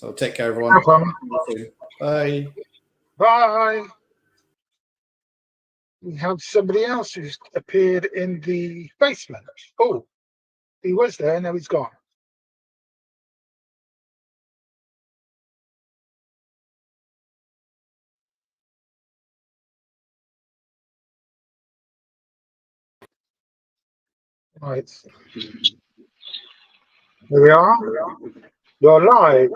So take care, everyone. No problem. Bye. Bye. We have somebody else who's appeared in the basement. Oh, he was there, now he's gone. Right. Here we are. You're live.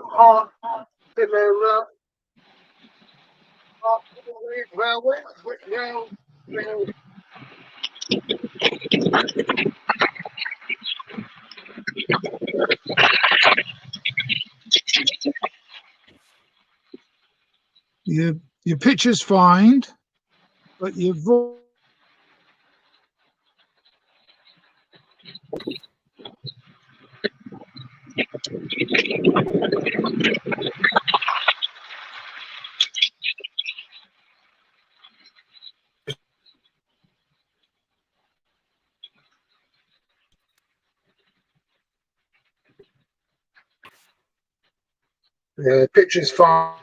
Your picture's fine, but your voice. The picture's fine.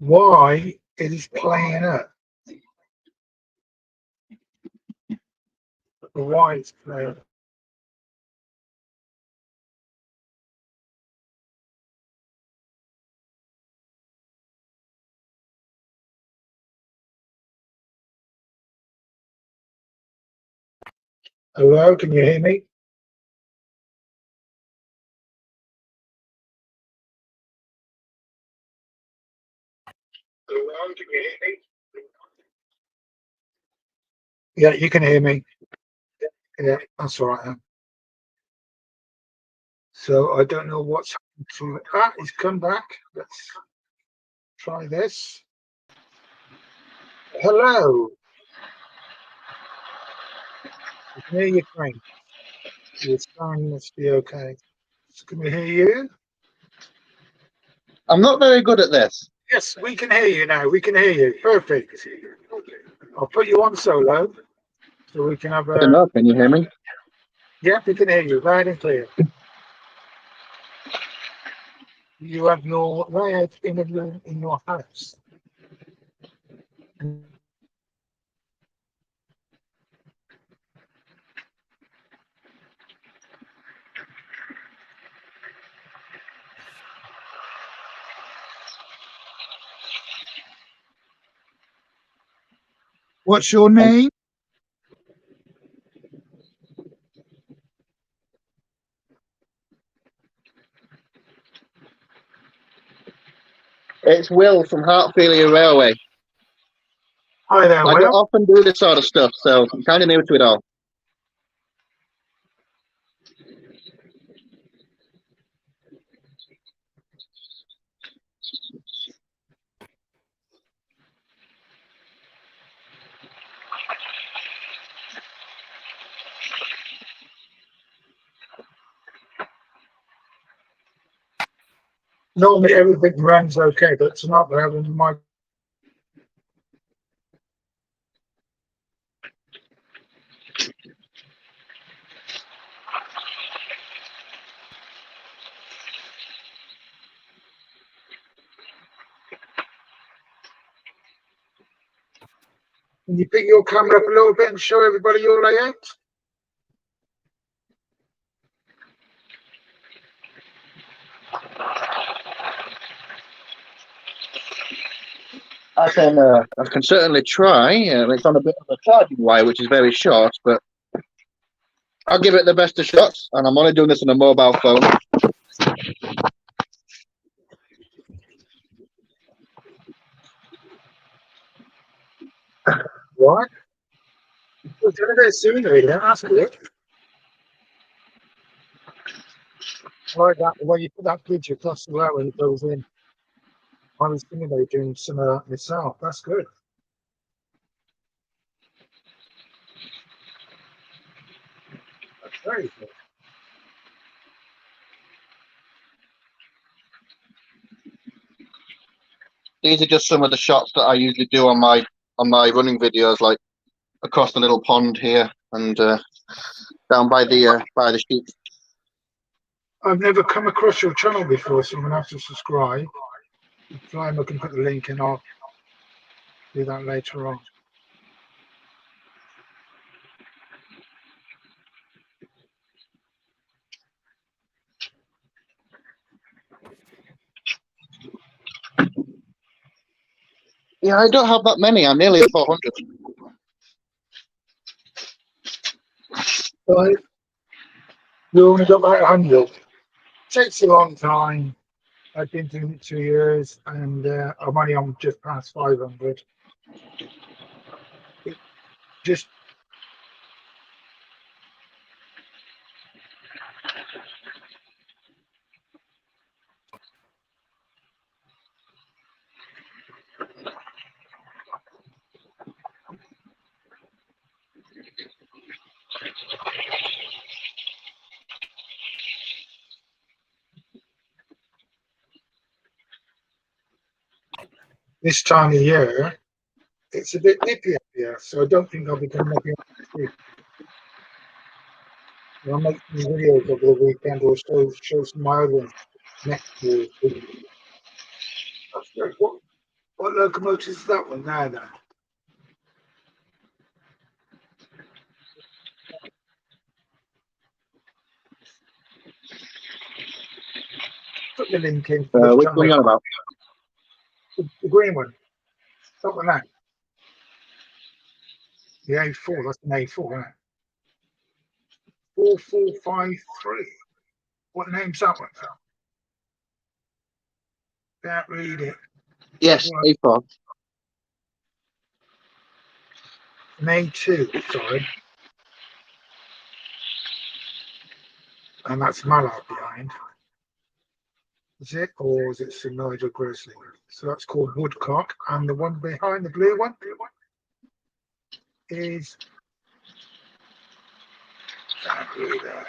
Why it is playing up? Why it's playing up? Hello, can you hear me? Hello, can you hear me? Yeah, you can hear me. Yeah, that's all right. So I don't know what's happened to it. Ah, he's come back. Let's try this. Hello. I can hear you, Frank. Your sound must be okay. So can we hear you? I'm not very good at this. Yes, we can hear you now. We can hear you. Perfect. I'll put you on solo so we can have I don't know. Can you hear me? Yeah, we can hear you loud and clear. You have your wired in a room in your house. What's your name? It's Will from Heartfilia Railway. Hi there, I Will. don't often do this sort of stuff, so I'm kind of new to it all. Normally everything runs okay, but tonight we're having my. Can you pick your camera up a little bit and show everybody your layout? I can certainly try. It's on a bit of a charging wire, which is very short, but I'll give it the best of shots. And I'm only doing this on a mobile phone. What? We're doing it sooner, yeah, that's good. I like that, the way you put that bridge across the road when it goes in. I was thinking about doing some of that myself. That's good. That's very good. These are just some of the shots that I usually do on my running videos, like across the little pond here and down by the sheep. I've never come across your channel before, so I'm gonna have to subscribe. Try and look and put the link in. I'll do that later on. Yeah, I don't have that many. I'm nearly at 400. Right. You only got about 100. Takes a long time. I've been doing it 2 years, and I'm only on just past 500. It just this time of year, it's a bit nippy up here, so I don't think I'll be coming up here next week. I'll make some videos over the weekend or show some of my other ones next year. That's great. What locomotive is that one now then? Put the link in for this Which one are you on channel. about? The green one. That one there. The A4, that's an A4, isn't it? 4453. What name's that one? Can't read it. Yes, Well, A4. an A2, sorry. And that's Mallard behind. Is it? Or is it Sir Nigel Grizzly? So that's called Woodcock. And the one behind, the blue one, is can't read that.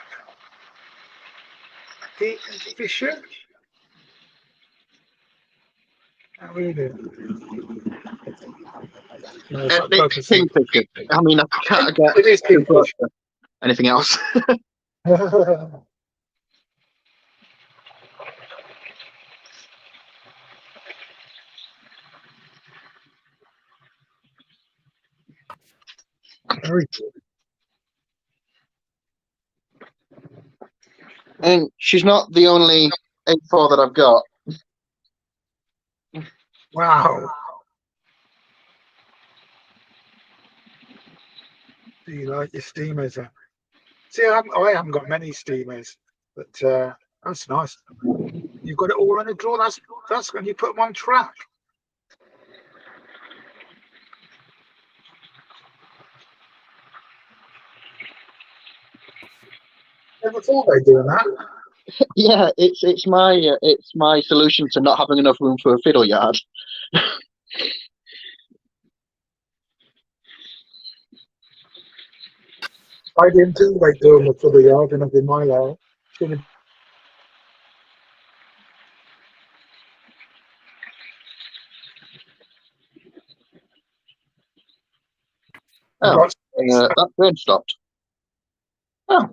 Fisher? Can't read it. No, it's not It's focusing. Kingfisher. I mean, I can't get It is Kingfish. anything else. Very good. And she's not the only A4 that I've got. Wow. Do you like your steamers? See, I haven't got many steamers, but that's nice. You've got it all in a drawer. That's when you put them on track. Never thought they'd doing that. Yeah, it's my solution to not having enough room for a fiddle yard. I didn't think they'd do them for the yard and in my yard. Oh, that train stopped. Oh,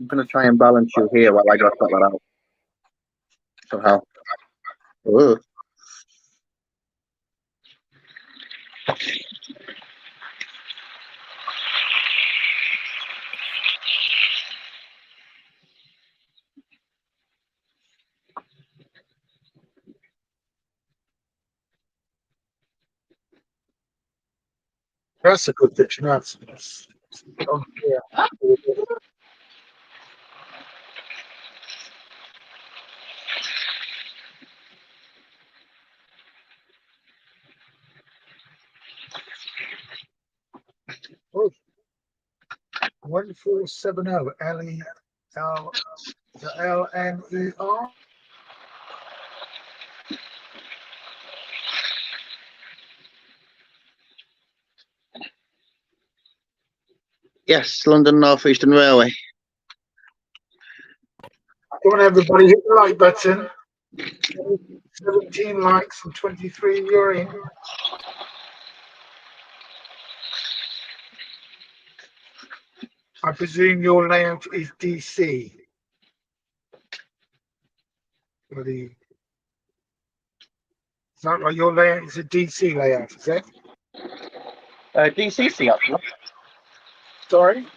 I'm gonna try and balance you here while I go sort that out somehow. Ooh. That's a good picture. That's oh, yeah. Oh, 1470 LNER. Yes, London North Eastern Railway. Come on, everybody, hit the like button. 17 likes and 23 you're in. I presume your layout is DC. Is that right? Your layout is a DC layout, is it? DCC actually. Sorry?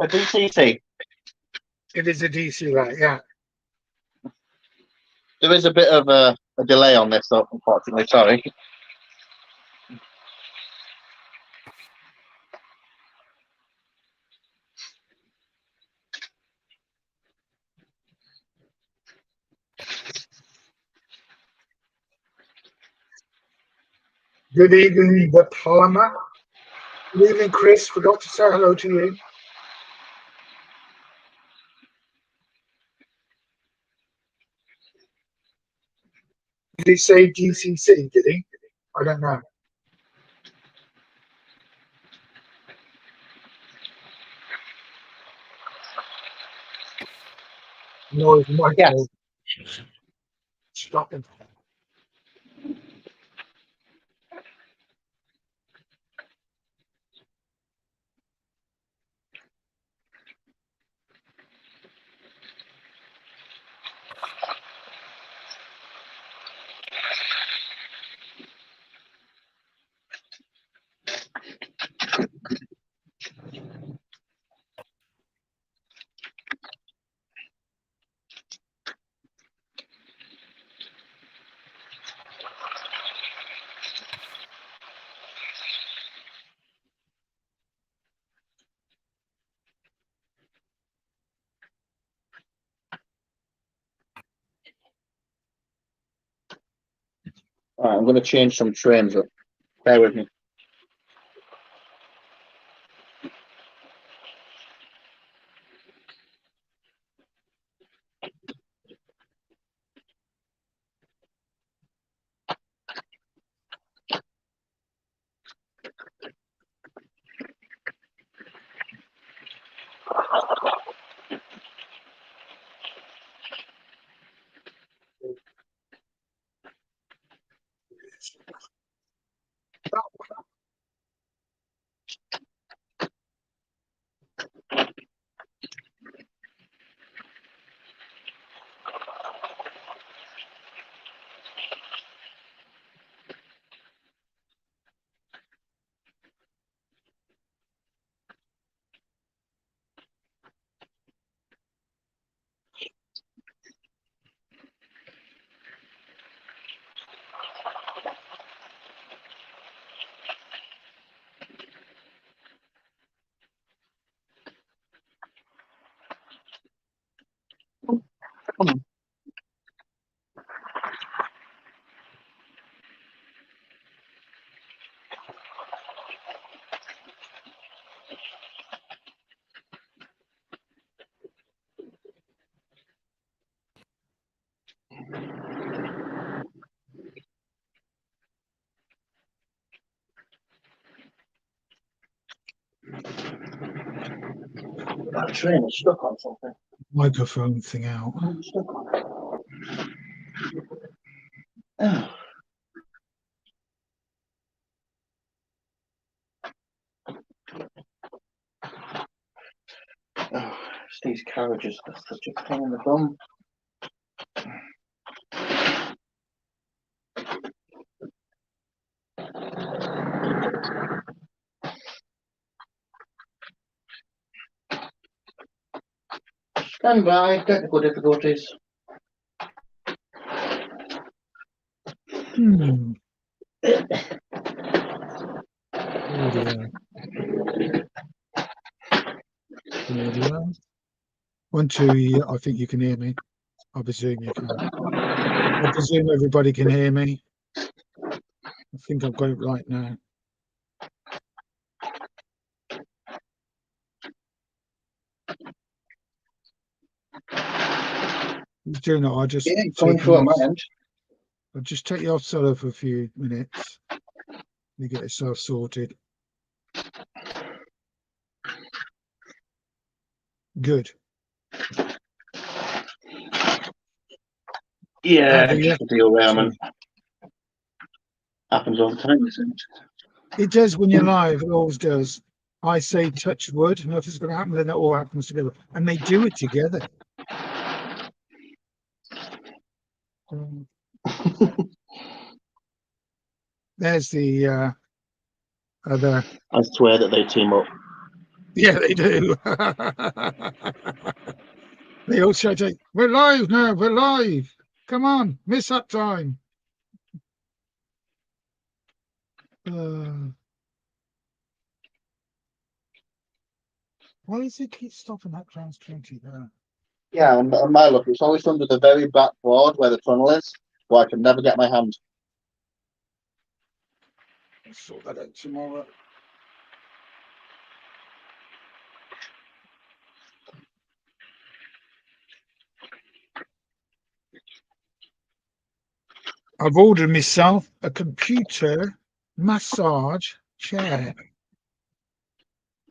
DCC. It is a DC layout, yeah. There is a bit of a delay on this, though, unfortunately. Sorry. Good evening, the Palmer. Good evening, Chris. Forgot to say hello to you. Did he say DCC, did he? I don't know. No, my Yes. Stop him. All right, I'm going to change some trains up. Bear with me. That train is stuck on something. Microphone thing out. Oh. Oh, it's these carriages are such a pain in the bum. Stand by, technical difficulties. Audio. Audio. 1, 2. Yeah, I think you can hear me. I presume you can. I presume everybody can hear me. I think I've got it right now. Who's doing it? I'll just Coming take through you on off. my end. I'll just take you off solo for a few minutes. You get yourself sorted. Good. Yeah, Have you? just a deal there, man. Sorry. Happens all the time, isn't it? It does when you're live. It always does. I say touch wood. Nothing's going to happen. Then it all happens together, and they do it together. There's the other. I swear that they team up. Yeah, they do. They all shout, "We're live now. We're live. Come on, miss up time." Why does it keep stopping that class 20 there? Yeah, on my look, it's always under the very back board where the tunnel is, where I can never get my hand. I'll sort that out tomorrow. I've ordered myself a computer massage chair.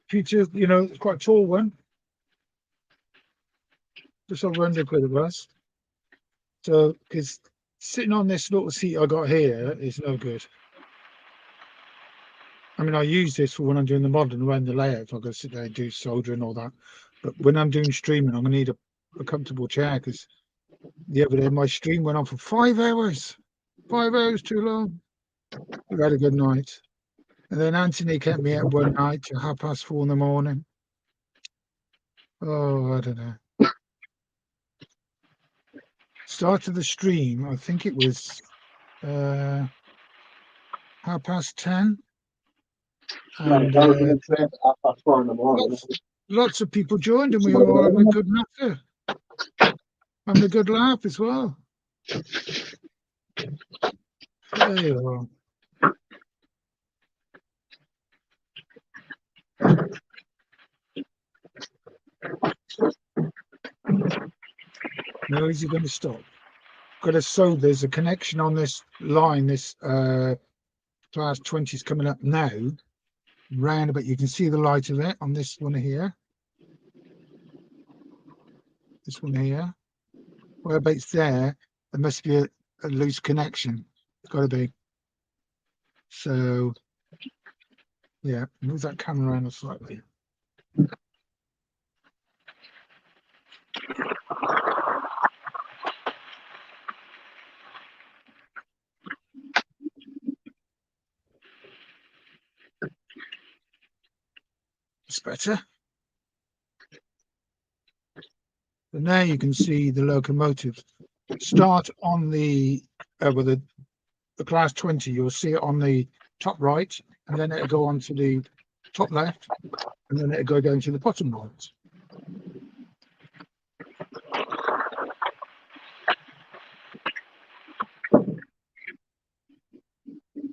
Computer, you know, it's quite a tall one. Just over 100 quid it was. So, because sitting on this little seat I got here is no good. I mean, I use this for when I'm doing the modeling around the layout. I've got to sit there and do solder and all that. But when I'm doing streaming, I'm going to need a comfortable chair because the other day my stream went on for 5 hours. 5 hours too long. We had a good night. And then Anthony kept me up one night till 4:30 in the morning. Oh, I don't know. Started the stream, I think it was 10:30. And lots of people joined and we were all having a good laughter. Having a good laugh as well. There you are. No, is he going to stop? Got to so there's a connection on this line. This class 20 is coming up now. Round about, you can see the light of it on this one here. This one here. Whereabouts there must be a loose connection. It's got to be. So, yeah, move that camera around slightly. It's better. And now you can see the locomotives start on the class 20. You'll see it on the top right, and then it'll go on to the top left, and then it'll go down to the bottom right.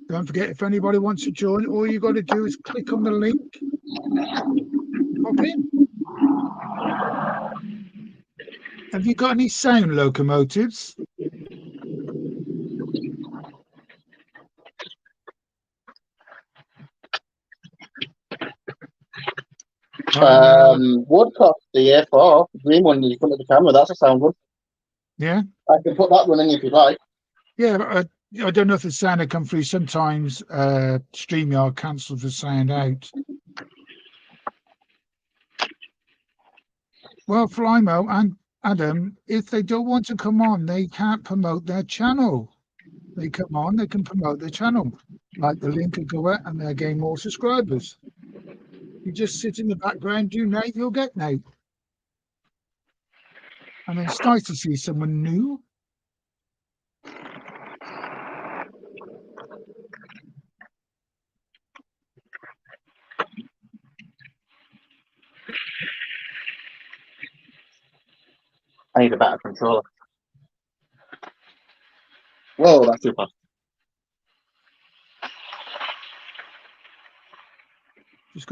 Don't forget, if anybody wants to join, all you got to do is click on the link, pop in. Have you got any sound locomotives? Woodcock, the A4, the green one in front of the camera, that's a sound one. Yeah. I can put that one in if you like. Yeah, but I don't know if the sound will come through. Sometimes StreamYard cancels the sound out. Well, Flymo and Adam, if they don't want to come on, they can't promote their channel. They come on, they can promote their channel. Like the link will go out and they'll gain more subscribers. You just sit in the background, do Nate, you'll get Nate. And it's nice to see someone new. I need a better controller. Whoa, that's too fast. Just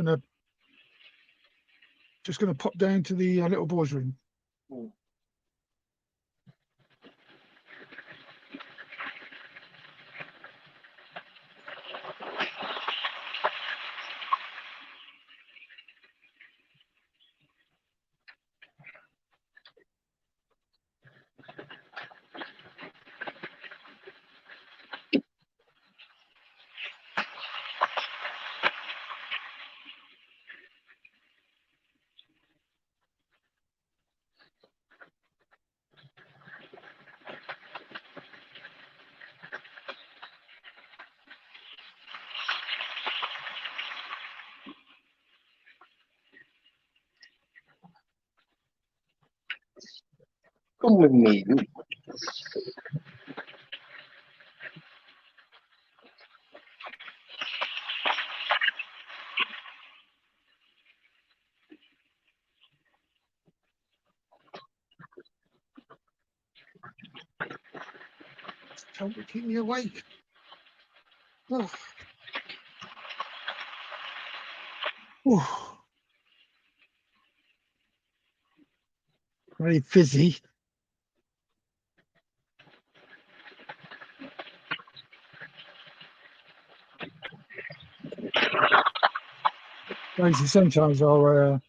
gonna pop down to the little boys' room. Come with me. Tell me, keep me awake. Oh. Oh. Very fizzy. Crazy. Sometimes I'll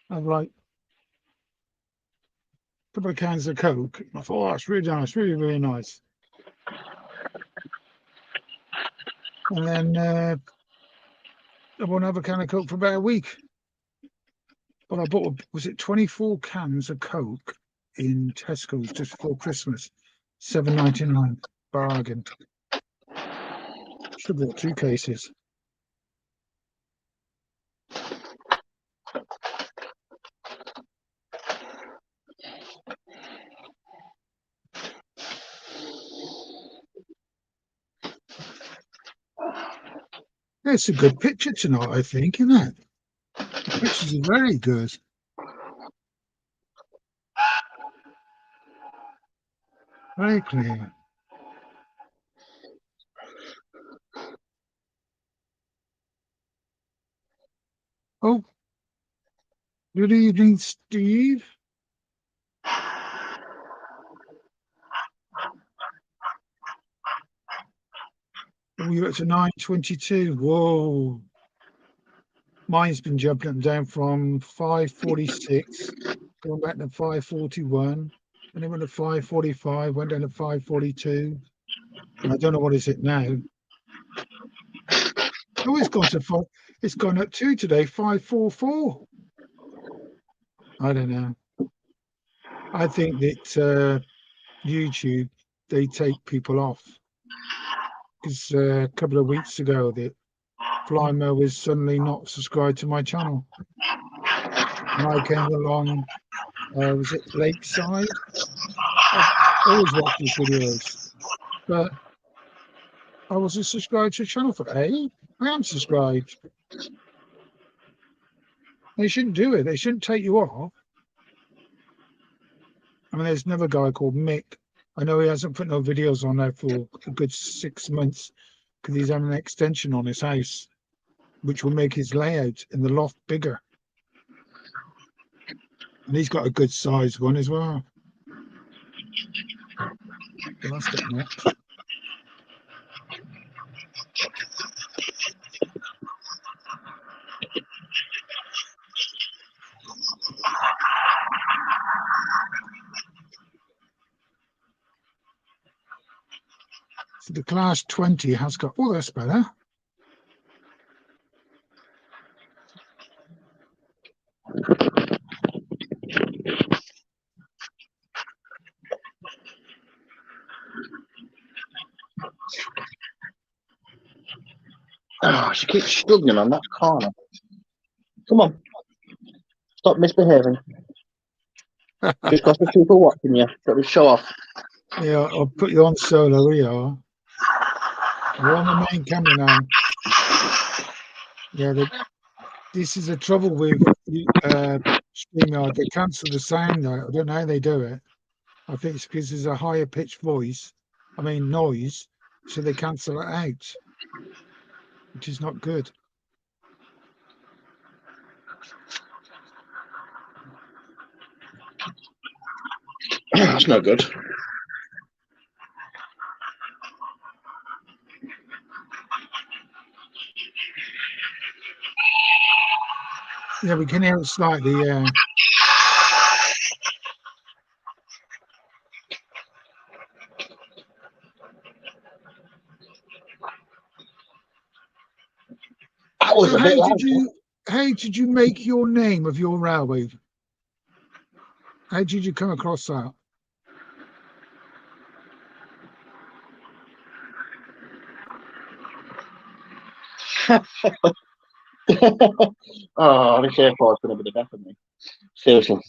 have like a couple of cans of Coke. I thought, oh, that's really nice, really, really nice. And then I won't have a can of Coke for about a week. But I bought, was it 24 cans of Coke in Tesco's just before Christmas? $7.99, bargain. Should have bought 2 cases. It's a good picture tonight, I think, isn't it? The pictures are very good. Very clear. Oh, good evening, Steve. Oh, you're up to 9:22. Whoa. Mine's been jumping up and down from 5:46, going back to 5:41, and it went to 5:45, went down to 5:42. And I don't know what is it now. Oh, it's gone to 5. It's gone up to today, 5:44. I don't know. I think that YouTube, they take people off. Because a couple of weeks ago, that Flymo was suddenly not subscribed to my channel. And I came along, was it Lakeside? I've always watched his videos, but I wasn't subscribed to the channel for I am subscribed. They shouldn't do it. They shouldn't take you off. I mean, there's another guy called Mick. I know he hasn't put no videos on there for a good 6 months because he's having an extension on his house, which will make his layout in the loft bigger. And he's got a good size one as well. Well, that's got knocked. So the class 20 has got, oh, that's better. Oh, she keeps struggling on that corner. Come on. Stop misbehaving. Just got the people watching you. Got to show off. Yeah, I'll put you on solo. We are. We're on the main camera now. Yeah, this is the trouble with StreamYard. They cancel the sound out. I don't know how they do it. I think it's because there's a higher pitched noise, so they cancel it out, which is not good. That's no good. Yeah, we can hear it slightly, yeah. That was So a bit loud. how did you make your name of your railway? How did you come across that? Oh, this airport is going to be the death of me. Seriously.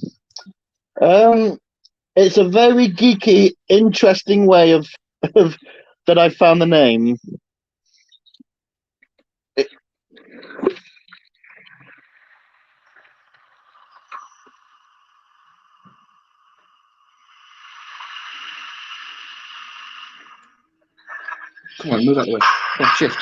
It's a very geeky, interesting way of that I found the name. Come on, move out of the way. Come on, shift.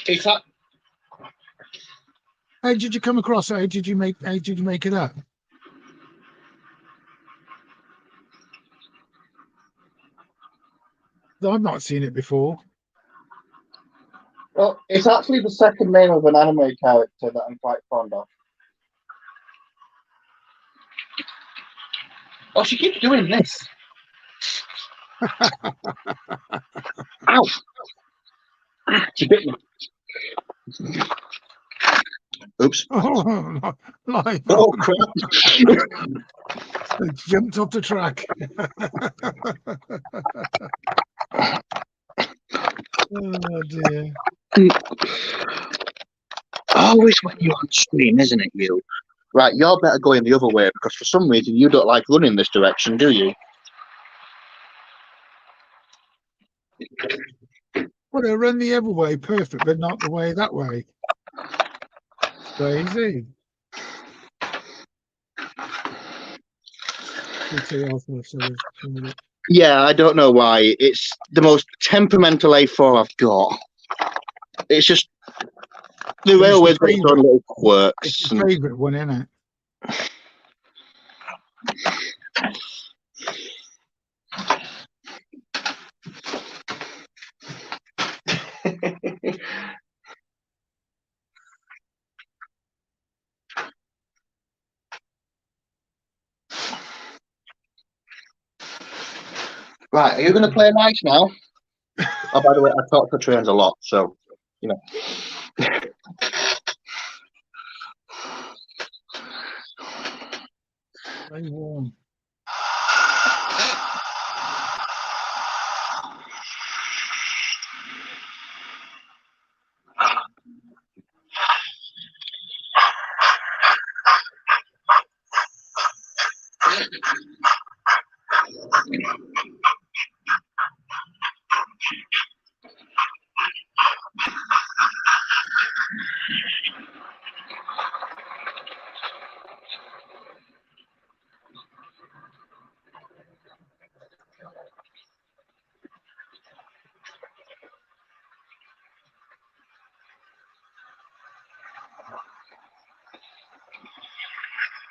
It's that. How did you come across it? How did you make it up? I've not seen it before. Well, it's actually the second name of an anime character that I'm quite fond of. Oh, she keeps doing this. Ow! She bit me. Oops. Oh, like, Oh, crap. it jumped off the track. Oh dear. Always when you're on screen, isn't it, you? Right, you're better going the other way because for some reason you don't like running this direction, do you? Well, they run the other way perfect, but not the way that way. Crazy. Yeah, I don't know why. It's the most temperamental A4 I've got. It's just the railway's got its own little quirks. It's the favourite one, isn't it? Right, are you going to play nice now? Oh, by the way, I talk to trains a lot, so, you know. Very warm.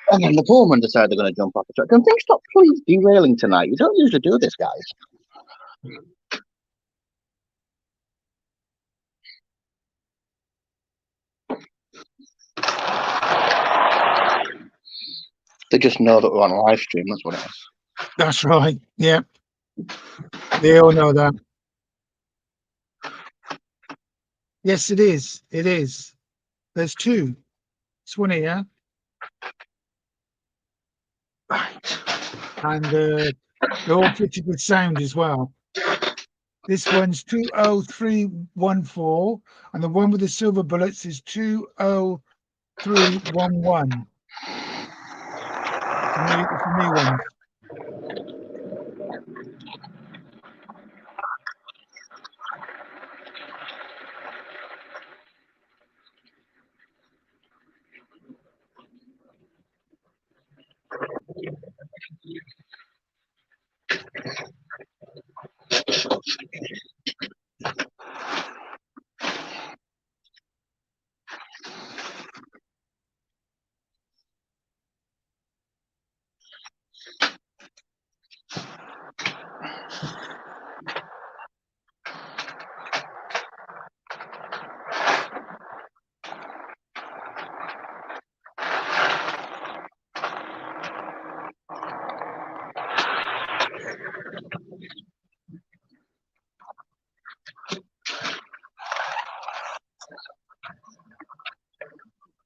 And then the foreman decided they're going to jump off the track. Can things stop please derailing tonight? You don't usually do this, guys. They just know that we're on a live stream, that's what it is. That's right, yeah. They all know that. Yes, it is. It is. There's two. It's one here. Right. And they're all fitted with sound as well. This one's 20314, and the one with the silver bullets is 20311. It's the new ones.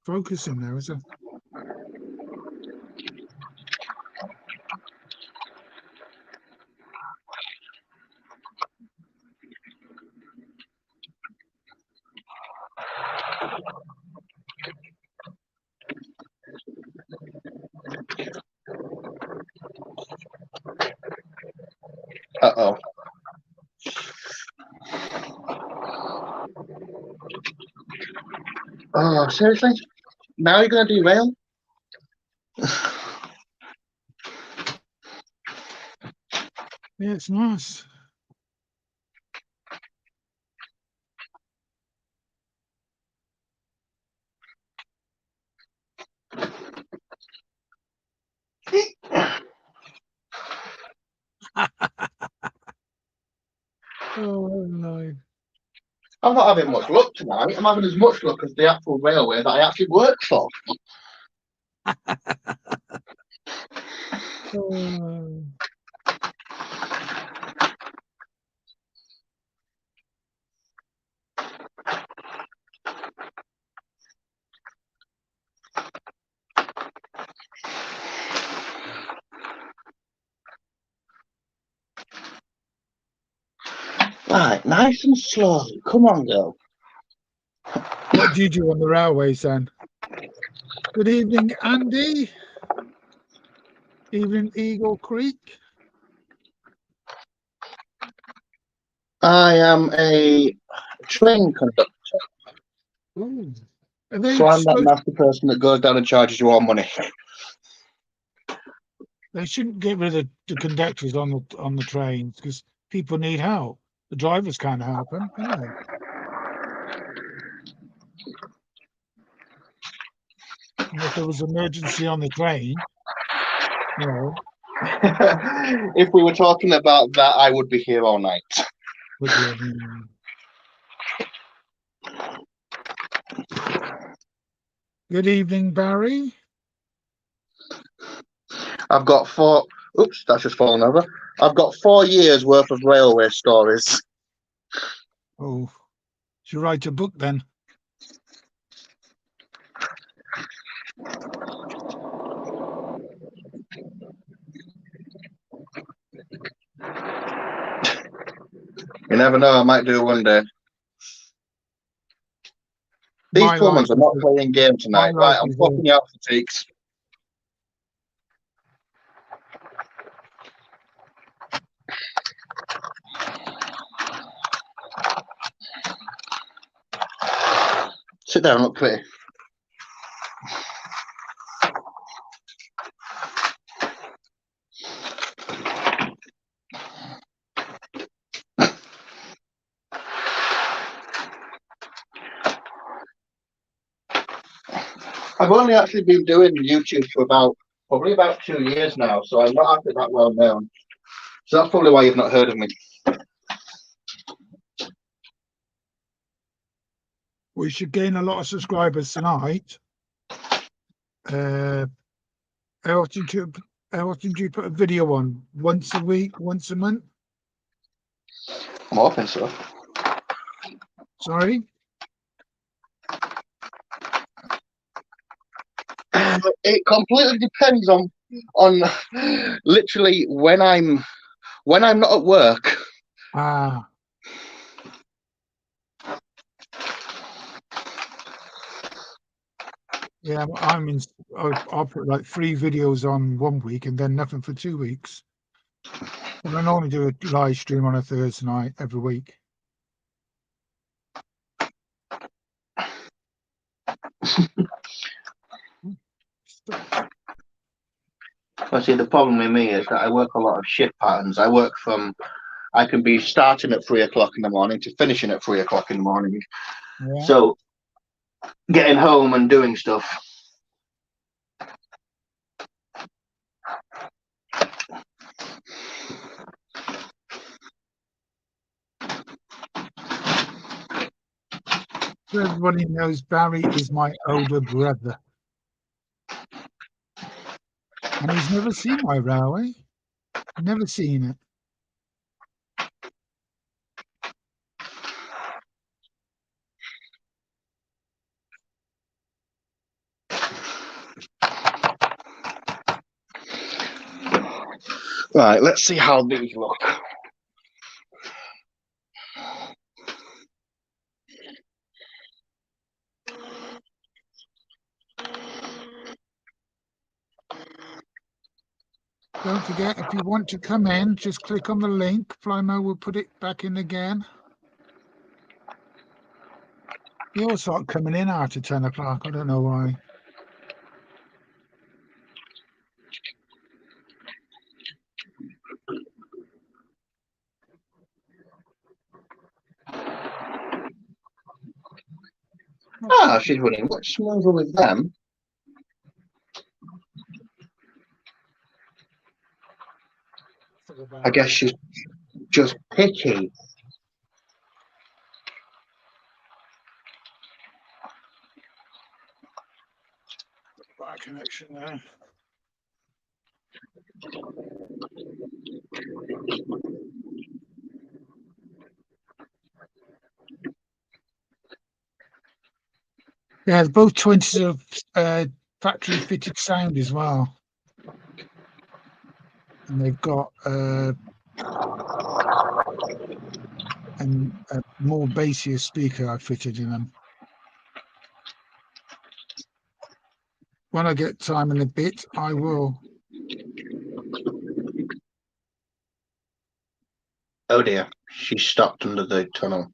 Focusing there, is it? Uh-oh. Oh, seriously? Now you're going to derail? Yeah, it's nice. Oh no. I'm not having much luck tonight. I'm having as much luck as the actual railway that I actually work for. Oh. Right, nice and slow. Come on, girl. What do you do on the railways then? Good evening, Andy. Evening, Eagle Creek. I am a train conductor. Ooh. Are they So I'm that supposed nasty person that goes down and charges you all money. they shouldn't get rid of the conductors on the trains because people need help. The drivers can't help them, can they? And if there was an emergency on the train, you know, If we were talking about that, I would be here all night. would you? Good evening, Barry. I've got four. Oops, that's just fallen over. I've got 4 years worth of railway stories. Oh, should write a book then. You never know, I might do one day. These My life Pullmans are is not a- playing game tonight. my life Right, I'm is popping you out for takes. Sit down, look pretty. I've only actually been doing YouTube for probably about 2 years now, so I'm not actually that well known. So that's probably why you've not heard of me. we should gain a lot of subscribers tonight. How often do you put a video on? Once a week, once a month? I'm hoping so. Sorry? It completely depends on literally when I'm not at work. Ah, Yeah, I'll put like 3 videos on 1 week and then nothing for 2 weeks. And I normally do a live stream on a Thursday night every week. Well, see, the problem with me is that I work a lot of shift patterns. I can be starting at 3 o'clock in the morning to finishing at 3 o'clock in the morning. Yeah. So getting home and doing stuff. So everybody knows Barry is my older brother. And he's never seen my railway. Never seen it. Right, let's see how these look. Don't forget, if you want to come in, just click on the link. Flymo will put it back in again. They all start coming in after 10 o'clock. I don't know why. Ah, she's running much smoother with them. I guess she's just picky. Bad connection there. Yeah, both 20s of factory fitted sound as well. And they've got a more bassier speaker I fitted in them. When I get time in a bit, I will. Oh dear, she's stopped under the tunnel.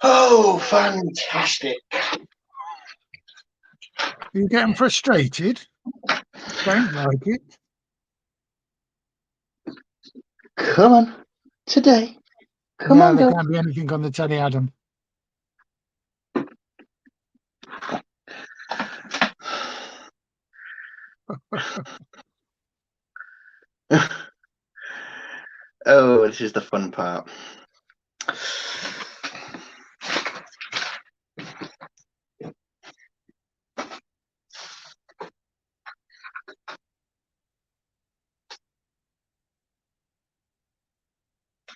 Oh, fantastic. Are you getting frustrated? Sounds like it. Come on, today. Come No, on, there girl. can't be anything on the telly, Adam. Oh, this is the fun part.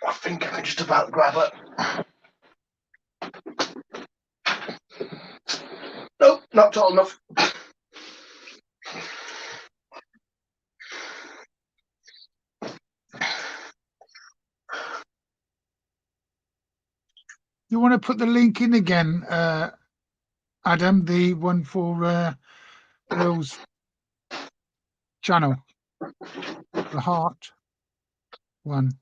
I think I can just about grab it. Nope, not tall enough. You want to put the link in again, Adam, the one for Will's channel, the heart one.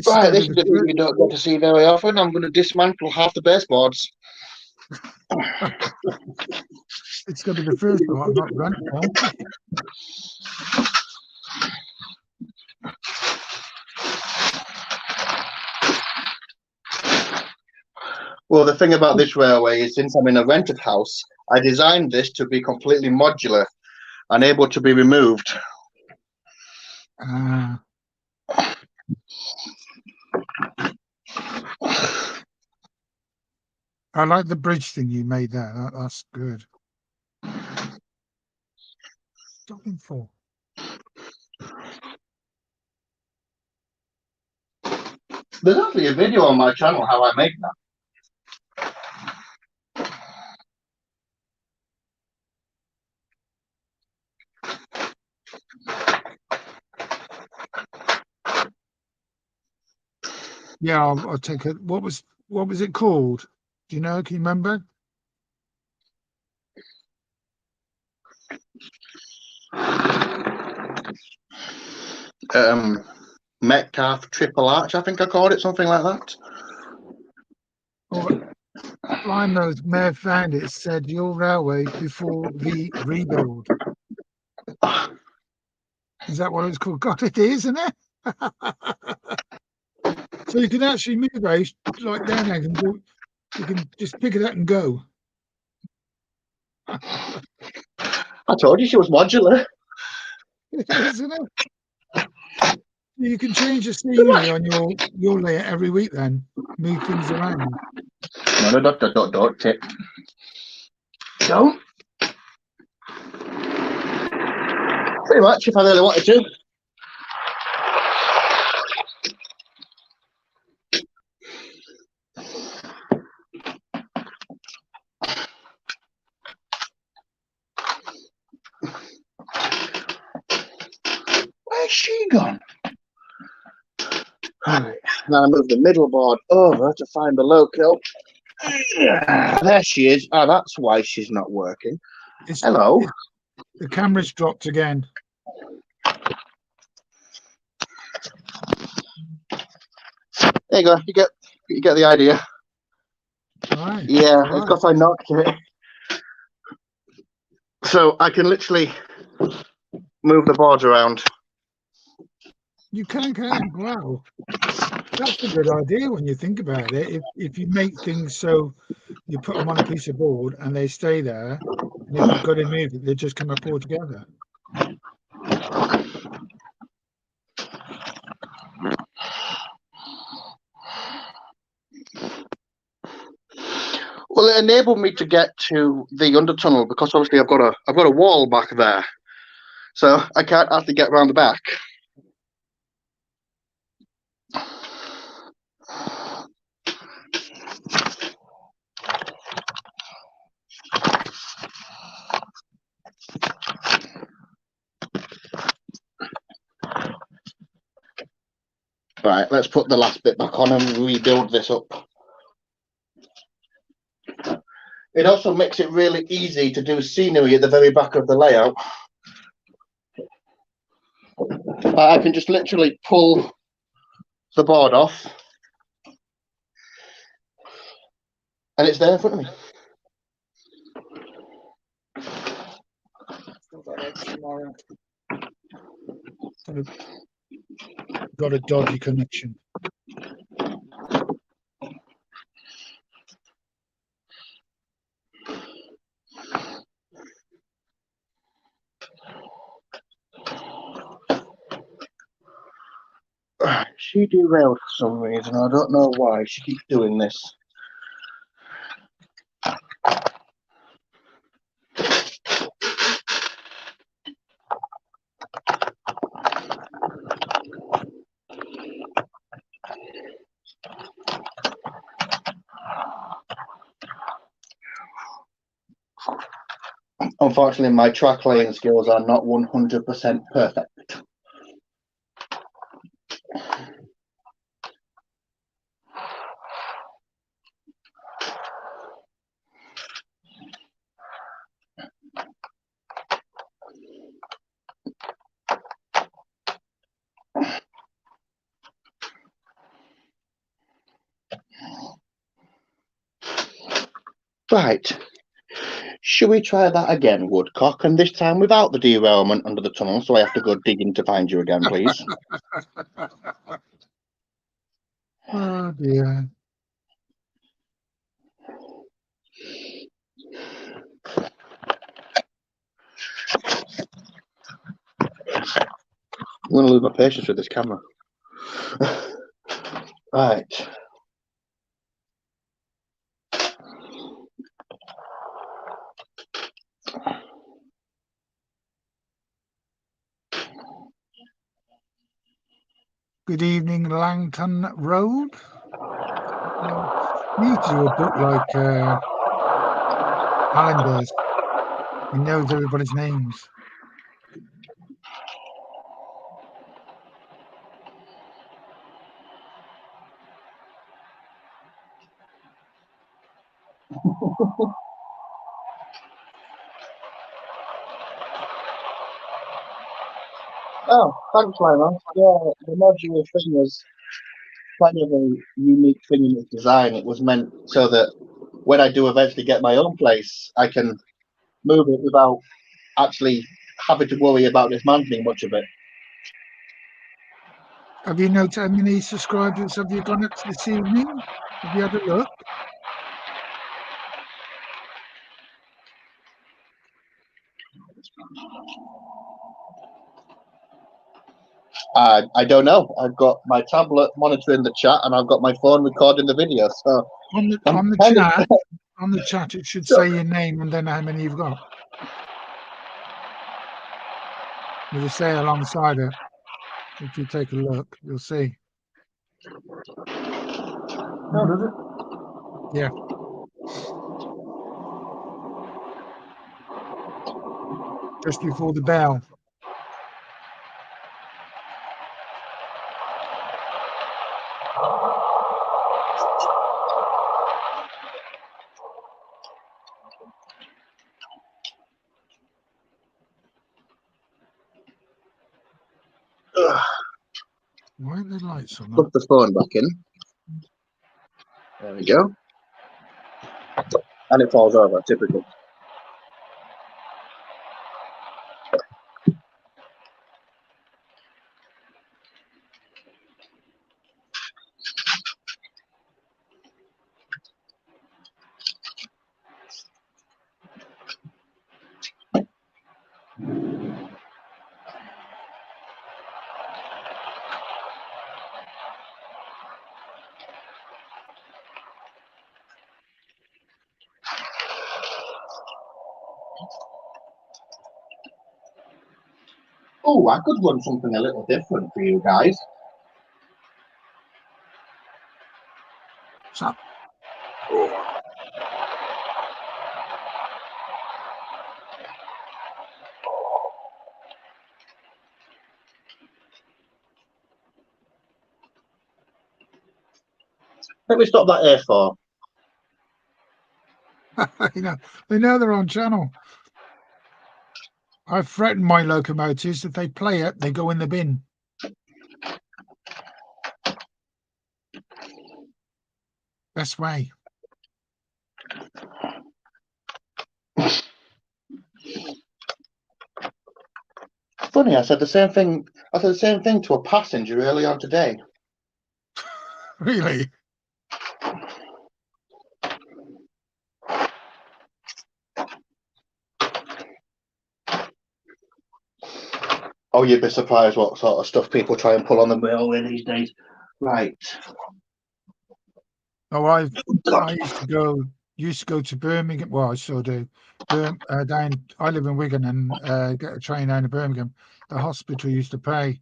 Right, this is the thing you don't get to see very often. I'm going to dismantle half the baseboards. It's going to be the first part I've not run on. Well, the thing about this railway is, since I'm in a rented house, I designed this to be completely modular and able to be removed. I like the bridge thing you made there. That's good. stopping for? There's actually a video on my channel how I make that. Yeah, I'll take it. What was it called? Do you know? Can you remember? Metcalf Triple Arch, I think I called it, something like that. Or Flymo's may have found it. Said your railway before the rebuild. Is that what it's called? God, it is, isn't it? So you can actually move those like down there and do. You can just pick it up and go. I told you she was modular. It is, isn't it? You can change the scenery on your layer every week. Then move things around. No, don't, Tip. Don't. Pretty much, if I really wanted to. Where's she gone? Right. Now I move the middle board over to find the loco. There she is. Oh, that's why she's not working. Hello. The camera's dropped again. There you go. You get the idea. Right. Yeah, Right. it's because I knocked it. So I can literally move the boards around. You can. Wow. That's a good idea when you think about it. If you make things so you put them on a piece of board and they stay there, and if you've got to move it, they just come up all together. Well, it enabled me to get to the undertunnel because obviously I've got a wall back there, so I can't actually get around the back. Right, let's put the last bit back on and rebuild this up. It also makes it really easy to do scenery at the very back of the layout. I can just literally pull the board off and it's there in front of me. Got a dodgy connection. She derailed for some reason. I don't know why. She keeps doing this. Unfortunately, my track laying skills are not 100% perfect. Right. Should we try that again, Woodcock? And this time without the derailment under the tunnel, so I have to go digging to find you again, please. Oh dear. I'm going to lose my patience with this camera. Right. Good evening, Langton Road. Need to do a book like Alan does. He knows everybody's names. Oh, thanks, Lionel. Yeah, the modular thing was kind of a unique thing in its design. It was meant so that when I do eventually get my own place, I can move it without actually having to worry about dismantling much of it. Have you noticed how many subscribers have you gone up to this evening? Have you had a look? I don't know. I've got my tablet monitoring the chat, and I've got my phone recording the video. So On the I'm on the kind of- chat, on the chat, it should say your name and then how many you've got. It'll say alongside it. If you take a look, you'll see. Oh, does it? Yeah. Just before the bell. Ugh. Why are the lights on? Put the phone back in. There we go. And it falls over, typical. Oh, I could run something a little different for you guys. So, Let me stop that here for. they know they're on channel. I've threatened my locomotives if they play it, they go in the bin. Best way. Funny, I said the same thing. I said the same thing to a passenger early on today. Really? Oh, you'd be surprised what sort of stuff people try and pull on the railway these days. Right. Oh, I used to go to Birmingham. Well, I still do. Down, I live in Wigan and get a train down to Birmingham. The hospital used to pay,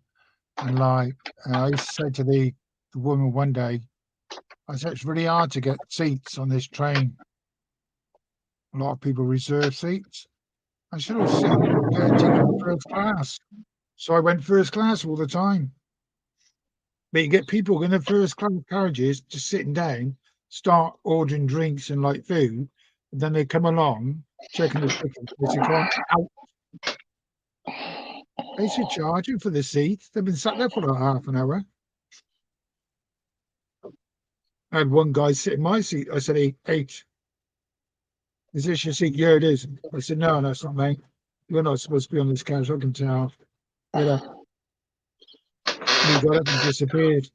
and like I used to say to the woman one day, I said it's really hard to get seats on this train. A lot of people reserve seats. I should have sit and get a ticket in first class. So I went first class all the time. But you get people in the first class carriages just sitting down, start ordering drinks and like food, and then they come along, checking the ticket. They say, "Come on, out." They should charge you for the seat. They've been sat there for like half an hour. I had one guy sit in my seat. I said, "Hey, is this your seat?" "Yeah, it is." I said, "No, that's not me. You're not supposed to be on this couch. I can tell." Get up. And he got up and disappeared.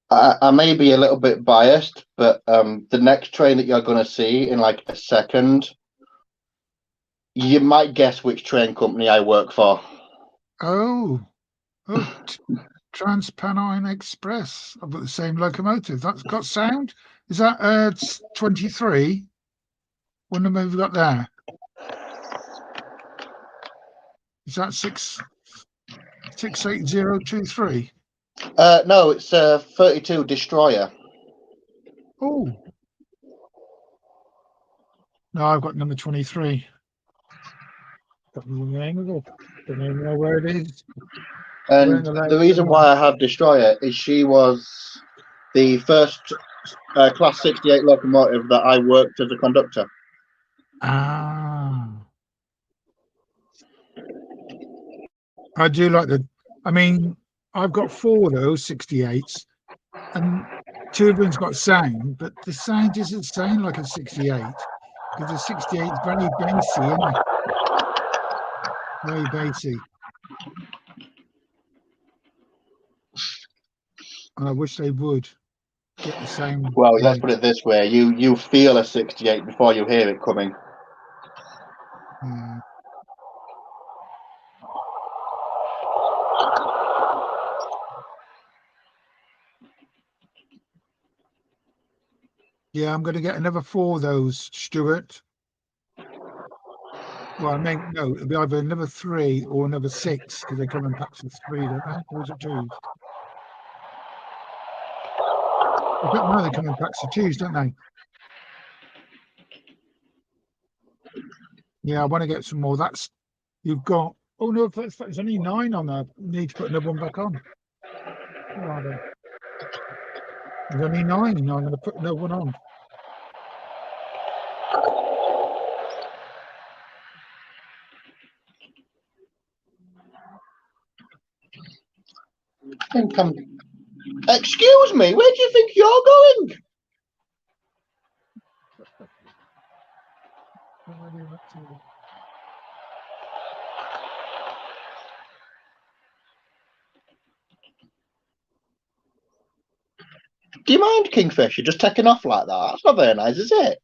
I may be a little bit biased, but the next train that you're going to see in like a second, you might guess which train company I work for. Oh, Transpennine Express. I've got the same locomotive. That's got sound. Is that 23? What number have you got there? Is that 68023? No, it's 32 Destroyer. Oh. No, I've got number 23. Don't know where it is. And the reason why I have Destroyer is she was the first Class 68 locomotive that I worked as a conductor. Ah. I do like I mean, I've got 4 of those 68s, and 2 of them's got sound, but the sound doesn't sound like a 68 because the 68 is very bassy, isn't it? Very bassy. And I wish they would get the same. Well, let's put it this way: you feel a 68 before you hear it coming. Yeah. Yeah, I'm going to get another 4 of those, Stuart. Well, I mean, no, it'll be either another 3 or another 6 because they come in packs of 3, don't they? Or is it 2s? I don't know. They come in packs of 2s, don't they? Yeah, I want to get some more. You've got. Oh no, there's only 9 on there. You need to put another one back on. Where are they? There's only 9. No, I'm going to put another one on. Excuse me, where do you think you're going? Do you mind, Kingfish? You're just taking off like that. That's not very nice, is it?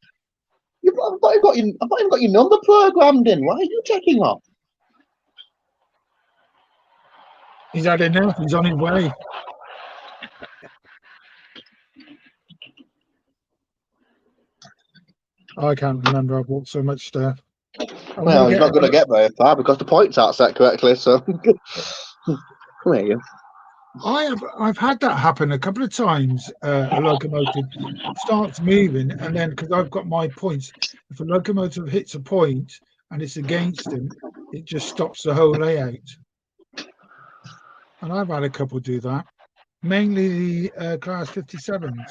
I've not even got your number programmed in. Why are you taking off? He's had enough. He's on his way. I can't remember. I've walked so much stuff. Well, he's not going to get very far because the points aren't set correctly. So, come here, you. I've had that happen a couple of times. A locomotive starts moving, and then because I've got my points, if a locomotive hits a point and it's against him, it just stops the whole layout. And I've had a couple do that. Mainly the Class 57s.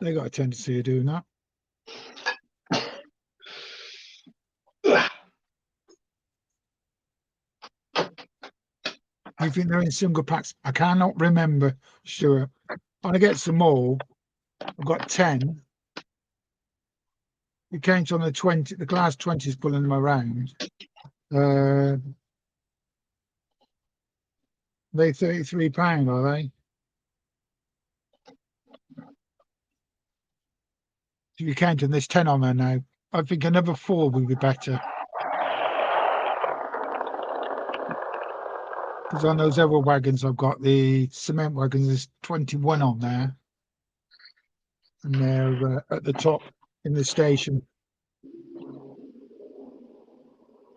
They got a tendency of doing that. You think they're in single packs? I cannot remember, Stuart. I'm gonna get some more. I've got 10. It came on the 20. The Class 20 is pulling them around. They £33, are they? If you count them, there's 10 on there now. I think another 4 would be better. Because on those other wagons, I've got the cement wagons, there's 21 on there. And they're at the top in the station.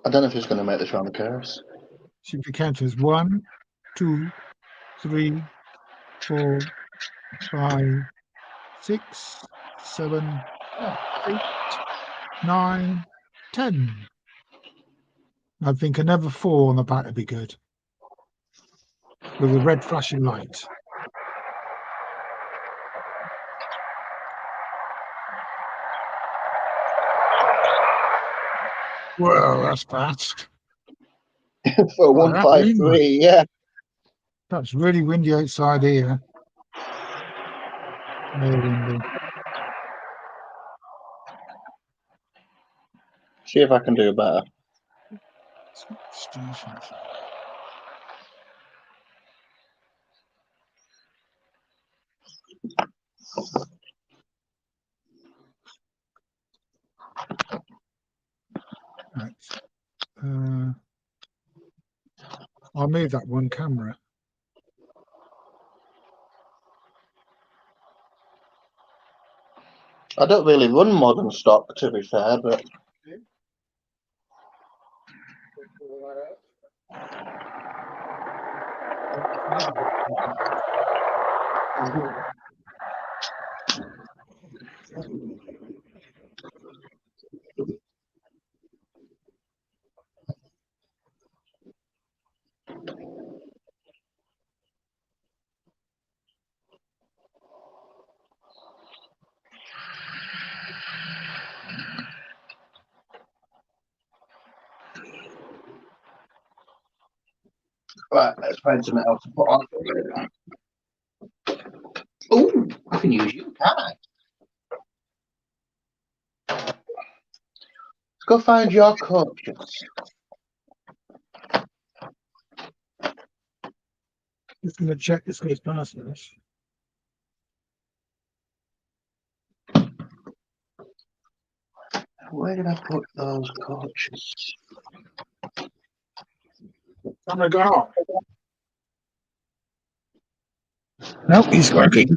I don't know if he's going to make this round the curves. So if you count, there's 1, 2, 3, 4, 5, 6, 7, 8, 9, 10. I think another 4 on the back would be good. With a red flashing light. Well, that's fast. For 153, yeah. That's really windy outside here. Very windy. See if I can do better. Stations. Right. I'll move that one camera. I don't really run modern stock, to be fair, but right, let's find something else to put on. Oh, I can use you, can't I? Let's go find your coaches. Just going to check this goes past this. Where did I put those coaches? Oh my God. Nope, he's working.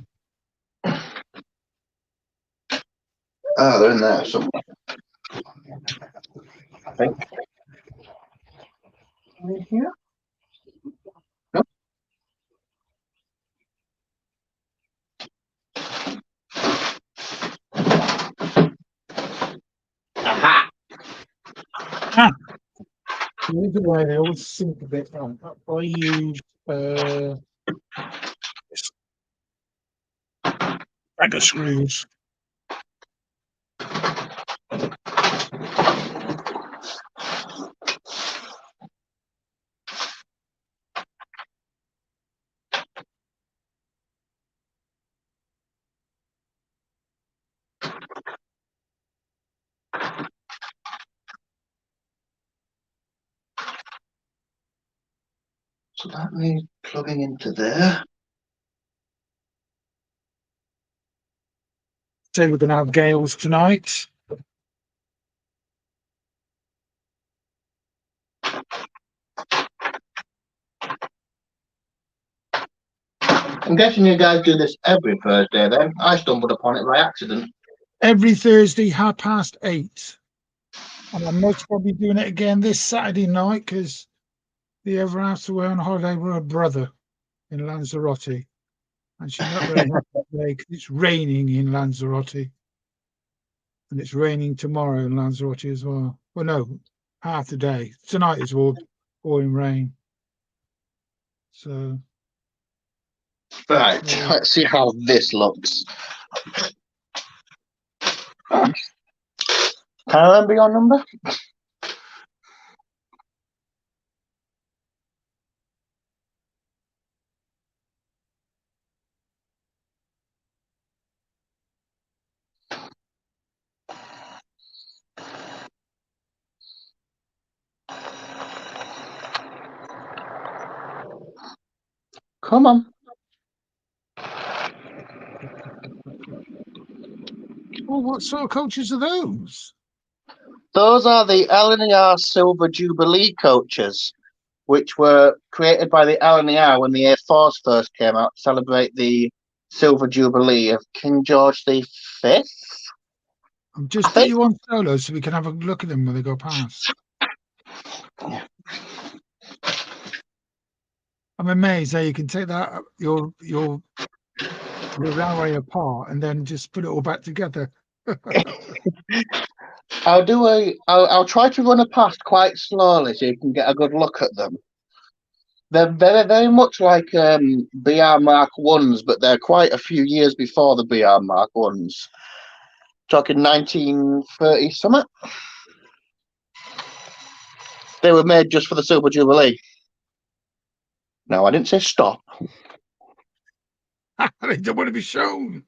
Oh, they're in there somewhere. I think. In here? No. Aha! Either way, they always sink a bit. I use bag of screws. So that means plugging into there. Say we're going to have gales tonight. I'm guessing you guys do this every Thursday then. I stumbled upon it by accident. Every Thursday, 8:30. And I'm most probably doing it again this Saturday night because the other half's away on holiday with her brother in Lanzarote. And she's not very happy today because it's raining in Lanzarote. And it's raining tomorrow in Lanzarote as well. Well, no, half the day. Tonight is all in rain. So. Right, let's see how this looks. Can I remember your number? Come on. Well, what sort of coaches are those? Those are the LNER Silver Jubilee coaches, which were created by the LNER when the Air Force first came out to celebrate the Silver Jubilee of King George V. I'm just put you on solo so we can have a look at them when they go past. I'm amazed how you can take that your railway apart and then just put it all back together. I'll try to run a past quite slowly so you can get a good look at them. They're very, very much like BR Mark 1s, but they're quite a few years before the BR Mark 1s. Talking 1930 something. They were made just for the Silver Jubilee. No, I didn't say stop. They don't want to be shown.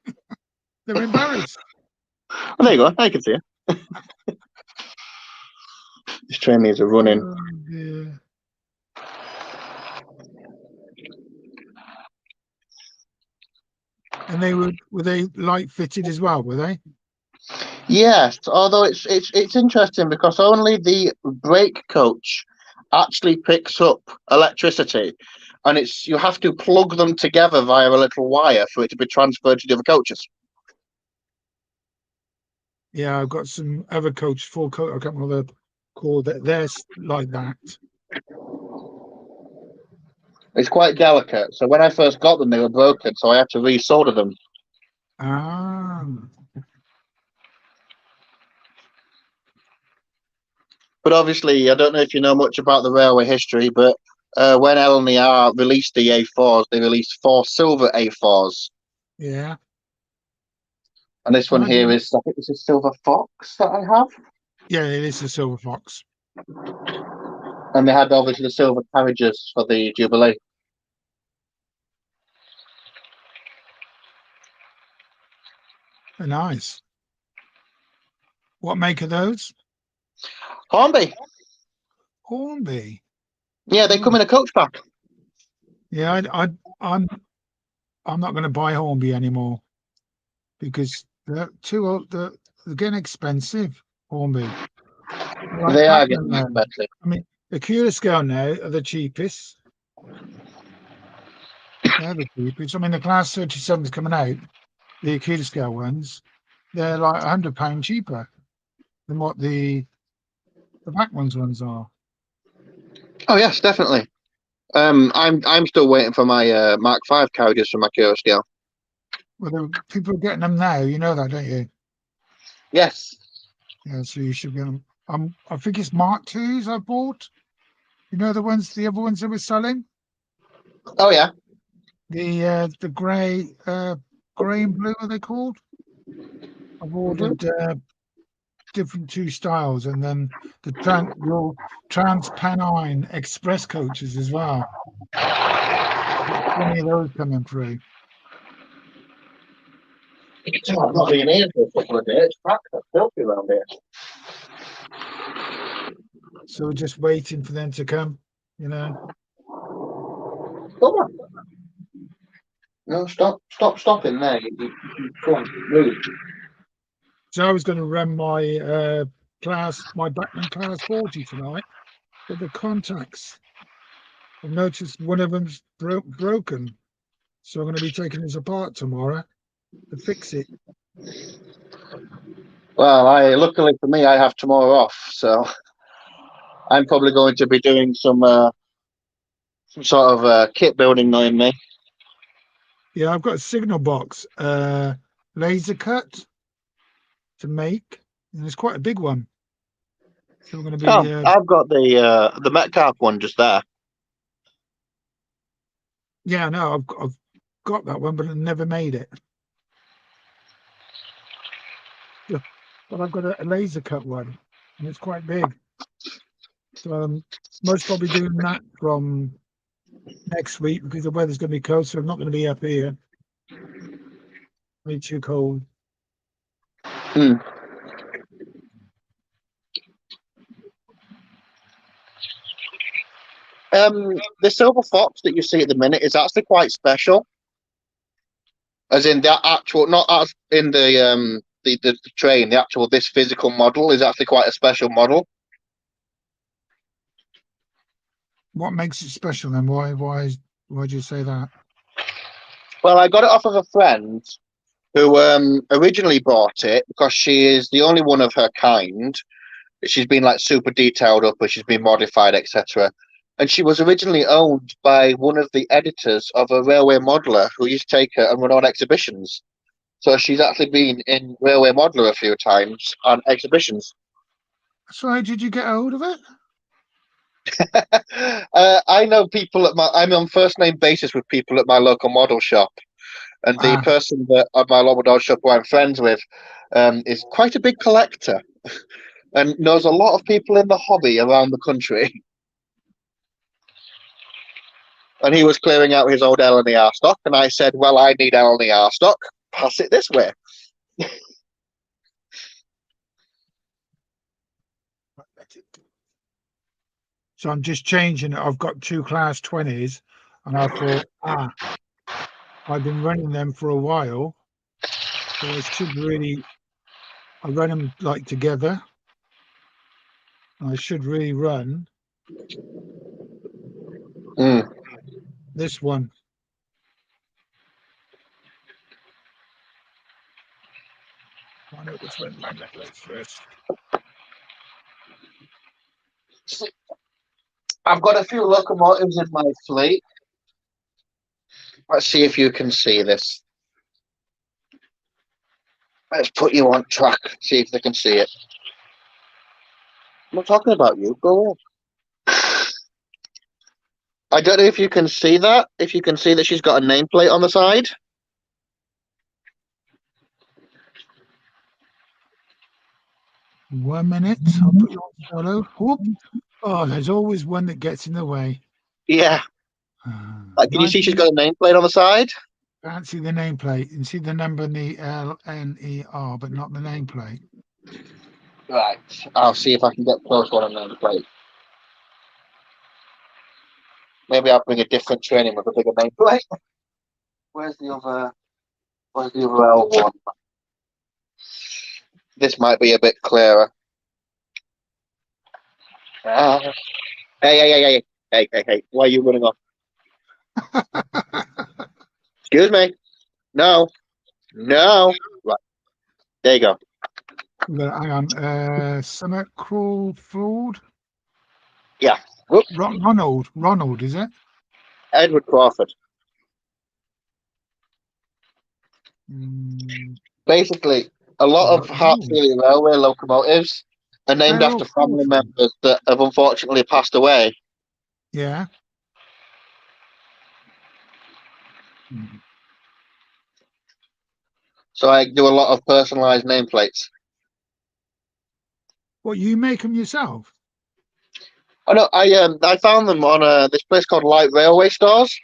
They're embarrassed. Oh, there you go. I can see it. This train needs a running. Oh, yeah. And were they light fitted as well, were they? Yes, although it's interesting because only the brake coach actually picks up electricity, and you have to plug them together via a little wire for it to be transferred to the other coaches. Yeah, I've got some other coach, full coach. I can't remember what they're called. They're like that. It's quite delicate. So when I first got them, they were broken, so I had to resolder them. Ah, But obviously, I don't know if you know much about the railway history, but when L&R released the A4s, they released 4 silver A4s. yeah. And this one I here didn't- is, I think it's a Silver Fox that I have. Yeah, it is a silver fox. And they had obviously the silver carriages for the Jubilee. Nice. What make are those? Hornby. Hornby. Yeah, they Oh. come in a coach pack. Yeah, I'm not going to buy Hornby anymore because they're too old. They're getting expensive. Hornby. Like They are Bachmann getting now. expensive. I mean, the Cura scale now are the cheapest. They're the cheapest. I mean, the Class 37s coming out, the Akita scale ones, they're like £100 cheaper than what the Bachmann's ones are. Oh yes, definitely. I'm still waiting for my Mark 5 carriages from my Cura scale. Well, people are getting them now. You know that, don't you? Yes. Yeah, so you should get them. I think it's Mark Twos I bought. You know the other ones that we're selling. Oh yeah. The grey and blue are they called? I've ordered different 2 styles, and then your Trans-Pennine Express coaches as well. Got plenty of those coming through. I've not been here for a couple of days. It's filthy around here. So we're just waiting for them to come, you know. Come on. No, stop stopping there. Come on, move. So I was going to run my Bachmann Class 40 tonight, but the contacts, I've noticed one of them's broken. So I'm going to be taking this apart tomorrow to fix it. Well, luckily for me, I have tomorrow off, so I'm probably going to be doing some sort of kit building, knowing me. Yeah, I've got a signal box, laser cut to make, and it's quite a big one. So we're going to Oh, be, I've got the Metcalf one just there. yeah, no, I've got that one, but I never made it. Yeah, but I've got a laser cut one, and it's quite big. So I'm most probably doing that from next week because the weather's going to be cold, so I'm not going to be up here. Be too cold. Hmm. The Silver Fox that you see at the minute is actually quite special, as in the actual, not as in the train. The actual this physical model is actually quite a special model. What makes it special then? Why'd you say that? Well, I got it off of a friend who originally bought it because she is the only one of her kind. She's been like super detailed up, but she's been modified, etc. And she was originally owned by one of the editors of a railway modeler who used to take her and run on exhibitions. So she's actually been in Railway Modular a few times on exhibitions. So how did you get hold of it? I know people I'm on first name basis with people at my local model shop. And the Ah, person that at my local model shop who I'm friends with is quite a big collector and knows a lot of people in the hobby around the country. And he was clearing out his old L&R stock, and I said, well, I need L&R stock. Pass it this way. so I'm just changing it. I've got 2 Class 20s, and I thought, I've been running them for a while, so I run them like together. I should really run Mm. this one. Let's run my nameplates first. I've got a few locomotives in my fleet. Let's see if you can see this. Let's put you on track, see if they can see it. I'm not talking about you, go away. I don't know if you can see that. If you can see that she's got a nameplate on the side. 1 minute. I'll put you on follow. Whoop. Oh, there's always one that gets in the way. Yeah. Can you see she's got a nameplate on the side? Can't see the nameplate. You can see the number in the LNER, but not the nameplate. Right. I'll see if I can get close one on the nameplate. Maybe I'll bring a different training with a bigger nameplate. Where's the other L1? This might be a bit clearer. Hey, why are you running off? Excuse me. No. Right. There you go. Hang on. Summit Crawford? Yeah. Ronald, is it? Edward Crawford. Basically, a lot of Hartsfield Railway locomotives are named after family members that have unfortunately passed away. Yeah. So I do a lot of personalised nameplates. What, you make them yourself? Oh no, I found them on this place called Light Railway Stores.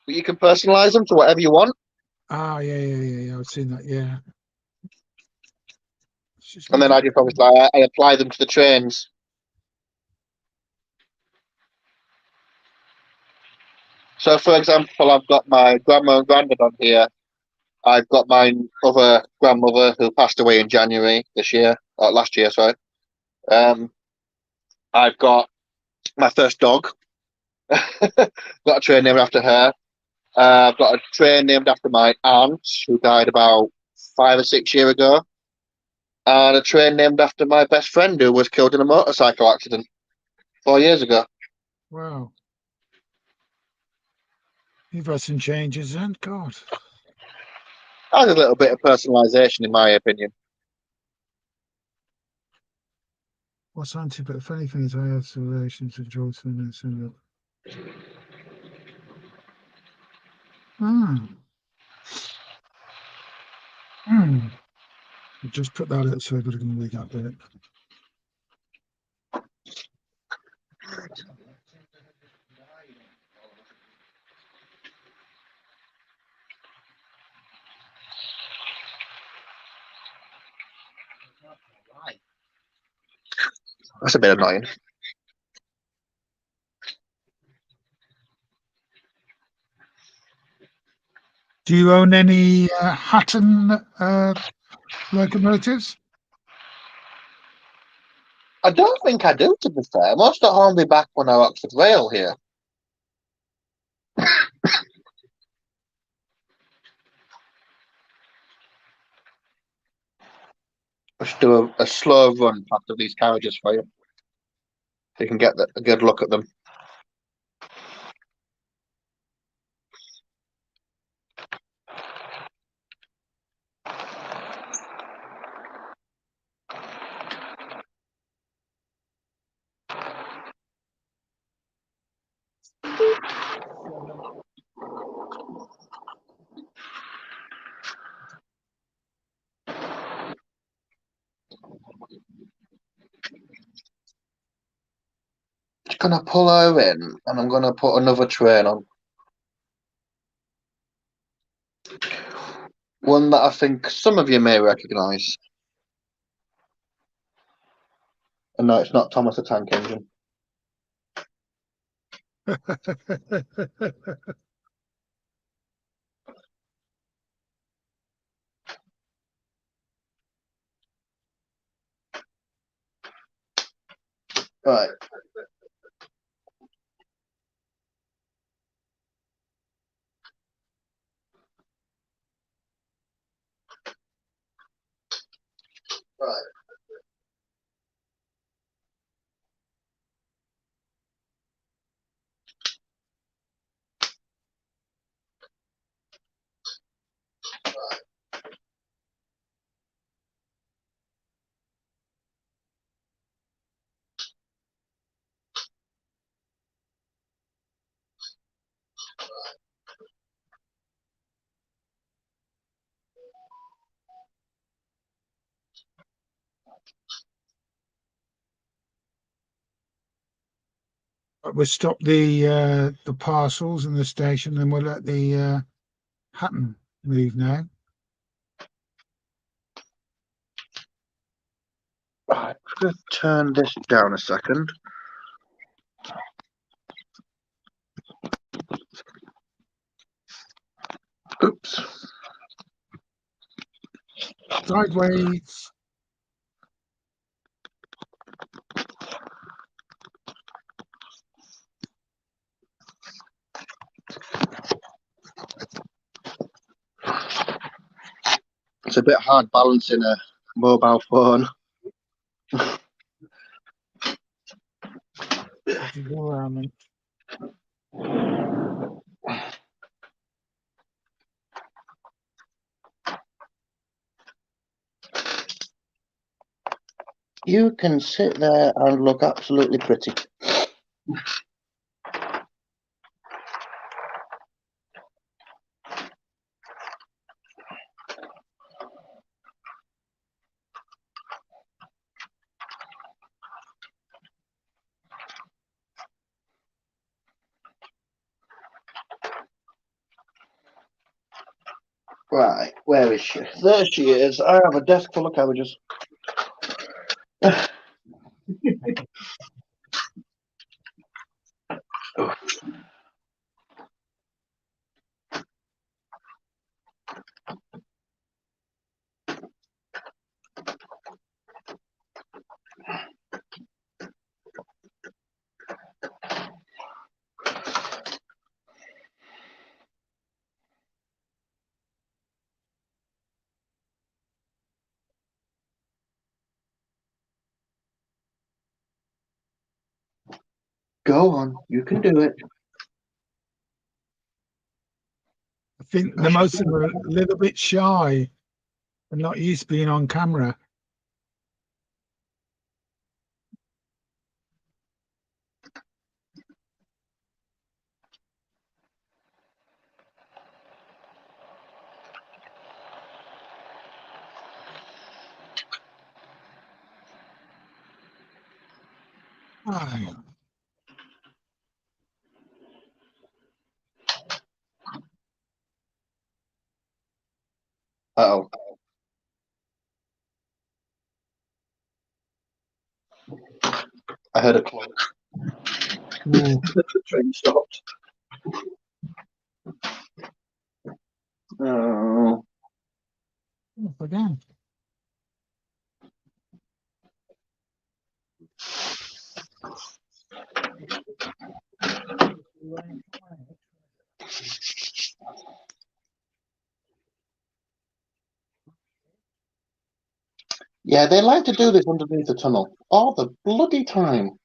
You can personalise them to whatever you want. Ah, yeah. I've seen that. Yeah. And then I apply them to the trains. So, for example, I've got my grandma and granddad on here. I've got my other grandmother who passed away in January this year, or last year, sorry. I've got my first dog. Got a train named after her. I've got a train named after my aunt who died about 5 or 6 years ago. And a train named after my best friend who was killed in a motorcycle accident 4 years ago. Wow. You've had some changes then, God. That's a little bit of personalisation, in my opinion. What's but the funny thing is I have some relations to Johnson and similar. Just put that out so everybody can read that bit. That's a bit annoying. Do you own any Hatton locomotives? I don't think I do, to be fair. Most at home be back when I Oxford Rail here. Let's do a slow run past of these carriages for you. So you can get a good look at them. Just gonna pull her in and I'm gonna put another train on. One that I think some of you may recognise. And no, it's not Thomas the Tank Engine. Right. Right. We'll stop the parcels in the station, and we'll let the Hatton move now. Right, I'm going to turn this down a second. Oops. Sideways. It's a bit hard balancing a mobile phone. You can sit there and look absolutely pretty. Right, where is she? There she is. I have a desk full of cabbages. Go on, you can do it. I think the most of them are a little bit shy and not used to being on camera. Aye. Uh-oh. I heard a clunk. The train stopped. Oh. Again. Yeah, they like to do this underneath the tunnel all the bloody time.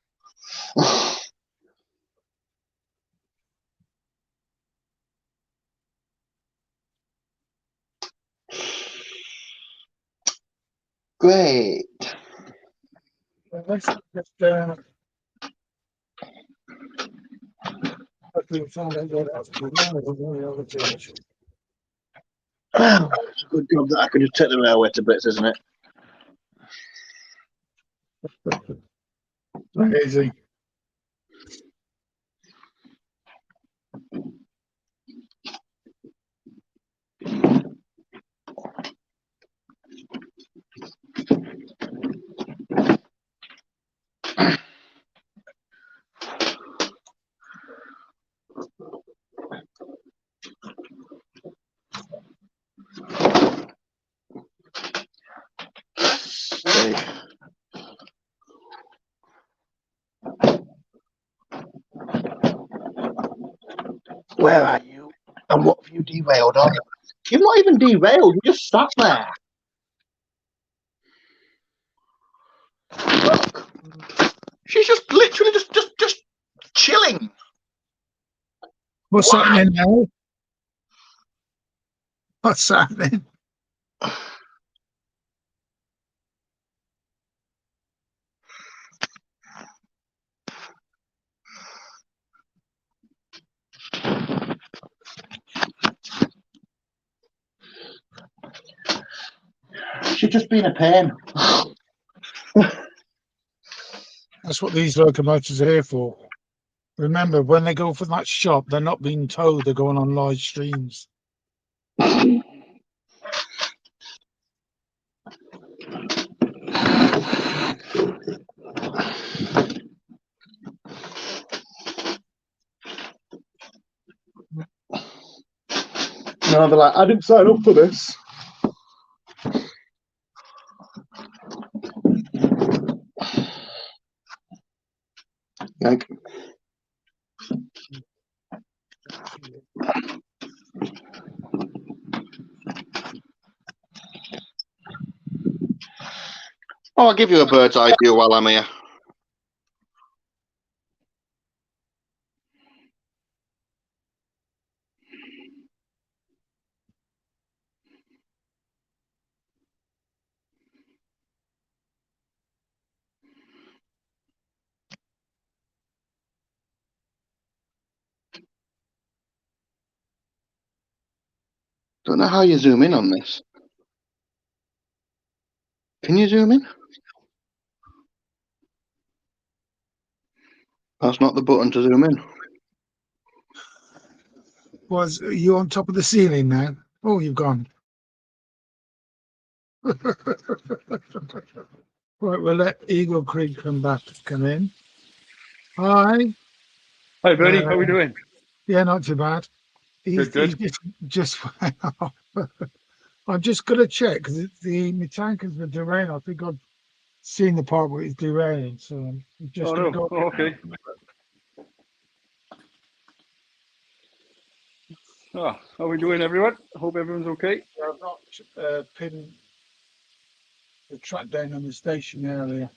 Great. Let's just found out what else to do. It's a good job that I can just take the railway to bits, isn't it? Easy. Where are you? And what have you derailed on? You've not even derailed, you just sat there. Look, she's just literally just chilling. What's What? happening now? What's happening? She's just been a pain. That's what these locomotives are here for. Remember, when they go for that shop, they're not being towed, they're going on live streams. No, they're like, I didn't sign up for this. Like, oh, I'll give you a bird's eye view while I'm here. Don't know how you zoom in on this. Can you zoom in? That's not the button to zoom in. Was you on top of the ceiling now? Oh, you've gone. Right, we'll let Eagle Creek come in. Hi. Hi, Bernie. How are we doing? Yeah, not too bad. He's Good. just I'm just gonna check because my tankers were derailing. I think I've seen the part where it's derailing, so I'm just gonna go. Oh, okay. Oh, how are we doing, everyone? Hope everyone's okay. I've not pinned the track down on the station area.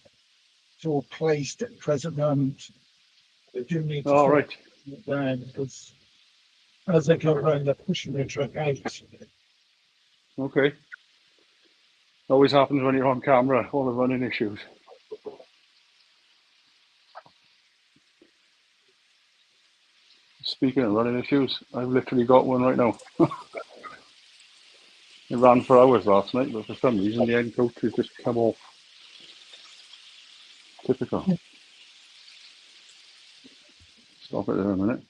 It's all placed at the present moment. They do need to Right. it down because as they go around, they're pushing the truck out. Okay. Always happens when you're on camera, all the running issues. Speaking of running issues, I've literally got one right now. It ran for hours last night, but for some reason the end coach has just come off. Typical. Stop it there a minute.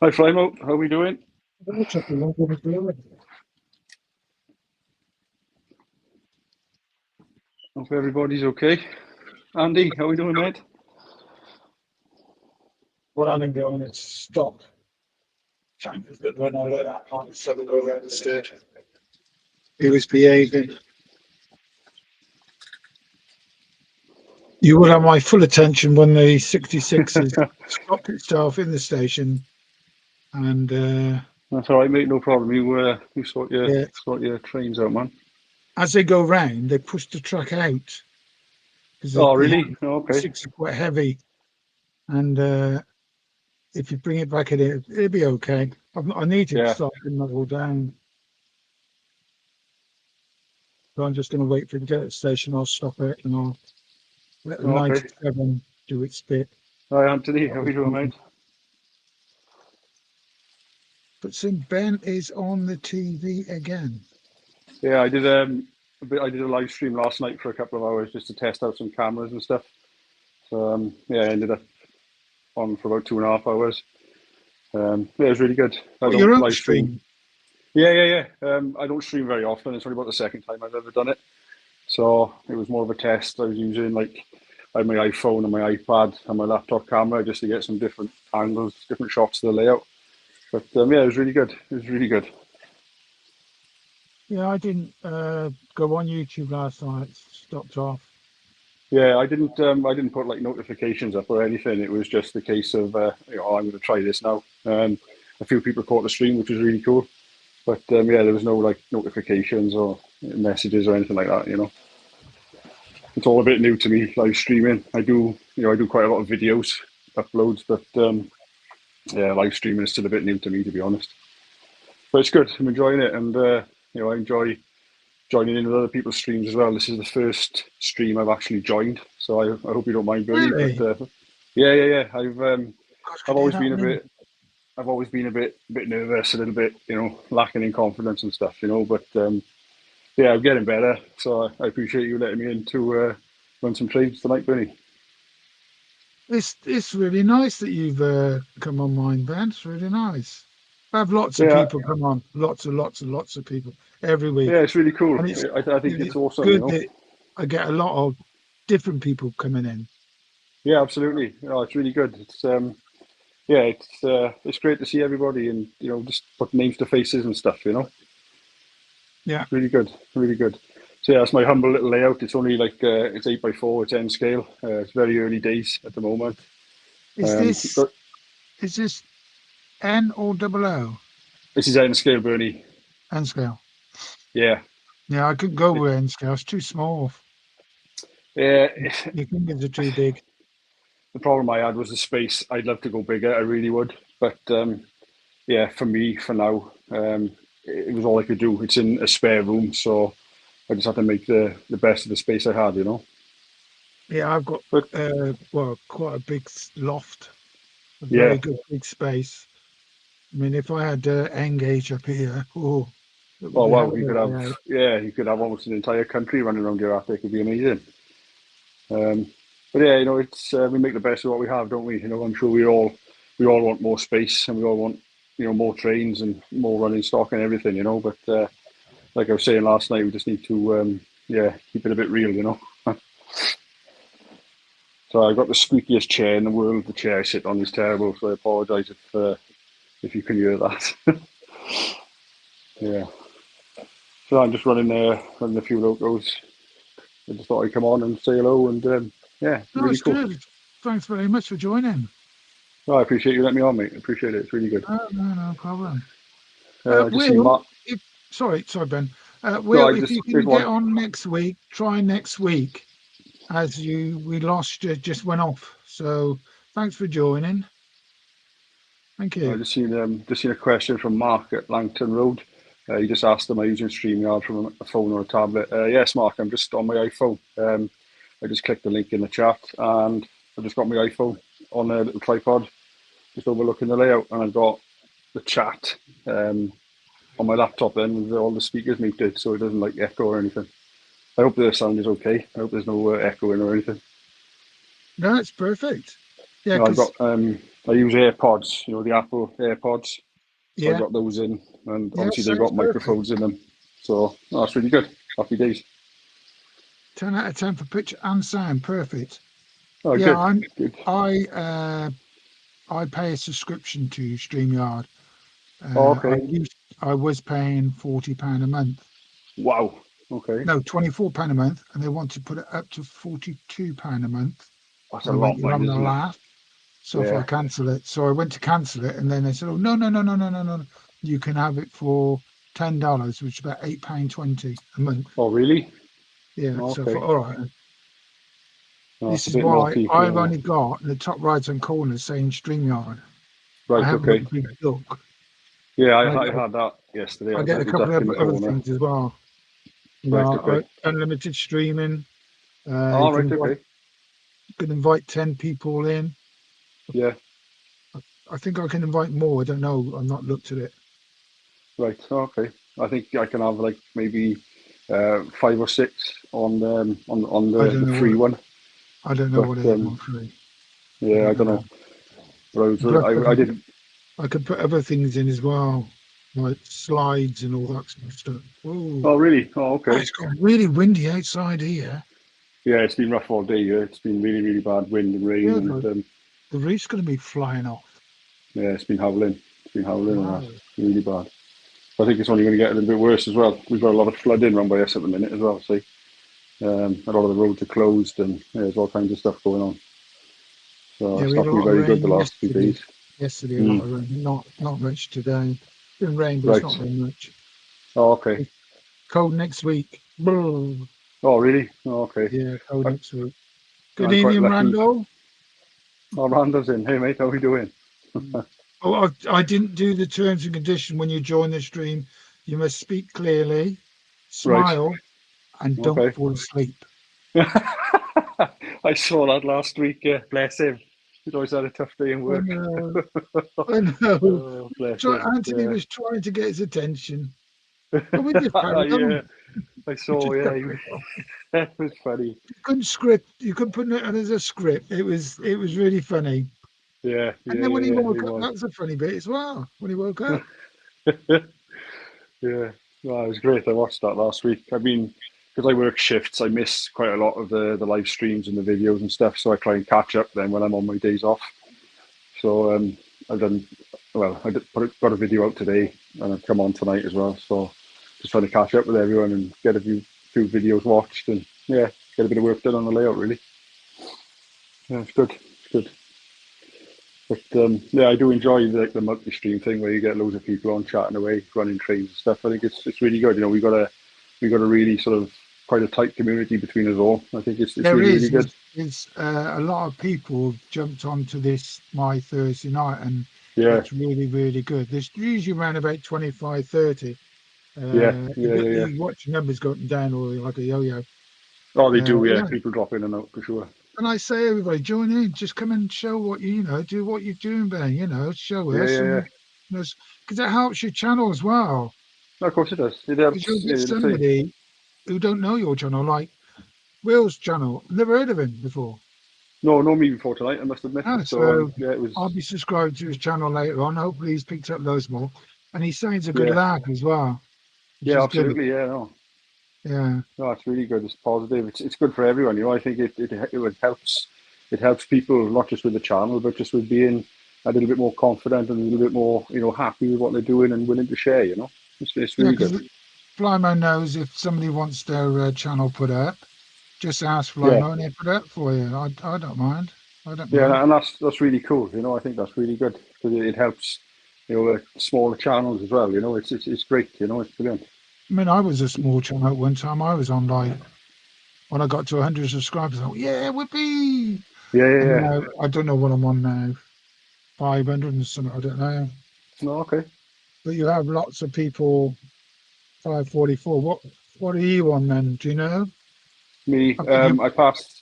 Hi, Flymo. How are we doing? Hope everybody's okay. Andy, how are we doing, mate? What I'm doing is stop tankers that run out of that part, so they go around instead. He was behaving. You will have my full attention when the 66 is stopped itself in the station, and That's all right, mate. No problem. You sort yeah, your trains out, man. as they go round, they push the truck out because Oh, really? Okay. 6 is quite heavy, and if you bring it back in, it'll be okay. I need to stop and not go down. So I'm just going to wait for it to get to the station. I'll stop it and I'll let the 97 do its bit. Hi, Anthony. How are we doing, mate? But since Ben is on the TV again. Yeah, I did a live stream last night for a couple of hours just to test out some cameras and stuff. So yeah, I ended up on for about 2.5 hours. Yeah, it was really good. I don't Your own live stream. Yeah. I don't stream very often. It's only about the second time I've ever done it. So it was more of a test. I was using I had my iPhone and my iPad and my laptop camera just to get some different angles, different shots of the layout. But yeah, it was really good. It was really good. Yeah, I didn't go on YouTube last night. Stopped off. Yeah, I didn't put like notifications up or anything. It was just a case of I'm going to try this now. A few people caught the stream, which was really cool. But yeah, there was no like notifications or messages or anything like that. it's all a bit new to me, live streaming. I do quite a lot of videos uploads, but yeah, live streaming is still a bit new to me, to be honest. But it's good. I'm enjoying it, and I enjoy joining in with other people's streams as well. This is the first stream I've actually joined, so I hope you don't mind, Bernie. Really? But yeah. Gosh, I've could you always hear been that a wind? bit. I've always been a bit nervous, a little bit, lacking in confidence and stuff, But yeah, I'm getting better. So I appreciate you letting me in to run some trades tonight, Bernie. It's really nice that you've come on mine, Ben. It's really nice. I have lots of Yeah, people come on, lots of people every week, yeah, it's really cool. and it's I think it's awesome, good that I get a lot of different people coming in. Yeah, absolutely. It's really good. Yeah, it's great to see everybody and just put names to faces and stuff. Yeah. Really good, really good. So yeah, that's my humble little layout. It's only like it's 8x4. It's N scale. It's very early days at the moment. Is this But is this N or double O? this is N scale, Bernie. N scale. Yeah, Yeah, I couldn't go with N scale. It's too small. yeah. Your fingers are too big. The problem I had was the space. I'd love to go bigger. I really would, but yeah, for me, for now, it was all I could do. It's in a spare room, so I just had to make the best of the space I had. Yeah, I've got But quite a big loft, a yeah. very good big space. I mean, if I had Engage up here, it would Oh be hell wow, of a layout. you could have almost an entire country running around your attic. It'd be amazing. But yeah, it's we make the best of what we have, don't we? I'm sure we all want more space and we all want more trains and more running stock and everything. But like I was saying last night, we just need to yeah, keep it a bit real. So I've got the squeakiest chair in the world. The chair I sit on is terrible, so I apologise if you can hear that. Yeah. So I'm just running a few locos. I just thought I'd come on and say hello, and yeah, No, really it's cool. good. Thanks very much for joining. Oh, I appreciate you letting me on, mate. I appreciate it. It's really good. No problem. I just seen Will, Mark. sorry, Ben. No, Will, if you can get on next week, try next week. As we lost you, just went off. So thanks for joining. Thank I you. just seen a question from Mark at Langton Road. He just asked, am I using StreamYard from a phone or a tablet? Yes, Mark, I'm just on my iPhone. I just clicked the link in the chat and I just got my iPhone on a little tripod, just overlooking the layout, and I've got the chat on my laptop then with all the speakers muted so it doesn't like echo or anything. I hope the sound is okay. I hope there's no echoing or anything. No, it's perfect. Yeah, I've because got I use AirPods, the Apple AirPods. So I yeah, got those in, and obviously they've sounds got perfect. microphones in them. So that's really good. Happy days. 10 out of 10 for picture and sound. Perfect. Oh, Yeah, good. I pay a subscription to StreamYard. Oh, okay. I was paying £40 a month. Wow. Okay. No, £24 a month, and they want to put it up to £42 a month. That's And a I went, lot, you're mine, having a isn't it? laugh. So if I Yeah. cancel it, so I went to cancel it, and then they said, "Oh no! You can have it for $10, which is about £8.20 a month." Oh, really? Yeah. Oh, So I okay. thought, all right, Oh, this it's a is bit why naughty. I've Yeah. only got in the top right hand corner saying StreamYard. I Right. haven't got Okay. a big look. Yeah, And I had that yesterday. I I get had a the couple duck of in the other corner. things as well. Right. Okay. Unlimited streaming. You Oh, right. Okay. can invite 10 people in. Yeah. I think I can invite more. I don't know. I've not looked at it. Right. Okay. I think I can have like maybe 5 or 6 on I don't the know free one. I don't know But what it is on free. yeah, I don't know. But Plus, I did. I could put other things in as well, like slides and all that sort of stuff. Oh, Oh, really? Oh, okay. it's got really windy outside here. Yeah, it's been rough all day. Yeah, it's been really, really bad wind and rain, Yeah, and the roof's going to be flying off. yeah, it's been howling. It's been howling and Wow. that. Really bad. I think it's only going to get a little bit worse as well. We've got a lot of flooding around by us at the minute as well. See, a lot of the roads are closed, and there's all kinds of stuff going on. So Yeah, it's we had not a been lot of very good rain the last few yesterday. days. A lot of rain. Not much today. It's been rain, but it's Right. not been much. Oh, okay. It's cold next week. Brr. Oh, really? Oh, okay. Yeah, go I, next week. Good I'm quite evening, lucky. Randall. Oh, Randall's in. Hey, mate, how are you doing? Oh, I didn't do the terms and condition when you join the stream. You must speak clearly, Right. smile, and don't Okay. fall asleep. I saw that last week. Yeah, bless him. He's always had a tough day in I work. know. I know. Oh, bless him. Anthony Yeah. was trying to get his attention, but we just carried Yeah, on. I We saw. just Yeah, carried on. that was funny. You couldn't script. You couldn't put it as a script. It was really funny. Yeah, And yeah, then when he yeah, yeah. He woke up, was. that was a funny bit as well. When he woke up. Yeah, no, it was great. I watched that last week. I mean, because I work shifts, I miss quite a lot of the live streams and the videos and stuff. So I try and catch up then when I'm on my days off. So I've done well. Got a video out today, and I've come on tonight as well. So just trying to catch up with everyone and get a few videos watched, and yeah, get a bit of work done on the layout. Really, yeah, it's good. It's good. But yeah, I do enjoy the multi-stream thing where you get loads of people on chatting away, running trains and stuff. I think it's really good. You know, we got a really sort of quite a tight community between us all. I think it's There really really is. good. It's a lot of people have jumped onto this my Thursday night, and Yeah, it's really, really good. There's usually around about 25, 30. yeah, yeah, yeah, yeah. The watch numbers going down or like a yo-yo. Oh, they do. Yeah, Yeah. people drop in and out for sure. And I say, everybody, join in. Just come and show what do what you're doing, Ben. Show Yeah, us, yeah, yeah. and because it helps your channel as well. No, of course it does. It Because you'll helps. get Yeah, the same. somebody who don't know your channel, like Will's channel. Never heard of him before. No, no, me before tonight. I must admit. So So yeah, it was. I'll be subscribed to his channel later on. Hopefully he's picked up those more. And he sounds a good Yeah, lad as well, which yeah, is good. absolutely. Yeah, no, Yeah. no, it's really good. It's positive. It's good for everyone. You know, I think it helps. It helps people not just with the channel, but just with being a little bit more confident and a little bit more, happy with what they're doing and willing to share. You know, it's Yeah, really because good. Flymo knows if somebody wants their channel put up, just ask Yeah, Flymo and they put it up for you. I don't mind. I don't mind. yeah, and that's really cool. You know, I think that's really good because it helps. Smaller channels as well. You know, it's great. You know, it's brilliant. I mean, I was a small channel at one time. I was on like, when I got to 100 subscribers, I thought, yeah, whoopee. Yeah, yeah, And yeah. now, I don't know what I'm on now, 500 and something, I don't know. No, okay. But you have lots of people, 544. What are you on then? Do you know? Me, I think you, I passed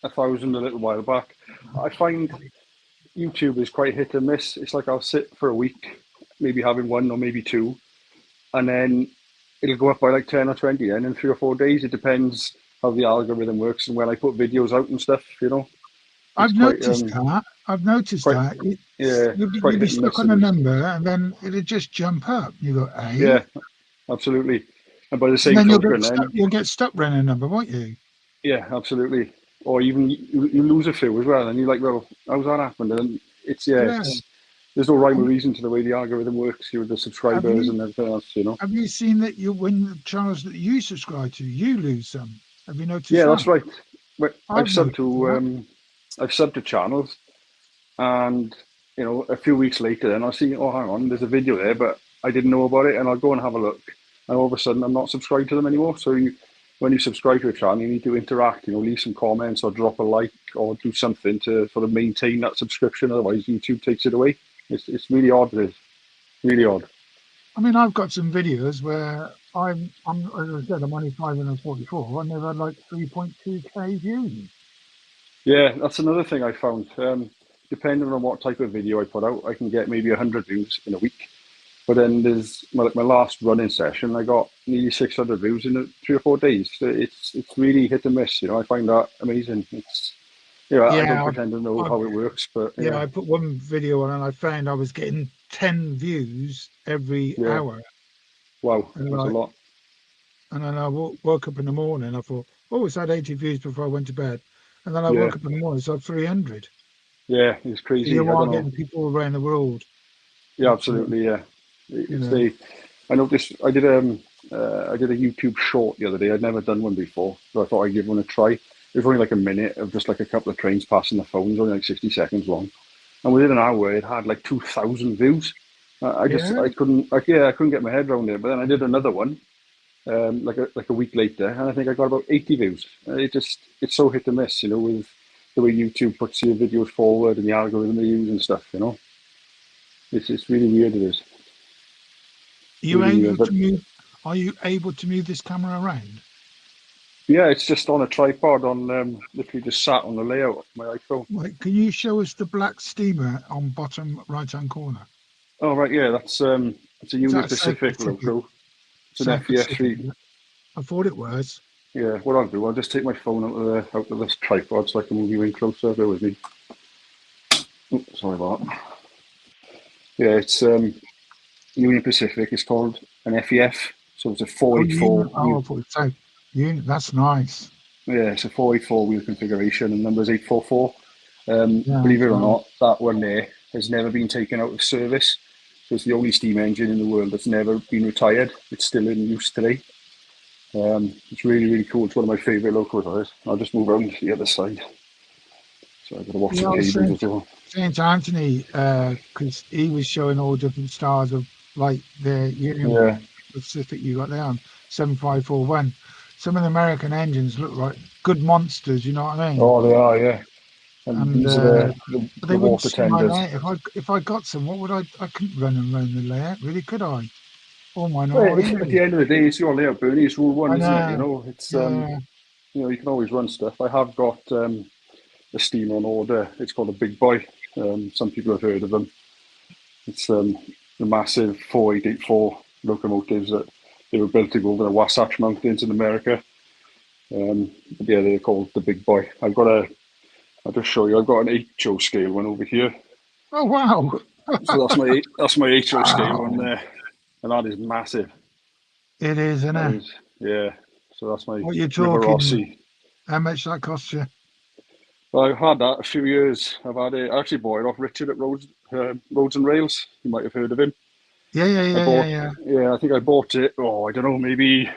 1,000 a little while back. I find YouTube is quite hit and miss. It's like I'll sit for a week, maybe having one or maybe two, and then it'll go up by like 10 or 20. And in 3 or 4 days, it depends how the algorithm works and when I put videos out and stuff. It's I've quite, noticed that. I've noticed quite, that. yeah, You'll it's be, quite you'll be hit and stuck miss. on a And number and then it'll just jump up. You go, eh? yeah, absolutely. And by the And same then token, then you'll get stuck running a number, won't you? yeah, absolutely. Or even you lose a few as well, and you're like, well, how's that happened? And Yeah. it's there's no rhyme or And reason to the way the algorithm works with the have subscribers you and everything else. have you seen that when the channels that you subscribe to, you lose some? Have you noticed Yeah, that's that? right. But I've noticed that. I've subbed to channels, and a few weeks later, then I'll see, oh, hang on, there's a video there, but I didn't know about it, and I'll go and have a look, and all of a sudden, I'm not subscribed to them anymore. So when you subscribe to a channel, you need to interact, leave some comments or drop a like or do something to sort of maintain that subscription. Otherwise, YouTube takes it away. It's really odd. It's really odd. I mean, I've got some videos where as I said, I'm only 544 and they've had like 3.2k views. Yeah, that's another thing I found. Depending on what type of video I put out, I can get maybe 100 views in a week. But then there's my last running session, I got nearly 600 views in 3 or 4 days. So it's really hit and miss. I find that amazing. I don't Yeah, pretend to know I, how it works, but yeah, yeah, I put one video on and I found I was getting 10 views every yeah. hour. Wow, And that's a like, lot. and then I woke up in the morning. I thought, oh, it's had 80 views before I went to bed. And then I Yeah, woke up in the morning, it's had 300. yeah, it's So crazy. you I are don't know. getting people around the world. Yeah, Which, absolutely. Yeah, you it's know, the. I noticed I did a YouTube short the other day. I'd never done one before, so I thought I'd give one a try. It was only like a minute of just like a couple of trains passing the phones, only like 60 seconds long, and within an hour it had like 2,000 views. I yeah. couldn't, I couldn't get my head around it. But then I did another one, like a week later, and I think I got about 80 views. It's so hit and miss, you know, with the way YouTube puts your videos forward and the algorithm they use and stuff, you know. It's really weird, it is. Really weird, but Are you able to move this camera around? yeah, it's just on a tripod on literally just sat on the layout of my iPhone. Wait, can you show us the black steamer on bottom right-hand corner? Oh right, yeah, it's a Union That South Pacific logo. It's an South Pacific. FEF3. I thought it was. Yeah, what I'll do, I'll just take my phone out of this tripod so I can move you in closer. Bear with me. Oh, sorry about that. Yeah, it's Union Pacific. It's called an FEF, so it's a 484. Oh, I thought it was Union. That's nice. Yeah, it's a 484 wheel configuration, and number's 844. Yeah, Believe it or not, that one there has never been taken out of service. So it's the only steam engine in the world that's never been retired. It's still in use today. It's really, really cool. It's one of my favourite locomotives. I'll just move around to the other side. So I've got to watch the cables as well. St. Anthony, because he was showing all different styles of like the Union Pacific you got there on 7541. Some of the American engines look like good monsters, you know what I mean? Oh, they are, yeah. And these are the water tenders. If I got some, what would I couldn't run them around the layout, really, could I? Oh my Well, at the end of the day, it's your layout, Bernie. It's rule one, isn't it? You know, it's you know, you can always run stuff. I have got a steamer on order. It's called a Big Boy. Some people have heard of them. It's the massive 4884 locomotives that they were built to go over the Wasatch Mountains in America. Yeah, they're called the Big Boy. I'll just show you. I've got an HO scale one over here. Oh wow! So that's my HO scale one there, and that is massive. It is, isn't it? Yeah. So that's my what you're talking. Rossi. How much that cost you? Well, I've had that a few years. I actually bought it off Richard at Roads and Rails. You might have heard of him. Yeah. Yeah, I think I bought it. Oh, I don't know, maybe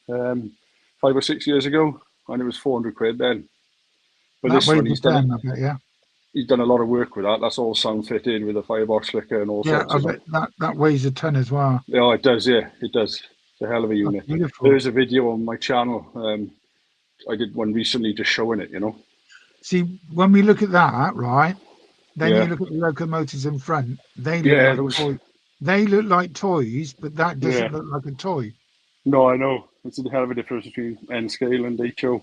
5 or 6 years ago, and it was 400 quid then. But that this one, he's done a lot of work with that. That's all sound fitted with a firebox slicker and all sorts. Yeah, that weighs a ton as well. Yeah, it does. Yeah, it does. It's a hell of a unit. There's a video on my channel. I did one recently just showing it, you know. See, when we look at that, right, then you look at the locomotives in front. They look like toys, but that doesn't look like a toy. No, I know. It's a hell of a difference between N scale and HO.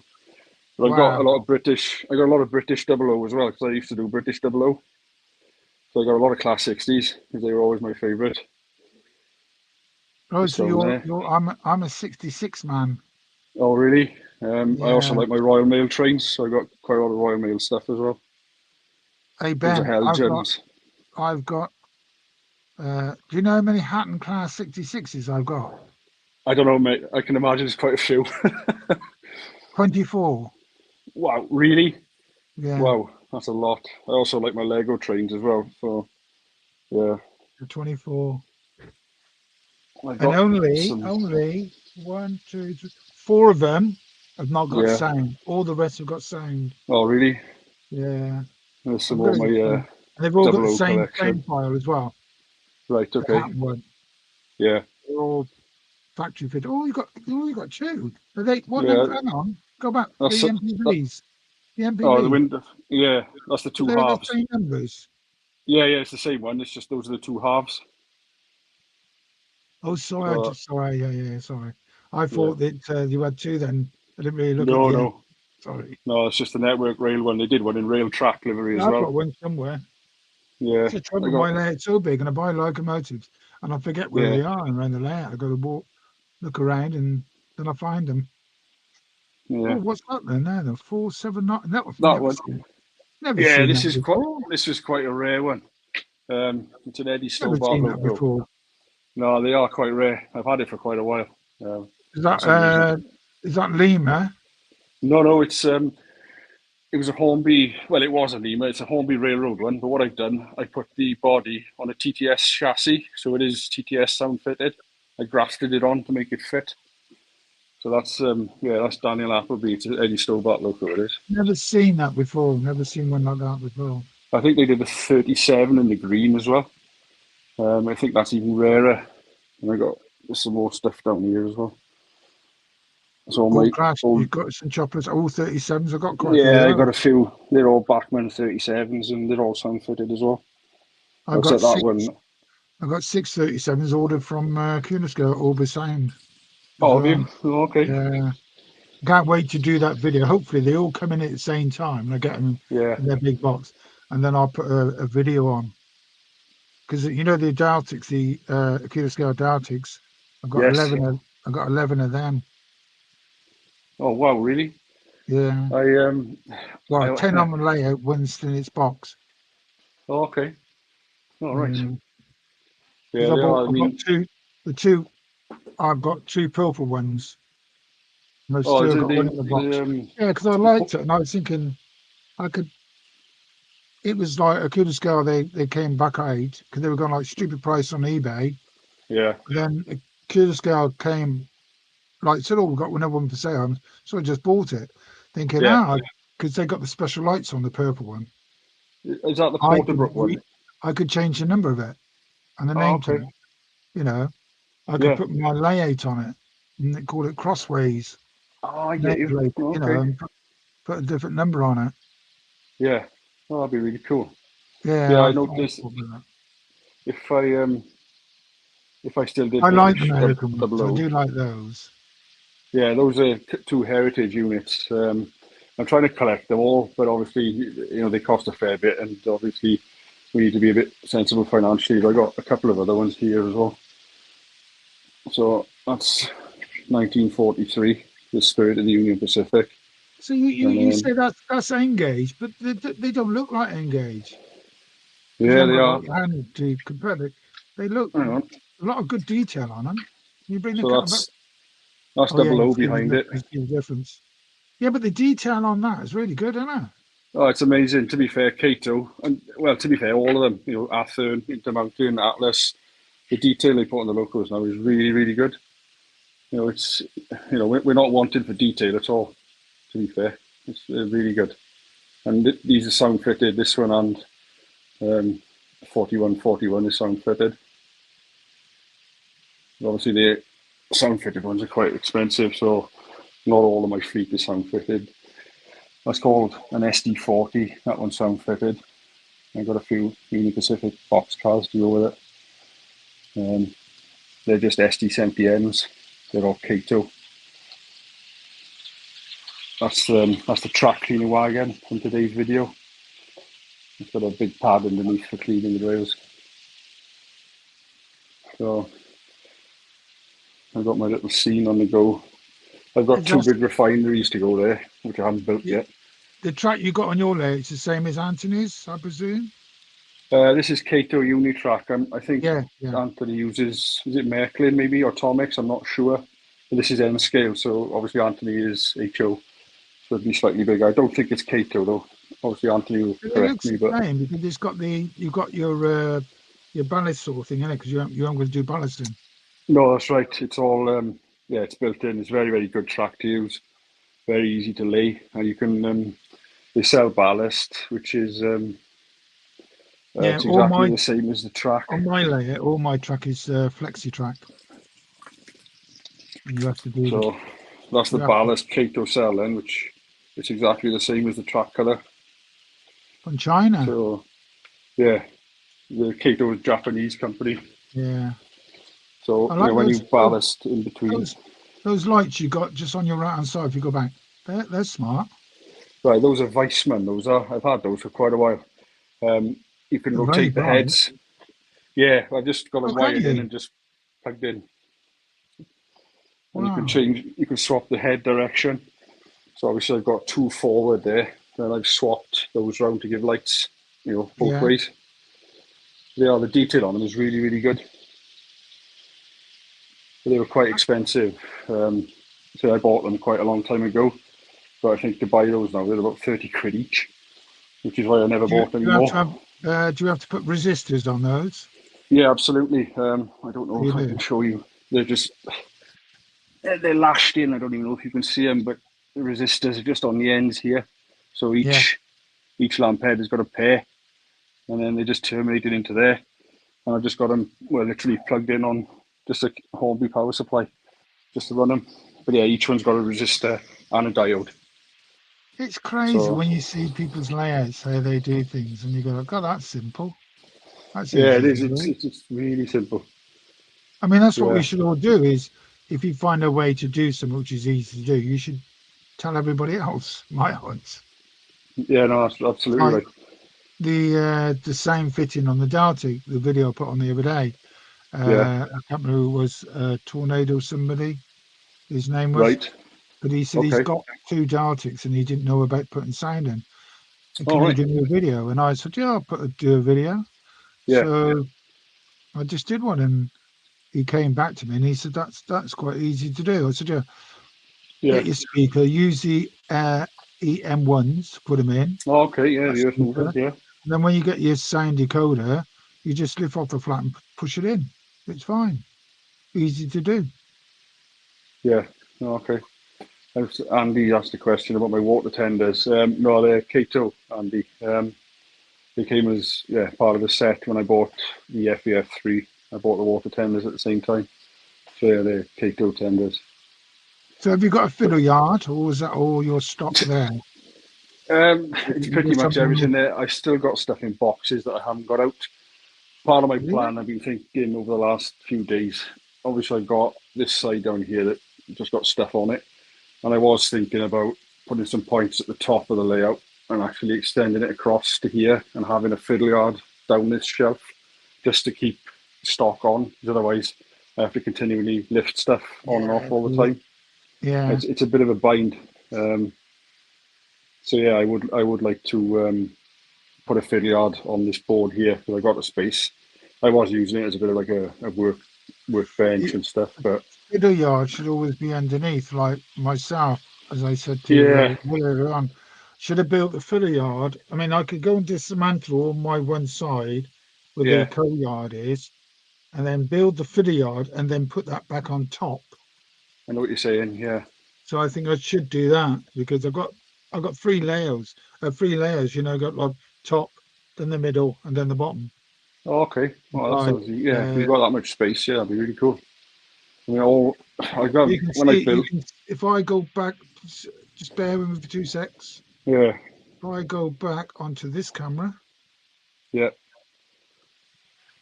But I've got a lot of British. I got a lot of British 00 as well because I used to do British 00. So I got a lot of Class 60s because they were always my favourite. Oh, so I'm a 66 man. Oh, really? I also like my Royal Mail trains, so I got quite a lot of Royal Mail stuff as well. Hey Ben, I've got. Do you know how many Hatton Class 66s I've got? I don't know, mate. I can imagine it's quite a few. 24. Wow, really? Yeah. Wow, that's a lot. I also like my Lego trains as well. So, yeah. 24. And only 1, 2, 3, 4 of them have not got sound. All the rest have got sound. Oh, really? Yeah. There's some more my and they've all got the same frame file as well. Right. Okay. Yeah. They're all factory fit. Oh, you got 2. Are they? What? Hang on. Go back. The MPVs. The MPV. Oh, the window. Yeah, that's the 2 halves. The same numbers. Yeah, it's the same one. It's just those are the 2 halves. Oh, sorry. Sorry. I thought that you had 2 then. I didn't really look at it. No. Sorry. No, it's just the Network Rail one. They did one in rail track livery as well. I've got one somewhere. Yeah. It's a trouble. My layout's so big and I buy locomotives and I forget where they are around the layout. I got to look around and then I find them. Yeah. Oh, what's that then? There, the 479. That one. Never seen this is quite a rare one. It's an Eddie Stobart logo. No, they are quite rare. I've had it for quite a while. Is that Lima? No, it's it was a Hornby. Well, it was a Lima. It's a Hornby Railroad one. But what I've done, I put the body on a TTS chassis, so it is TTS sound fitted. I grafted it on to make it fit. So that's that's Daniel Appleby. It's an Eddie Stobart logo. It is. Never seen that before. Never seen one like that before. I think they did a 37 in the green as well. I think that's even rarer. And I got some more stuff down here as well. So All my class. old, You've got some choppers, all 37s. I've got quite a few yeah, of I got those. a few. They're all Bachmann 37s, and they're all sound fitted as well. I've got Except that six. one. I've got 637s ordered from Kunisco, Orby Sound as Oh, have well. you? Oh, okay. Yeah. Can't wait to do that video. Hopefully they all come in at the same time and I get them Yeah. in their big box, and then I'll put a video on, because you know the Deltics, the Akira scale Deltics. I've got Yes. 11 of I've got 11 of them. Oh wow, really? Yeah. I Well, 10 I on the layout, one's in its box. oh, okay. All right. Yeah. Because Yeah, they are. I I've got mean, I've got two purple ones. And I've oh, is still it got one in the box. the Yeah, because I liked it and I was thinking I could. It was like a Kuda scale. They came back at 8 because they were going like stupid price on eBay. yeah, Then a Kuda scale came, like said, "Oh, we've got another one for sale." So I just bought it, thinking, yeah. because they got the special lights on the purple one. Is that the I could Porterbrook one? I could change the number of it and the Oh, name tag. okay. You know, I could Yeah. put my layout on it and they call it Crossways Oh, I get you. nameplate. Oh, You know, okay. and put a different number on it. Yeah. Oh, that'd be really cool. Yeah, Yeah, I I thought noticed of that. if I still did I get like this American ones. double I O. do like those. Yeah, those are two heritage units. I'm trying to collect them all, but obviously, they cost a fair bit, and obviously, we need to be a bit sensible financially. But I got a couple of other ones here as well. So that's 1943, the Spirit of the Union Pacific, So you and you then say that's Engage, but they don't look like Engage because you yeah, haven't they got are. like your hand to compare it. They look Hang on. a lot of good detail on them. You bring the So cut back. that's Oh yeah, double you O see behind it. the difference. Yeah, but the detail on that is really good, isn't it? Oh, it's amazing. To be fair, Kato, and well, to be fair, all of them, Athern, Intermountain, Atlas, the detail they put on the locos now is really, really good. It's, we're not wanted for detail at all. To be fair, it's really good. And these are sound fitted. This one and 4141 is sound fitted. Obviously, the sound fitted ones are quite expensive, so not all of my fleet is sound fitted. That's called an SD40. That one's sound fitted. I've got a few Union Pacific box cars to go with it. They're just SD70Ms. They're all Kato. That's the track cleaner wagon from today's video. It's got a big pad underneath for cleaning the rails. So I've got my little scene on the go. I've got Is two that big refineries to go there, which I haven't built yet. the track you got on your layer? It's the same as Anthony's, I presume. This is Kato Unitrack. I think Yeah, yeah. Anthony uses, is it Mechlin maybe, or Tomix? I'm not sure. But this is M scale, so obviously Anthony is HO, so it'd be slightly bigger. I don't think it's Kato though. Obviously Anthony will It correct looks me, the but same because it's got you've got your ballast sort of thing in it, because you haven't going to do ballasting. no, that's right. It's all yeah, it's built in. It's very, very good track to use. Very easy to lay, and you can they sell ballast, which is Yeah, it's exactly the same as the track. on my layer, all my track is flexi track. And you have to do So that's the you have to, ballast Kato selling, which it's exactly the same as the track colour. from China. So yeah, the Kato is a Japanese company. Yeah, So I like when you ballast in between, those lights you got just on your right hand side. If you go back, they're smart. right? Those are Weissman. Those are I've had those for quite a while. You can They're very rotate the bright. heads. Yeah, I've just got them Oh, can wired in you? and just plugged in, and you can Wow. change. You can swap the head direction. So obviously I've got two forward there. Then I've swapped those round to give lights, both Yeah. ways. The detail on them is really, really good. But they were quite expensive. So I bought them quite a long time ago. But I think to buy those now, they're about 30 quid each, which is why I never bought any You have more. to do you have to put resistors on those? Yeah, absolutely. I don't know You if I can do. show you. They're lashed in. I don't even know if you can see them, but the resistors are just on the ends here. So Yeah. each lamp head has got a pair, and then they just terminated into there. And I've just got them, literally plugged in on just a Hornby power supply, just to run them. But yeah, each one's got a resistor and a diode. It's crazy So when you see people's layouts, how they do things, and you go, God, that's simple. That's yeah, it easy to is. do. It's really simple. I mean, that's what we Yeah, should all do is if you find a way to do something which is easy to do, you should tell everybody else. My odds. yeah, no, that's absolutely Like right. the same fitting on the Deltic, the video I put on the other day. Yeah, I can't remember who it was, Tornado somebody, his name was, right. but he said he's Okay. got 2 Deltics and he didn't know about putting sound in. And All can you right. do me a video? And I said, yeah, do a video. Yeah, So I just did one, and he came back to me and he said, that's quite easy to do. I said, yeah, yeah. get your speaker, use the EM1s, put them in. Okay, yeah, That the earth speaker. movers, yeah. And then when you get your sound decoder, you just lift off the flat and push it in. It's fine. Easy to do. Yeah. Okay. Andy asked a question about my water tenders. No, they're Kato, Andy. They came as part of the set when I bought the FEF3. I bought the water tenders at the same time. So yeah, they're Kato tenders. So have you got a fiddle yard, or is that all your stock there? It's You pretty get much something everything in? there. I still got stuff in boxes that I haven't got out. Part of my Really? plan I've been thinking over the last few days. Obviously, I've got this side down here that just got stuff on it, and I was thinking about putting some points at the top of the layout and actually extending it across to here and having a fiddle yard down this shelf just to keep stock on. Because otherwise, I have to continually lift stuff on and off Yeah. all the time. Yeah. It's a bit of a bind. Um, so yeah, I would like to put a fiddle yard on this board here because I got the space. I was using it as a bit of like a workbench and stuff, but Fiddle yard should always be underneath, like myself, as I said to you yeah, earlier on. Should have built the fiddle yard. I mean, I could go and dismantle on my one side where the yeah, coal yard is, and then build the fiddle yard and then put that back on top. I know what you're saying. Yeah, So I think I should do that because I've got 3 layers. 3 layers, I've got like top, then the middle, and then the bottom. oh, okay. Well, that Like sounds yeah. If uh, you've got that much space, yeah, that'd be really cool. I mean, all I got you can when I see, built, if I go back, just bear with me for 2 secs. yeah, If I go back onto this camera, yeah.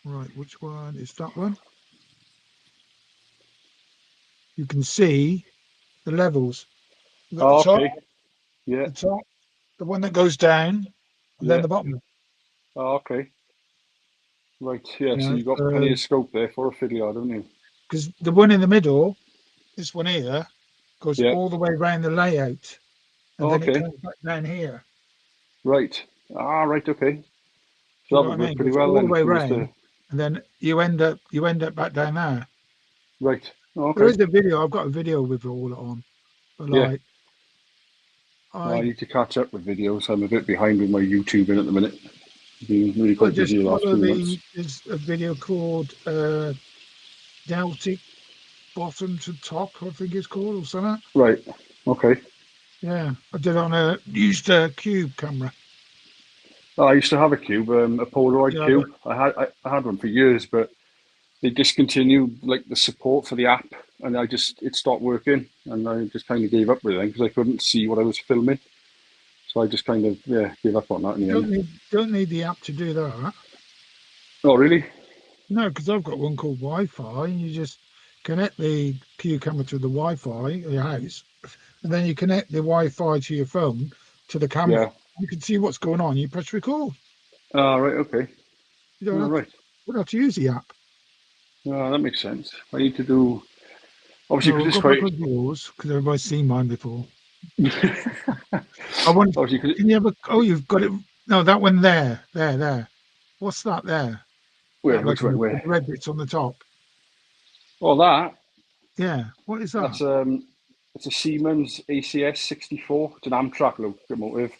right, which one is that one? You can see the levels. You've got Oh, the top, okay. Yeah, the top, the one that goes down, and then yeah. the bottom. Oh, okay. Right. Yeah. You So know, you got plenty of scope there for a fiddle yard, haven't you? because the one in the middle, this one here, goes Yeah. all the way around the layout, and Oh, then it okay. comes back down here. Right. Ah, right. Okay. Do So you that know what I would work mean? pretty Goes well all the then way if we was to. around, and then you end up back down there. Right. Oh, There okay. is a video. I've got a video with it all on, but Yeah. like No, I I need to catch up with videos. I'm a bit behind with my YouTubing at the minute. Been really I quite just busy the last follow few months. there's a video called Deltic bottom to top, I think it's called, or something. Right. Okay. Yeah, I did on used a cube camera. Oh, I used to have a cube, a Polaroid Yeah, cube. I had one for years, but they discontinued like the support for the app, and it stopped working, and I just kind of gave up with it because I couldn't see what I was filming. So I just kind of gave up on that in you the don't end. need the app to do that. Oh, really? No, because I've got one called Wi-Fi. You just connect the cube camera to the Wi-Fi of your house, and then you connect the Wi-Fi to your phone to the camera. Yeah. You can see what's going on. You press record. Ah, right. Okay. You don't Oh, have to, right. you don't have to use the app. Ah, that makes sense. I need to do obviously No, because we'll it's go back quite on yours because everybody's seen mine before. I want. obviously because Can you have a? Oh, you've got it. No, that one there, there. What's that there? That which one? the Where? red bits on the top. Oh, that Yeah. What is that? that's it's a Siemens ACS 64. It's an Amtrak locomotive.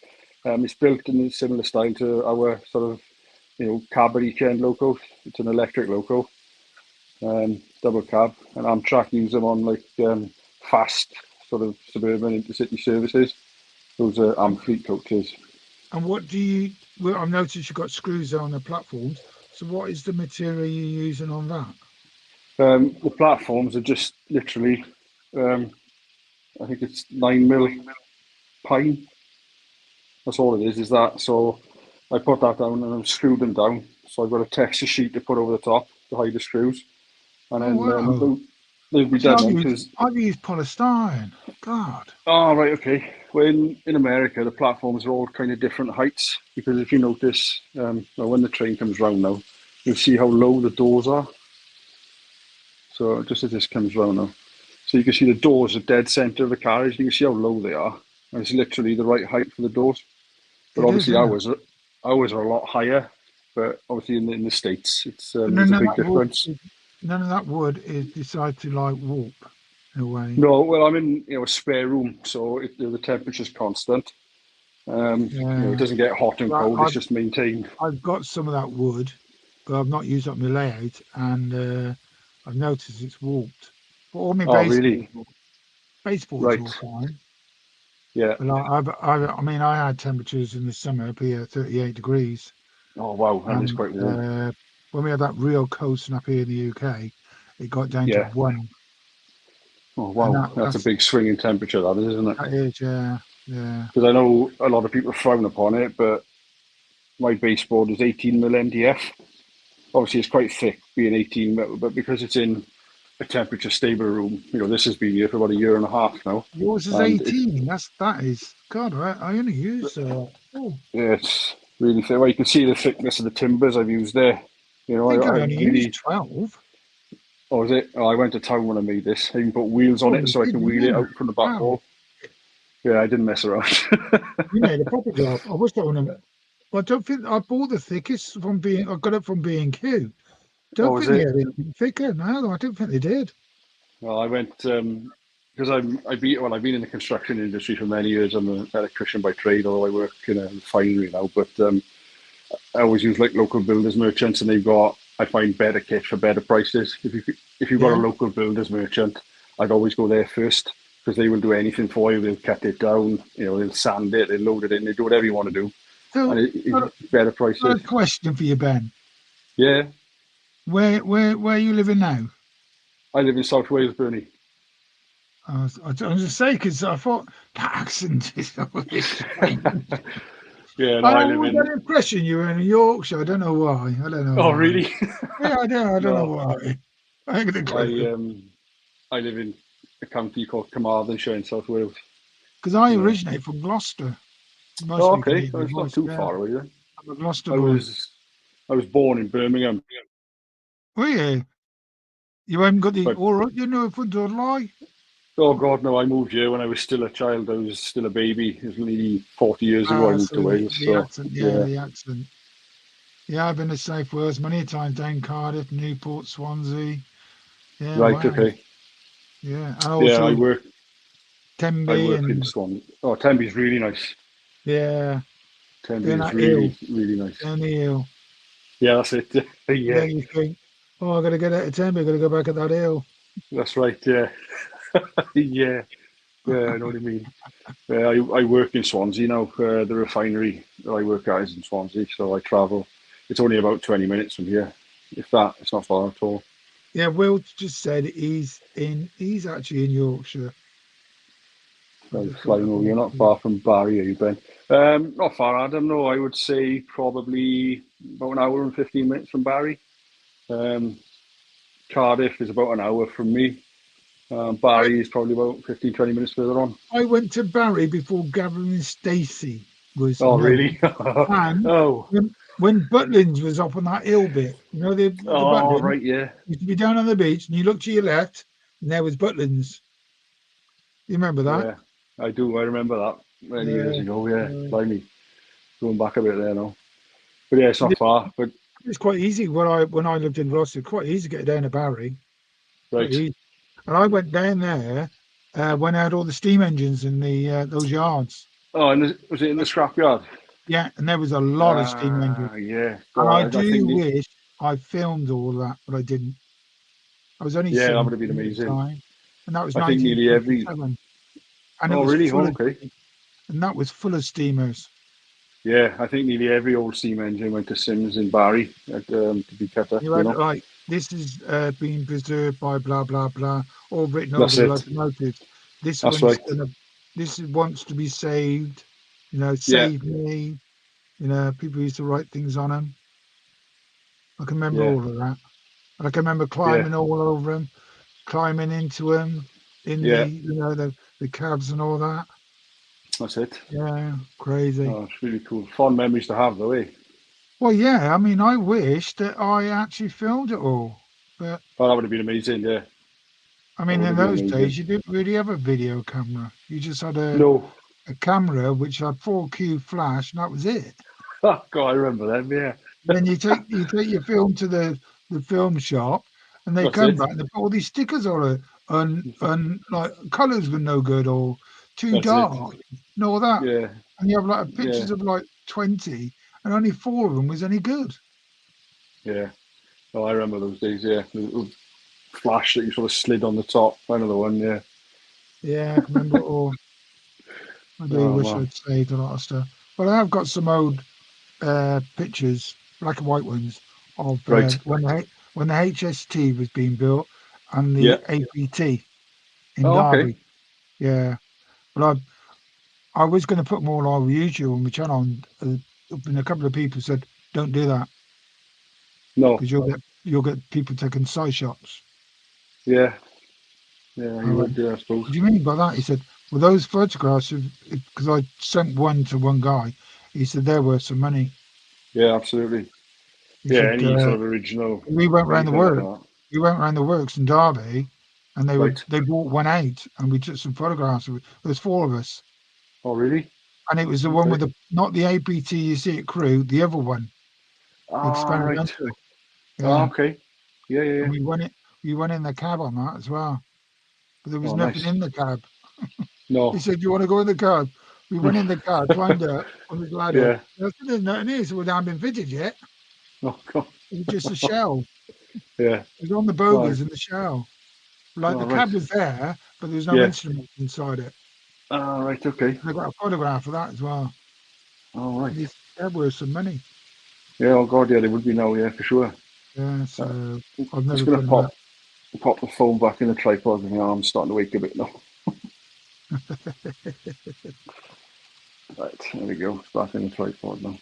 It's built in a similar style to our sort of cab at each end loco. It's an electric loco, double cab, and Amtrak use them on like fast sort of suburban intercity services. Those are Amfleet coaches. And what do you? Well, I've noticed you've got screws on the platforms. So what is the material you're using on that? The platforms are just literally um, I think it's 9mm pine. That's all it is that. So I put that down and I've screwed them down. So I've got a texture sheet to put over the top to hide the screws. And Oh, then wow. they'll be See, done then because. I've used polystyrene. God. Oh, right, okay. Well, in America, the platforms are all kind of different heights because if you notice, well, when the train comes round now, you'll see how low the doors are. So just as this comes round now. So you can see the doors are dead centre of the carriage. You can see how low they are. And it's literally the right height for the doors. But It is, obviously isn't it? ours are a lot higher. But obviously in the States, it's But there's a big difference. none of that wood is decided to like warp in a way. No, well, I'm in a spare room, so the temperature's constant. It Yeah. doesn't get hot and Well, cold. It's just maintained. I've got some of that wood, but I've not used up my layout, and I've noticed it's warped. But all my Oh, really? baseboards are Right. all fine. Yeah. But I mean, I had temperatures in the summer up here 38 degrees, Oh, wow. And it's and quite warm. when we had that real cold snap here in the UK, it got down to Yeah. 1, Oh, and wow. That's a big swing in temperature, that is, isn't it? that is, yeah. Because I know a lot of people frown upon it, but my baseboard is 18mm MDF. Obviously, it's quite thick, being 18mm, but because it's in a temperature stable room, this has been here for about a year and a half now, Yours is and 18. That is God. I only use oh, it's really thick. Well, you can see the thickness of the timbers I've used there. I think I I only use really. 12. Oh, was it? Oh, I went to town when I made this. I even put wheels on Oh, it you so I did, can didn't wheel it you? out from the back Wow. wall. Yeah, I didn't mess around. You made a proper job. I was doing them. I don't think I bought the thickest from being. I got it from B&Q. Oh, Don't was think they it? had anything thicker. No, I don't think they did. Well, I went because I've been in the construction industry for many years. I'm an electrician by trade, although I work in a refinery now. But I always use like local builders merchants, and I find better kit for better prices. If you've got a Yeah. local builders merchant, I'd always go there first because they will do anything for you. They'll cut it down, they'll sand it, they'll load it in, they do whatever you want to do, and So, got it's better got a prices. question for you, Ben. Yeah, Where are you living now? I live in South Wales, Bernie. I was just say because I thought that accent is always strange. Yeah, no, I I live always had in. the impression you were in Yorkshire. I don't know why. I don't know Oh, why. really? Yeah, I know. I don't know No, why. I ain't got a clue. I I live in a county called Carmarthenshire in South Wales. Because I Yeah. originate from Gloucester. Most Oh, of you can okay. hear Well, my it's not voice. too Yeah, far away then. I'm a Gloucester I boy. was I was born in Birmingham, Oh yeah, you haven't got the but all right. You know if I don't lie. oh God, no! I moved here when I was still a child. I was still a baby. It was nearly 40 years ago. I moved So to Wales. the So accent. Yeah, yeah, the accent. Yeah, I've been to South Wales many a times. Down Cardiff, Newport, Swansea. Yeah, right, wow. okay. Yeah, and Yeah, also I Tenby work in and Swan. Oh, Tenby's really nice. yeah, Tenby down is that hill, really really nice. down the hill. Yeah, that's it. Yeah, Yeah, you think, oh, I got to get out of Tenby. I got to go back at that hill. that's right. Yeah, yeah, yeah. I know what you mean. I work in Swansea now. The refinery that I work at is in Swansea, so I travel. It's only about 20 minutes from here, if that. It's not far at all. Yeah, Will just said he's actually in Yorkshire. I So just got flying that over, you're not one. far from Barry, are you, Ben? Not far, Adam. No, I would say probably about an hour and 15 minutes from Barry. Um, Cardiff is about an hour from me. I, Barry is probably about 15, 20 minutes further on. I went to Barry before Gavin and Stacey was Oh, known. really? And Oh, when Butlins was up on that hill bit, the oh, Butlins right, yeah. used to be down on the beach, and you look to your left, and there was Butlins. You remember that? Yeah, I do. I remember that many years Yeah. ago. Yeah, Uh, blimey. Going back a bit there now. But yeah, it's but not far. But it's quite easy when I lived in Gloucester. Quite easy to get down to Barry. Quite right. easy. And I went down there when I had all the steam engines in the those yards. Oh, and was it in the scrapyard? Yeah, and there was a lot of steam engines. Ah, yeah. And I God, I do think wish I filmed all that, but I didn't. I was only yeah, that would have 17 been at the amazing. time, and that was I think nearly every. 1957, and it Oh, was really? full Oh, of, okay. and that was full of steamers. Yeah, I think nearly every old steam engine went to Sims in Barry to be cut up. You You had know, like this is being preserved by blah blah blah, all written over that's the it. locomotives. this That's one's right. this wants to be saved, Yeah. save me. People used to write things on them. I can remember Yeah. all of that. And I can remember climbing all over them, climbing into them in Yeah. the cabs and all that. That's it. Yeah, crazy. Oh, it's really cool. Fond memories to have, though, eh? Well, yeah, I mean, I wish that I actually filmed it all. But, Oh, that would have been amazing, yeah. I That mean, would in have been those amazing. days, you didn't really have a video camera. You just had a No. camera which had 4Q flash, and that was it. Oh, God, I remember them, yeah. Then you take your film to the film shop, and they That's come it. back and they put all these stickers on it, and like colours were no good or too That's it. dark and all that. Yeah. And you have like Yeah. pictures of like 20, and only 4 of them was any good. Yeah. Oh, I remember those days, yeah. The little flash that you sort of slid on the top. Another one, yeah. Yeah, I can remember it all. I do Oh, wish man. I'd saved a lot of stuff. But I have got some old pictures, black and white ones, of Right. when the HST was being built and Yeah. the APT in Oh, okay. Derby. Yeah, but I was going to put them all over YouTube on my channel, and a couple of people said, "Don't do that No. because you'll get people taking side shots." Yeah. Yeah, I you went, would, yeah, I suppose. "What do you mean by that?" He said, "Well, those photographs, because I sent one to one guy, he said they're worth some money." Yeah, absolutely. He Yeah, said, any sort of original, "We went round the anything like work. that. We went round the works in Derby, and Right. they brought one out, and we took some photographs of it. There was 4 of us, Oh, really? and it was the one Okay. with not the APT you see at Crew, the other one, the Ah, right. experimental. Ah, Yeah, okay. Yeah, yeah, and yeah. we went in the cab on that as well, but there was Oh, nothing nice. in the cab. He No. said, "You want to go in the cab?" We went in the cab, climbed up on this ladder. Yeah. I said, "There's nothing here, so we haven't been fitted yet. Oh, God. It was just a shell. Yeah. It was on the Oh, bogies in the shell. Like oh, the right. cab was there, but there was no Yeah. instruments inside it." Ah, right. Okay. And I got a photograph of that as well. All right. These they're worth some money. Yeah. Oh, God. Yeah, they would be now. Yeah, for sure. Yeah, Uh, so I've just never gonna put them up. pop the phone back in the tripod. And my arm's starting to wake a bit now. Right. There we go. It's back in the tripod now.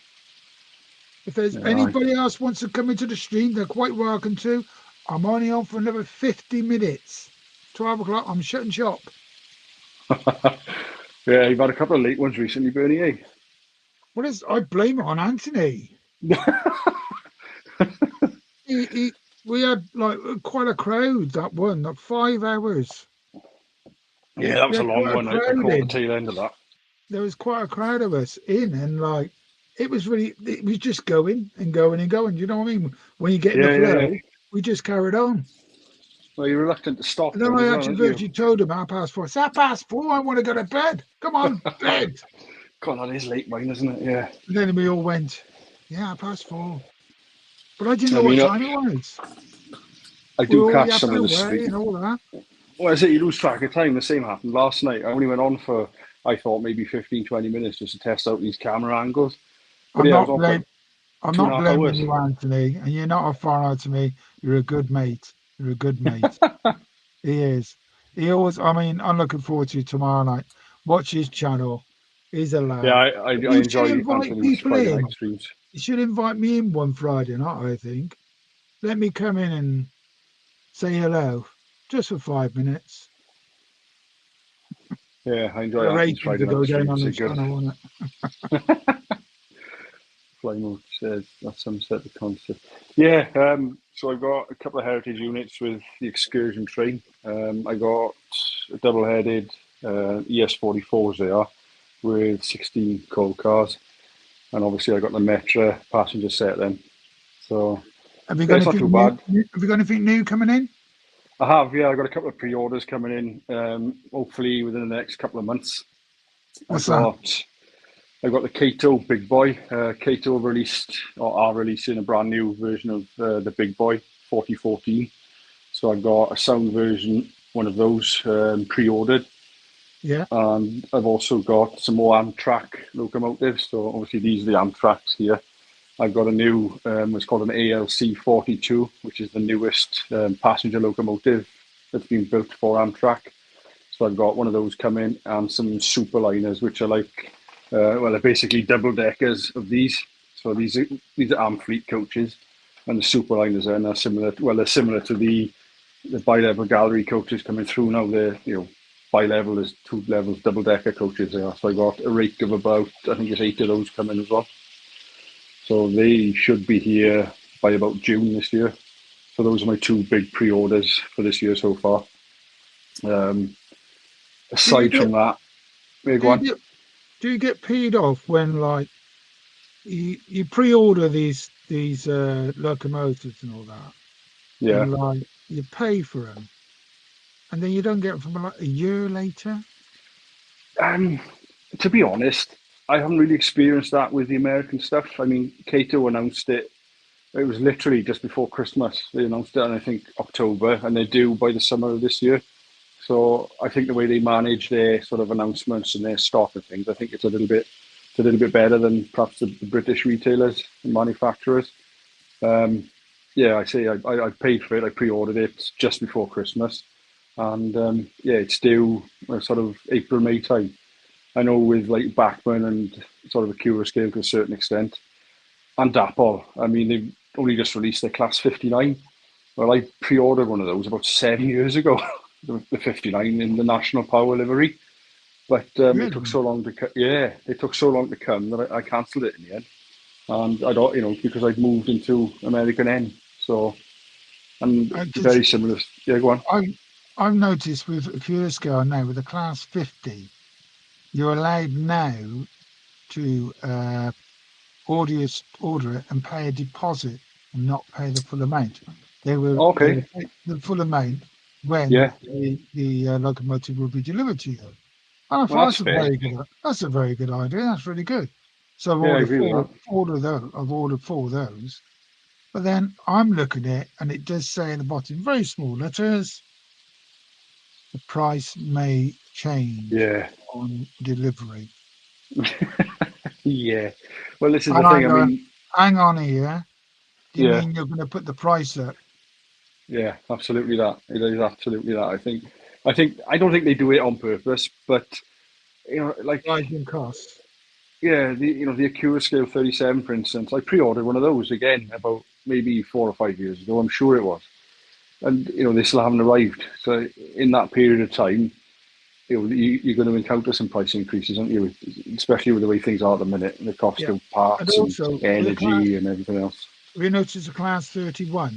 If there's Yeah. anybody else wants to come into the stream, they're quite welcome to. I'm only on for another 50 minutes. 12 o'clock, I'm shutting shop. Yeah. You've had a couple of late ones recently, Bernie. Eh? I blame it on Anthony. We had like quite a crowd that one, like 5 hours. Yeah, that We was a had long quite a one. I crowd caught the in. tail end of that. There was quite a crowd of us in, and like it was just going and going and going. You know what I mean? When you get in the Yeah, yeah, yeah. flow, we just carried on. Well, you're reluctant to stop And then then as I well, actually aren't you? virtually told him 4:30. It's 4:30. I want to go to bed. Come on, bed. God, that is late mine, isn't it? Yeah. And then we all went, yeah, 4:30. But I didn't I know what mean, time it was. I We do were all catch some yapping of the away street. and all that. Well, I say you lose track of time. The same happened last night. I only went on for, I thought, maybe 15, 20 minutes just to test out these camera angles. But I'm yeah, I was not on for like blame. I'm two and not a half blaming hours. you, Anthony, and you're not a foreigner to me. You're a good mate. You're a good mate. He is. He always. I mean, I'm looking forward to tomorrow night. Watch his channel. He's a Yeah, lad. I You should enjoy invite Anthony's people Friday night in. streams. You should invite me in one Friday night. I think. Let me come in and say hello, just for 5 minutes. Yeah, I enjoy The Anthony's ratings Friday will night go down streams. on They're his good. channel, won't it? Flymo says that's some set of concept. Yeah, so I've got a couple of heritage units with the excursion train. I got a double-headed ES44s there with 16 coal cars, and obviously I got the Metra passenger set then. So Have you got yeah, it's not too anything new? bad. Have you got anything new coming in? I have, yeah, I got a couple of pre-orders coming in. Hopefully within the next couple of months. I What's that? got I got the Kato Big Boy. Kato released or are releasing a brand new version of the Big Boy 4014. So I got a sound version, one of those pre-ordered, Yeah. and I've also got some more Amtrak locomotives. So obviously these are the Amtraks here. I've got a new, it's called an ALC 42, which is the newest passenger locomotive that's been built for Amtrak. So I've got one of those coming and some super liners, which are like, well, they're basically double deckers of these. So these are Amfleet coaches, and the super liners are similar. Well, they're similar to the bi-level gallery coaches coming through now. They're bi-level is 2 levels, double decker coaches. They are. So I got a rake of about, I think it's 8 of those coming as well. So they should be here by about June this year. So those are my 2 big pre-orders for this year so far. Aside from that, do you get peed off when like you pre-order these locomotives and all that, yeah. and like you pay for them, and then you don't get them from like a year later? To be honest, I haven't really experienced that with the American stuff. I mean, Kato announced it. It was literally just before Christmas. They announced it, and I think October, and they're due by the summer of this year. So I think the way they manage their sort of announcements and their stock and things, I think it's a little bit better than perhaps the British retailers and manufacturers. Yeah, I say I paid for it. I pre-ordered it just before Christmas, and yeah, it's due sort of April, May time. I know with like Bachmann and sort of a Cura scale to a certain extent, and Dapol. I mean, they've only just released their Class 59. Well, I pre-ordered one of those about 7 years ago, the 59 in the National Power livery. But Really? it took so long to it took so long to come that I cancelled it in the end. And I don't, because I'd moved into American N. So, and very similar. Yeah, go on. I've noticed with a few years ago now with the Class 50, you're allowed now to order it and pay a deposit and not pay the full amount. They will pay the full amount when the locomotive will be delivered to you. And I thought that's a very good idea. That's really good. So I've ordered 4 of those. But then I'm looking at it and it does say in the bottom, very small letters, the price may change on delivery. Yeah. Well, this is And the thing. I mean, hang on here. Do you mean you're going to put the price up? Yeah, absolutely that. It is absolutely that. I don't think they do it on purpose, but like rising costs. Yeah, the Acura Scale 37, for instance. I pre-ordered one of those again about maybe 4 or 5 years ago. I'm sure it was, and they still haven't arrived. So in that period of time, you're going to encounter some price increases, aren't you? Especially with the way things are at the minute, the cost of parts and energy and everything else. Have you noticed the Class 31?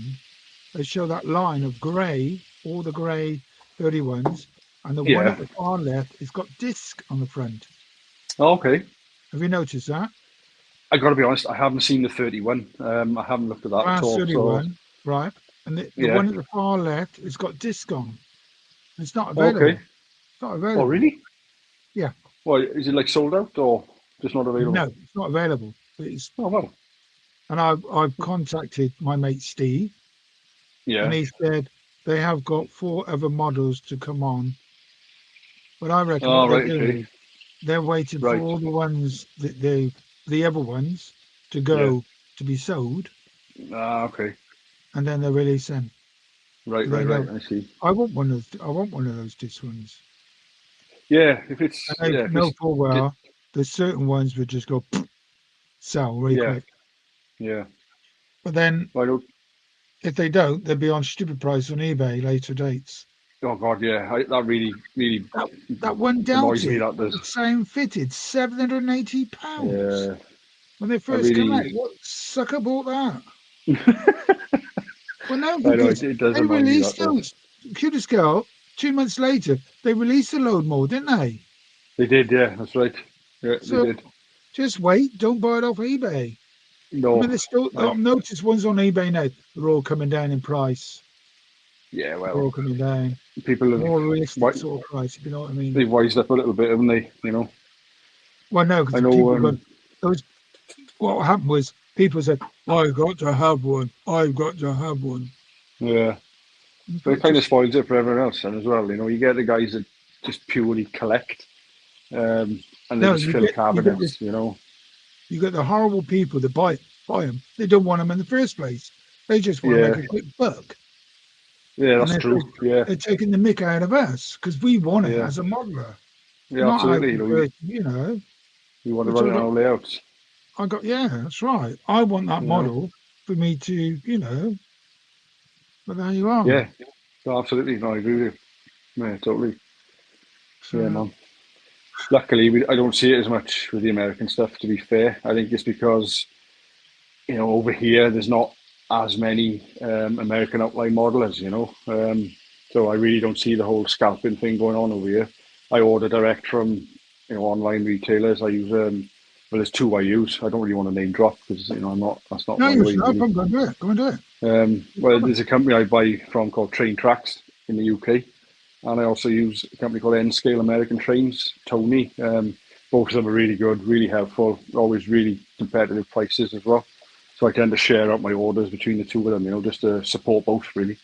They show that line of grey, all the grey 31s, and the one at the far left, it's got disc on the front. Oh, okay. Have you noticed that? I got to be honest, I haven't seen the 31. I haven't looked at that Class at all. 31, so, right? And the one at the far left, it's got disc on. It's not available. Okay. It's not available. Oh, really? Yeah. Well, is it like sold out or just not available? No, it's not available. Oh, well. And I've contacted my mate Steve. Yeah. And he said they have got 4 other models to come on. But I reckon they're waiting for all the ones that the other ones to go to be sold. Ah, okay. And then they release them. Right. I see. I want one of those disc ones. Yeah, if it's full well, there's certain ones would just go sell really quick. Yeah. But then if they don't, they'll be on stupid price on eBay later dates. Oh God, yeah, that really that one annoys me. Deltic, That does. The same fitted, £780. Yeah. When they first come out, what sucker bought that? Well, no, because it does they released those. Computer Scale 2 months later, they released a load more, didn't they? They did, yeah, that's right. Yeah, so they did. Just wait, don't buy it off eBay. No. I mean, there's still, I've noticed ones on eBay now, they're all coming down in price. Yeah, well. They're all coming down. People have. More realistic sort of price, if you know what I mean. They've wised up a little bit, haven't they? Well, no, because what happened was people said, I've got to have one. Yeah. But it kind of spoils it for everyone else then as well. You get the guys that just purely collect and they just fill cabinets, You got the horrible people that buy them. They don't want them in the first place. They just want to make a quick buck. Yeah, and that's true. Yeah, they're taking the mick out of us because we want it yeah, as a modeler, yeah, not out absolutely. for, you know, We want to which run it on our layouts. yeah, that's right. I want that You know? model for me to, you know, but there you are. Yeah, no, absolutely. No, I agree with you. Yeah, totally. Yeah, So, man. Luckily, I don't see it as much with the American stuff. To be fair, I think it's because over here there's not as many American outline modelers. So I really don't see the whole scalping thing going on over here. I order direct from online retailers. I use well, there's two I use. I don't really want to name drop because I'm not. That's not no, my you way should. really. Go and do it. Go and do it. Well, there's a company I buy from called Train Tracks in the UK, and I also use a company called N Scale American Trains, Tony. Both of them are really good, really helpful, always really competitive prices as well. So I tend to share out my orders between the two of them, just to support both really.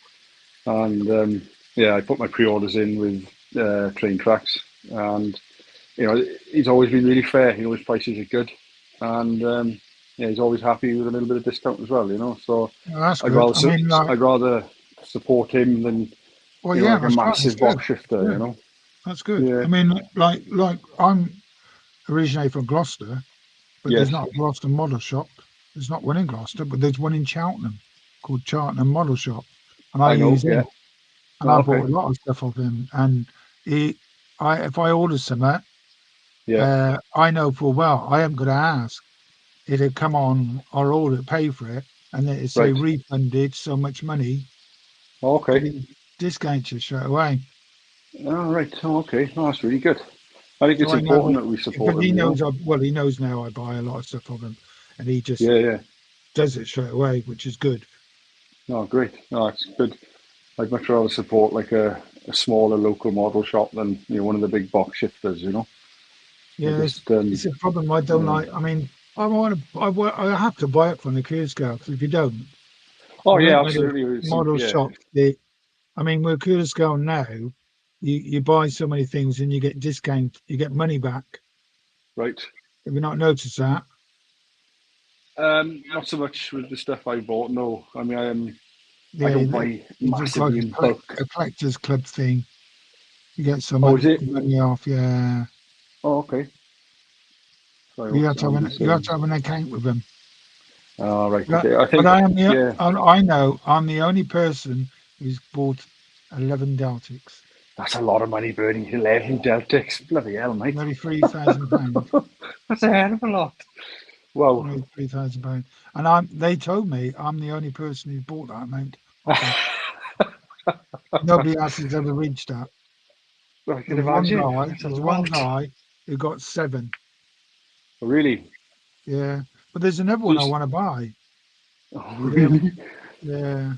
And yeah, I put my pre-orders in with Train Tracks, and he's always been really fair. His prices are good, and yeah, he's always happy with a little bit of discount as well. So No, that's I'd good. rather I mean, like, I'd rather support him than well, yeah, like a that's right. That's massive good. box shifter. Yeah, that's good. Yeah. I mean, like I'm originally from Gloucester, but there's Yes. not a Gloucester model shop. There's not one in Gloucester, but there's one in Cheltenham called Cheltenham Model Shop, and I I know. use Yeah. him. And Oh, I okay. bought a lot of stuff off him. And if I order something, Yeah. I know full well I am going to ask. It'll come on, I'll order it, pay for it, and then it say Right. refunded so much money, Oh, and okay. he discounts you straight away. Oh, right. Oh, okay. Oh, that's really good. I think So it's I know, important that we because support he them. knows, he knows now I buy a lot of stuff from him, and he just Yeah. Yeah. does it straight away, which is good. Oh, great. No, it's good. I'd much rather support like a smaller local model shop than one of the big box shifters. I Yeah, just it's a problem I don't yeah. like. I mean, I have to buy it from the Clear Scale, because if you don't, Oh there yeah, ain't many absolutely. model Yeah. shops that, I mean, with Clear Scale now, you buy so many things and you get discount, you get money back. Right. Have you not noticed that? Not so much with the stuff I bought. No, I mean I Yeah, don't buy it's just like massively in bulk. a collector's club thing. You get some Oh, is it? money off. Yeah, Oh, okay. Sorry, you what's have to have Andy you have saying? to have an account with them. Oh, right. But, Okay. I but think yeah. I know I'm the only person who's bought 11 Deltics, That's a lot of money, Bernie. 11 Deltics. Bloody hell, mate. nearly £3,000. That's a hell of a lot. Wow. Nearly £3,000, and they told me I'm the only person who bought that amount of them. Nobody else has ever reached that. I There can was one imagine. guy. That's a There was one lot. guy who got 7. Really? Yeah, but there's another So one I want to buy. oh, But they haven't. really? Yeah,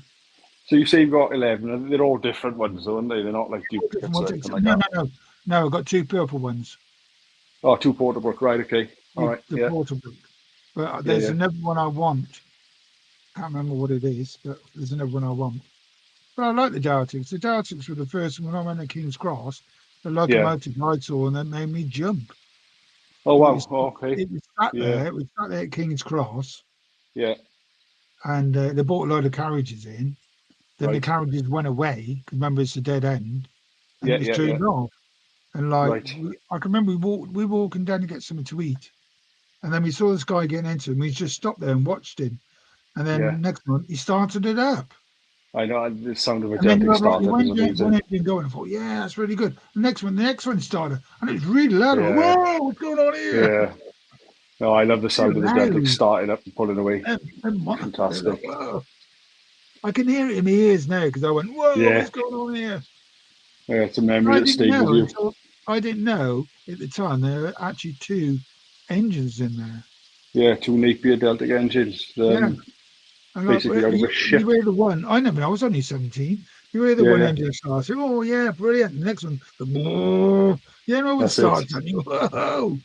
So you say you've got 11. They're all different ones, though, aren't they? They're not like different duplicates or ones. anything like No, that. no, no, no. I've got 2 purple ones. Oh, two portable. Right. Okay. All right. The Yeah. portable. But Yeah. there's Yeah. another one I want. Can't remember what it is, but there's another one I want. But I like the Deltics. The Deltics were the first one when I went to King's Cross. The Yeah. locomotive I saw, and that made me jump. Oh, It wow. was Oh, okay. it was sat Yeah. there. It was sat there at King's Cross, Yeah. and they bought a load of carriages in. Then the Right. carriages went away. 'Cause remember, it's a dead end, and it Yeah. was Yeah. Yeah. turned off. And like Right. I can remember, we were walking down to get something to eat, and then we saw this guy getting into him. We just stopped there and watched him. And Yeah. then next month he started it up. I know the sound of a And then you Deltic have like you startup is went one amazing. engine going. I thought, yeah, that's really good. The next one started, and it was really loud. I went, Yeah. whoa, what's going on here? Yeah. No, I love the Really sound of the Deltic loud. starting up and pulling away. They're like, Fantastic. whoa. I can hear it in my ears now because I went, whoa, Yeah. what's going on here? Yeah. It's a And memory I that didn't stayed with know you. until I didn't know at the time there were actually 2 engines in there. Yeah. Two Napier Deltic engines. Yeah. And like Basically out of a you ship. hear the one, I was only 17. You hear the Yeah. one Yeah. engine start, say, oh yeah, brilliant. The next one, you know, it That's it. starts and you whoa,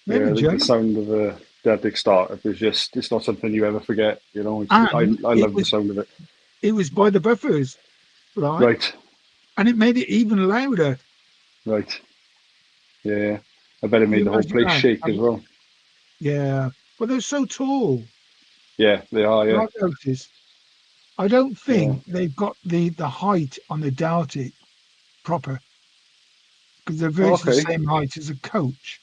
made me Yeah. The jump. sound of a Deltic startup is it's not something you ever forget. And I love the sound of it. it was by the buffers, right? Right. And it made it even louder. Right. Yeah. I bet it Can you made the whole imagine place that? shake as well. Yeah. But they're so tall. Yeah, they are. And Yeah. I've noticed I don't Yeah. think they've got the height on the Deltic proper, because they're virtually the Okay. same height as a coach.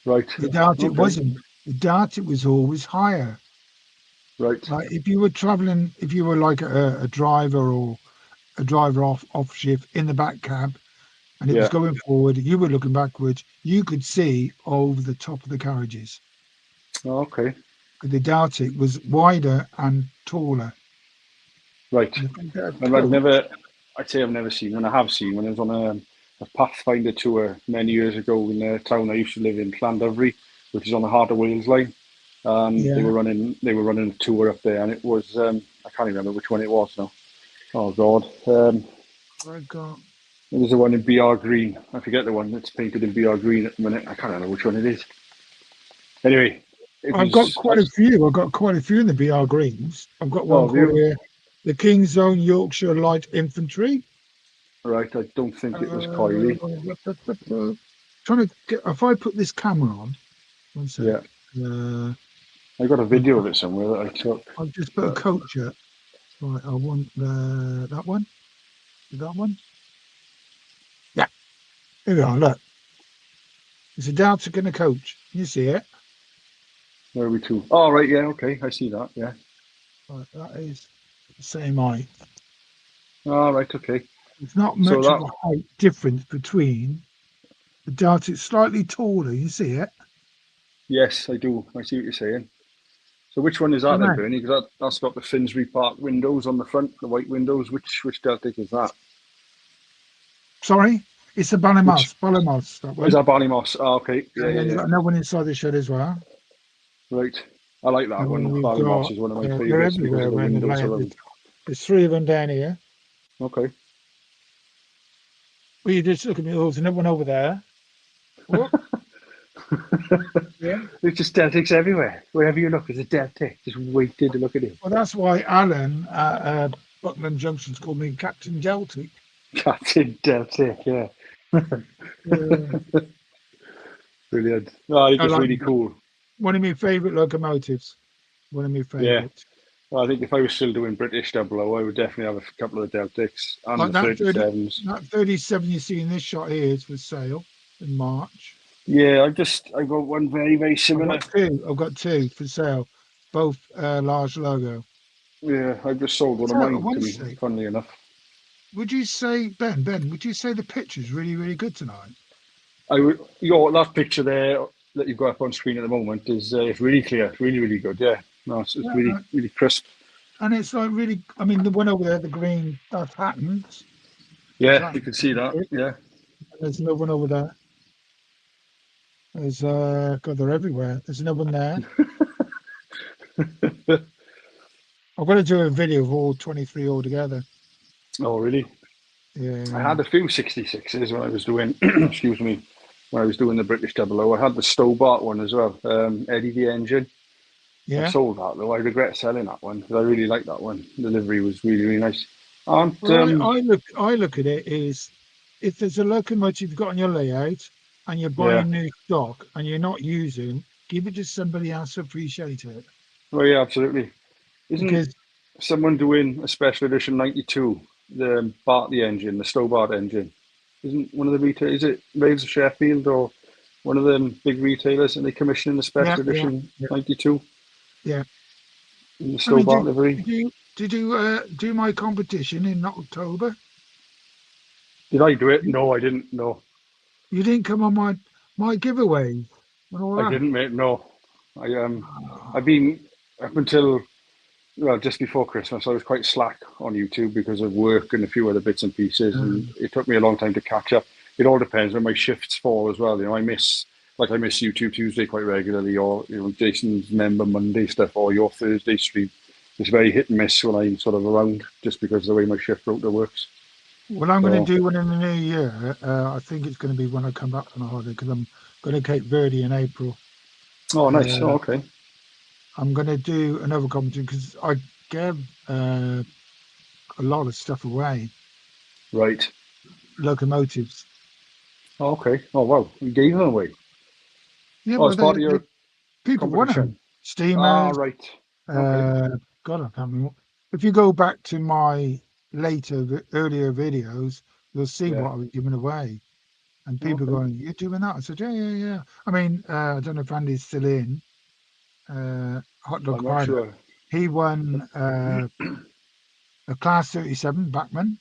Right. The Deltic Okay. wasn't. The Deltic was always higher. Right. Like if you were traveling, if you were like a driver or a driver off shift in the back cab, and it was Yeah. going forward, you were looking backwards, you could see over the top of the carriages. Okay. The Deltic was wider and taller. Right. And I think that And I've coach, never, I'd say I've never seen, and I have seen when I was on a Pathfinder tour many years ago in the town I used to live in, Llandovery, which is on the Heart of Wales line. They yeah. were running a tour up there, and it was I can't remember which one it was now. Oh God, I got it was the one in BR Green. I forget the one that's painted in BR Green at the minute. I can't remember which one it is. Anyway, it I've got was. quite a few. I've got quite a few in the BR Greens. I've got one Oh, called view. here, the King's Own Yorkshire Light Infantry. Right, I don't think it was Uh, Coily. trying to get, if I put this camera on, one sec. Yeah, Uh, I got a I've, video of it somewhere that I took. I've just put a But coach up. Right, I want that one. That one. Yeah, here we are. Look, it's a Deltic and a coach. You see it? where are we to? Oh, right, yeah, okay, I see that. Yeah. Right, that is the same height. Oh, right, okay. There's not So much of that, a height difference between the Deltic. Slightly taller. You see it? yes, I do. I see what you're saying. So which one is I that then, know. Bernie? Because that's got the Finsbury Park windows on the front, the white windows. Which Deltic is that? Sorry, it's a Which Ballymos, that is one. that Ballymoss? Oh, okay. Yeah, And yeah, then you've yeah. got another one inside the shed as well. Right. I like that And one. then we've Ballymoss got, is one of my they're favourites because everywhere of the around the windows layout. around. There's three of them down here. Okay. Well, you just look at me, oh, there's another one over there. Whoop, yeah. There's just Deltics everywhere. Wherever you look, there's a Deltic just waiting to look at you. Well, that's why Alan at Buckland Junction's called me Captain Deltic. Captain Deltic, yeah. Yeah. Brilliant. No, I think I it's like really cool. one of my favourite locomotives. One of my Yeah. favourites. Well, I think if I was still doing British double O, I would definitely have a couple of the Deltics and Like the 37s. that 37 you see in this shot here is for sale in March. Yeah, I got one very, very similar. I've got two for sale, both large logo. Yeah, I just sold one of So I mine want to to me, say, funnily enough. would you say, Ben, would you say the picture's really, really good tonight? That picture there that you've got up on screen at the moment is it's really clear, really, really good. Yeah, no, it's Yeah, really, really crisp. and it's like really, I mean, the one over there, the green, that's Hatton's. That's Yeah, you Hatton's. can see that. Yeah. There's another one over there. There's, God, they're everywhere. There's another one there. I'm going to do a video of all 23 altogether. Oh, really? I Yeah. had a few 66s when I was doing, excuse me, when I was doing the British double O. I had the Stobart one as well, Eddie the Engine. I Yeah. sold that though. I regret selling that one because I really liked that one. The delivery was really, really nice. And Well, I look at it is if there's a locomotive you've got on your layout and you're yeah, buying new stock and you're not using, give it to somebody else to appreciate it. well, yeah, absolutely. Isn't Because someone doing a special edition 92, the Bartley engine, the Stobart engine? Isn't one of the retailers, is it Raves of Sheffield or one of them big retailers, and they commissioning the yeah, special edition 92 yeah. in the I mean, Stobart livery? did you do my competition in October? Did I do it? You, No, I didn't. No, you didn't come on my giveaway and all I that. didn't, mate. No, I've Ah, been up until well just before Christmas. I was quite slack on YouTube because of work and a few other bits and pieces, and um, it took me a long time to catch up. It all depends when my shifts fall as well. You know, I miss YouTube Tuesday quite regularly, or Jason's member Monday stuff, or your Thursday stream. It's very hit and miss when I'm sort of around, just because of the way my shift rota works. what I'm going to So, do when in the new year, I think it's going to be when I come back from the holiday because I'm going to Cape Verde in April. oh, nice. Oh, Uh, okay. I'm going to do another competition because I gave a lot of stuff away, Right. locomotives. Oh, okay. Oh, wow. You gave them away. Yeah, Oh, well, it's part of they your people want competition. them. Ah, Steamers. right. Okay. Uh, God, I can't remember. if you go back to my earlier videos, you'll see Yeah. what I was giving away. And people Okay. going, "You're doing that?" I said, yeah. I mean, I don't know if Andy's still in. Hot Dog I'm not Pilot. sure. He won a Class 37 Bachmann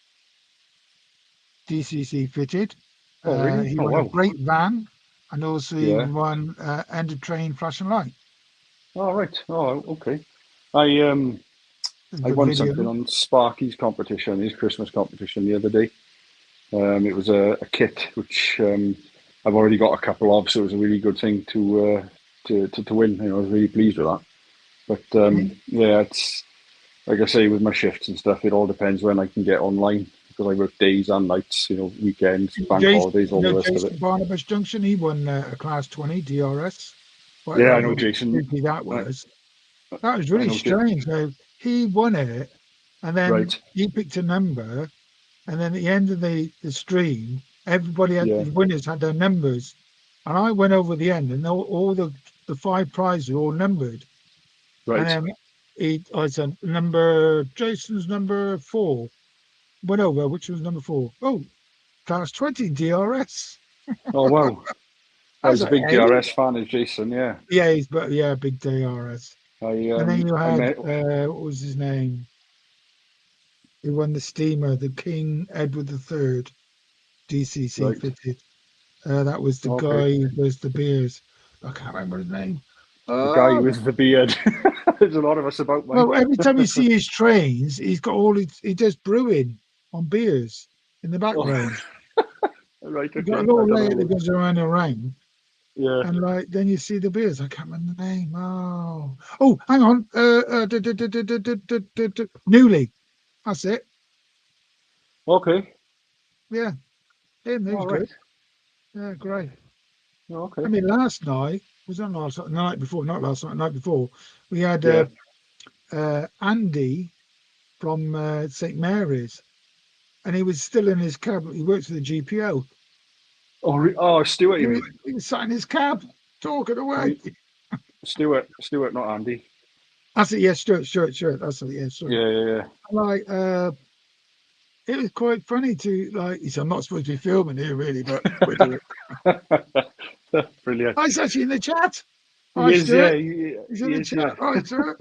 DCC fitted. Oh, really? He Oh, won a wow. brake van, and also he Yeah. won end of train flash and light. Oh, right. Oh, okay. I The won video. something on Sparky's competition, his Christmas competition the other day. It was a kit which I've already got a couple of, so it was a really good thing to win. You know, I was really pleased with that. But yeah, it's like I say with my shifts and stuff. It all depends when I can get online because I work days and nights. You know, weekends, bank Jason, holidays, all the rest of it. Jason Barnabas Junction, he won a Class 20 DRS. Quite Yeah, I like know how Jason. spooky that I, was. That was I really know. strange. So he won it, and then Right. he picked a number, and then at the end of the stream, everybody had Yeah. the winners had their numbers, and I went over the end, and all the five prizes were all numbered, and Right. then I said Jason's number 4 went over, which was number 4. Oh, Class 20 DRS. Oh, wow. I Oh, was he's a like, big hey, DRS fan, is Jason. Yeah. yeah, big DRS. And then you I had met. what was his name? He won the steamer, the King Edward III DCC Right. fitted. That was the Okay. guy who does the beers. I can't remember his name. The guy Oh, with the beard. There's a lot of us about, mate. well, every time you see his trains, he's got he does brewing on beers in the Oh, background. right. You've got a Okay. I little don't layer that know. goes around and around, Yeah. and like then you see the beers. I can't remember the name. Oh, hang on. Newly. That's it. Okay. Yeah, him. He was All good. right. Yeah, great. I Okay. mean, last night was on last night, the night before, not last night, the night before. We had Yeah. Andy from St Mary's, and he was still in his cab. He works for the GPO. Oh, oh, Stuart, you mean? He was sat in his cab talking away. You, Stuart, not Andy. That's it. Yeah, Stuart. That's it. Yeah, sorry. Yeah, yeah, Like, it was quite funny to like. He said, "I'm not supposed to be filming here, really, but we'll do it." yeah. Brilliant. I was actually in the chat. He Hi, is, yeah. Stuart. He's in He the is, yeah. chat. Hi, Stuart.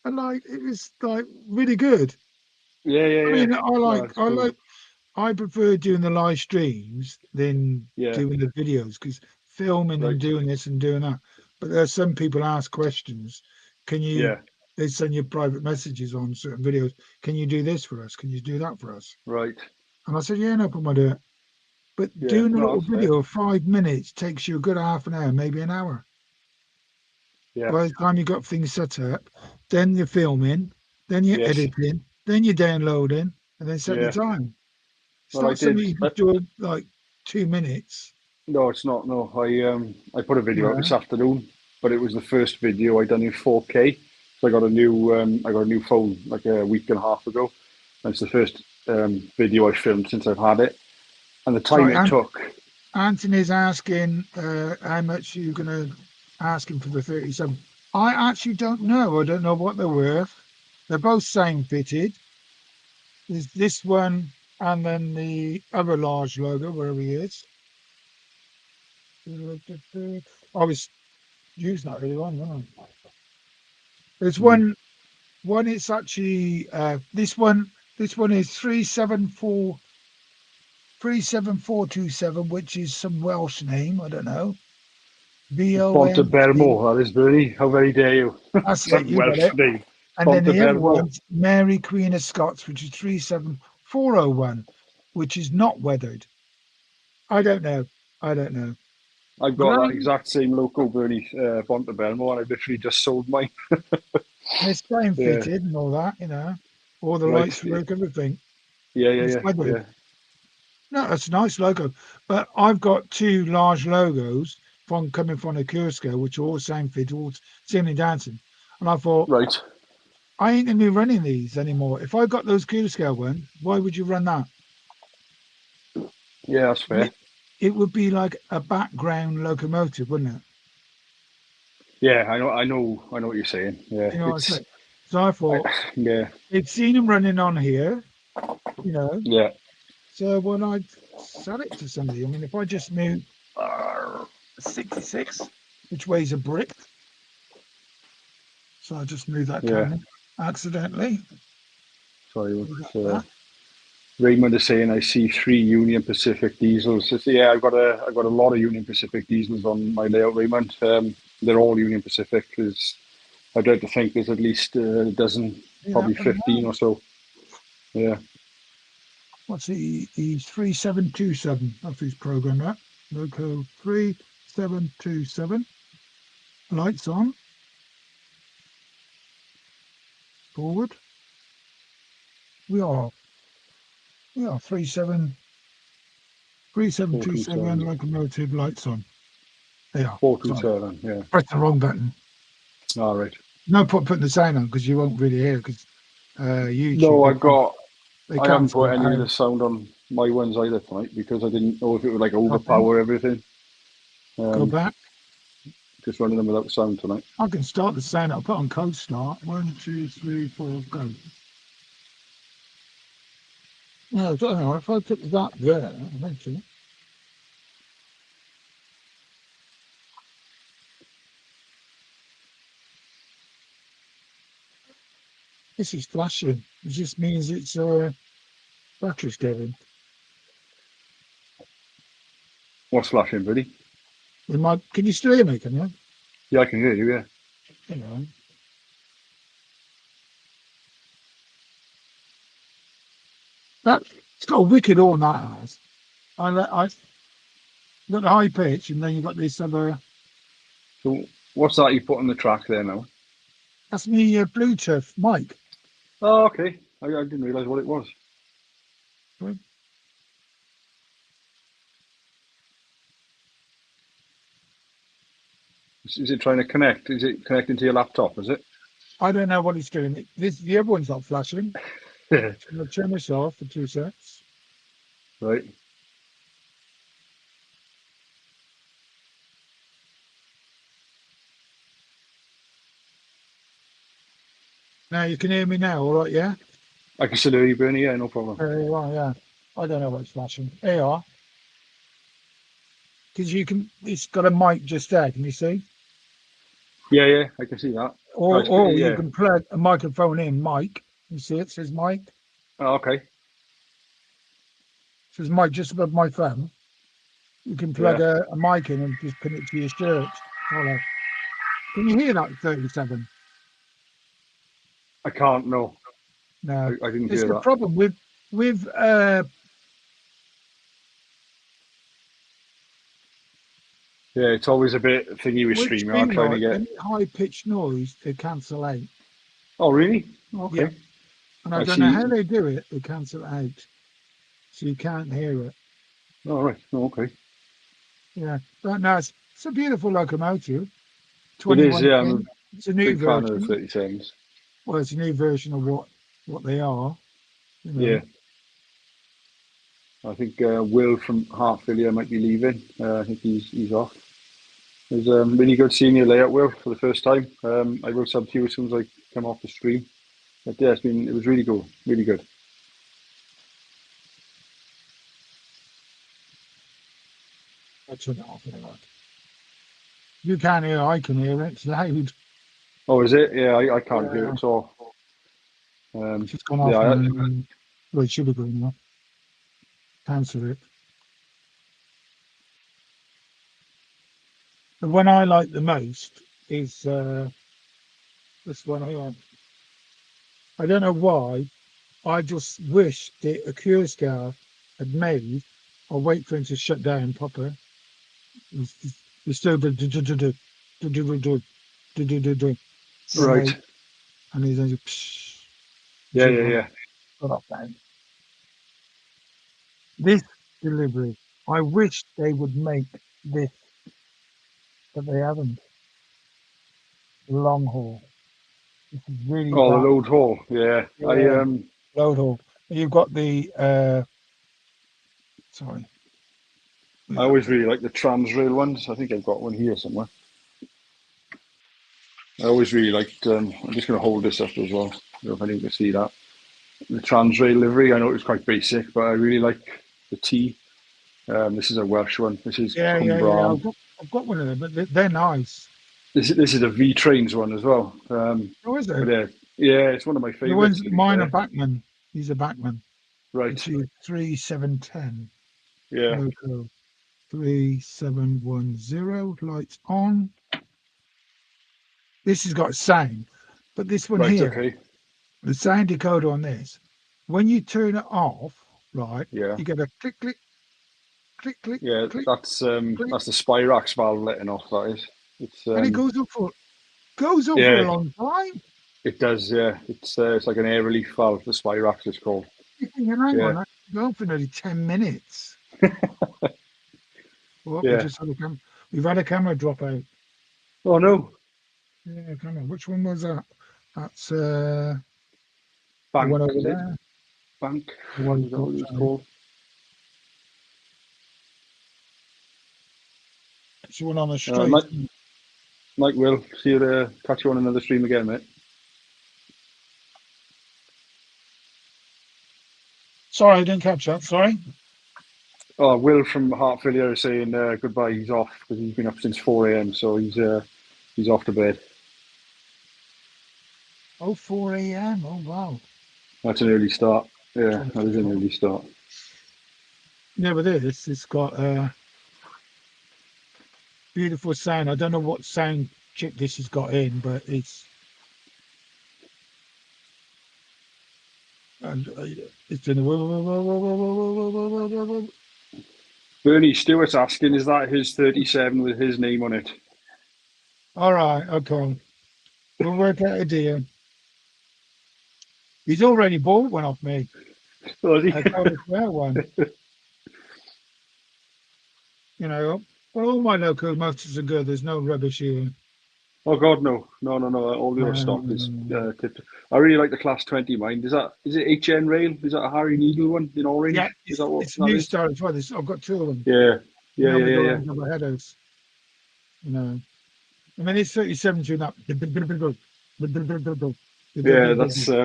And like, it was like really good. Yeah, yeah, I yeah. mean, No, it's cool. I prefer doing the live streams than Yeah, doing the videos because filming and right. doing this and doing that. But there's some people ask questions. Can you? Yeah, They send you private messages on certain videos. Can you do this for us? Can you do that for us? right. And I said, yeah, no problem, I'll do it. But Yeah, doing a no, little that's fair. video of 5 minutes takes you a good half an hour, maybe an hour. Yeah, By the time you got things set up, then you're filming, then you're yes, editing, then you're downloading, and then set the yeah. time. It's Well, I not something did. you just do in like 2 minutes. No, it's not. No, I put a video out Yeah. this afternoon, but it was the first video I done in 4K. So I got a new phone like a week and a half ago. And it's the first video I filmed since I've had it, and the time Sorry, it took. Anthony's asking how much you're going to ask him for the 37. I actually don't know. I don't know what they're worth. They're both same fitted. There's this one and then the other large logo, wherever he is. I was using that really one, wasn't I? There's Mm, one it's actually this one is 37427, which is some Welsh name, I don't know. VONT. Belmo, that is Bernie. How very dare you? That's it, Some you got Welsh it. name. And then the other Belmo. one's Mary Queen of Scots, which is 37401, which is not weathered. I don't know. I don't know. I've got that Grand, exact same loco, Bernie, Belmo, and I literally just sold mine. and it's frame Yeah, fitted and all that, all the right. lights work, everything. Yeah, And yeah, it's yeah, weathered. yeah. No, that's a nice logo. But I've got two large logos from coming from the Kurska, which are all same fit, all singing and dancing. And I thought, Right. I ain't gonna be running these anymore. If I got those Kurska ones, why would you run that? Yeah, that's fair. It would be like a background locomotive, wouldn't it? Yeah, I know what you're saying. Yeah, You know what I'm saying? So I thought Yeah, they'd seen them running on here, yeah. So when I sell it to somebody, I mean, if I just move 66, which weighs a brick, so I just move that Yeah. camera accidentally. Sorry, Like that. Raymond is saying I see 3 Union Pacific diesels. Yeah, I've got a lot of Union Pacific diesels on my layout, Raymond. They're all Union Pacific. I'd like to think there's at least a dozen, probably 15 or so. Yeah. What's he's 3727. That's his program that. Loco 3727. Lights on. Forward. We are 3727 locomotive lights on. They are. 427, yeah. Press the wrong button. All right. No point putting the sound on because you won't really hear because YouTube. No, They I haven't can't put any of the sound on my ones either tonight because I didn't know if it would like overpower everything. Go back. Just running them without sound tonight. I can start the sound. I'll put on code start. 1, 2, 3, 4, go. No, I don't know. If I put that there, eventually. This is flashing. It just means it's battery's dead. What's flashing, buddy? Can you still hear me? Can you? Yeah, I can hear you. Yeah. Hang on. It's got a wicked horn that has. I got the high pitch, and then you've got this other. So what's that you put on the track there now? That's me Bluetooth mic. Oh, okay. I didn't realise what it was. Right. Is it trying to connect? Is it connecting to your laptop? Is it? I don't know what it's doing. The other one's not flashing. Yeah. I'm going to turn this off for 2 seconds. Right. Now you can hear me now, all right? Yeah. I can still hear you, Bernie. Yeah, no problem. Well, yeah. I don't know what's flashing. There you are. Because it's got a mic just there. Can you see? Yeah, I can see that. Or yeah. you can plug a microphone in, mic. You see it says mic. Oh, okay. It says mic just above my phone. You can plug a mic in and just pin it to your shirt collar. Can you hear that 37? I can't. No, No. I didn't It's hear the that. problem with Yeah, it's always a bit thingy with streaming. I'm trying to get. any high pitched noise they cancel out. Oh, really? Okay. Yeah. And I don't know how they do it. They cancel it out, so you can't hear it. All right. Oh, okay. Yeah, but no, it's a beautiful locomotive. It is. Yeah, I'm it's a a new big fan version. of the 37s. Well, it's a new version of what they are. Yeah. I think Will from Hartfilia might be leaving. I think he's off. It was really good seeing your layout, Will, for the first time. I will sub to you as soon as I come off the stream. But yeah, it was really cool, really good. I turn it off anyway. You can't hear. I can hear it. It's loud. Oh, is it? Yeah, I can't hear it. So It's gone off. yeah, Well, it should be going off. Cancel it. The one I like the most is this one here. I don't know why. I just wish the Akurscar had made. I'll wait for him to shut down proper. He's still do. right. And he's like, Yeah. Shut up, man. This delivery, I wish they would make this, but they haven't. Long haul. This is really Oh, the bad. load haul. Yeah. Load haul. You've got the sorry. I always really like the Transrail ones. I think I've got one here somewhere. I always really liked. I'm just going to hold this up as well. I don't know if anyone can see that. The Transrail livery. I know it was quite basic, but I really like the T. This is a Welsh one. This is Yeah. Cumbran. I've got one of them, but they're nice. This is a V Trains one as well. Oh, is But it? yeah, it's one of my The favourites. ones To be mine are fair. Backman. These are Backman. Right. It's 3710. Yeah. Loco 3710. Lights on. This has got sound, but this one Right. here, Okay. the sound decoder on this, when you turn it off, right, Yeah. you get a click, click, click, click, Yeah. click, That's click, the Spirax valve letting off. That is. It's and it goes on for a yeah. long time. It does. Yeah. It's like an air relief valve. The Spirax is called. You're thinking, hang Yeah. on, that's going for nearly 10 minutes. Well, Yeah. we've had a camera drop out. Oh no. Yeah, camera. Which one was that? That's the Bank one over is it? there. Bank. The one Is that what dropped it's out. called? It's the one on the street. Mike, Mike will see you. Catch you on another stream again, mate. Sorry, I didn't catch that. Sorry. Oh, Will from Hartfield is saying goodbye. He's off because he's been up since 4 a.m. So he's off to bed. Oh, 4 a.m. Oh, wow. That's an early start. Yeah, that is an early start. Yeah, but it's got a beautiful sound. I don't know what sound chip this has got in, but it's doing the. Bernie Stewart's asking, is that his 37 with his name on it? All right, okay. We'll work out a deal. He's already bought one off me. Was he? I told him to one. You know, well, all my locomotives are good. There's no rubbish here. Oh God, no. All your stock is tipped. I really like the Class 20 mine. Is it HN Rail? Is that a Harry Needle one in Yeah, orange? Is that what it's a that new is? style as well. I've got two of them. Yeah. You Yeah, know, yeah, with yeah, the yeah. orange double headers. You know, I mean, it's 37 tune up. Yeah, that's a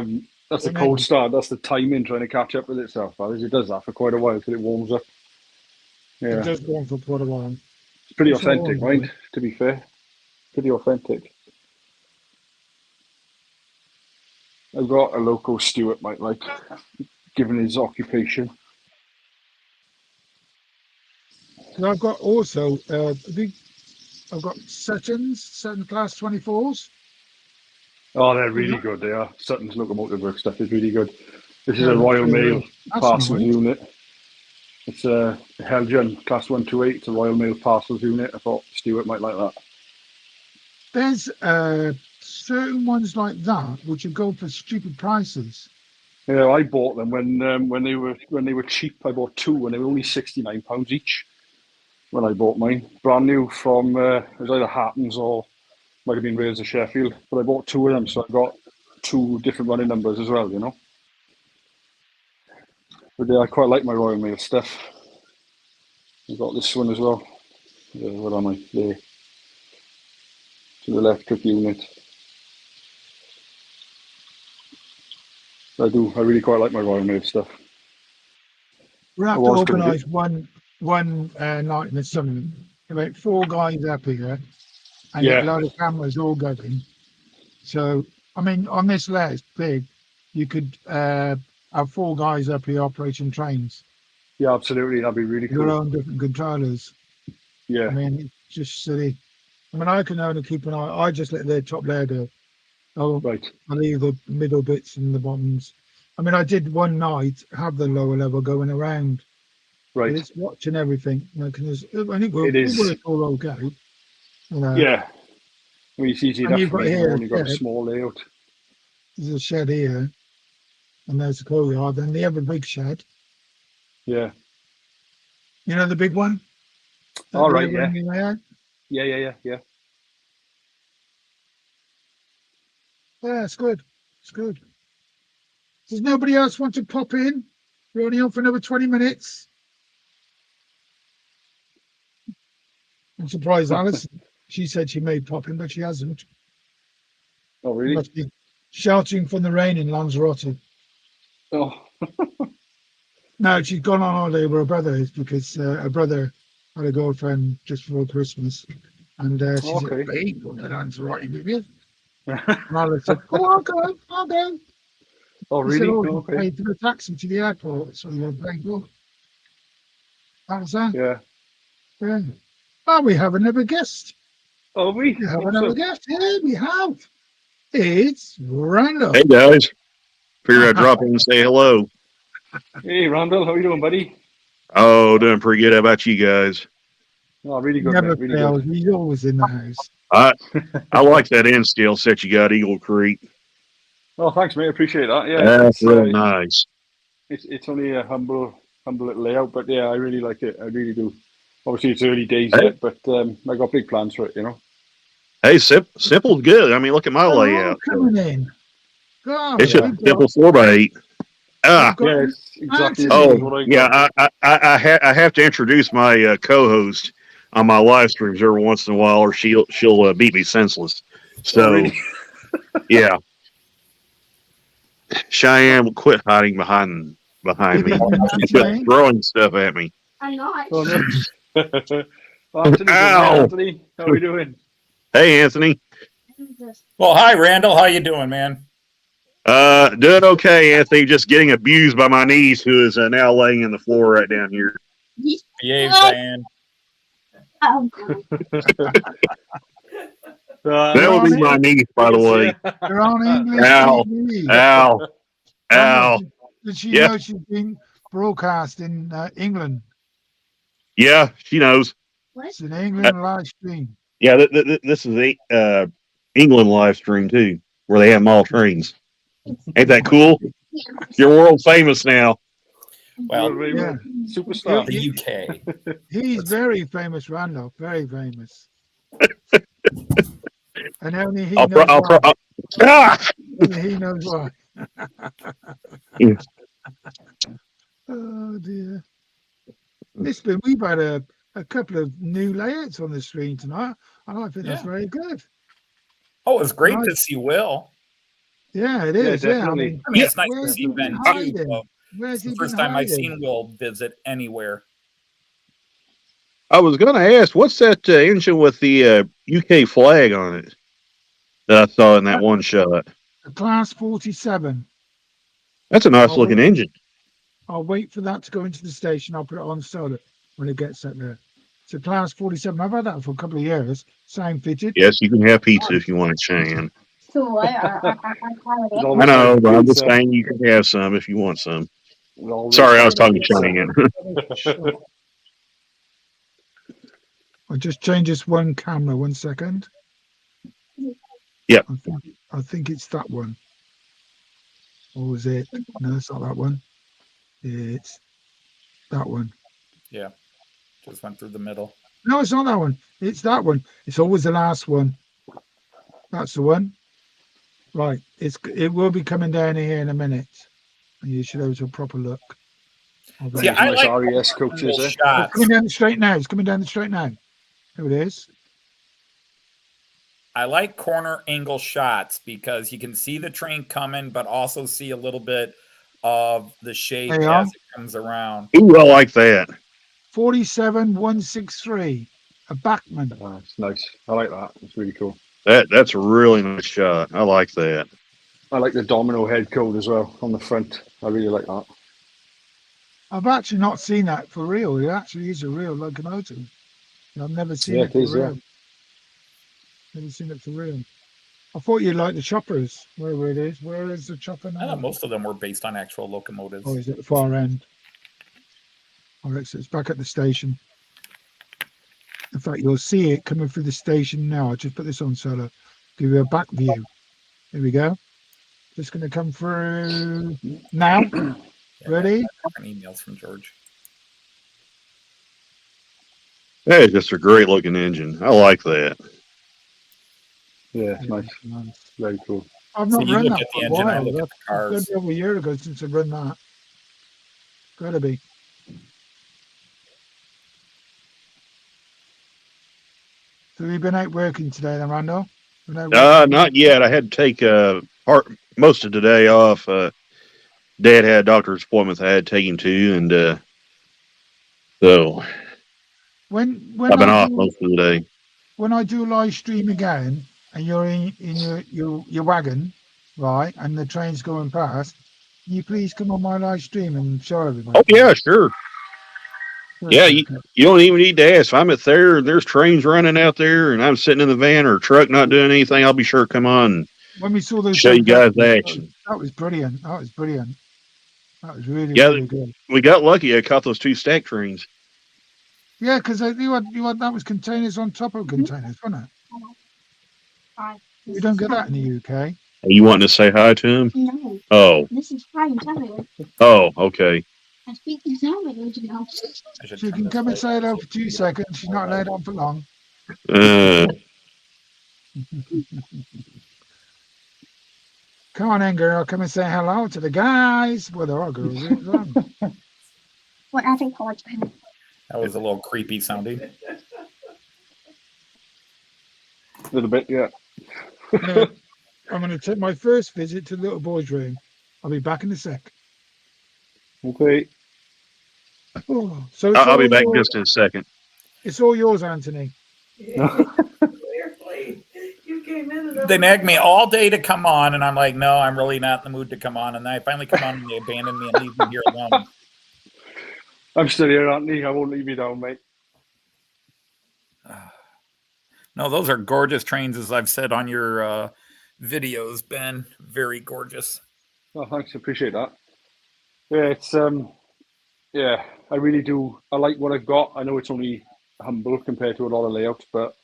And cold then start. That's the timing trying to catch up with itself. It does that for quite a while till it warms up. it Yeah. does go on for quite a while. It's pretty It's not authentic, on mind, to be fair. Pretty authentic. I've got a local Stuart might like, given his occupation. And I've got also, I've got Saturn class 24s. Oh, they're You really know, good. They are. Sutton's locomotive work stuff is really good. This is yeah, a look Royal through Mail there. That's parcels nice. unit. It's a Helgen Class 128. It's a Royal Mail parcels unit. I thought Stuart might like that. There's certain ones like that which you go for stupid prices. Yeah, I bought them when they were cheap. I bought two, and they were only £69 each when I bought mine, brand new from it was either Hattons or might have been Rails of Sheffield. But I bought two of them, so I got two different running numbers as well. You know, but yeah, I quite like my Royal Mail stuff. I got this one as well. What am I? There, to the electric unit. I do. I really quite like my Royal Mail stuff. We I have to was going to organise do. one night in the summer, about 4 guys up here, and get a Yeah, load of cameras all going. So, I mean, on this layer, it's big. You could have 4 guys up here operating trains, yeah, absolutely. That'd be really their cool. own different controllers. I Yeah, mean, it's just silly. I mean, I can only keep an eye. I just let the top layer do. I'll, right, I leave the middle bits and the bottoms. I mean, I did one night have the lower level going around, but right. it's watching everything. You know, 'cause I think It it is. worked all okay. You know, Yeah, I mean, it's easy and enough you've for got me. We've here only a got a shed. small layout. There's a shed here, and there's the courtyard. Then the other big shed. Yeah. You know, the big one at All the right. other Yeah. end of the layout. Yeah. Yeah, it's good. It's good. Does nobody else want to pop in? We're only on for another 20 minutes. I'm surprised Alice. She said she may pop in, but she hasn't. Oh, She really? must be sheltering from the rain in Lanzarote. Oh, No, she's gone on holiday with her brother because her brother had a girlfriend just before Christmas. And she said, okay. babe, go to Lanzarote with you. And I said, oh, I'll go. Oh, He said, really? oh, Oh, you okay. paid for the taxi to the airport. So you're paying for that was that. Yeah. Yeah. Oh, we have another guest. Oh, we? We have another Awesome. guest. Yeah, we have. It's Randall. Hey guys, figured I'd drop in and say hello. Hey, Randall, how you doing, buddy? Oh, doing pretty good. How about you guys? Oh, really He good, never mate. Really fails. good. He's always in the house. I like that end steel set you got, Eagle Creek. Oh, thanks, mate. I appreciate that. Yeah, That's real nice. it's only a humble little layout, but yeah, I really like it. I really do. Obviously, it's early days Hey, yet, but I got big plans for it. You know. hey, simple's good. I mean, look at my They're all layout. coming in. It's God, just Yeah. a simple 4x8. we've Ah, got Yeah, it's exactly the same as oh, Anthony. what I got. yeah. I have to introduce my co-host on my live streams every once in a while, or she'll beat me senseless. Oh, So really? yeah, Cheyenne will quit hiding behind Good me. evening, She quit Anthony. throwing stuff at me. I'm not. Oh no. Well, Anthony, good mate. Ow! Anthony, how are we doing? Hey, Anthony. Well, hi, Randall. How you doing, man? Doing okay, Anthony. Just getting abused by my niece, who is now laying in the floor right down here. Behave, Cheyenne. That would be my niece, by the way. You're on English Ow, TV. ow, ow. Did she Yeah. know she's being broadcast in England? Yeah, she knows. It's an England live stream. Yeah, this is a England live stream too, where they have mall trains. Ain't that cool? You're world famous now. Well, Yeah. Superstar. the UK. He's very famous, Randolph. Very famous. And only he I'll knows why. ah! Only he knows why. Yeah. Oh dear. Listen, we've had a couple of new layouts on the screen tonight. I think that's Yeah. very good. Oh, it's great Nice. to see Will. Yeah, it is. Yeah, definitely. I mean, it's nice where's to see he Ben been too. hiding? So Where's it's he the been first time I've hiding? seen Will visit anywhere. I was gonna ask, what's that engine with the UK flag on it that I saw in that one shot? A Class 47. That's a nice Oh, looking engine. I'll wait for that to go into the station. I'll put it on solar when it gets up there. It's a Class 47. I've had that for a couple of years. Same fitted. Yes, you can have pizza if you want it, Cheyenne. So I know, but I'm just saying you can have some if you want some. Sorry, I was talking to Cheyenne. I'll just change this one camera. 1 second. Yep. I think it's that one. Or was it? No, it's not that one. It's that one. yeah, just went through the middle. No, it's not that one. It's that one. It's always the last one. That's the one. Right. It will be coming down here in a minute. And you should have a proper look. See, I Nice like RES coaches, little eh? It's shots. coming down the straight now. It's coming down the straight now. There it is. I like corner angle shots because you can see the train coming, but also see a little bit of the shape There you are. as it comes around. Ooh, I like that. 47163. A Backman. Oh, it's nice. I like that. It's really cool. That's a really nice shot. I like that. I like the domino head code as well on the front. I really like that. I've actually not seen that for real. It actually is a real locomotive. I've never seen Yeah, it it for is, yeah. real. Never seen it for real. I thought you'd like the choppers, wherever it is. Where is the chopper I now? thought most of them were based on actual locomotives. Oh, is it the far end? All right, so it's back at the station. In fact, you'll see it coming through the station now. I'll just put this on solar. Give you a back view. Here we go. Just going to come through now. Yeah, Ready? different emails from George. That is just a great looking engine. I like that. Yeah, it's nice. Very cool. I've So not you run look that at the for a engine, I while. look at the It's cars. gotta be over a year ago since I've run that. Gotta be. So you've been out working today then, Randall? No, what- Not yet. I had to take most of today off. Dad had a doctor's appointment I had to take him to, and so when I've been I off do most of the day. when I do live stream again, and you're in your wagon, right, and the train's going past, can you please come on my live stream and show everybody? Oh yeah, sure. Yeah, you don't even need to ask. If I'm at there and there's trains running out there, and I'm sitting in the van or truck not doing anything, I'll be sure to come on and When we saw those show you guys the that action. was brilliant. That was brilliant. That was really, Yeah, really good. we got lucky. I caught those 2 stack trains. Yeah, because you had that was containers on top of containers, wasn't it? We don't get that in the UK. Are you wanting to say hi to him? No. Oh. This is prime time. Oh, okay. I speak to someone would you know. She can come and say hello for 2 seconds. She's not laid on for long. Come on in, girl. Come and say hello to the guys. Well, there are girls here as well. What I think college. That was a little creepy sounding. A little bit, yeah. No, I'm going to take my first visit to the little boy's room. I'll be back in a sec. Okay. Oh, so I'll be back just in a second. It's all yours, Anthony. They nagged me all day to come on, and I'm like, no, I'm really not in the mood to come on. And then I finally come on, and they abandon me and leave me here alone. I'm still here, Anthony. I won't leave you down, mate. No, those are gorgeous trains, as I've said on your videos, Ben. Very gorgeous. Oh, thanks. I appreciate that. Yeah, it's yeah, I really do. I like what I've got. I know it's only humble compared to a lot of layouts, but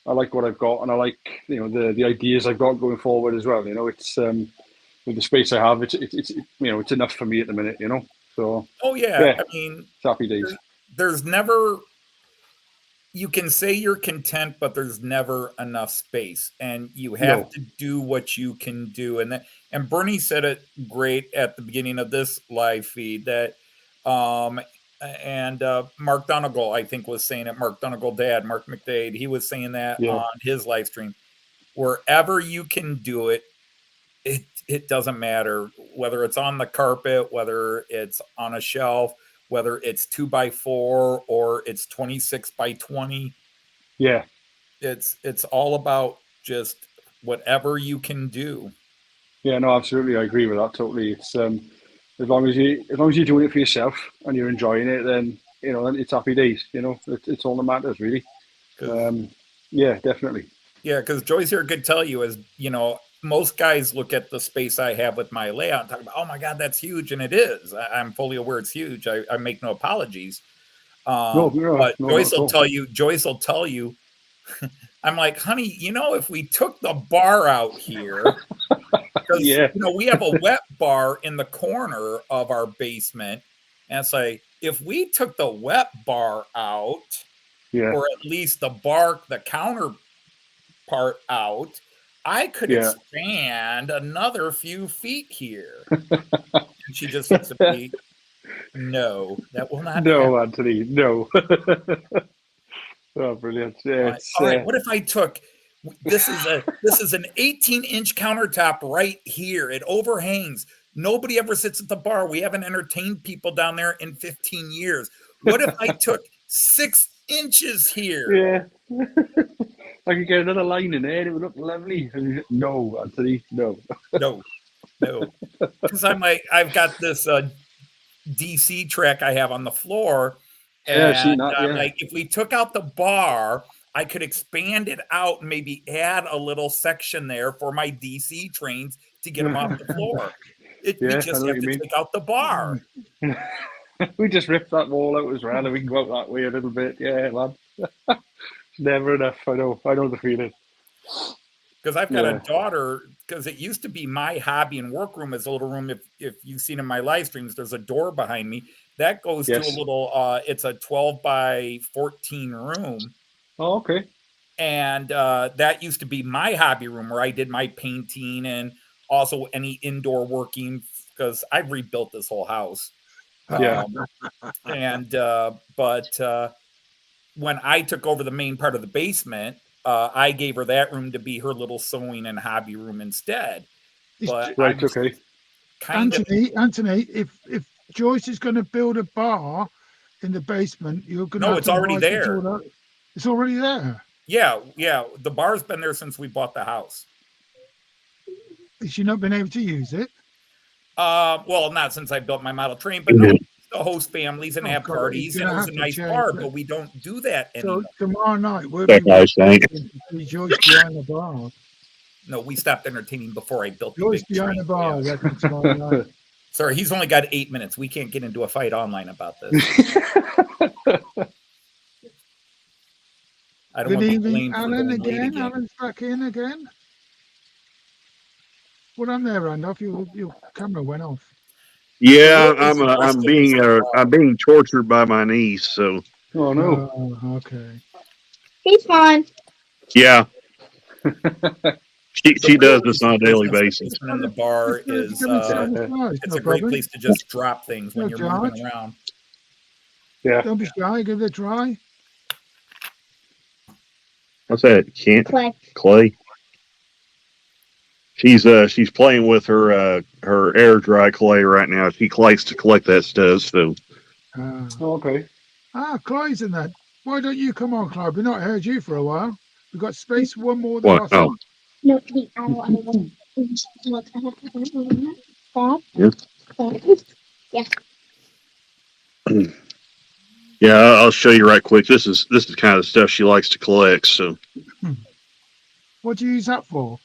I like what I've got, and I like the ideas I've got going forward as well. It's with the space I have, it's it's enough for me at the minute. So. Oh yeah. I mean, it's happy days. There's never. You can say you're content, but there's never enough space, and you have to do what you can do. And Bernie said it great at the beginning of this live feed that, and Mark Donegal, I think, was saying it. Mark Donegal, Dad, Mark McDade, he was saying that on his live stream. Wherever you can do it, it doesn't matter whether it's on the carpet, whether it's on a shelf, whether it's 2x4 or it's 26x20. Yeah. It's all about just whatever you can do. Yeah, no, absolutely. I agree with that totally. It's as long as you're doing it for yourself and you're enjoying it, then it's happy days. It's all that matters, really. Yeah, definitely. Yeah, because Joyce here could tell you, most guys look at the space I have with my layout and talk about, oh my God, that's huge. And it is. I'm fully aware it's huge. I make no apologies. But Joyce will tell you, I'm like, honey, if we took the bar out here, because we have a wet bar in the corner of our basement. And it's like, if we took the wet bar out, or at least the counter part out, I could expand another few feet here. And she just looks at me. No, that will not No, happen. Anthony, no. Oh, brilliant. Yeah, all right. What if I took this is an 18-inch countertop right here. It overhangs. Nobody ever sits at the bar. We haven't entertained people down there in 15 years. What if I took 6 inches here? Yeah. I could get another line in there. It would look lovely. No, Anthony, no. No. Because I've got this DC track I have on the floor. And I've seen that, I'm like, if we took out the bar, I could expand it out and maybe add a little section there for my DC trains to get them off the floor. We just have to take out the bar. We just ripped that wall out as well, and we can go out that way a little bit. Yeah, man. Never enough. I know the feeling. Because I've got a daughter, because it used to be my hobby and workroom as a little room. If you've seen in my live streams, there's a door behind me. That goes to a little, it's a 12x14 room. Oh, okay. And that used to be my hobby room where I did my painting and also any indoor working, because I've rebuilt this whole house. But when I took over the main part of the basement, I gave her that room to be her little sewing and hobby room instead. But Right, I was okay. kind of Anthony, if Joyce is going to build a bar in the basement, you're going to no, have it's to already invite there. people up. It's already there. Yeah. The bar's been there since we bought the house. Has she not been able to use it? Well, not since I built my model train, but no, to host families and Oh, have God, parties, you're and it gonna was a have to nice check bar, it. but we don't do that So anymore. tomorrow night we'll That be guy's saying. see Joyce behind the bar. No, we stopped entertaining before I built the Joyce big behind the train. bar. Yeah. That's tomorrow night. Sorry, he's only got 8 minutes. We can't get into a fight online about this. I don't Good want to be evening, blamed for Alan. going late Again, again. Alan's back in again. What on there, Randolph? Your camera went off. Yeah, The rest I'm of being this- I'm being tortured by my niece. So Oh no. Oh, okay. He's fine. yeah, she the does real this on a reason daily business, the basis. basement and the bar is it's it's a great place to just drop things when No, you're George. moving around. Yeah. Don't be shy. Give it a try. What's that? Clay. Clay. She's playing with her air dry clay right now. She likes to collect that stuff. So Oh, okay. Clyde's in that. Why don't you come on, Clyde? We've not heard you for a while. We've got space for one more at the what? bottom. Oh, No, the owl. yeah. Yeah, I'll show you right quick. This is kind of stuff she likes to collect. So What do you use that for?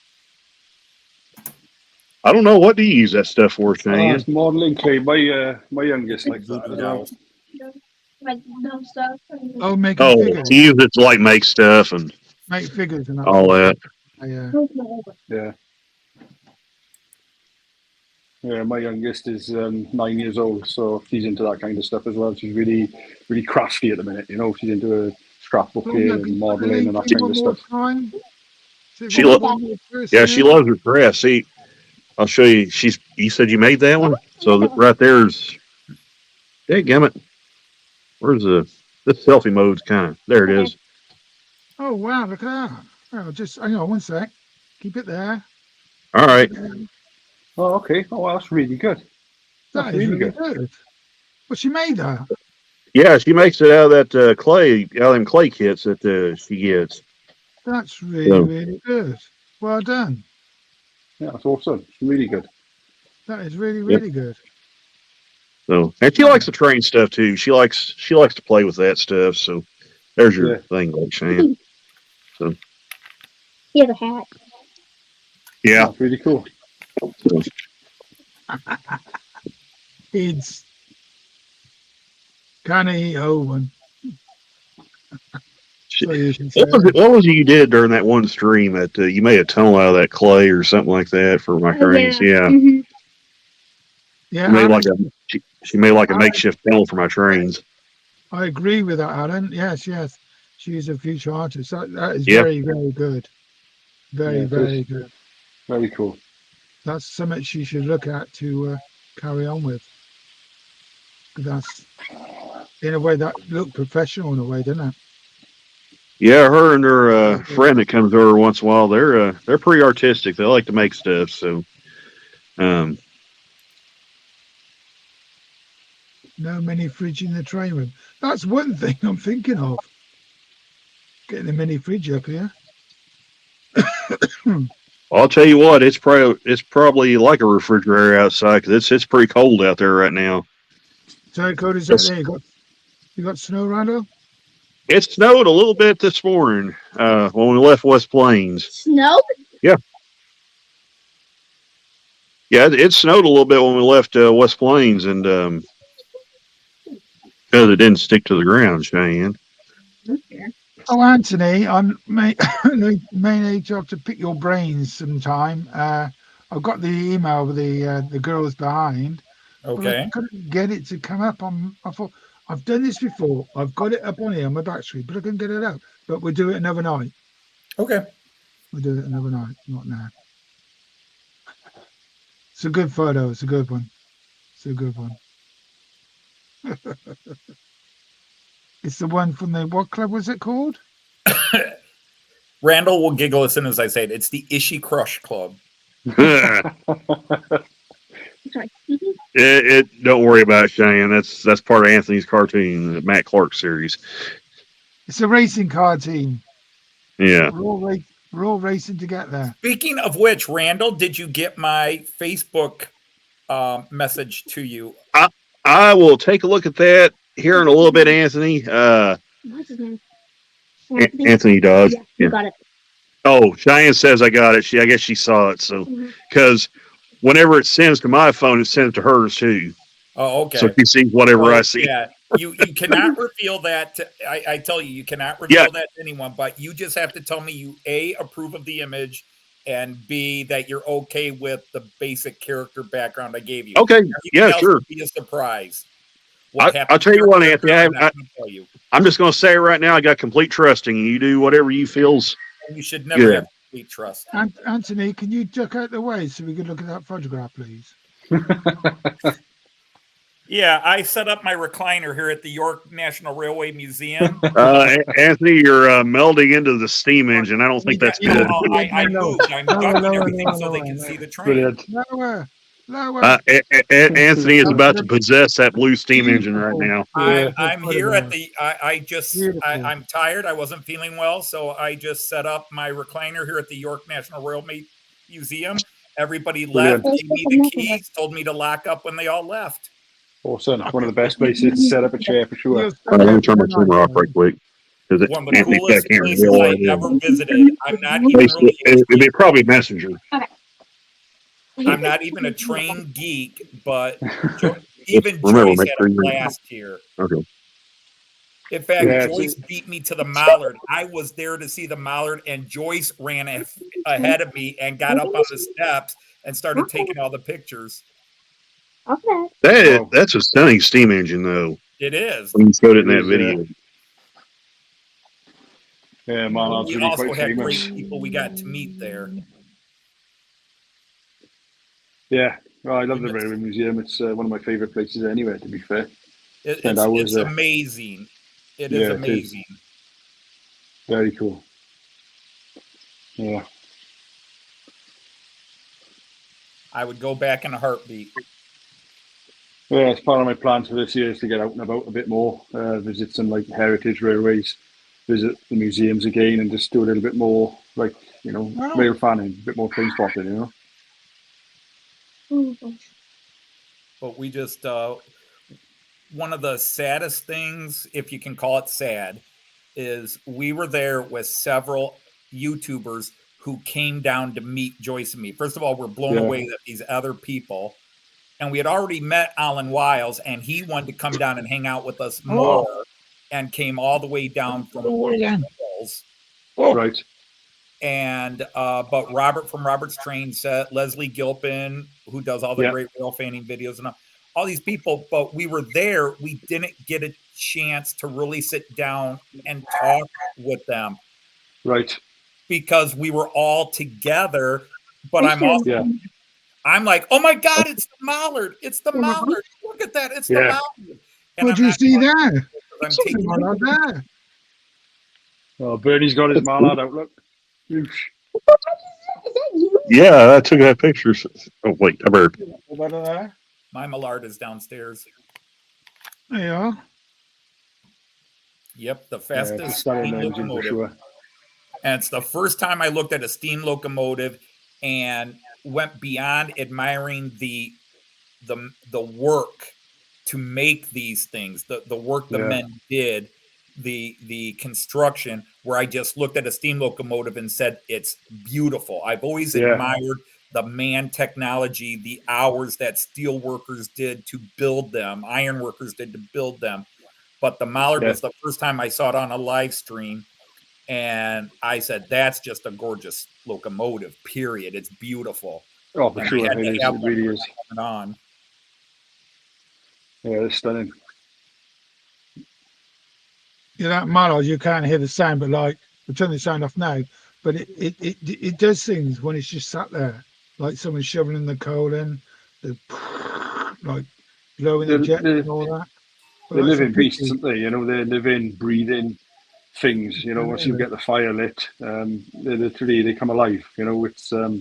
I don't know, what do you use that stuff for, Shane? It's modeling clay. My youngest Like likes that voodoo as well. dolls. Like those stuff. Oh, making Oh, figures. she uses it to like make stuff and Make figures and that. all that. Yeah. Yeah. Yeah, my youngest is 9 years old, so she's into that kind of stuff as well. She's really, really crafty at the minute. You know, she's into scrapbooking and modeling and that kind of stuff. She loves her crafts. See, I'll show you. You said you made that one, so right there's. Dadgummit. Where's this selfie mode's kind of there? It is. Oh wow! Look at that. Oh, just hang on one sec. Keep it there. All right. Oh, okay. Oh, well, that's really good. That That's is really really good. good. But she made that. Yeah, she makes it out of that clay, out of them clay kits that she gets. That's really good. Well done. Yeah, that's awesome. It's really good. That is really good. So, and she likes the train stuff too. She likes to play with that stuff. So, there's your thing, like Shane. So, He has a hat. yeah, That's really cool. It's kind of Owen. So you should say. what was it you did during that one stream that you made a tunnel out of that clay or something like that for my trains? Yeah. Mm-hmm. Yeah, She made like a makeshift tunnel for my trains. I agree with that, Alan. Yes. She's a future artist. That is very good. Very good. Very cool. That's something she should look at to carry on with. That's in a way that looked professional in a way, didn't it? Yeah, her and her friend that comes over once in a while, they're pretty artistic. They like to make stuff. So, no mini fridge in the train room. That's one thing I'm thinking of. Getting a mini fridge up here. I'll tell you what, it's probably like a refrigerator outside because it's pretty cold out there right now. So how cold is that there? You got snow, Randall? It snowed a little bit this morning when we left West Plains. Snow? Yeah, it snowed a little bit when we left West Plains, and because it didn't stick to the ground, Cheyenne. Oh, Anthony, I may need to have to pick your brains sometime. I've got the email with the girls behind. Okay. I couldn't get it to come up on. I thought I've done this before. I've got it up on here on my battery, but I couldn't get it up. But we'll do it another night. Okay. We'll do it another night, not now. It's a good photo. It's a good one. It's a good one. It's the one from the what club was it called? Randall will giggle as soon as I say it. It's the Ishi Crush Club. Sorry. Don't worry about it, Cheyenne. That's part of Anthony's cartoon, the Matt Clark series. It's a racing car team. Yeah. We're all racing to get there. Speaking of which, Randall, did you get my Facebook message to you? I will take a look at that here in a little bit, Anthony. What's his name? Anthony Dodge. Yeah, you got it. Oh, Cheyenne says I got it. I guess she saw it. So, because whenever it sends to my phone, it sends to hers too. Oh, okay. So she sees whatever I see. Yeah, you cannot reveal that. I tell you, you cannot reveal that to anyone. But you just have to tell me you A, approve of the image, and B, that you're okay with the basic character background I gave you. Okay. Yeah, sure. Be a surprise. I'll tell you what, Anthony. I'm just going to say it right now. I got complete trust in you. You do whatever you feels. You should never have complete trust. Anthony, can you duck out the way so we can look at that photograph, please? Yeah, I set up my recliner here at the York National Railway Museum. Anthony, you're melding into the steam engine. I don't think that's good. I moved. I'm ducking everything so they can see the train. Lower. Anthony is about to possess that blue steam engine right now. I'm here at the. I'm tired. I wasn't feeling well, so I just set up my recliner here at the York National Railway Museum. Everybody left, gave me the keys, told me to lock up when they all left. Awesome. One of the best places to set up a chair for sure. I'm going to turn my camera off right quick. One of the coolest places I ever visited. I'm not even really. It'd be probably Messenger. Okay. I'm not even a trained geek, but even Joyce had a blast here. Okay. In fact, Joyce beat me to the mallard. I was there to see the mallard, and Joyce ran ahead of me and got up on the steps and started taking all the pictures. Okay. That's a stunning steam engine, though. It is. When you showed it in that video. Yeah, man, we really also quite had famous. great people we got to meet there. Yeah, well, I love the Railway Museum. It's one of my favourite places anywhere, to be fair. It's amazing. It is amazing. Very cool. Yeah. I would go back in a heartbeat. Yeah, it's part of my plans for this year is to get out and about a bit more, visit some like heritage railways, visit the museums again, and just do a little bit more like, rail fanning, a bit more train spotting, But we just, one of the saddest things, if you can call it sad, is we were there with several YouTubers who came down to meet Joyce and me. First of all, we're blown away that these other people, and we had already met Alan Wiles, and he wanted to come down and hang out with us more, and came all the way down from Wales. Right. And but Robert from Robert's Train Set, Leslie Gilpin, who does all the great rail fanning videos, and all these people. But we were there. We didn't get a chance to really sit down and talk with them. Right. Because we were all together. But I'm like, oh my God, it's the mallard. It's the mallard. Look at that. It's the mallard. What do you see there? I'm taking mallard there. Oh, Bernie's got his mallard out. Look. Yeah, I took that picture. Oh, wait, I better. My mallard is downstairs. There you are. Yep, the fastest steam locomotive. Sure. And it's the first time I looked at a steam locomotive and went beyond admiring the work to make these things, the work the men did, the construction, where I just looked at a steam locomotive and said, it's beautiful. I've always admired the man technology, the hours that steel workers did to build them, iron workers did to build them. But the mallard was the first time I saw it on a live stream. And I said, that's just a gorgeous locomotive, period. It's beautiful. Oh, for sure. It really is. On. Yeah, it's stunning. Yeah, that mallard, you can't hear the sound, but like, we'll turn the sound off now, but it does things when it's just sat there, like someone shoveling the coal in, like blowing the jet and all that. They're living beasts, aren't they? They're living, breathing, things. You know, once you get the fire lit, they come alive. You know, it's a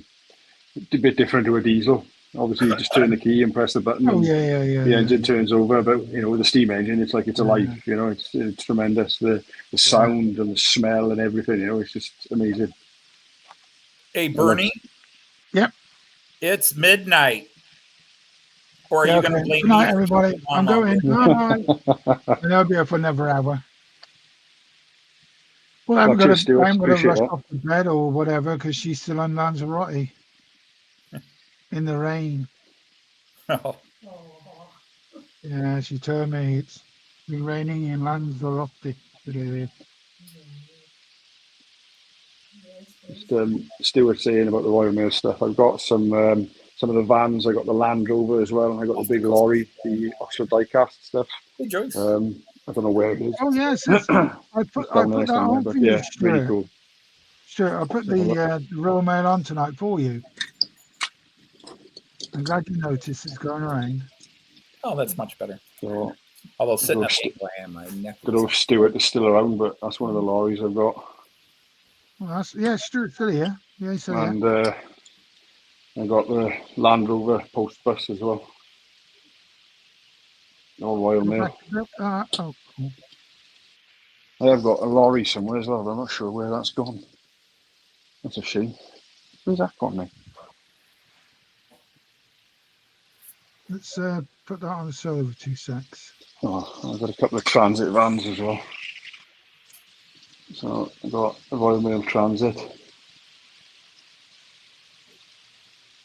bit different to a diesel. Obviously, you just turn the key and press the button, Oh and yeah. the engine turns over. But you know, with the steam engine, it's like it's alive. You know, it's tremendous. The sound and the smell and everything. You know, it's just amazing. Hey, Bernie. Yep. It's midnight. Or are you going to blame Good me? night, everybody. I'm going. Bye. And I'll be here for another hour. Well, I'm going to rush off to bed or whatever because she's still on Lanzarote in the rain. Oh. Yeah, she told me it's been raining in Lanzarote today. Stuart saying about the Royal Mail stuff. I've got some of the vans. I got the Land Rover as well, and I got the big lorry, the Oxford diecast stuff. Hey, Joyce. I don't know where it is. Oh yes, I put that on for you. Really cool. Sure, I put the Royal Mail on tonight for you. I'm glad you noticed it's going rain. Oh, that's much better. So, although sitting at my neck. I don't know if Stuart is still around, but that's one of the lorries I've got. Well, Stuart's still here. Yeah, he's still and here. I got the Land Rover post bus as well. All Royal Mail. Oh, cool. I have got a lorry somewhere as well, but I'm not sure where that's gone. That's a shame. Where's that gone now? Let's put that on the server 2 secs. Oh, I've got a couple of transit vans as well. So I've got a Royal Mail Transit.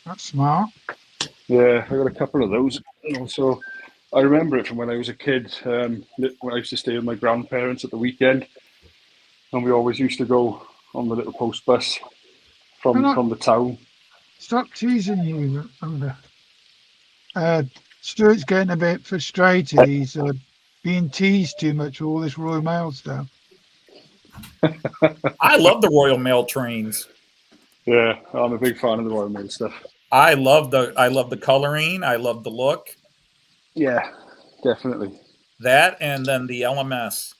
That's smart. Yeah, I got a couple of those. And also, I remember it from when I was a kid, when I used to stay with my grandparents at the weekend, and we always used to go on the little post bus from the town. Stop teasing you, Amber. Stuart's getting a bit frustrated. He's being teased too much with all this Royal Mail stuff. I love the Royal Mail trains. Yeah, I'm a big fan of the Royal Mail stuff. I love the coloring. I love the look. Yeah, definitely. That and then the LMS.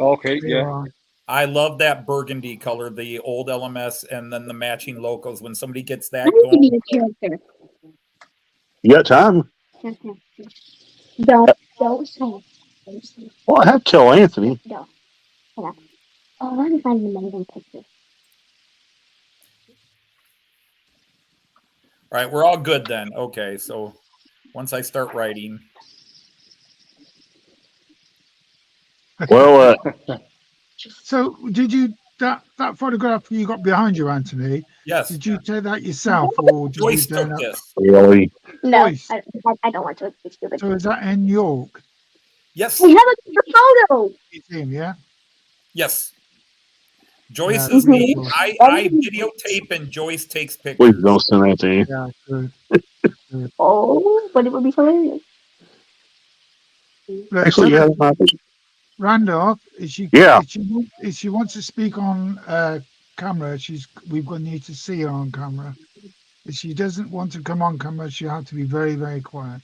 Okay, yeah. I love that burgundy color, the old LMS, and then the matching locos. When somebody gets that going. going, Be a character. You got time? Don't say. Well, I have to tell Anthony. No. Oh, let me find an amazing picture. all right, we're all good then. Okay, so once I start writing. Well, so did you that photograph you got behind you, Anthony? Yes. Did you take that yourself, or did Joyce you took this? Really? No, Joyce. I don't want to. It's stupid. So is that in York? Yes. We have a photo. Yeah. Yes. Joyce Yeah, is me. cool. I videotape and Joyce takes pictures. Please don't send that to you. Yeah, good. Oh, but it would be hilarious. Actually, yeah, Randolph, if she wants to speak on camera, we're going to need to see her on camera. If she doesn't want to come on camera, she'll have to be very, very quiet.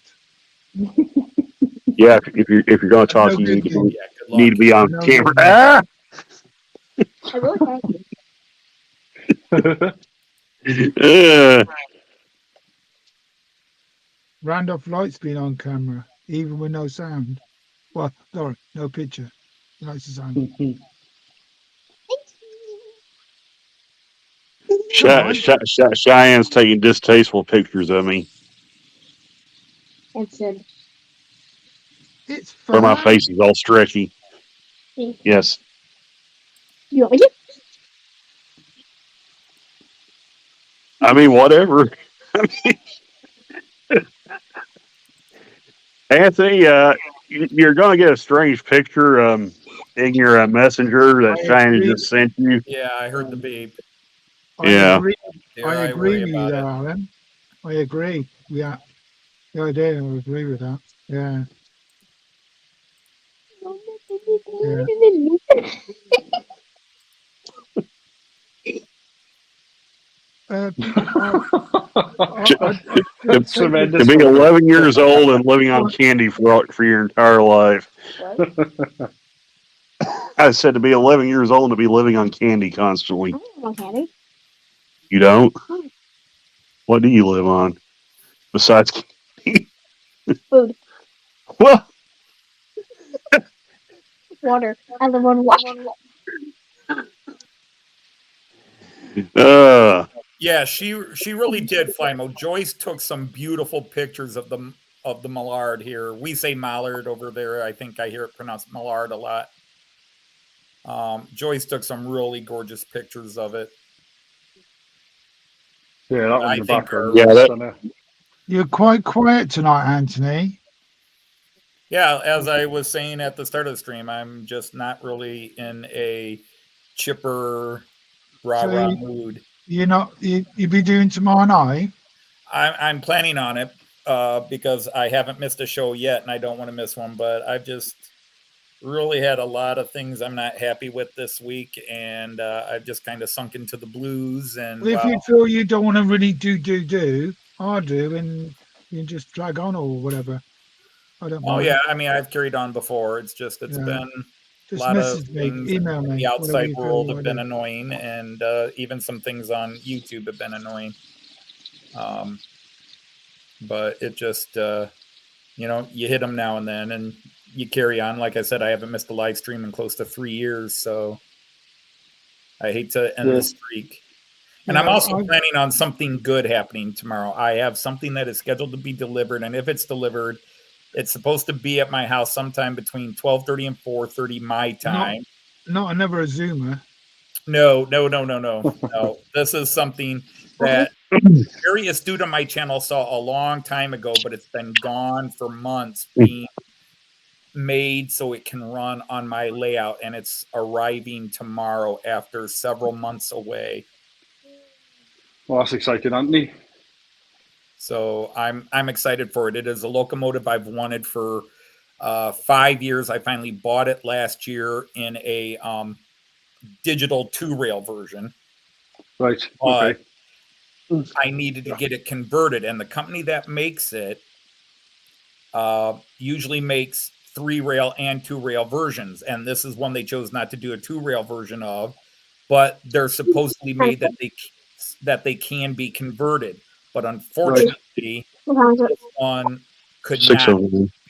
Yeah, if you're going to talk, you need to be on camera. Ah! I will thank you. Randolph likes being on camera, even with no sound. Well, sorry, no picture. He likes the sound. Cheyenne's taking distasteful pictures of me. It's where my face is all stretchy. Yes. You want me to? I mean, whatever. Anthony, you're going to get a strange picture in your messenger that Cheyenne just sent you. Yeah, I heard the beep. Yeah. I agree with you there, Alan. I agree. Yeah. The idea, I agree with that. Yeah. To be 11 years old and living on candy for your entire life. guy said to be 11 years old and to be living on candy constantly. I don't want candy. You don't? What do you live on besides candy? Food. Well, Water. I live on water. Yeah, she really did, Flymo. Joyce took some beautiful pictures of the mallard here. We say mallard over there. I think I hear it pronounced mallard a lot. Joyce took some really gorgeous pictures of it. Yeah, that one I in the think background. Yeah, that- Stunner. You're quite quiet tonight, Anthony. Yeah, as I was saying at the start of the stream, I'm just not really in a chipper rah-rah mood. You're not. You be doing tomorrow night. I'm planning on it because I haven't missed a show yet, and I don't want to miss one. But I've just really had a lot of things I'm not happy with this week, and I've just kind of sunk into the blues. And Well, if you feel you don't want to really do, I do, and you just drag on or whatever. I don't mind. Oh yeah, I mean I've carried on before. It's just it's been a lot of things email me. The outside world have been annoying, and even some things on YouTube have been annoying. But it just you know, you hit them now and then, and you carry on. Like I said, I haven't missed a live stream in close to 3 years, so I hate to end the streak. And I'm also planning on something good happening tomorrow. I have something that is scheduled to be delivered, and if it's delivered, it's supposed to be at my house sometime between 12:30 and 4:30 my time. Not another Zoomer. No. This is something that very astute on my channel saw a long time ago, but it's been gone for months, being made so it can run on my layout, and it's arriving tomorrow after several months away. Well, that's exciting, Anthony. So I'm excited for it. It is a locomotive I've wanted for 5 years. I finally bought it last year in a digital 2-rail version. Right. But Okay. I needed to get it converted, and the company that makes it usually makes 3-rail and 2-rail versions, and this is one they chose not to do a 2-rail version of, but they're supposedly made that they can be converted. But unfortunately, this one could not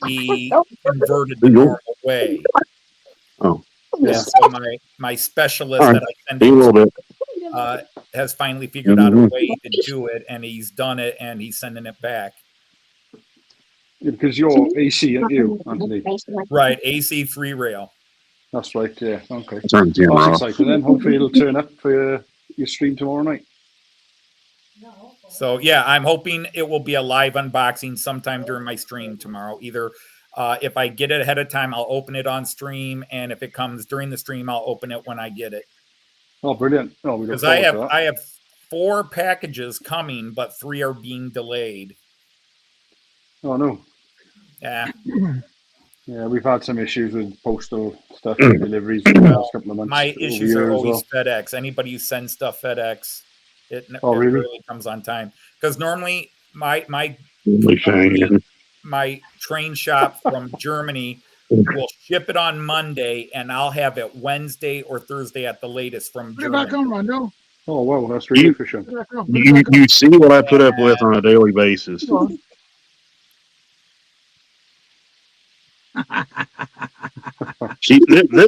be converted the normal way. Oh, yeah. So my specialist that I send in has finally figured out a way to do it, and he's done it, and he's sending it back. Yeah, because you're AC, aren't you, Anthony? Right, AC 3-rail. That's right. Yeah. Okay. Turn the That's camera exciting. Then hopefully it'll turn up for your stream tomorrow night. So yeah, I'm hoping it will be a live unboxing sometime during my stream tomorrow. Either if I get it ahead of time, I'll open it on stream, and if it comes during the stream, I'll open it when I get it. Oh, brilliant! Oh, because I have 4 packages coming, but 3 are being delayed. Oh no. Yeah. Yeah, we've had some issues with postal stuff and deliveries in the last couple of months. My issues are always FedEx. Anybody who sends stuff FedEx, it really comes on time. Because normally my train shop from Germany will ship it on Monday, and I'll have it Wednesday or Thursday at the latest from Germany. Back on, Rondo. Oh wow, that's really efficient. You see what I put up with on a daily basis.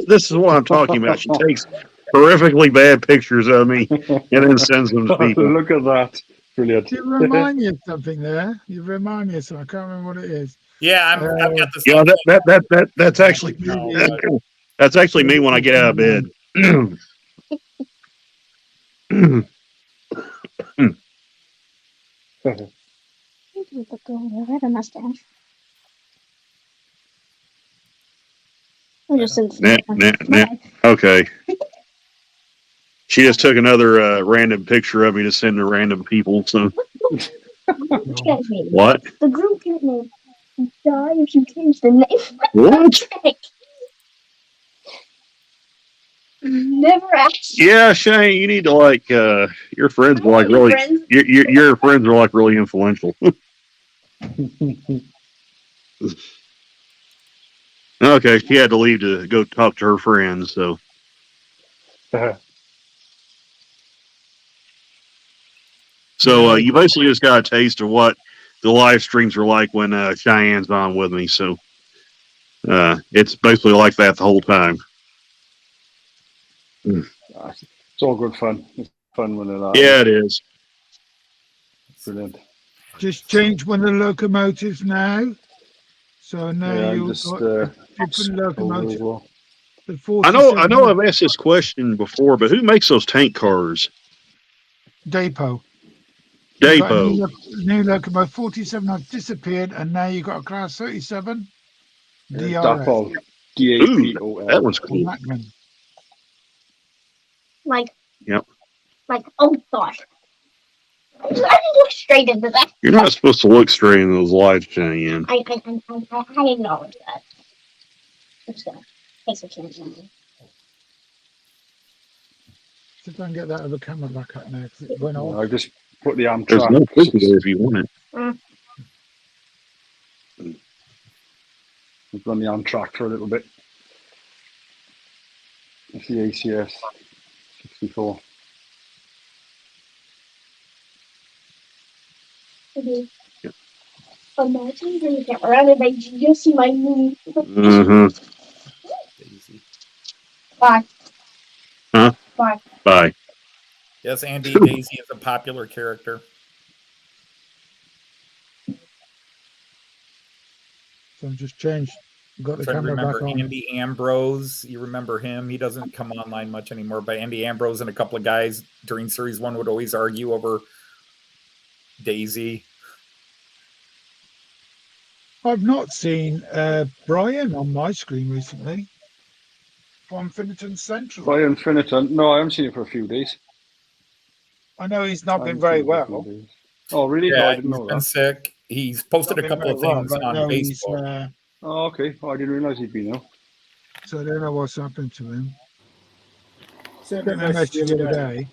This is what I'm talking about. She takes horrifically bad pictures of me and then sends them to people. Look at that. Brilliant. You remind me of something there. You remind me of something. I can't remember what it is. Yeah, I've got this. Yeah, that's actually that's actually me when I get out of bed. Okay. She just took another random picture of me to send to random people. So what? The group can't name die if you change the name. What? Never asked. Yeah, Shane, you need to like your friends were like really your friends are like really influential. Okay, she had to leave to go talk to her friends. So you basically just got a taste of what the live streams are like when Cheyenne's on with me. So it's basically like that the whole time. It's all good fun. It's fun when they're Yeah, it is. Brilliant. Just change one of the locomotives now. So now you've got a different locomotive. Well. The I know 47 I've asked this question before, but who makes those tank cars? Depot. Depot. New locomotive 47 have disappeared, and now you've got a class 37 DRS. Dapol. Ooh, that one's cool. Like, yep. Like, oh gosh. I didn't look straight into that. You're not supposed to look straight in those lights, Cheyenne. I acknowledge that. I'm just gonna take some chance on me. See if I can get that other camera back up now, because it went off. I just put the Amtrak. There's no picture there if you want it. We've run the Amtrak for a little bit. It's the ACS 64. Okay. Imagine when you get around and you see my knee. Daisy. Bye. Huh? Bye. Bye. Yes, Andy, Daisy is a popular character. So I'm just changed. Got the camera remember back on. Andy Ambrose. You remember him? He doesn't come online much anymore. But Andy Ambrose and a couple of guys during Series 1 would always argue over Daisy. I've not seen Brian on my screen recently. From Finneton Central. Brian Finneton. No, I haven't seen him for a few days. I know he's not been very well. Oh, really? Yeah, No, I didn't know he's been that. sick. He's posted a couple of things on Facebook. Oh, okay. Oh, I didn't realize he'd been ill. So I don't know what's happened to him. Sent a message the other day.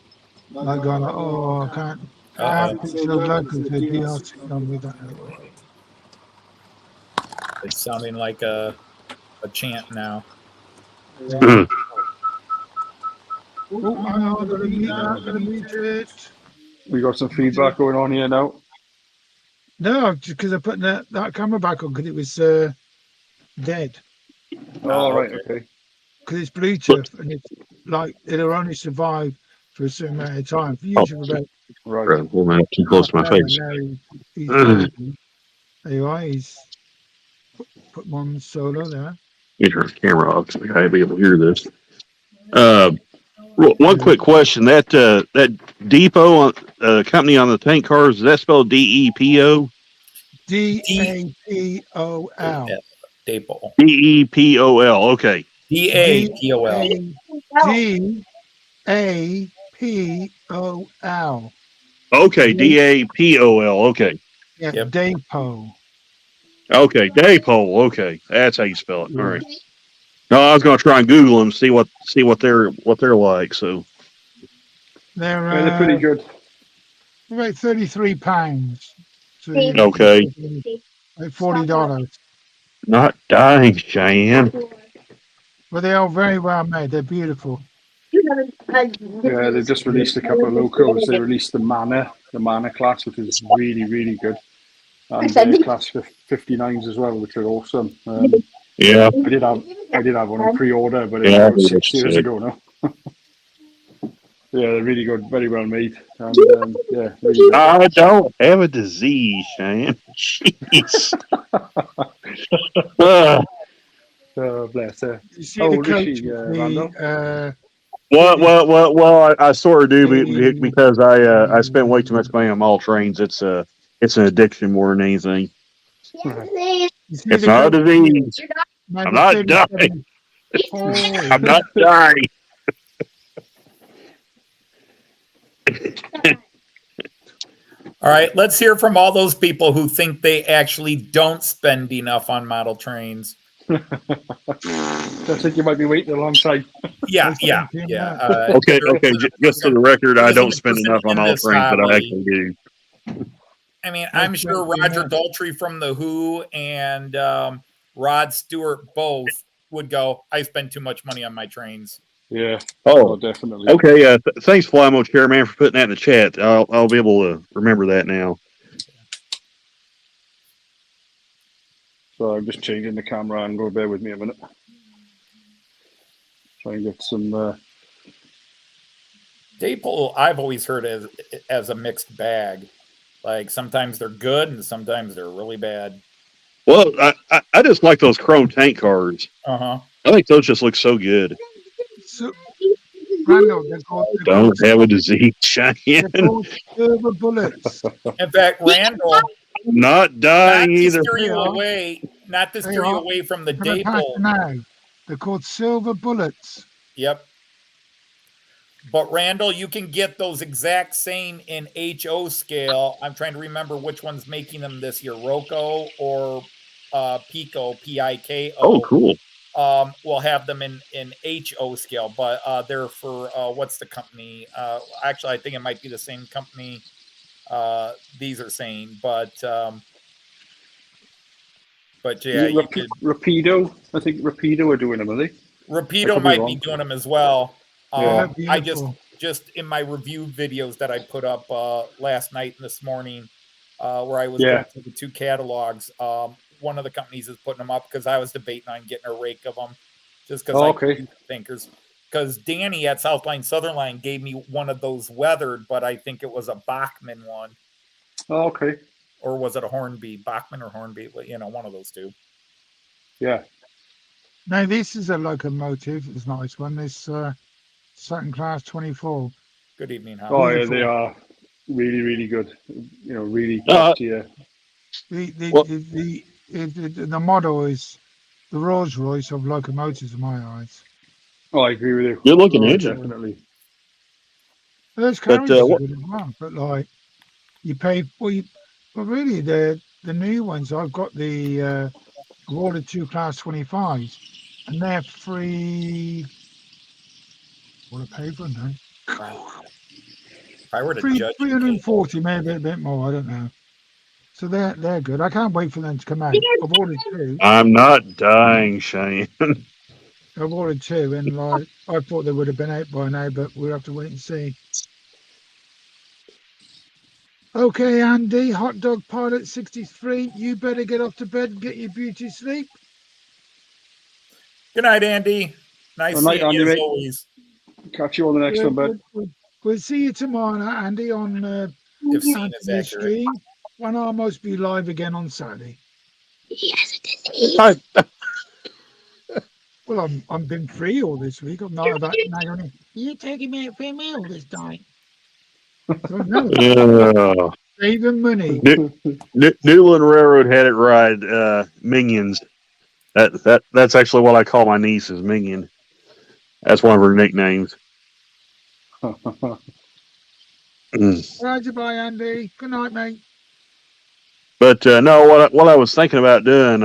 I go like, oh, I can't put those locals to DRC on with that. It's sounding like a chant now. Oh, I'm gonna meet it. We got some feedback going on here now. No, because I put that camera back on because it was dead. Oh, right, okay. Because it's Bluetooth and it's like it'll only survive for a certain amount of time. Usually about Right. Hold on, too close to my face. There you are. He's put him on solo there. Get your camera off so I gotta be able to hear this. One quick question: that Depot company on the tank cars, is that spelled DEPO? DAPOL. Depot. DEPOL. Okay. DAPOL. DAPOL. Okay. DAPOL. Okay. Yeah. Yep. Depot. Okay. Depot. Okay. That's how you spell it. All right. No, I was gonna try and Google them, see what they're like. So They're pretty good. About £33. So okay. like $40. Not dying, Cheyenne. But they are very well made. They're beautiful. Yeah, they've just released a couple of locos. They released the Mana class, which is really, really good. And class 59s as well, which are awesome. Yeah. I did have one in pre-order, but it was 6 years ago now. Yeah, they're really good, very well made. And yeah, really good. I don't have a disease, Cheyenne. Jeez. Bless her. You see the coach, Well, I sort of do because I spent way too much money on all trains. It's an addiction more than anything. It's not a disease. I'm not dying. I'm not dying. All right, let's hear from all those people who think they actually don't spend enough on model trains. I think you might be waiting a long time. Yeah. Okay. Just for the record, I don't spend enough on all trains, but I actually do. I mean, I'm sure Roger Daltrey from The Who and Rod Stewart both would go, I spend too much money on my trains. Yeah. Oh, definitely. okay. Thanks, Flymo Chairman, for putting that in the chat. I'll be able to remember that now. So I'm just changing the camera angle. Bear with me a minute. Try and get some. Daypole, I've always heard as a mixed bag. Like sometimes they're good and sometimes they're really bad. Well, I just like those chrome tank cars. Uh-huh. I think those just look so good. So, Randall, they're called Have a disease, Cheyenne. silver bullets. In fact, Randall, I'm not dying not to either. steer you They are. away, not to They steer you are. away from the I'm gonna pass Daypole. you now. They're called silver bullets. Yep. But Randall, you can get those exact same in HO scale. I'm trying to remember which one's making them this year, Roco or Pico, Piko. Oh, cool. We'll have them in HO scale, but they're for what's the company? Actually, I think it might be the same company. These are saying, but yeah, you could. Rapido. I think Rapido are doing them, are they? Rapido might be doing them as well. Yeah. I just in my review videos that I put up last night and this morning, where I was going through the two catalogs. One of the companies is putting them up because I was debating on getting a rake of them, just because thinkers. Because Danny at Southline Southern Line gave me one of those weathered, but I think it was a Bachman one. Oh, okay. Or was it a Hornby? Bachman or Hornby? But one of those two. Yeah. Now this is a locomotive. It's a nice one. This Saturn Class 24. Good evening, Howard. Oh yeah, they are really, really good. Really top tier. The model is the Rolls Royce of locomotives in my eyes. Oh, I agree with you. Good looking engine. Definitely. Those carriages are good as well, but like you pay really the new ones. I've got the awarded 2 Class 25s, and they're free. What I pay for them? If I were to judge, 340, maybe a bit more. I don't know. So they're good. I can't wait for them to come out. I've ordered 2. I'm not dying, Cheyenne. I've ordered 2, and like I thought they would have been out by now, but we'll have to wait and see. Okay, Andy, Hot Dog Pilot 63, you better get off to bed and get your beauty sleep. Good night, Andy. Nice seeing you as always. Catch you on the next one, bud. We'll see you tomorrow, Andy, on the stream. When I'll almost be live again on Saturday. Yes, it is. Well, I'm been free all this week. I'm not about now. You're taking me out for a meal this time. No. Saving money. Newland Railroad had it right. Minions. That's actually what I call my niece is Minion. That's one of her nicknames. Right, bye, Andy. Good night, mate. But no, what I was thinking about doing,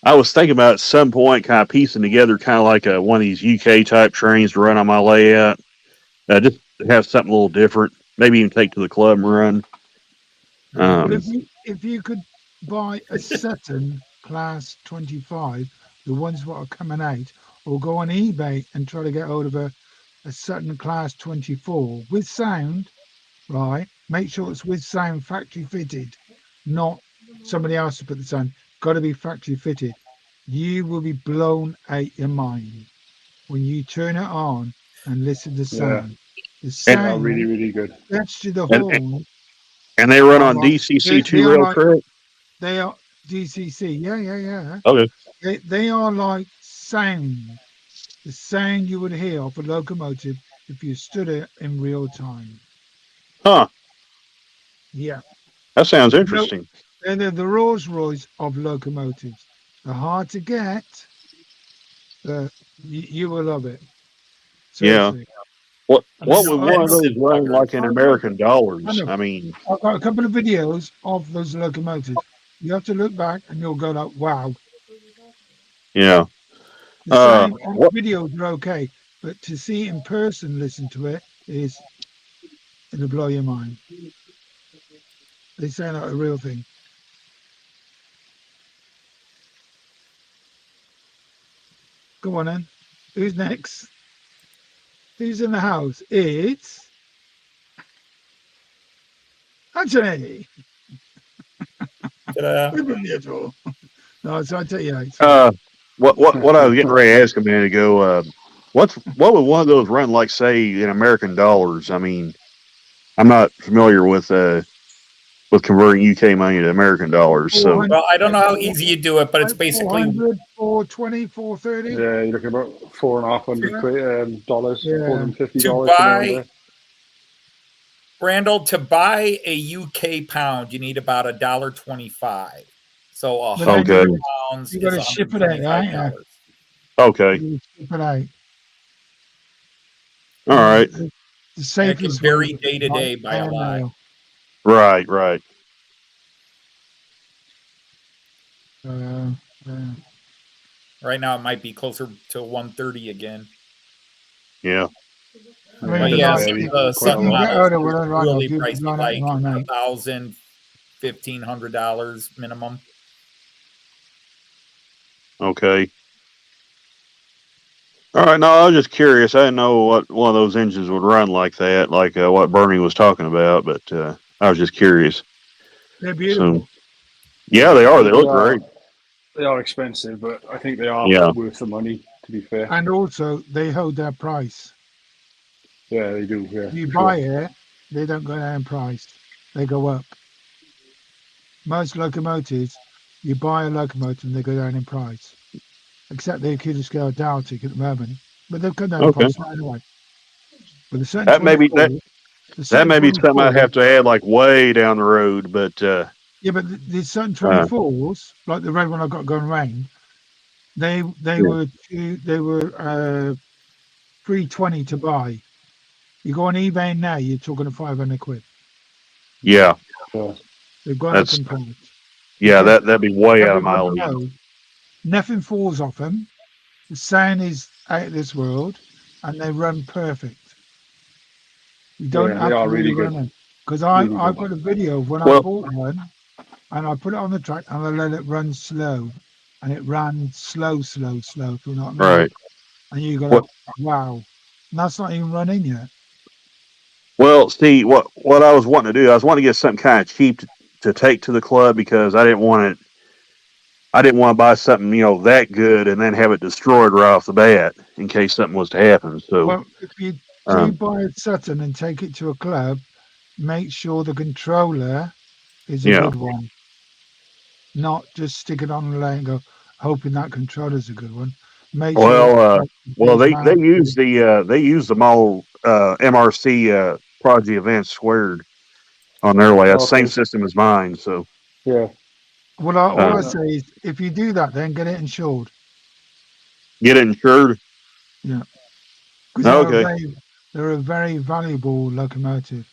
I was thinking about at some point kind of piecing together kind of like one of these UK type trains to run on my layout. Just have something a little different. Maybe even take to the club and run. If you could buy a Saturn Class 25, the ones that are coming out, or go on eBay and try to get hold of a Saturn Class 24 with sound, right? Make sure it's with sound, factory fitted, not somebody else to put the sound. Got to be factory fitted. You will be blown out your mind when you turn it on and listen to sound. The sound really, really good. gets to the horn. And they run on DCC 2-rail, correct? They are DCC. Yeah. Okay. They are like sound. The sound you would hear off a locomotive if you stood it in real time. Huh. Yeah. That sounds interesting. They're the Rolls Royce of locomotives. They're hard to get, but you will love it. Seriously. Yeah. What would one of those run like in American dollars? I mean, I've got a couple of videos of those locomotives. You have to look back and you'll go like, wow. Yeah. The sound on videos are okay, but to see it in person, listen to it, it'll blow your mind. They sound like a real thing. Go on then. Who's next? Who's in the house? It's Anthony. Ta-da. Open the door. No, so I tell you. What I was getting ready to ask a minute ago. What would one of those run like, say, in American dollars? I mean, I'm not familiar with converting UK money to American dollars. So, Well, I don't know how easy you do it, but it's basically 400, 420, 430. Yeah, you're looking about $450 dollars, Yeah. $450 to around buy, there. Randall, to buy a UK pound, you need about $1.25. So But then Okay. pounds you is got to ship it out, ain't you? $125. okay, You ship it out. all right, The And it can safest vary way day to day by a lot. airmail. right. Yeah. Right now, it might be closer to 130 again. Yeah. I Yeah, mean, But it yeah, does some vary of the quite a Sutton you lot. get models out of what I are run, really I'll give pricey, you like right now. $1,000, $1,500 minimum. Okay. All right. No, I was just curious. I didn't know what one of those engines would run like that, like what Bernie was talking about. But I was just curious. They're beautiful. So, yeah, they are. They look great. They are expensive, but I think they are Yeah. worth the money, to be fair. And also, they hold their price. Yeah, they do. Yeah, If you for buy sure. it, they don't go down in price. They go up. Most locomotives, you buy a locomotive and they go down in price. Except the acute scale Deltic at the moment. But they've come down in Okay. price right away. But the Sutton That may be 24, the that Sutton may be something 24, I'd have to add like way down the road. But yeah, but the Sutton 24s, like the red one I got going round, they were 320 to buy. You go on eBay now, you're talking of 500 quid. yeah, They've gone up that's in price. yeah, Because that'd be way out of my everyone league. knows nothing falls off them. The sound is out of this world, and they run perfect. You don't Yeah, have they to are really rerun good. them. Because Really I've good. got a video of when I Well, bought one, and I put it on the track, and I let it run slow, and it ran slow, if you know what I mean. right. And you go, What? wow, and that's not even running yet. Well, see, what I was wanting to do, I was wanting to get something kind of cheap to take to the club because I didn't want it. I didn't want to buy something that good and then have it destroyed right off the bat in case something was to happen. So, Well, if you do buy a Sutton and take it to a club, make sure the controller is a yeah. good one. Not just stick it on the lane and go, hoping that controller's a good one. Make sure Well, they use the model MRC Prodigy Advanced Squared on their layout. Okay. Same system as mine. So, Yeah. Well, all I say is, if you do that, then get it insured. get it insured. Yeah, because Okay. they're a very valuable locomotive.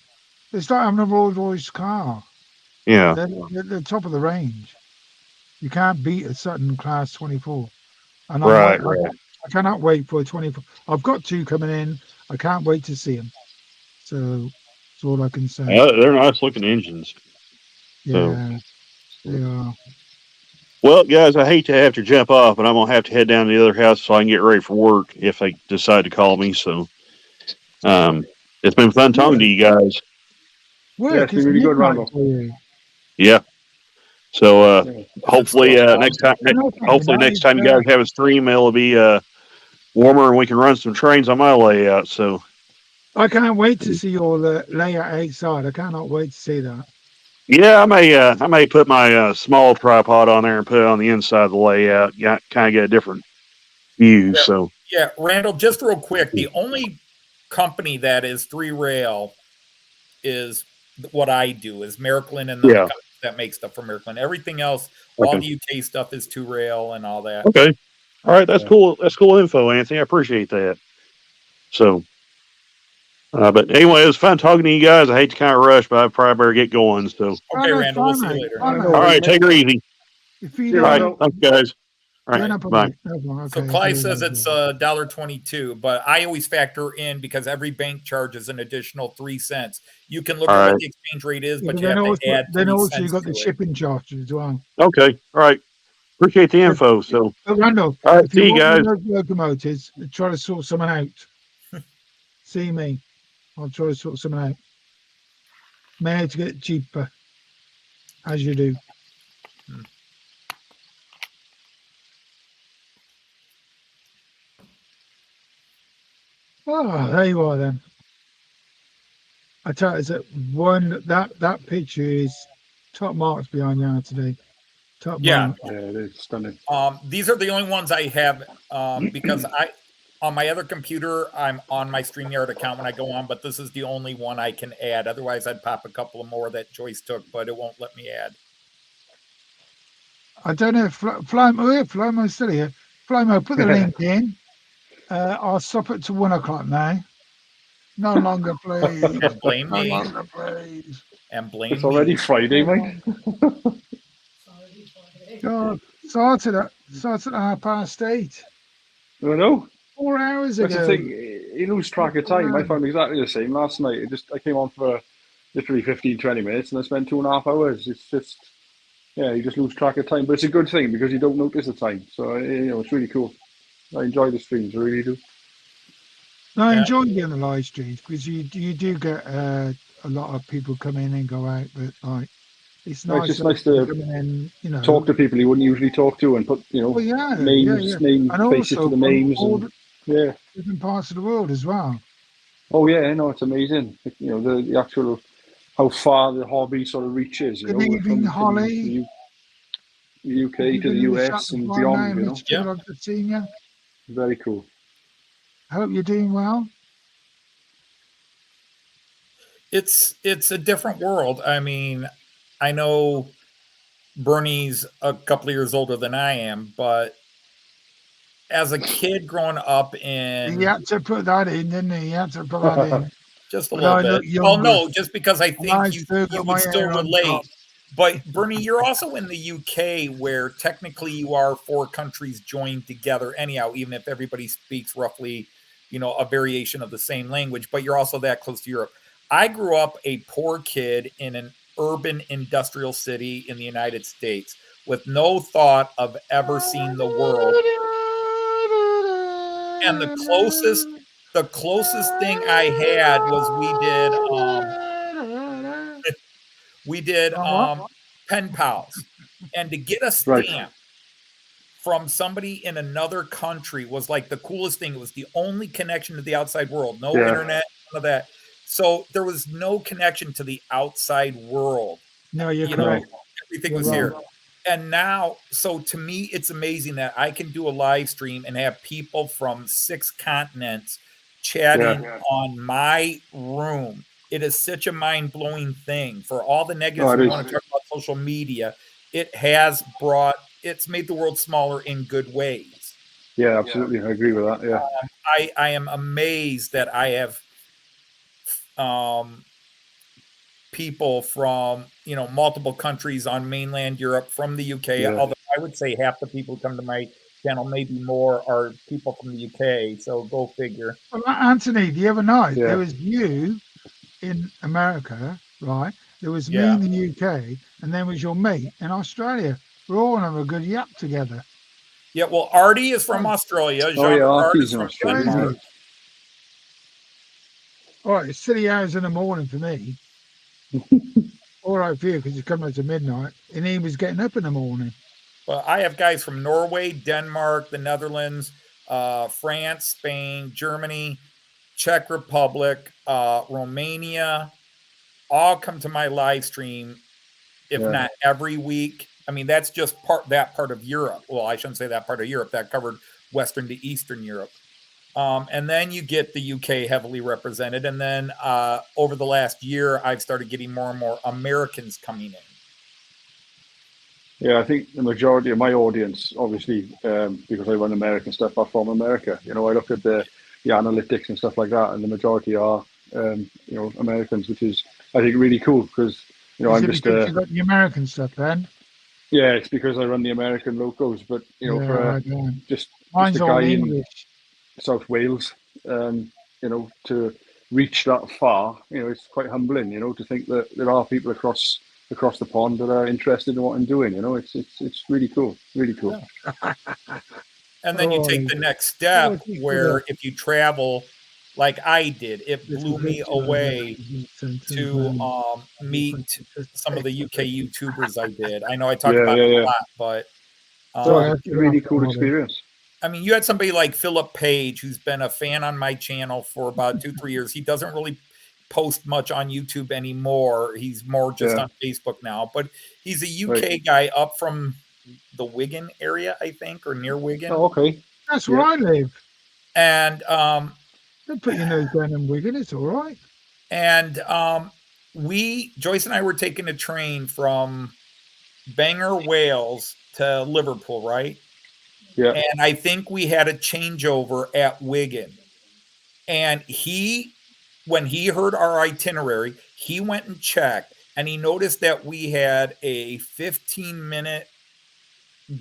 It's like having a Rolls Royce car. Yeah. They're top of the range. You can't beat a Sutton Class 24. And Right. I cannot wait for a 24. I've got two coming in. I can't wait to see them. So that's all I can say. They're nice looking engines. Yeah, they are. Well, guys, I hate to have to jump off, but I'm gonna have to head down to the other house so I can get ready for work if they decide to call me. So, it's been fun talking to you guys. Work it's been is really good, midnight Randall. for you. Yeah. So, Yeah. hopefully next time, you guys have a stream, it'll be warmer and we can run some trains on my layout. So, I can't wait to see your layout outside. I cannot wait to see that. yeah, I may put my small tripod on there and put it on the inside of the layout. Yeah, kind of get a different view. Yeah. So, Yeah, Randall, just real quick, the only company that is 3-rail is what I do, is Merklin, and then the company that makes stuff for Merklin. Everything else, all the UK stuff is 2-rail and all that. Okay. All right, that's cool. That's cool info, Anthony. I appreciate that. So, but anyway, it was fun talking to you guys. I hate to kind of rush, but I probably better get going. So, okay, Randall, we'll see you later. All right, take her easy. All right, thanks, guys. All right, bye. So Clyde says it's $1.22, but I always factor in because every bank charges an additional 3 cents. You can look at what the exchange rate is, but you have to add 3 then also cents you got to the it. shipping charges as well. Okay, all right. Appreciate the info. So, But Randall, all right, if you see you want guys. those locomotives, try to sort someone out. See me. I'll try to sort someone out. May to get it cheaper, as you do. Oh, there you are then. I tell you, it's that picture is top marks behind you today. Top mark. Yeah, it is stunning. These are the only ones I have because on my other computer, I'm on my StreamYard account when I go on, but this is the only one I can add. Otherwise, I'd pop a couple of more that Joyce took, but it won't let me add. I don't know if Flymo's still here. Flymo, put the link in. I'll stop it to 1 o'clock now. No longer, please. And blame No me. longer, please. And blame It's already me. Friday, mate. God, started at 8:30. I know. 4 hours That's the ago. thing. You lose track of time. I found exactly the same last night. I came on for literally 15, 20 minutes, and I spent 2.5 hours. It's just, yeah, you just lose track of time. But it's a good thing because you don't notice the time. So it's really cool. I enjoy the streams, I really do. No, I Yeah. enjoy doing the live streams because you do get a lot of people come in and go out, but like it's Well, nice. it's just nice to come in, talk to people you wouldn't usually talk to and put, Well, yeah, names, and faces also to the from names, all and yeah. different parts of the world as well. Oh yeah, no, it's amazing. The actual how far the hobby sort of reaches. Good evening, Holly. The UK to the US and beyond. Mr. I've just seen you. Very cool. I hope you're doing well. It's a different world. I mean, I know Bernie's a couple of years older than I am, but as a kid growing up in... You had to put that in, didn't he? You had to put that in. Just a But little I bit. look Well, younger. no, just because I think I you still got would my still hair on relate. top. But Bernie, you're also in the UK where technically you are 4 countries joined together anyhow, even if everybody speaks roughly, a variation of the same language, but you're also that close to Europe. I grew up a poor kid in an urban industrial city in the United States with no thought of ever seeing the world. And the closest thing I had was we did pen pals. And to get a stamp from somebody in another country was like the coolest thing. It was the only connection to the outside world. No internet, none of that. So there was no connection to the outside world. No, you're correct. Everything was here. And now, so to me, it's amazing that I can do a live stream and have people from 6 continents chatting on my room. It is such a mind-blowing thing. For all the negatives we want to talk about social media, it's made the world smaller in good ways. Yeah, absolutely. I agree with that. Yeah. I am amazed that I have people from multiple countries on mainland Europe, from the UK, although I would say half the people who come to my channel, maybe more, are people from the UK, so go figure. Well, Anthony, the other night there was you in America, right? There was me in the UK, and then was your mate in Australia. We're all having a good yap together. Yeah, well, Artie is from Australia. Artie's from Australia. All right, it's 3 hours in the morning for me. All right for you because you're coming out to midnight, and he was getting up in the morning. Well, I have guys from Norway, Denmark, the Netherlands, France, Spain, Germany, Czech Republic, Romania, all come to my live stream, if not every week. I mean, that's just that part of Europe. Well, I shouldn't say that part of Europe. That covered Western to Eastern Europe. And then you get the UK heavily represented. And then over the last year, I've started getting more and more Americans coming in. Yeah, I think the majority of my audience, obviously, because I run American stuff, are from America. I look at the analytics and stuff like that, and the majority are, Americans, which is, I think, really cool because, I'm just... you got the American stuff then? Yeah, it's because I run the American locos, but, just a guy in South Wales, to reach that far, it's quite humbling, to think that there are people across across the pond that are interested in what I'm doing. You know, it's really cool, really cool. And then you Oh, take the next oh, step thank you where for if you travel like I did, it this blew me adventure over away the sentence, to man. meet some of the UK YouTubers I did. I know I talk Yeah, about yeah, it a yeah. lot, but So Sorry, I it's have a to get really off cool now, then. experience. I mean, you had somebody like Philip Page, who's been a fan on my channel for about 2-3 years. He doesn't really post much on YouTube anymore. He's more just Yeah. on Facebook now, but he's a UK Right. guy up from the Wigan area, I think, or near Wigan. Oh, okay. That's Yeah. where I live. And Don't put your nose down in Wigan. It's all right. and Joyce and I were taking a train from Bangor, Wales to Liverpool, right? Yeah. And I think we had a changeover at Wigan. And when he heard our itinerary, he went and checked and he noticed that we had a 15-minute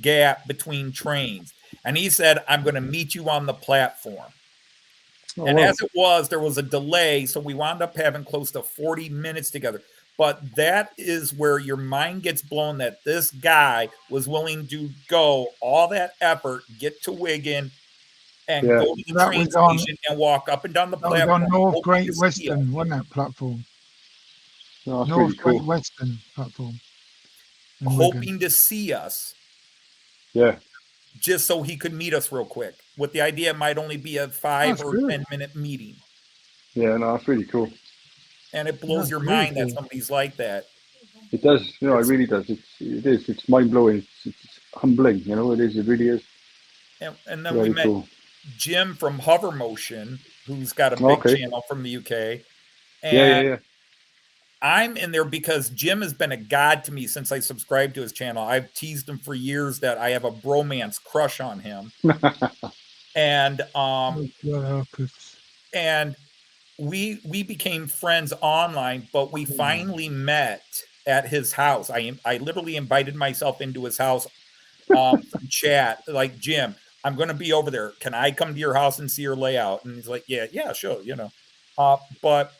gap between trains. And he said, I'm going to meet you on the platform. Oh, And wow. as it was, there was a delay. So we wound up having close to 40 minutes together. But that is where your mind gets blown that this guy was willing to go all that effort, get to Wigan, and Yeah. go to the That train was on- station and walk up and down the That was platform. on North hoping Great to see us. Western, wasn't that platform? No, that's North really Great cool. Western platform. in Wigan. Hoping to see us Yeah. just so he could meet us real quick, with the idea it might only be a 5 That's or good. 10-minute meeting. Yeah. No, that's really cool. And it blows That's your really mind that cool. somebody's like that. It does. You know, It's- it really does. It's mind blowing. It's humbling. You know, it is. It really is. And then Very we met cool. Jim from Hover Motion, who's got a big Okay. channel from the UK. And Yeah. Yeah. Yeah. I'm in there because Jim has been a god to me since I subscribed to his channel. I've teased him for years that I have a bromance crush on him. And and we became friends online, but we finally met at his house. I literally invited myself into his house from chat, like, Jim, I'm going to be over there. Can I come to your house and see your layout? And he's like, yeah, sure, you know. But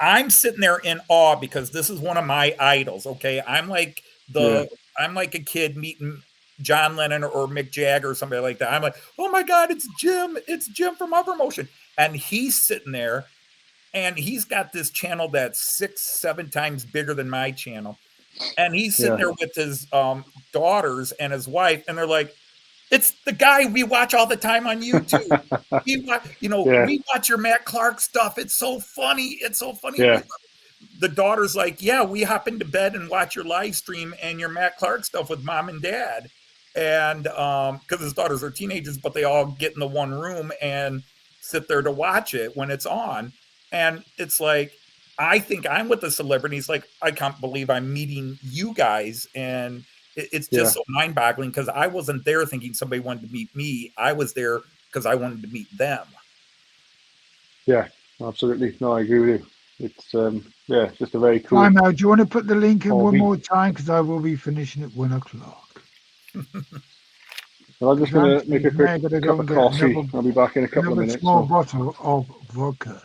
I'm sitting there in awe because this is one of my idols. Okay, I'm like a kid meeting John Lennon or Mick Jagger or somebody like that. I'm like, oh my God, it's Jim from Motion. And he's sitting there and he's got this channel that's 6-7 times bigger than my channel. And he's sitting there with his daughters and his wife, and they're like, it's the guy we watch all the time on YouTube. We watch your Matt Clark stuff. It's so funny. It's so funny. Yeah. The daughter's like, yeah, we hop into bed and watch your live stream and your Matt Clark stuff with mom and dad. And because his daughters are teenagers, but they all get in the one room and sit there to watch it when it's on. And it's like, I think I'm with a celebrity. He's like, I can't believe I'm meeting you guys. And it's just so mind-boggling because I wasn't there thinking somebody wanted to meet me. I was there because I wanted to meet them. Yeah, absolutely. No, I agree with you. It's just a very cool. Time out. Do you want to put the link in one hobby. more time? Because I will be finishing at 1 o'clock. Well, I'm just going to make a quick Gotta cup go of and get coffee. another- I'll be back in a couple of Another minutes. small So. bottle of vodka.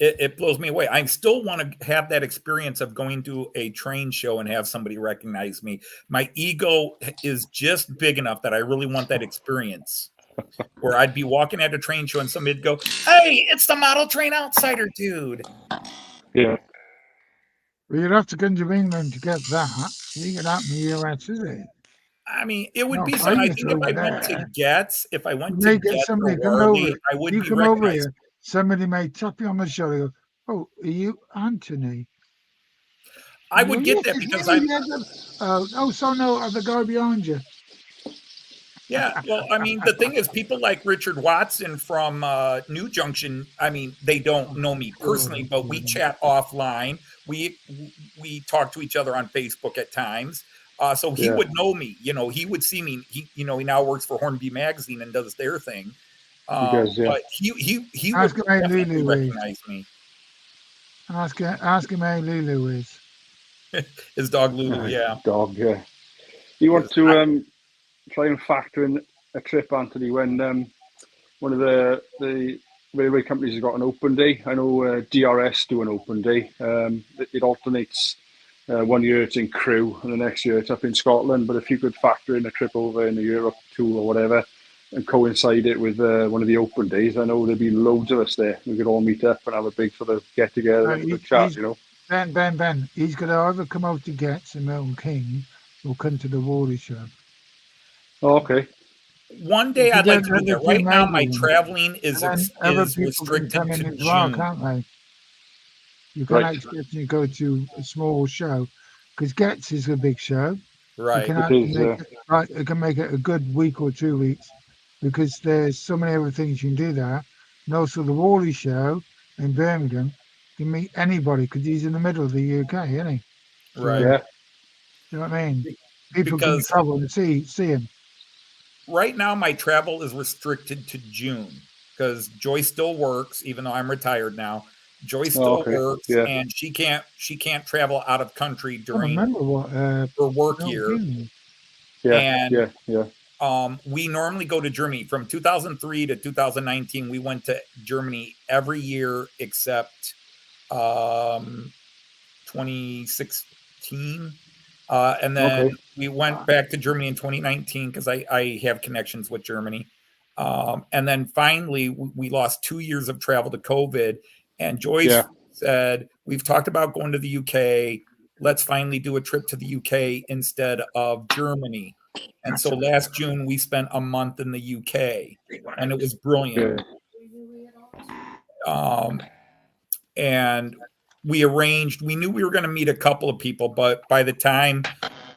It blows me away. I still want to have that experience of going to a train show and have somebody recognize me. My ego is just big enough that I really want that experience where I'd be walking at a train show and somebody'd go, hey, it's the Model Train Outsider dude. Yeah. Well, you'd have to come to England to get that. You get out in the US, is it? I mean, it would No, be something. I famous think if over I went to there. Getz, if I went You may to get Getz somebody or come Warley, over. I would You be come over recognized. here. Somebody may tap you on the shoulder. Go, oh, are you Anthony? I would Well, get yes, that it's because me, I'm. yeah, so no, the guy behind you. Yeah, well, I mean, the thing is, people like Richard Watson from New Junction. I mean, they don't know me personally, but we chat offline. We talk to each other on Facebook at times. So he would know me. You know, he would see me. He now works for Hornby Magazine and does their thing. He does, yeah. But he would Ask him how definitely Lulu is. recognize me. Ask him how Lulu is. His dog Lulu, yeah. Dog, yeah. You want to try and factor in a trip, Anthony, when one of the railway companies have got an open day. I know DRS do an open day. It alternates. 1 year it's in Crewe, and the next year it's up in Scotland. But if you could factor in a trip over in Europe too, or whatever, and coincide it with one of the open days, I know there'd be loads of us there. We could all meet up and have a big sort of get together and a chat. Ben, he's going to either come out to Getz in Milton King or come to the Warley show. Oh, okay. One day I'd like to do that. Right now, my traveling is restricted to June. Well, can't they? You can't expect to go to a small show because Getz is a big show. Right. It can make it a good week or 2 weeks because there's so many other things you can do there. And also the Warley show in Birmingham, you can meet anybody because he's in the middle of the UK, isn't he? Right. Yeah. You know what I mean? People can travel and see him. Right now, my travel is restricted to June because Joyce still works, even though I'm retired now. Joyce still works, and she can't travel out of country during her work year. We normally go to Germany. From 2003 to 2019, we went to Germany every year except 2016. And then we went back to Germany in 2019 because I have connections with Germany. And then finally, we lost 2 years of travel to COVID. And Joyce said, we've talked about going to the UK. Let's finally do a trip to the UK instead of Germany. And so last June, we spent a month in the UK, and it was brilliant. And we knew we were going to meet a couple of people, but by the time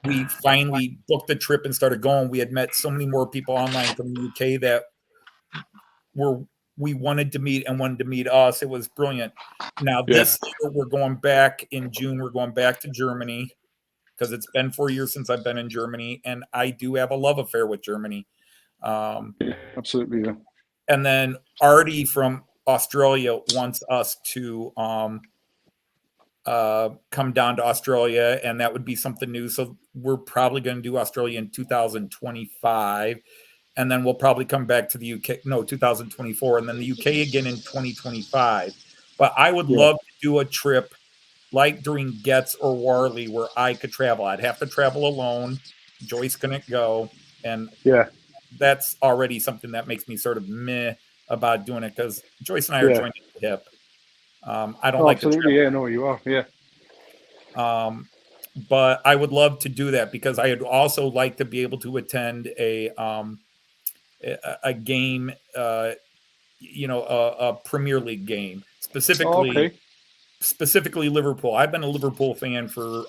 we finally booked the trip and started going, we had met so many more people online from the UK that we wanted to meet and wanted to meet us. It was brilliant. Now this year we're going back in June. We're going back to Germany because it's been 4 years since I've been in Germany, and I do have a love affair with Germany. Absolutely, yeah. And then Artie from Australia wants us to come down to Australia, and that would be something new. So we're probably going to do Australia in 2025. And then we'll probably come back to the UK. No, 2024. And then the UK again in 2025. But I would love to do a trip like during Getz or Warley where I could travel. I'd have to travel alone. Joyce couldn't go. And that's already something that makes me sort of meh about doing it because Joyce and I are joined at the hip. I don't like absolutely. to Yeah, no, you are. Yeah. But I would love to do that because I would also like to be able to attend a game, a Premier League game, specifically Liverpool. I've been a Liverpool fan for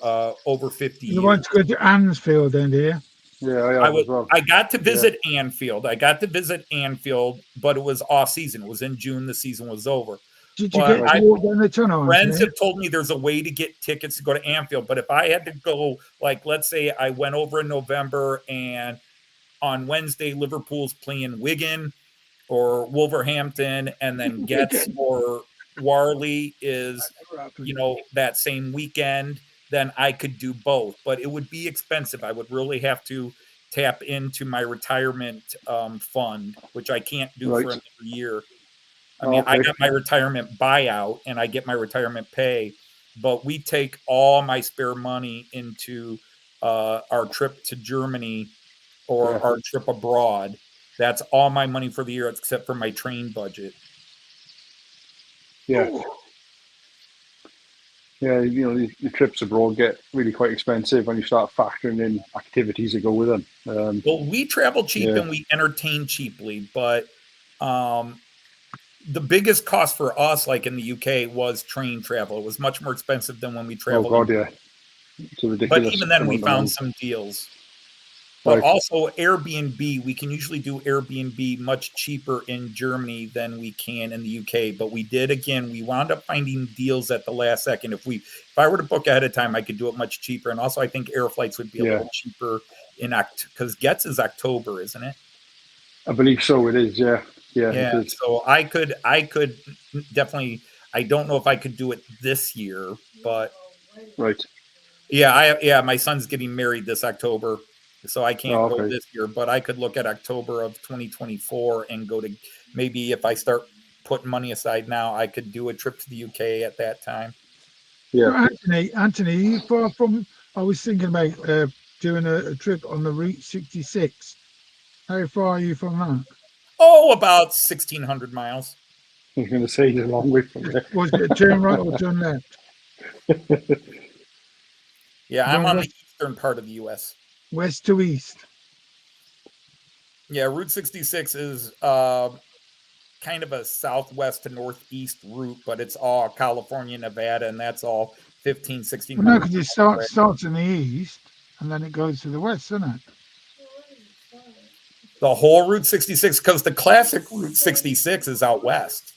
over 50 years. You want to go to Anfield then, do you? Yeah, I got to visit Anfield. But it was off season. It was in June. The season was over. Did you get to walk down the tunnel? Friends have told me there's a way to get tickets to go to Anfield. But if I had to go, like, let's say I went over in November and on Wednesday, Liverpool's playing Wigan or Wolverhampton, and then Getz or Warley is, that same weekend, then I could do both. But it would be expensive. I would really have to tap into my retirement fund, which I can't do for another year. I mean, I got my retirement buyout and I get my retirement pay, but we take all my spare money into our trip to Germany or our trip abroad. That's all my money for the year, except for my train budget. Yeah. Yeah, the trips abroad get really quite expensive when you start factoring in activities that go with them. Well, we travel cheap and we entertain cheaply, but the biggest cost for us, like in the UK, was train travel. It was much more expensive than when we traveled. Oh, God, yeah. It's ridiculous. But even then, we found some deals. But also Airbnb, we can usually do Airbnb much cheaper in Germany than we can in the UK. But we wound up finding deals at the last second. If I were to book ahead of time, I could do it much cheaper. And also I think air flights would be a little cheaper because Getz is October, isn't it? I believe so. It is. Yeah. Yeah. So I could definitely, I don't know if I could do it this year, but yeah, my son's getting married this October. So I can't go this year, but I could look at October of 2024 and go to maybe if I start putting money aside now, I could do a trip to the UK at that time. Yeah. Anthony, you far from? I was thinking about doing a trip on the Route 66. How far are you from that? Oh, about 1,600 miles. I was going to say he's a long way from there. Was it a turn right or turn left? Yeah, I'm Right, on the that's- eastern part of the U.S. West to east. Yeah, Route 66 is kind of a southwest to northeast route, but it's all California, Nevada, and that's all 1,600. Well, no, because it starts in the east and then it goes to the west, doesn't it? The whole Route 66, because the classic Route 66 is out west.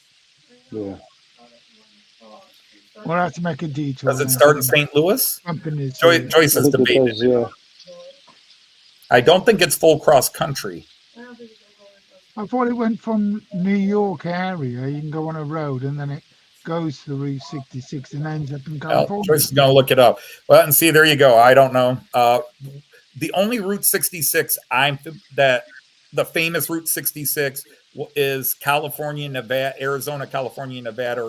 Yeah. We'll have to make a detour. Does it start in St. Louis? Joyce I is think it debating. does, yeah. I don't think it's full cross country. I thought it went from New York area. You can go on a road and then it goes to Route 66 and ends up in Well, California. Joyce is going to look it up. Well, and see, there you go. I don't know. The only Route 66 the famous Route 66 is California, Nevada, Arizona, California, Nevada,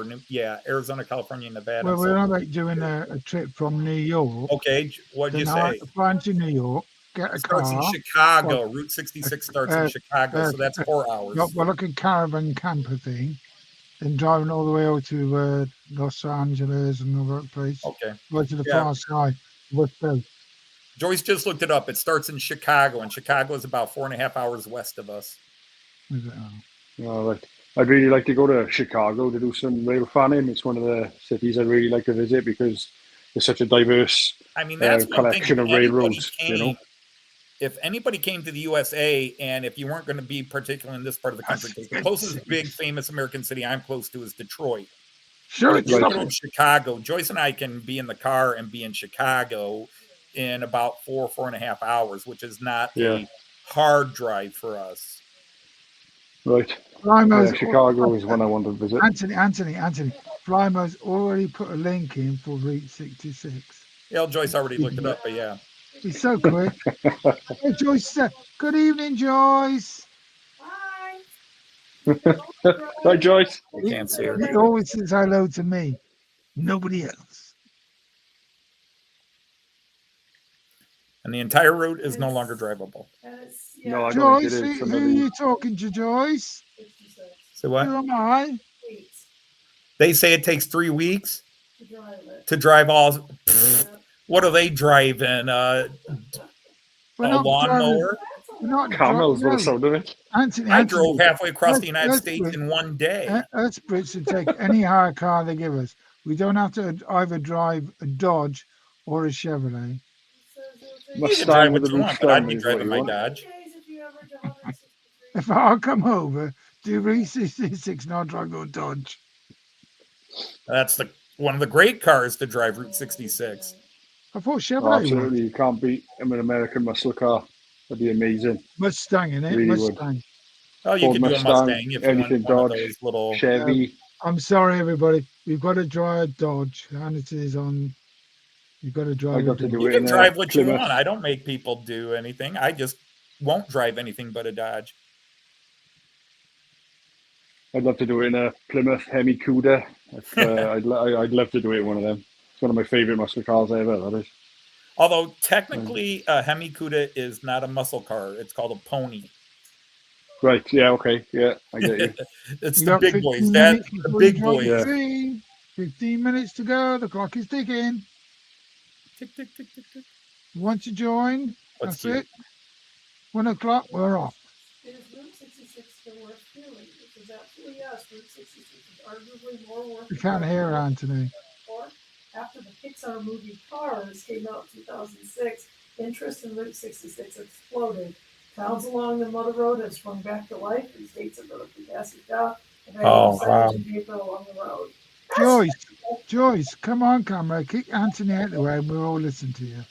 Arizona, California, Nevada. Well, we're about doing a trip from New York. Okay, what'd you say? Flying to New York, get a It starts car. in Chicago. Route 66 starts in Chicago, so that's 4 hours. Well, like a caravan camper thing, then driving all the way over to Los Angeles and all that place. Okay. Go to the far side, West Coast. Joyce just looked it up. It starts in Chicago, and Chicago is about 4.5 hours west of us. Is it? All right. I'd really like to go to Chicago to do some rail fanning. It's one of the cities I'd really like to visit because there's such a diverse I mean, that's one thing. collection of railroads. If anybody came to the USA, and if you weren't going to be particularly in this part of the country, because the closest big famous American city I'm close to is Detroit. Sure, it's in Chicago. Joyce and I can be in the car and be in Chicago in about 4.5 hours, which is not a hard drive for us. Right. Chicago is one I want to visit. Anthony. Flymo's already put a link in for Route 66. Yeah, Joyce already looked it up, but yeah. He's so quick. Hey, Joyce. Good evening, Joyce. Hi, Joyce. I can't see her. He always says hello to me. Nobody else. And the entire route is no longer drivable. No, I don't think Joyce, it is. who are you talking to, Joyce? So what? Who am I? They say it takes 3 weeks to drive all. What are they driving? A lawnmower? Camels with the sound of it. Anthony, I drove halfway across the United States in one day. Us Brits would take any hire car they give us. We don't have to either drive a Dodge or a Chevrolet. You can drive what you want, but I'd be driving my Dodge. If I'll come over, do Route 66 and I'll drive your Dodge. That's one of the great cars to drive Route 66. I thought Chevrolet absolutely. You can't beat an American muscle car. That'd be amazing. Mustang, innit? Really Mustang. would. Oh, you Ford can do a Mustang if anything you want one Dodge, of those little Chevy. I'm sorry, everybody. We've got to drive Dodge, and it is on. You've got to drive. You can drive what you want. I don't make people do anything. I just won't drive anything but a Dodge. I'd love to do it in a Plymouth Hemi Cuda. I'd love to do it in one of them. It's one of my favorite muscle cars ever. That is. Although technically, a Hemi Cuda is not a muscle car; it's called a pony. Right. Yeah. Okay. Yeah. I get you. It's the big boys. The big boys. Yeah. 15 minutes to go. The clock is ticking. Tick, tick, tick, tick, tick. Want to join? That's it. 1 o'clock. We're off. Is Route 66 still worth doing? Because absolutely yes, Route 66 is arguably more worth. You can't hear Anthony. After the Pixar movie Cars came out in 2006, interest in Route 66 exploded. Towns along the Motor Road have sprung back to life. These dates are going to be massive down. People along the road. Joyce, come on, camera. Kick Anthony out the way and we'll all listen to you.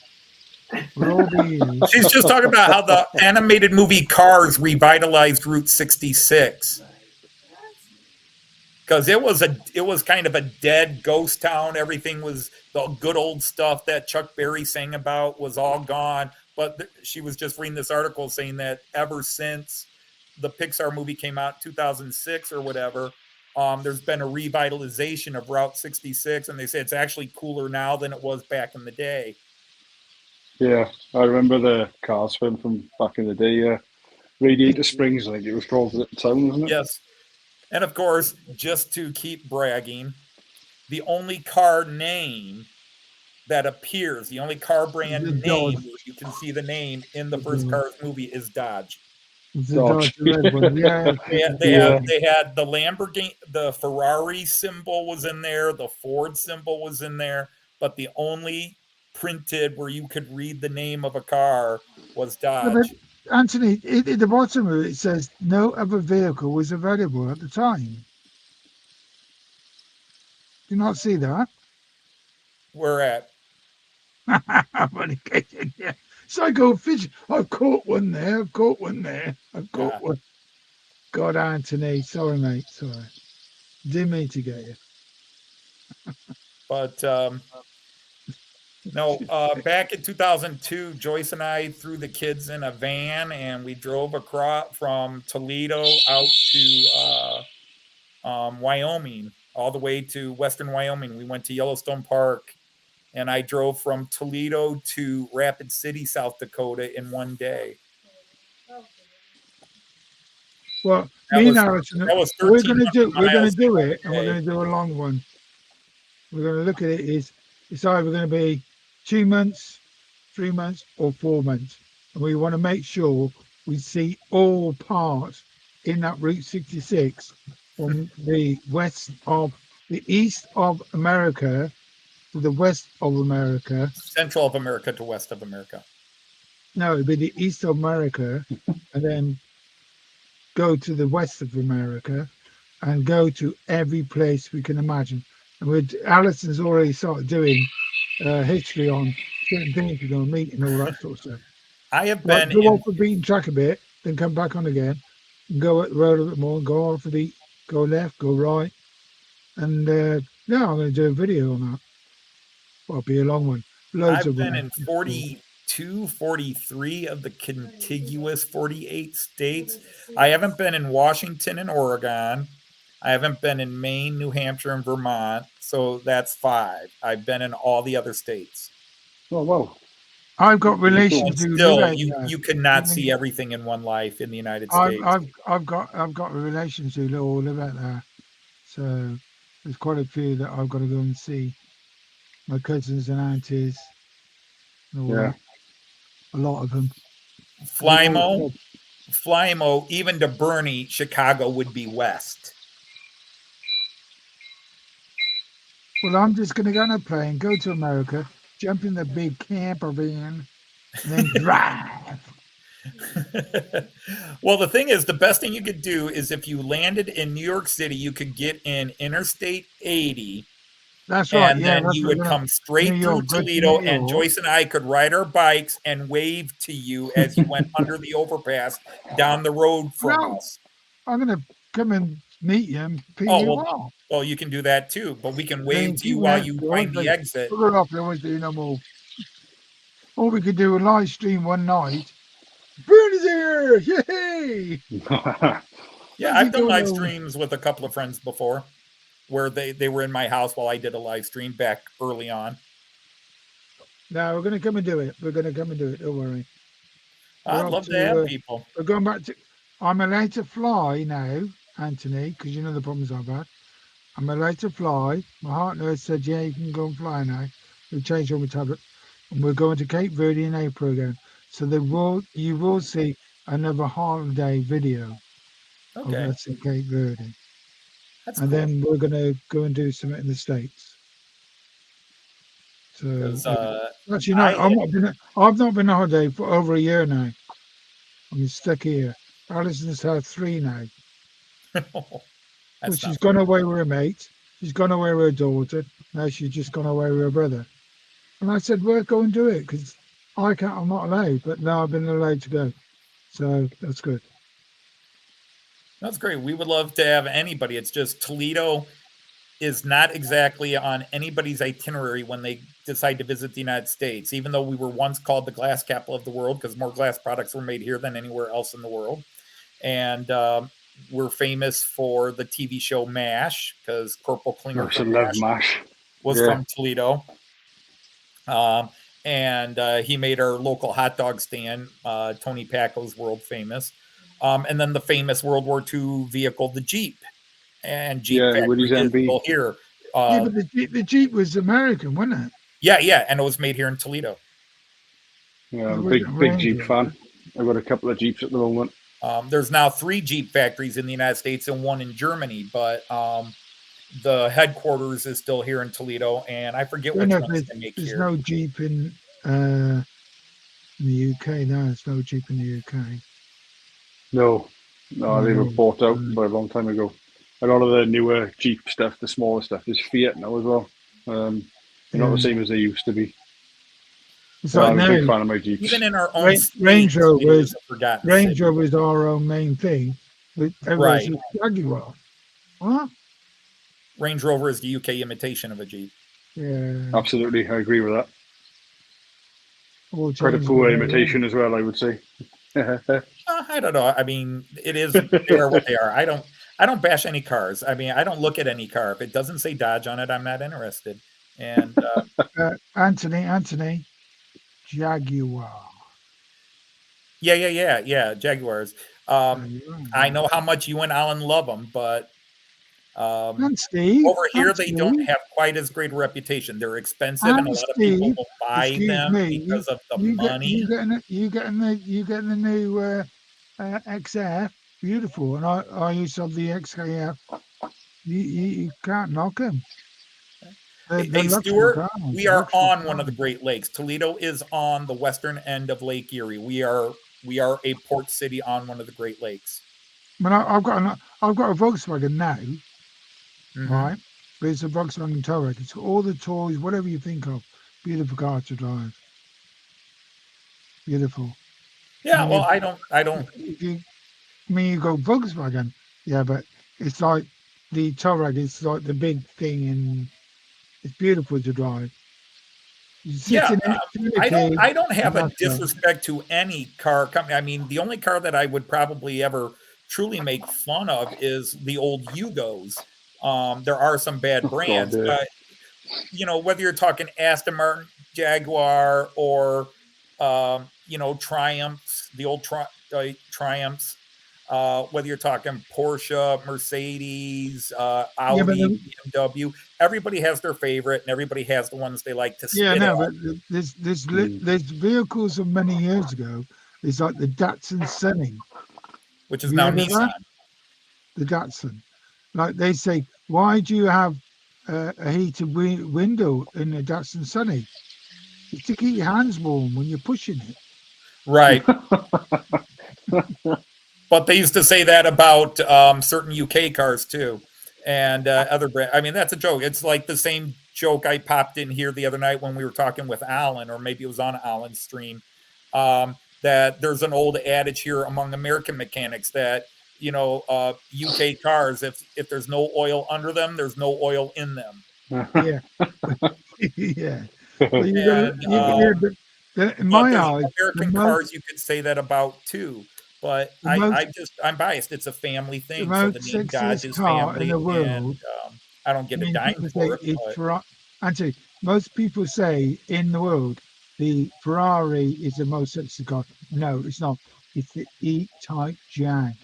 We'll all be here. She's just talking about how the animated movie Cars revitalized Route 66. Because it was kind of a dead ghost town. Everything was the good old stuff that Chuck Berry sang about was all gone. But she was just reading this article saying that ever since the Pixar movie came out in 2006 or whatever, There's been a revitalization of Route 66, and they say it's actually cooler now than it was back in the day. Yeah, I remember the Cars film from back in the day. Yeah, Radiator Springs, I think it was called at the time, wasn't it? Yes. And of course, just to keep bragging, the only car name that appears, the only car brand The name Dodge. where you can see the name in the The first Dodge. Cars movie is Dodge. The Dodge. Dodge, the red one. Yeah. They Yeah. had the Lamborghini, the Ferrari symbol was in there, the Ford symbol was in there, but the only printed where you could read the name of a car was Yeah, but Dodge. Anthony, at the bottom of it says no other vehicle was available at the time. Do you not see that? Where at? I'm only kidding. Yeah. So I go fish. I've caught one there. I've caught one there. I've caught Yeah. one. God, Anthony. Sorry, mate. Sorry. Didn't mean to get you. But no, back in 2002, Joyce and I threw the kids in a van and we drove across from Toledo out to Wyoming, all the way to Western Wyoming. We went to Yellowstone Park, and I drove from Toledo to Rapid City, South Dakota in one day. Well, That me and was Alison, that was we're 1,300 gonna miles do in one it, and we're day. gonna do a long one. We're gonna look at it. It's either gonna be 2 months, 3 months, or 4 months, and we want to make sure we see all parts in that Route 66 from the east of America to the west of America. Central of America to west of America. No, it'd be the east of America, and then go to the west of America, and go to every place we can imagine. And Alison's already started doing history on certain things we're going to meet and all that sort of stuff. I have Like, been go in off the beaten track a bit, then come back on again, and go at the road a bit more, go off the beat, go left, go right. And yeah, I'm going to do a video on that. Well, it'll be a long one. Loads I've of been them. in 42, 43 of the contiguous 48 states. I haven't been in Washington and Oregon. I haven't been in Maine, New Hampshire, and Vermont. So that's 5. I've been in all the other states. Oh, wow. I've got relations And who live still, out there. you cannot see everything in one life in the United States. I've got relations who all live out there, so there's quite a few that I've got to go and see. My cousins and aunties, and all that. A lot of them. Flymo, even to Bernie, Chicago would be west. Well, I'm just going to go on a plane, go to America, jump in the big camper van, and then drive. Well, the thing is, the best thing you could do is if you landed in New York City, you could get in Interstate 80. That's right. And Yeah, then you would come straight through Toledo, and Joyce and I could ride our bikes and wave to you as you went under the overpass down the road from us. I'm going to come and meet you and pee you off. Well, you can do that too, but we can wave to you while you find the exit. Put it off. They always do no more. Or we could do a live stream one night. Bernie's here! Yay! Yeah, I've done live streams with a couple of friends before, where they were in my house while I did a live stream back early on. No, we're going to come and do it. We're going to come and do it. Don't worry. I'd love to have people. We're going back to. I'm allowed to fly now, Anthony, because you know the problems I've had. I'm allowed to fly. My heart nurse said, yeah, you can go and fly now. We changed all my tablet. And we're going to Cape Verde in April again. So you will see another holiday video of us in Cape Verde. That's and cool. Then we're going to go and do something in the States. So actually, no, I've not been on holiday for over a year now. I'm stuck here. Alison's had 3 now. Well, she's gone away with her mate. She's gone away with her daughter. Now she's just gone away with her brother. And I said, well, go and do it, because I'm not allowed. But now I've been allowed to go. So that's good. That's great. We would love to have anybody. It's just Toledo is not exactly on anybody's itinerary when they decide to visit the United States, even though we were once called the glass capital of the world because more glass products were made here than anywhere else in the world. And we're famous for the TV show MASH because Corporal Klinger I should love MASH. was Yeah. from Toledo. And he made our local hot dog stand, Tony Packo's world famous. And then the famous World War II vehicle, the Jeep. And Jeep Yeah, factory Woody's is MB. still here. Yeah, but the Jeep was American, wasn't it? Yeah, and it was made here in Toledo. Yeah, I'm It a wasn't big Jeep Ranger, fan. I've got a couple of Jeeps at the moment. There's now 3 Jeep factories in the United States and 1 in Germany, but the headquarters is still here in Toledo, and I forget which ones they make There's here. no Jeep in the UK. No, there's no Jeep in the UK. No, they were bought out by a long time ago. A lot of the newer Jeep stuff, the smaller stuff, is Fiat now as well. They're not the same as they used to be. It's So like I'm a now, big fan of my Jeeps. Even in our own Range states, Rovers, forgotten Range city. Rover is our own main thing. But everyone's Right. a Jaguar. What? Range Rover is the UK imitation of a Jeep. Yeah. Absolutely, I agree with that. All Quite a James poor Bond, imitation as well, I would say. I don't know. I mean, it is they are what they are. I don't bash any cars. I mean, I don't look at any car. If it doesn't say Dodge on it, I'm not interested. And Anthony, Jaguar. yeah, Jaguars. I know how much you and Alan love them, but And Steve. over here and they Steve, don't have quite as great a reputation. They're expensive, and and a lot of people Steve, will buy excuse them me, because of the you money. You getting the new XF? Beautiful. And I used to have the XKF. You can't knock them. Hey, Stuart, we are on one of the Great Lakes. Toledo is on the western end of Lake Erie. We are a port city on one of the Great Lakes. I mean, I've got a Volkswagen now, Mm-hmm. right? But it's a Volkswagen Touareg. It's got all the toys, whatever you think of. Beautiful car to drive. Beautiful. Yeah, well, I don't. You go Volkswagen, yeah, but it's like the Touareg. It's like the big thing, and it's beautiful to drive. Yeah, I don't have a disrespect to any car company. I mean, the only car that I would probably ever truly make fun of is the old Yugos. There are some bad brands, but whether you're talking Aston Martin, Jaguar, or Triumphs, the old Triumphs. Whether you're talking Porsche, Mercedes, Audi, BMW, everybody has their favorite, and everybody has the ones they like to spit at. Yeah, but there's vehicles of many years ago. It's like the Datsun Sunny, which is now Nissan. The Datsun, like they say, why do you have a heated window in a Datsun Sunny? It's to keep your hands warm when you're pushing it. Right. But they used to say that about certain UK cars too, and other brands. I mean, that's a joke. It's like the same joke I popped in here the other night when we were talking with Alan, or maybe it was on Alan's stream, that there's an old adage here among American mechanics that UK cars, if there's no oil under them, there's no oil in them. Yeah, yeah. In my eyes, American cars, you could say that about too. But I'm biased. It's a family thing. The most so the name Dodge is car family, in the world, and I don't get a dime for it. Actually, most people say in the world the Ferrari is the most sexy car. No, it's not. It's the E-Type Jag.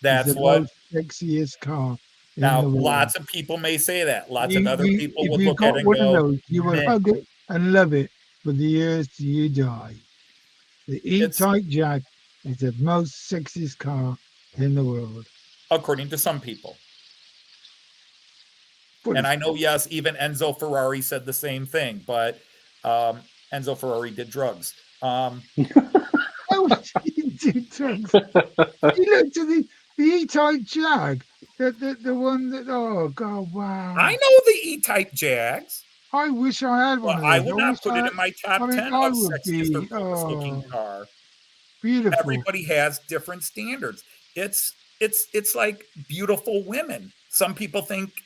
That's the what most sexiest car. Now, lots of people may say that. Lots of other people would look at it and go, you will hug it and love it for the years till you die. The E-Type Jag is the most sexiest car in the world. According to some people. And I know, yes, even Enzo Ferrari said the same thing, but Enzo Ferrari did drugs. Oh, he did drugs. He looked at the E-Type Jag, the one that, oh, God, wow. I know the E-Type Jags. I wish I had one of those. I would not put it in my top 10 of sexiest or coolest looking car. Beautiful. Everybody has different standards. It's like beautiful women. Some people think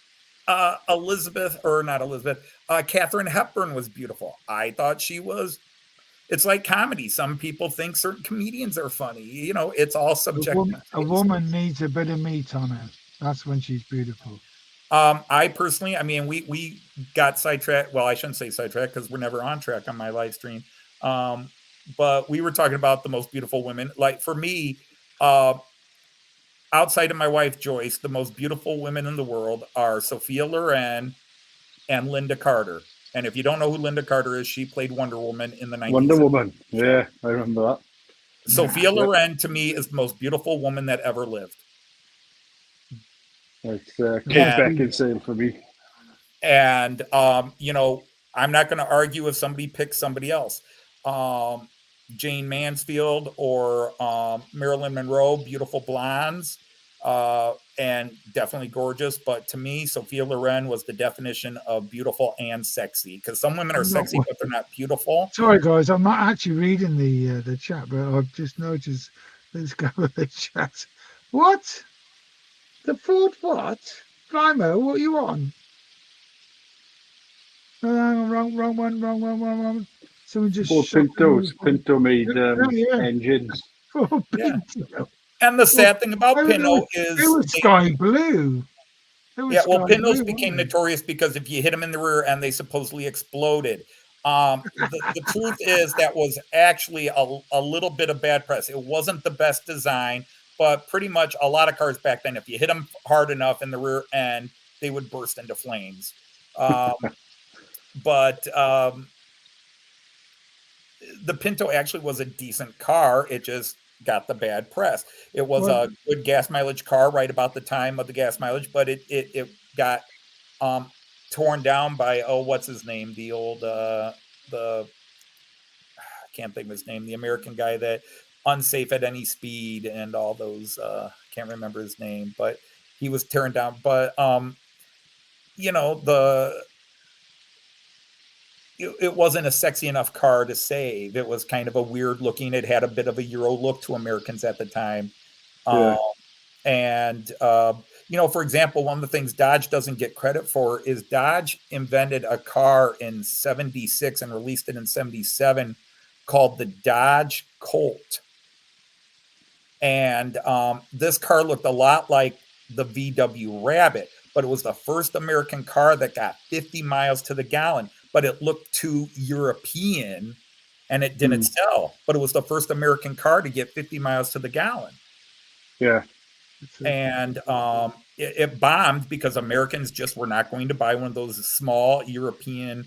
Katharine Hepburn was beautiful. I thought she was it's like comedy. Some people think certain comedians are funny. You know, it's all subjective. A woman needs a bit of meat on her. That's when she's beautiful. I personally, I mean, we got sidetracked. Well, I shouldn't say sidetracked because we're never on track on my live stream. But we were talking about the most beautiful women. Like for me, outside of my wife Joyce, the most beautiful women in the world are Sophia Loren and Linda Carter. And if you don't know who Linda Carter is, she played Wonder Woman in the 1970s. Wonder Woman. Yeah, I remember that. Sophia Loren, to me, is the most beautiful woman that ever lived. It's Kate Beckinsale for me. And, you know, I'm not going to argue if somebody picks somebody else. Jane Mansfield or Marilyn Monroe, beautiful blondes, and definitely gorgeous. But to me, Sophia Loren was the definition of beautiful and sexy. Because some women are sexy, but they're not beautiful. Sorry, guys, I'm not actually reading the chat, but I've just noticed. Let's go with the chat. What? The Ford what? Primo, what are you on? Wrong one. Someone just Both shot Pintos. me. Pinto made Yeah. engines. Oh, Yeah. Pinto. And the sad thing about It Pinto was is sky blue. Yeah, well, sky Pintos blue, became wasn't it? notorious because if you hit them in the rear and they supposedly exploded. The truth is that was actually a little bit of bad press. It wasn't the best design, but pretty much a lot of cars back then, if you hit them hard enough in the rear end, they would burst into flames. But the Pinto actually was a decent car. It just got the bad press. It was a good gas mileage car right about the time of the gas mileage, but it got torn down by what's his name? The old I can't think of his name. The American guy that unsafe at any speed and all those. Can't remember his name, but he was torn down. But you know it wasn't a sexy enough car to save. It was kind of a weird looking. It had a bit of a Euro look to Americans at the time. Yeah. And, you know, for example, one of the things Dodge doesn't get credit for is Dodge invented a car in 76 and released it in 77 called the Dodge Colt. And this car looked a lot like the VW Rabbit, but it was the first American car that got 50 miles to the gallon. But it looked too European and it didn't sell. But it was the first American car to get 50 miles to the gallon. Yeah. And it bombed because Americans just were not going to buy one of those small European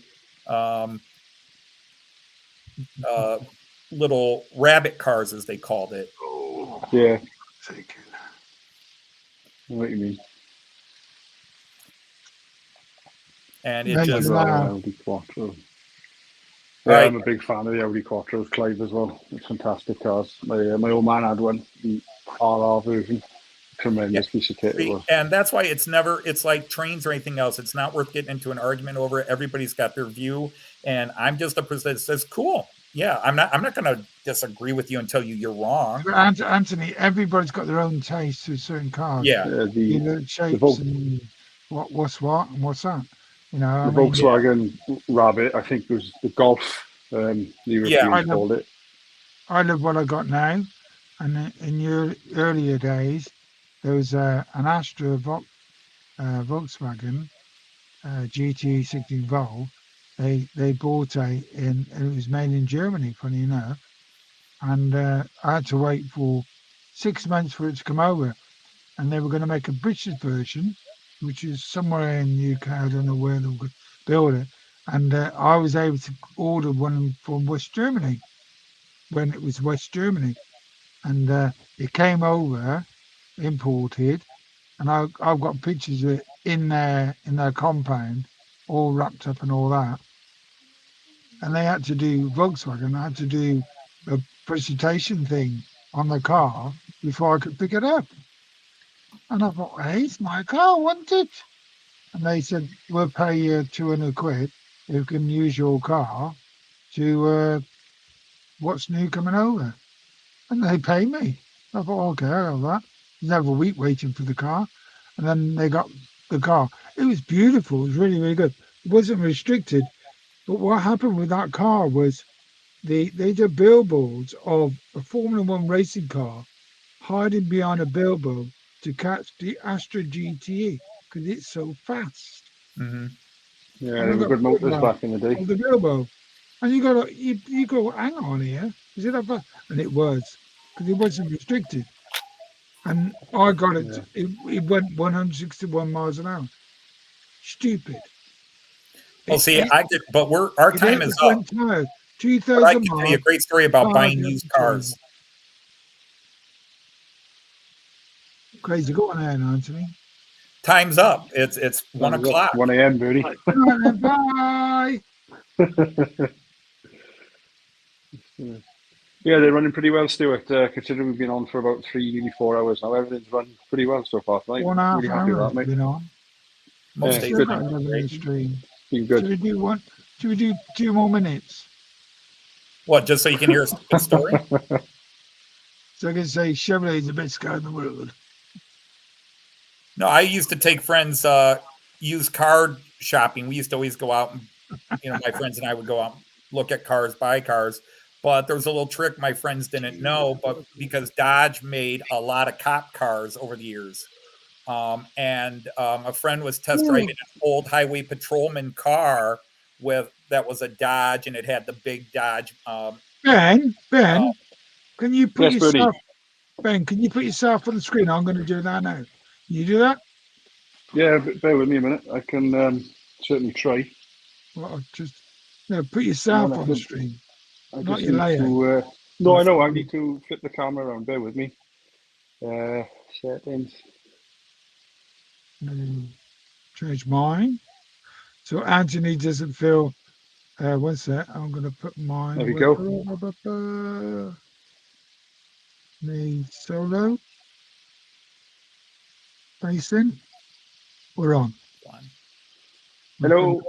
little rabbit cars, as they called it. Yeah. I know what you mean. And it just Audi Quattro. Yeah, Right. I'm a big fan of the Audi Quattros, Clive, as well. It's fantastic cars. My old man had one, the RR version. Tremendous piece of kit. And that's why it's like trains or anything else. It's not worth getting into an argument over it. Everybody's got their view. And I'm just a person that says, cool. Yeah, I'm not going to disagree with you and tell you you're wrong. Anthony, everybody's got their own taste to certain cars. Yeah. The shapes and what's what and what's that. You know, the Volkswagen Rabbit, I think, was the Golf. The Europeans called it. I love what I got now, and in your earlier days, there was an Astra Volkswagen GT 16 Vol. They bought and it was made in Germany, funny enough, and I had to wait for 6 months for it to come over, and they were going to make a British version, which is somewhere in the UK. I don't know where they would build it. And I was able to order one from West Germany when it was West Germany. And it came over, imported, and I've got pictures of it in their compound, all wrapped up and all that. And they had to do, Volkswagen had to do a presentation thing on the car before I could pick it up. And I thought, hey, it's my car, wasn't it? And they said, we'll pay you 200 quid if you can use your car to what's new coming over. And they pay me. I thought, okay, I got that. Another week waiting for the car. And then they got the car. It was beautiful. It was really, really good. It wasn't restricted. But what happened with that car was they do billboards of a Formula One racing car hiding behind a billboard to catch the Astra GTE because it's so fast. Mhm. Yeah, And they I were got good motors photograph back in the day. of the billboard, and you go, hang on here, is it that fast? And it was because it wasn't restricted, and I got it. Yeah. It went 161 miles an hour. Stupid. Well, It see, ate, but our it time ate the is up. front tires. But I 2,000 can tell you a miles. great story about Cars buying out used the cars. Crazy. Go on, Aaron, Anthony. Time's up. It's 1 o'clock. 1 a.m. Birdie. Right, then, bye. Yeah, they're running pretty well, Stuart. Considering we've been on for about 3, nearly 4 hours now, everything's run pretty well so far tonight. 1.5 Really happy with hours that, mate. been on. Most Yeah, days Still good. got I'm 11 in the great. stream. Been good. Should we do one? Should we do 2 more minutes? What, just so you can hear a stupid story? So I can say Chevrolet is the best car in the world. No, I used to take friends used car shopping. We used to always go out and, my friends and I would go out and look at cars, buy cars. But there was a little trick my friends didn't know, but because Dodge made a lot of cop cars over the years. And a friend was test driving an old highway patrolman car that was a Dodge, and it had the big Dodge. Ben, can you put Yes, Birdie. yourself? Ben, can you put yourself on the screen? I'm going to do that now. You do that? Yeah, bear with me a minute. I can certainly try. Well, just put yourself on the screen, I not just your need layout. to. No, I know. I need to flip the camera around. Bear with me. Settings. Change mine. So Anthony doesn't feel. One sec. I'm going to put mine. There we go. Me solo. Facing. We're on. Hello.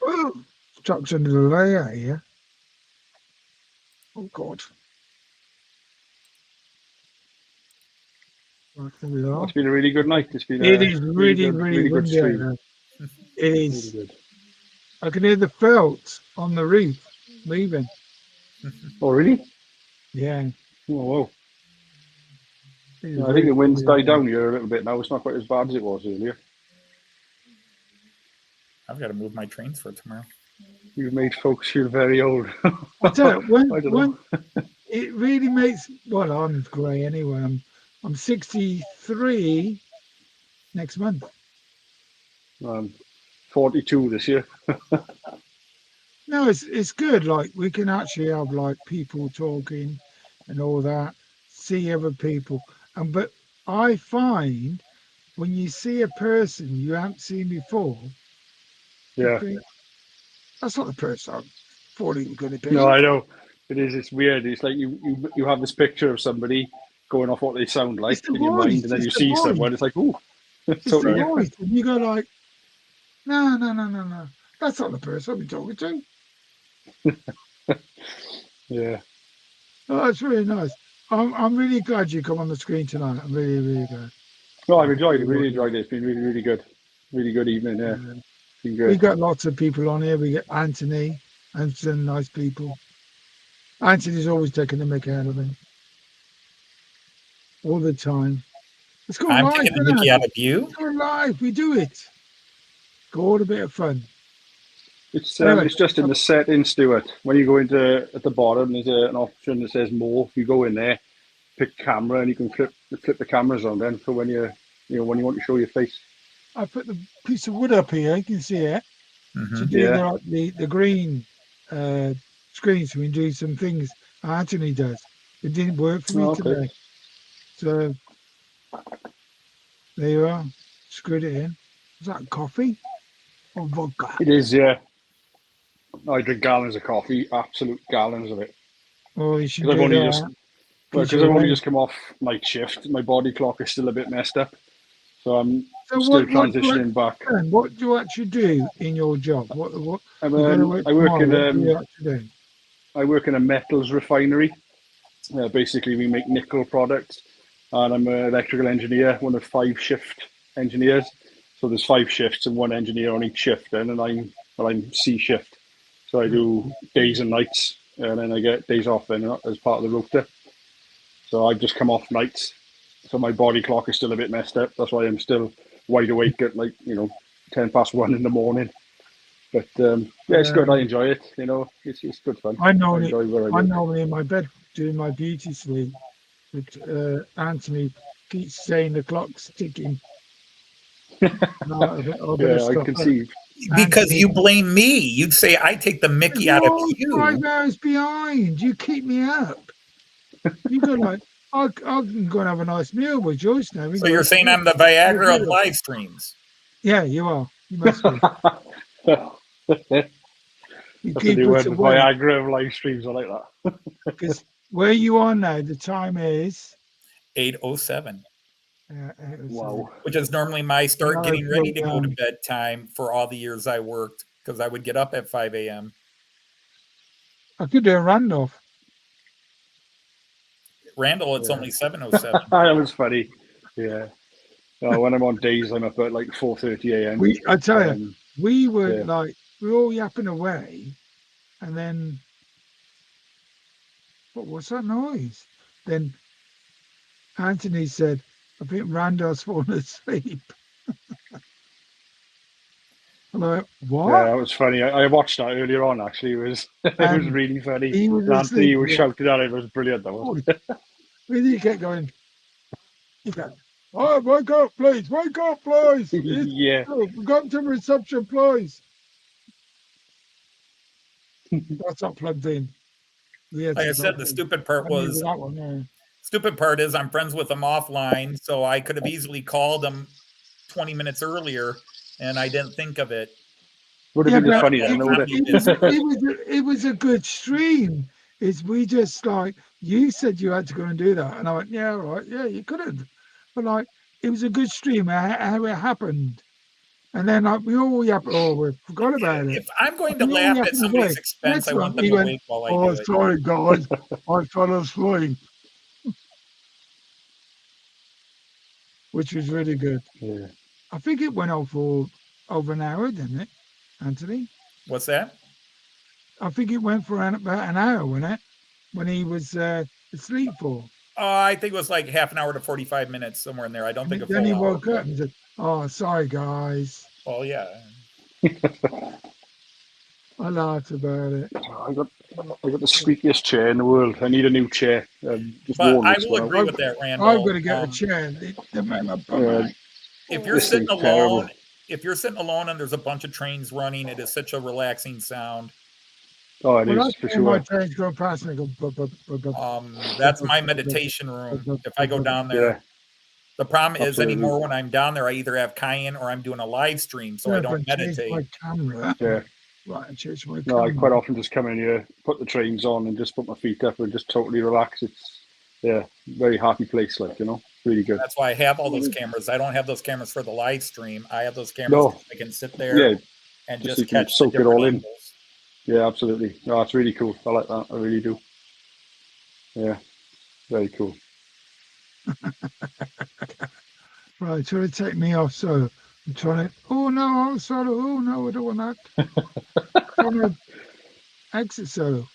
Oh, stuck under the layout here. Oh God. Right, there we are. It's been a really good night. It's been It a is really good windy out stream. there. It Really is. good. I can hear the felt on the roof moving. Oh, really? Yeah. Oh, wow. It is I think very the wind's windy out died there. down here a little bit now. It's not quite as bad as it was earlier. I've got to move my trains for tomorrow. You've made folks feel very old. I tell you, I don't know. it really makes. Well, I'm grey anyway. I'm 63 next month. 42 this year. No, it's good. Like we can actually have like people talking and all that, see other people. But I find when you see a person you haven't seen before, you Yeah. think that's not the person I thought he was going to be. No, I know. It is. It's weird. It's like you have this picture of somebody going off what they sound like It's the in your mind, voice. and then you It's the see voice. someone. It's like, ooh, It's totally the different. voice, and you go like, no. That's not the person I've been talking to. Yeah. Oh, that's really nice. I'm really glad you come on the screen tonight. I'm really glad. No, I've enjoyed it. Really enjoyed it. It's been really good. Really good evening. Yeah. Been We good. got lots of people on here. We get Anthony and some nice people. Anthony's always taking the mick out of me. All the time. Let's go I'm live. taking the mickey out of you. Let's go live. We do it. Go a bit of fun. It's Anyway, it's just in the settings, Stuart. When you go into at the bottom, there's an option that says more. If you go in there, pick camera, and you can flip the cameras on then for when when you want to show your face. I put the piece of wood up here. You can see it. To do Yeah. the green screen so we can do some things Anthony does. It didn't work for me Oh, okay. today. So there you are. Screwed it in. Is that coffee or vodka? It is, yeah. I drink gallons of coffee, absolute gallons of it. Oh, you should Because do I've only that. because I've only just come off night shift. My body clock is still a bit messed up, so I'm still transitioning back. What do you actually do in your job? What I you're going to work tomorrow, what do you actually do? I work in a metals refinery. Basically, we make nickel products, and I'm an electrical engineer, one of 5 shift engineers. So there's 5 shifts and 1 engineer on each shift, then, and I'm C shift. So I do days and nights, and then I get days off then as part of the rota. So I've just come off nights, so my body clock is still a bit messed up. That's why I'm still wide awake at 1:10 in the morning. But yeah, it's good. I enjoy it. It's good fun. I I enjoy what I I'm do. normally in my bed doing my beauty sleep, but Anthony keeps saying the clock's ticking. No, I better Yeah, I stop can it. see. Because Anthony, you blame me. You'd say I take the Mickey out of you're 5 you. hours behind. You keep me up. You go like, I can go and have a nice meal with Joyce now. We So go you're out saying to I'm the dinner. Viagra of live streams. Yeah, you are. You must be. You That's a keep new us word, away. Viagra of live streams. I like that. Because where you are now, the time is 8:07, Wow. which is normally my start No, getting ready to go to no. bed time for all the years I worked, because I would get up at 5 a.m. I could do a Randolph. Randall, it's Yeah. only 7:07. That was funny. Yeah. When I'm on days, I'm up at 4:30 a.m. I tell you, we were yeah. we were all yapping away, and then what's that noise? Then Anthony said, I think Randall's fallen asleep. I'm like, what? Yeah, that was funny. I watched that earlier on. Actually, it was really funny. He was Anthony asleep. was shouting at it. It was brilliant. That was. He kept going. He kept, oh, wake up, please! Wake up, please! Yeah. We've got to reception, please. That's not plugged in. Like I said, the stupid part was that one. Yeah. stupid part is I'm friends with them offline, so I could have easily called them 20 minutes earlier, and I didn't think of it. Would have been just funny then, would It was a good stream. We just you said you had to go and do that, and I went, yeah, right, yeah, you could have, but it was a good stream how it happened, and then we forgot about it. If I'm going to laugh at somebody's expense, I want them awake while I do it. Sorry, guys, I fell asleep, which was really good. Yeah. I think it went on for over an hour, didn't it, Anthony? What's that? I think it went for about an hour, wasn't it? When he was asleep for. I think it was like half an hour to 45 minutes, somewhere in there. I don't think a full Then he hour. woke up and said, oh, sorry, guys. Well, yeah. I laughed about it. I got the squeakiest chair in the world. I need a new chair. Just but worn I this will one. agree with that, Randall. I've got to get a chair. If you're sitting alone, and there's a bunch of trains running, it is such a relaxing sound. Oh, it is for sure. My trains go past and I go. That's my meditation room. If I go down there, Yeah. The problem is anymore when I'm down there, I either have Cayenne or I'm doing a live stream, so I don't meditate. My camera. Yeah. Right, change my No, camera. I quite often just come in here, put the trains on, and just put my feet up and just totally relax. It's very happy place, really good. That's why I have all those cameras. I don't have those cameras for the live stream. I have those cameras so I can sit there and just catch soak the it all angles. in. Yeah, absolutely. No, it's really cool. I like that. I really do. Yeah, very cool. Right, trying to take me off. So I'm trying to. Oh no, I'm sorry. Oh no, I don't want that. trying to exit solo.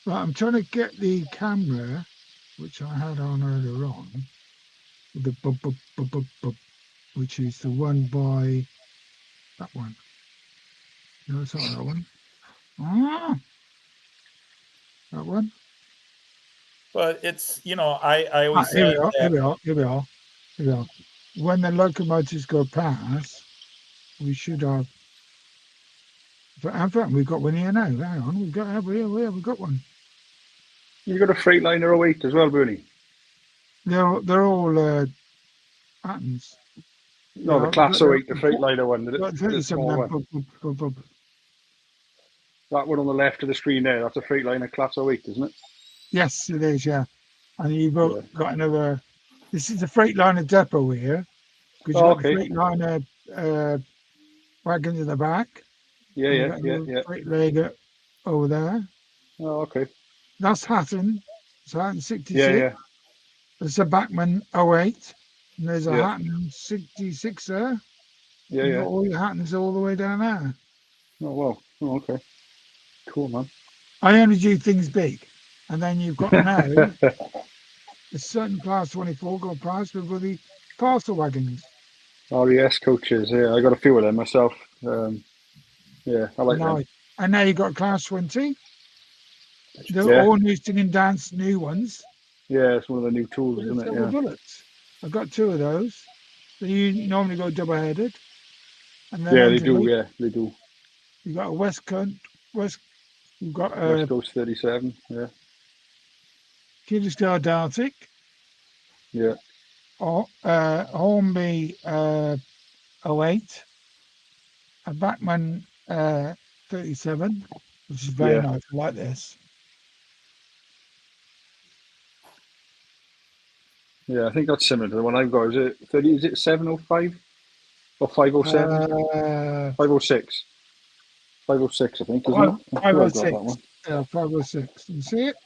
Right, I'm trying to get the camera, which I had on earlier on, with the which is the one by that one. No, it's not that one. That one. But it's, I always say Here we are. When the locomotives go past, we should have. But in fact, we've got one here now. Hang on, we've got one. You got a Freightliner 08 as well, Bernie? They're all patterns. No, the Class 08, the Freightliner one. The small one. That one on the left of the screen there, that's a Freightliner Class 08, isn't it? Yes, it is, yeah. And you've got another. This is the Freightliner depot here. Because you've got the Freightliner wagons in the back. Yeah. Freightliner over there. Oh, okay. That's Hatton. It's Hatton 66. Yeah. There's a Bachmann 08. And there's a Hatton 66 there. Yeah. All your Hattons all the way down there. Oh, wow. Oh, okay. Cool, man. I only do things big. And then you've got now a certain class 24 got price with the parcel wagons. RES coaches, yeah, I got a few of them myself. Yeah, I like them. Nice. And now you've got class 20. They're Yeah. all new singing dance new ones. Yeah, it's one of the new tools, With isn't it? double Yeah. bullets. I've got 2 of those. So you normally go double headed. And then Yeah, they do. underneath, Yeah, they do. you've got a you've got West a Coast 37. Yeah, Kidderstyle Deltic, yeah, or Hornby 08, a Backman 37, which is very yeah. nice. I like this. Yeah, I think that's similar to the one I've got. Is it 30? Is it 705 or 507? 506. 506, I think, isn't it? I think I've got that 506. one. Yeah, 506. You see it?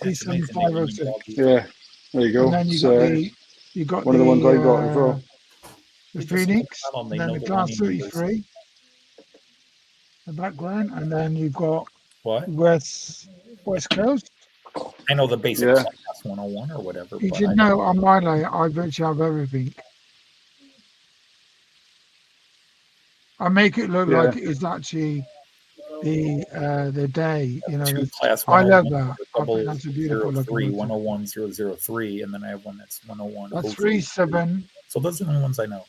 That's amazing. 506. Yeah, there you go. And then It's, you got one of the ones I got as well. the They just Phoenix, tell them they and then know the the class winning numbers. 33, the background, and then you've got What? West Coast. I know the basic Yeah. class 101 or whatever. You but should I know on my layout, I virtually have everything. I make it look Yeah. like it's actually the day, you know. two that's- class I love 101, that. I think that's a beautiful 03, locomotive. 101, 003, and then I have one that's 101. That's 003. 37710. So those are the only ones I know.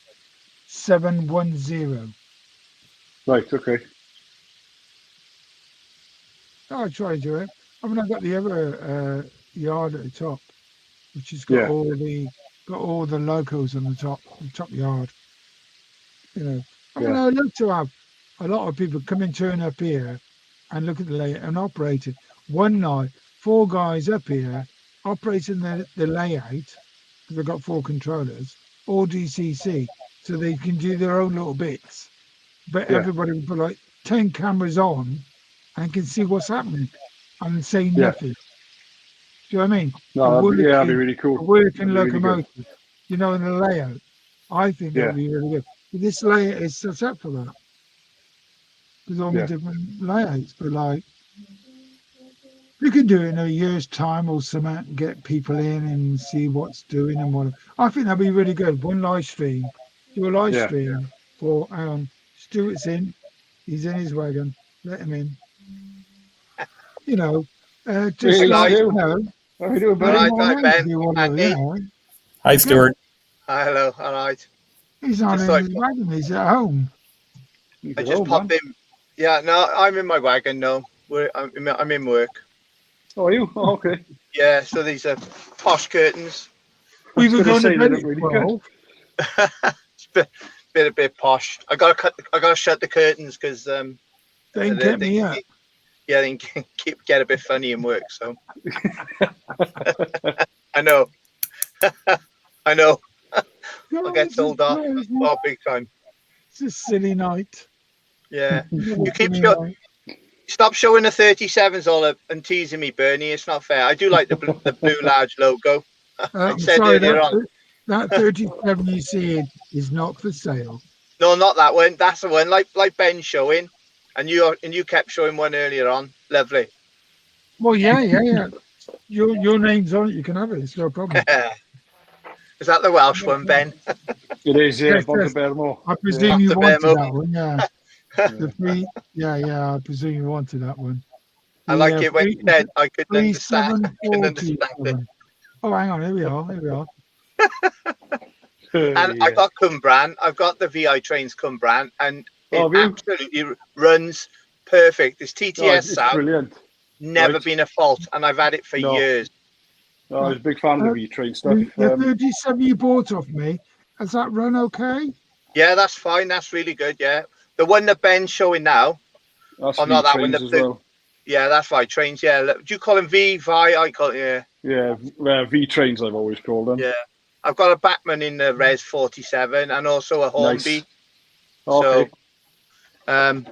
Right, okay. I try to do it. I mean, I've got the other yard at the top, which has got Yeah. all the locos on the top yard. You know, I mean, Yeah. I love to have a lot of people come and turn up here and look at the layout and operate it. One night, 4 guys up here operating the layout, because they've got 4 controllers, all DCC, so they can do their own little bits. But Yeah. everybody will put like 10 cameras on and can see what's happening and say Yeah. nothing. Do you know what I mean? No, that'd be really A cool. working That'd be really good. locomotive, you know, in the layout. I think that Yeah. would be really good. But this layout is set up for that. There's all the Yeah. different layouts, but like you can do it in a year's time or something and get people in and see what's doing and what. I think that'd be really good. One live stream, do a live Yeah. stream for Stuart's in, he's in his wagon, let him in. You know, just Hey, like, Stu. you know, How are you doing, let buddy? him Right, on Ben. in, do whatever, you know. Hi, Stuart. Hi, hello, all right. He's not Just in like- his wagon, he's at home. You I go, just popped man. in. Yeah, no, I'm in my wagon. No, I'm in work. Oh, are you? Oh, okay. Yeah, so these are posh curtains. We were gonna going to say, they bed look at really good. 12. It's a bit posh. I gotta shut the curtains because They ain't kept me up. Yeah, they can get a bit funny in work. So I know. I know. I'll get told off. Oh, big time. It's a silly night. Yeah. You keep Stop showing the 37s all up and teasing me, Bernie. It's not fair. I do like the blue large logo. I said earlier on. That 37 you see is not for sale. No, not that one. That's the one. Like Ben's showing, and you kept showing one earlier on. Lovely. Well, yeah. Your name's on it. You can have it. It's no problem. Is that the Welsh one, Ben? It is, yeah. Yes, Bob yes. the Bermo. I presume you After wanted Bermo. that one, yeah. The free, yeah. I presume you wanted that one. I like it when you said I could understand. I can understand it. Oh, hang on. Here we are. And I've got Cumbran. I've got the VI Trains Cumbran, and it absolutely runs perfect. This TTS it's sound, brilliant. never Right. been a fault, and I've had it for years. I was a big fan of the V-Train stuff. The 37 you bought off me, has that run okay? Yeah, that's fine. That's really good. Yeah, the one that Ben's showing now. That's Oh, not that one. V-Trains as well. Yeah, that's VI Trains. Yeah, do you call them VI? I call it. Yeah. Yeah, V-Trains I've always called them. Yeah, I've got a Batman in the Res 47 and also a Hornby. Nice. Okay. So,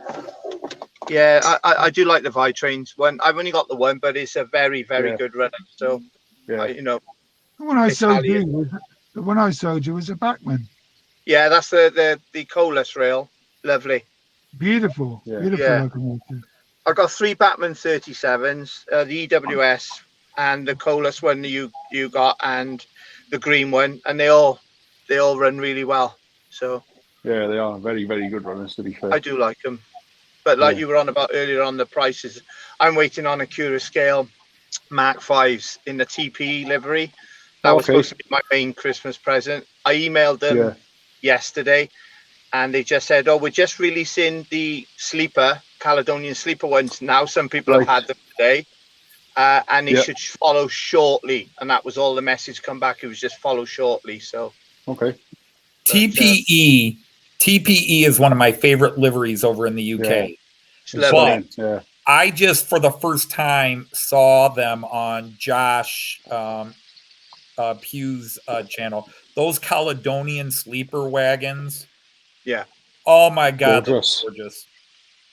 yeah, I do like the VI Trains one. I've only got the one, but it's a very, very good runner. So, yeah. you know. The one I sold you was a Backman. Yeah, that's the Colas rail. Lovely. Beautiful. Yeah. Beautiful Yeah. locomotive. I've got 3 Batman 37s, the EWS and the Colas one that you got, and the green one, and they all run really well. So Yeah, they are very, very good runners, to be fair. I do like them. But like Yeah. you were on about earlier on the prices, I'm waiting on a Cura Scale Mark 5s in the TPE livery. That was supposed to be my main Christmas present. I emailed them yesterday, and they just said, "Oh, we're just releasing the sleeper Caledonian sleeper ones now. Some people have had them today, and they should follow shortly." And that was all the message come back. It was just follow shortly. So TPE is one of my favorite liveries over in the UK. But I just for the first time saw them on Josh Pugh's channel. Those Caledonian sleeper wagons. Yeah. Oh my God, that's gorgeous.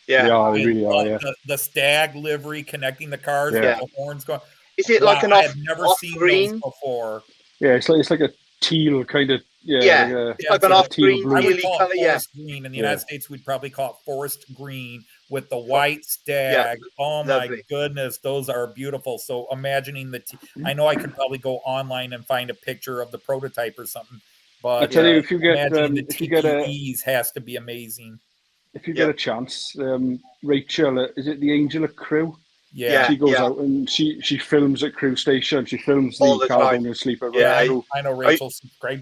Yeah, they really are. The stag livery connecting the cars with the horns going. Is it like an off? I had never seen green those before. Yeah, it's like a teal kind of. It's like an off green, I would call color. It forest green. In the United States, we'd probably call it forest green with the white stag. Oh my goodness, those are beautiful. So imagining I know I could probably go online and find a picture of the prototype or something. But I tell you, if you get the TPEs has to be amazing. If you get a chance, Rachel, is it the Angel of Crew? Yeah, she goes out and she films at Crew Station. She films all the Caledonian sleeper. I know Rachel.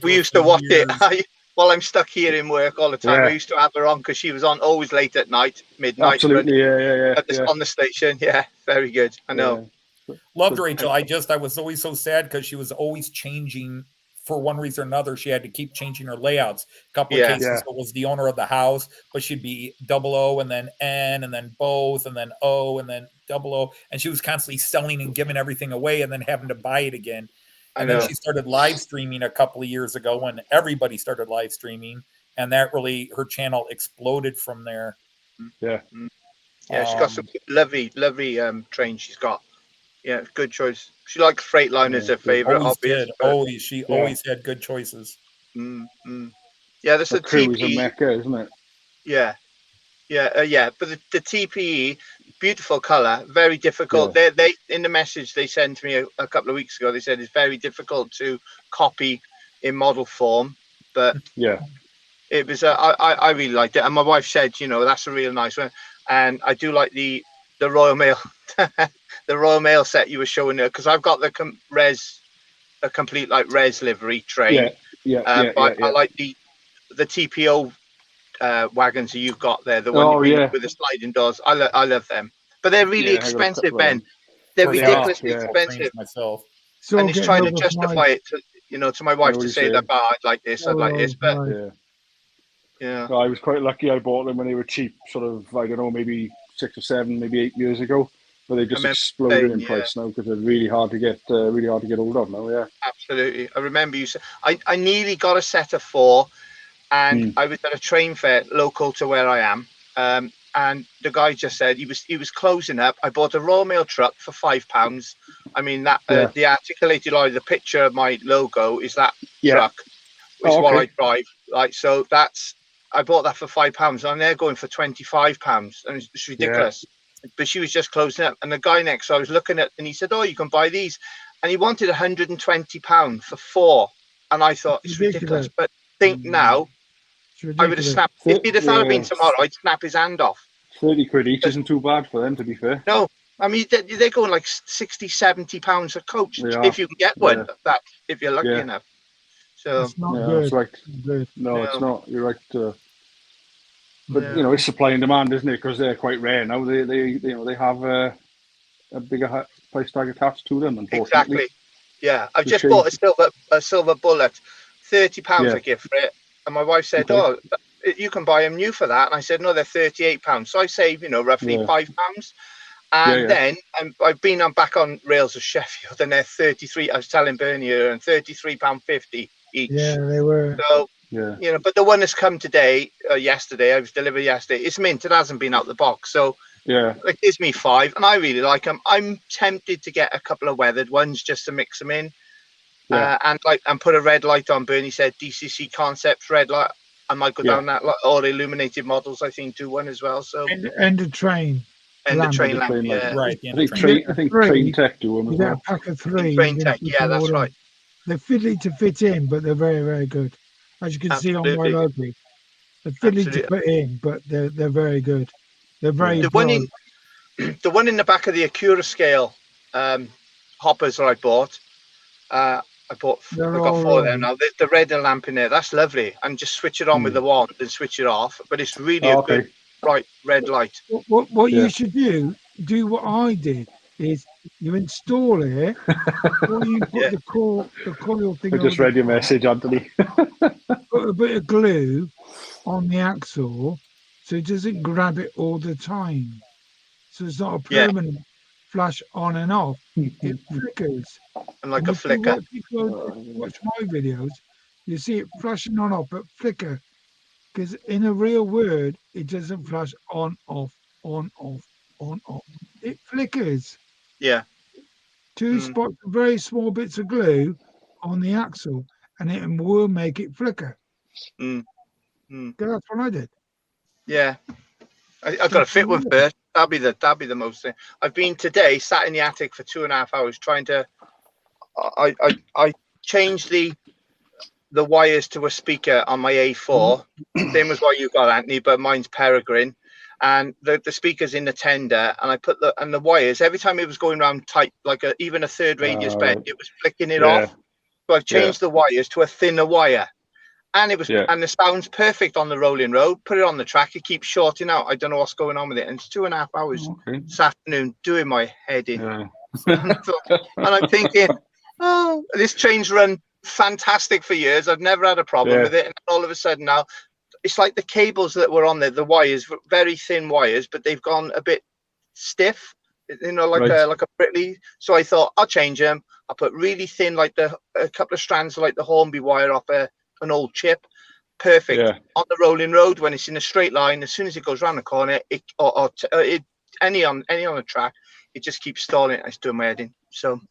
We used to watch it. While I'm stuck here in work all the time, I used to have her on because she was on always late at night, midnight. Absolutely, on the station. Yeah, very good. I know. Loved Rachel. I was always so sad because she was always changing. For one reason or another, she had to keep changing her layouts. A couple of cases, it was the owner of the house, but she'd be 00 and then N and then both and then O and then 00. And she was constantly selling and giving everything away and then having to buy it again. And then she started live streaming a couple of years ago when everybody started live streaming. And that really, her channel exploded from there. Yeah. Yeah, she's got some lovely trains she's got. Yeah, good choice. She likes Freightliner as her favorite. She always had good choices. Yeah, that's the TPE. Is a Mecca, isn't it? Yeah. But the TPE, beautiful color, very difficult. They in the message they sent to me a couple of weeks ago, they said it's very difficult to copy in model form. But it was. I really liked it, and my wife said, that's a real nice one, and I do like the Royal Mail. The Royal Mail set you were showing there, because I've got a complete like res livery train. I like the TPO wagons that you've got there, the one with the sliding doors. I love them, but they're really expensive, Ben. They're ridiculously expensive. Myself. So and he's trying to justify it to my wife to say that I'd like this, but I was quite lucky. I bought them when they were cheap, sort of maybe 6 or 7, maybe 8 years ago. But they just exploded in price now because they're really hard to get hold of now. Yeah, absolutely. I remember you said I nearly got a set of 4, and I was at a train fair local to where I am, and the guy just said he was closing up. I bought a Royal Mail truck for £5. I mean that the articulated line, the picture of my logo is that truck, which is what I drive. Like so, I bought that for £5, and they're going for £25, and it's ridiculous. But she was just closing up, and the guy next I was looking at, and he said, "Oh, you can buy these," and he wanted £120 for 4, and I thought it's ridiculous. But think now, I would have snapped. If he'd have been tomorrow, I'd snap his hand off. 30 quid each isn't too bad for them, to be fair. No, I mean they're going like £60-70 a coach if you can get one. That if you're lucky enough. So it's not good. It's right. No, it's not. You're right. But it's supply and demand, isn't it? Because they're quite rare now. They have a bigger price tag attached to them. Unfortunately. Exactly. Yeah, I've just bought a silver bullet, £30 I give for it, and my wife said, "Oh, you can buy them new for that," and I said, "No, they're £38." So I save roughly £5, and then I've been back on rails of Sheffield, and they're 33. I was telling Bernie and £33.50 each. Yeah, they were. So. Yeah, but the one that's come today, yesterday, I was delivered yesterday. It's mint. It hasn't been out the box, so it gives me 5, and I really like them. I'm tempted to get a couple of weathered ones just to mix them in, and put a red light on. Bernie said DCC Concepts red light. I might go down that, or illuminated models. I think do one as well. So and a train. And the lamp. train The lamp, train lamp. yeah. Right. I think You get train three, tech do them you as get a well. pack of In three. train you tech, can yeah, put that's all right. in. They're fiddly to fit in, but they're very, very good. As you can see on my Absolutely. logo, they're fiddly to Absolutely. put in, but they're very good. They're very The one bright. the one in the back of the Acura scale hoppers that I bought. I They're got all 4 of them right. now. The red lamp in there, that's lovely. And just switch it on with the wand and switch it off. But it's really a good bright red light. What Yeah. you should do what I did is you install it, or you put Yeah. the coil thing I over just the read your top, message, Anthony. put a bit of glue on the axle so it doesn't grab it all the time. So it's not a Yeah. permanent flash on and off. It flickers. And like And a if you flicker. watch my videos, you see it flashing on off, but flicker. Because in a real word, it doesn't flash on, off, on, off, on, off. It flickers. Yeah. Two spots, very small bits of glue on the axle, and it will make it flicker. That's what I did. Yeah. I've got to fit one first. That'll be the most thing. I've been today sat in the attic for 2.5 hours trying to. I changed the wires to a speaker on my A4. Same as what you got, Anthony, but mine's Peregrine. And the speaker's in the tender, and I put the wires every time it was going around tight, like even a third radius bend, it was flicking it off. So I've changed the wires to a thinner wire, and it was and the sound's perfect on the rolling road. Put it on the track, it keeps shorting out. I don't know what's going on with it, and it's 2.5 hours this afternoon doing my head in. And I'm thinking, oh, this train's run fantastic for years. I've never had a problem with it, and all of a sudden now. It's like the cables that were on there, the wires, very thin wires, but they've gone a bit stiff, you know, like a Britley. So I thought I'll change them. I'll put really thin, like a couple of strands of like the Hornby wire off an old chip. Perfect on the rolling road when it's in a straight line. As soon as it goes around the corner, any on the track, it just keeps stalling. It's doing my head in. So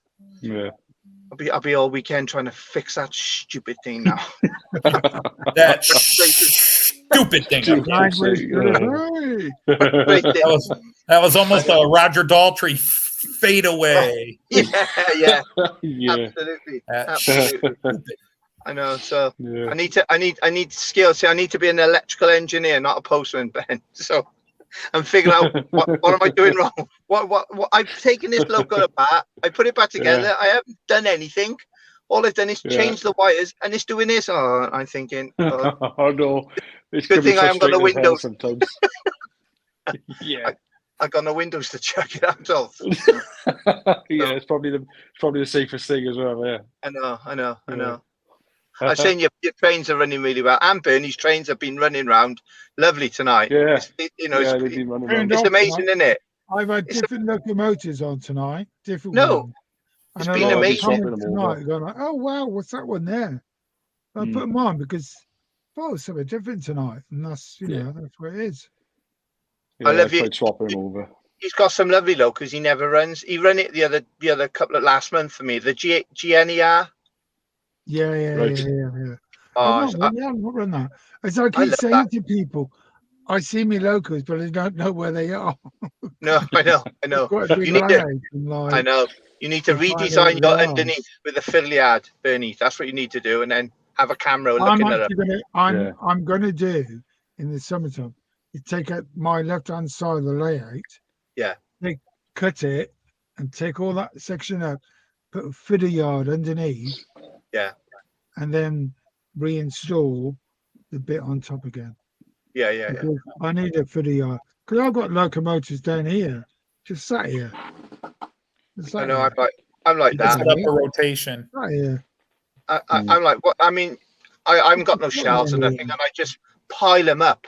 I'll be all weekend trying to fix that stupid thing now. That stupid thing. That was almost a Roger Daltrey fade away. Yeah. Absolutely. I know. So I need skills. So I need to be an electrical engineer, not a postman, Ben. So I'm figuring out what am I doing wrong? What I've taken this loco apart, I put it back together. I haven't done anything. All I've done is change the wires, and it's doing this. Oh, I'm thinking, oh no, it's good thing I haven't got no windows. Sometimes. I got no windows to check it out of. It's probably the safest thing as well. Yeah, I know. I've seen your trains are running really well, and Bernie's trains have been running around lovely tonight. Yeah, they've been running around. It's amazing, isn't it? I've had different locomotives on tonight. Different. It's been amazing tonight. Going like, oh wow, what's that one there? I put them on because something different tonight, and that's that's what it is. I love you. Swapping them over. He's got some lovely locos. He never runs. He ran it the other couple of last month for me. The GNER. Yeah. I've not run that. As I keep saying to people, I see me locos, but I don't know where they are. No, I know. You need I know. You need to redesign your underneath with a fiddly yard, Bernie. That's what you need to do, and then have a camera looking at it. I'm going to do in the summertime. You take out my left-hand side of the layout. Yeah. They cut it and take all that section out, put a fiddle yard underneath. Yeah. And then reinstall the bit on top again. Yeah. I need a fiddle yard because I've got locomotives down here, just sat here. I know. I'm like that. Set up a rotation. Right here. I'm like, what? I mean, I haven't got no shelves or nothing, and I just pile them up.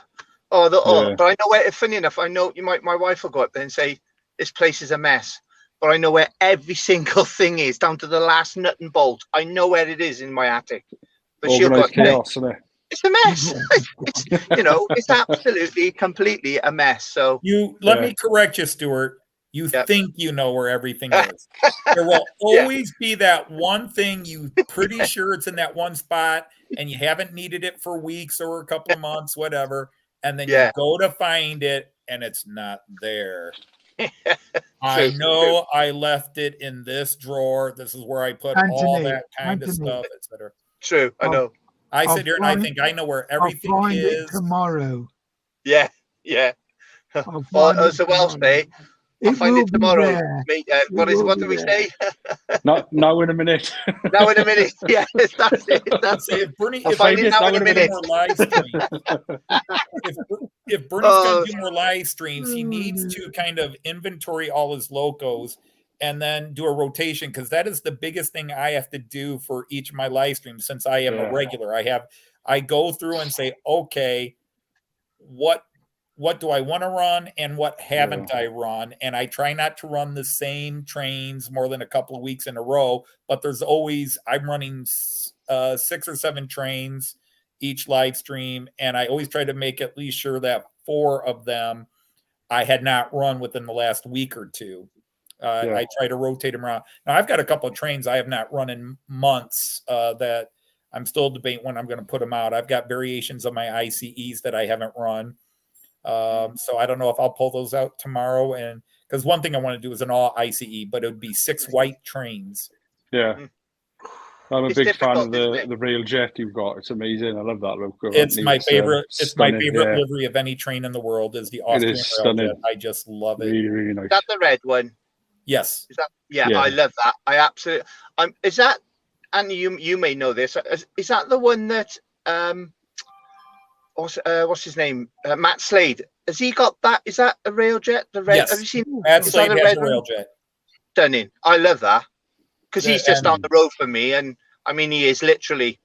But I know where. Funny enough, I know my wife will go up there and say this place is a mess, but I know where every single thing is, down to the last nut and bolt. I know where it is in my attic. But she'll go, chaos, isn't it? It's a mess. It's absolutely, completely a mess. So let me correct you, Stuart. You think you know where everything is. There will always be that one thing you pretty sure it's in that one spot, and you haven't needed it for weeks or a couple of months, whatever. And then you go to find it, and it's not there. I True. know I left it in this drawer. This is where I put all Anthony, that kind of Anthony. stuff, etc. True. I I'll- know. I I'll sit here and I find- think I know where I'll everything find it is. tomorrow. Yeah. Yeah. I'll Or find as it the Welsh tomorrow. say, I'll It find will it be tomorrow. there. Mate, It what will do be we there. say? Not now in a minute. Now in a minute. Yes, that's it. That's See, it. if Bernie, I'll if find Bernie's it now gonna in a do minute. more live streams, if Bernie's Oh. gonna do more live streams, he needs to kind of inventory all his locos and then do a rotation, because that is the biggest thing I have to do for each of my live streams. Since I am a regular, I go through and say, okay, what do I want to run and what haven't I run? And I try not to run the same trains more than a couple of weeks in a row, but there's always, I'm running 6 or 7 trains each live stream, and I always try to make at least sure that 4 of them I had not run within the last week or 2. I try to rotate them around. Now, I've got a couple of trains I have not run in months that I'm still debating when I'm going to put them out. I've got variations of my ICEs that I haven't run. So I don't know if I'll pull those out tomorrow. And because one thing I want to do is an all ICE, but it would be 6 white trains. Yeah. I'm a It's big fan difficult, of isn't it? the rail jet you've got. It's amazing. I love that loco. It's my favorite. It's my stunning, favorite livery of any train in the world is the Austrian stunning. Railjet. I just love it. Really, really nice. Is that the red one? Yes. Is that? Yeah, Yeah. I love that. I absolutely. Is that? And you may know this. Is that the one that what's his name? Matt Slade. Has he got that? Is that a railjet? The red. Yes. Have you seen? Matt Is Slade that a has red a one? Railjet. Stunning. I love that because he's just And- down the road from me, and I mean he is literally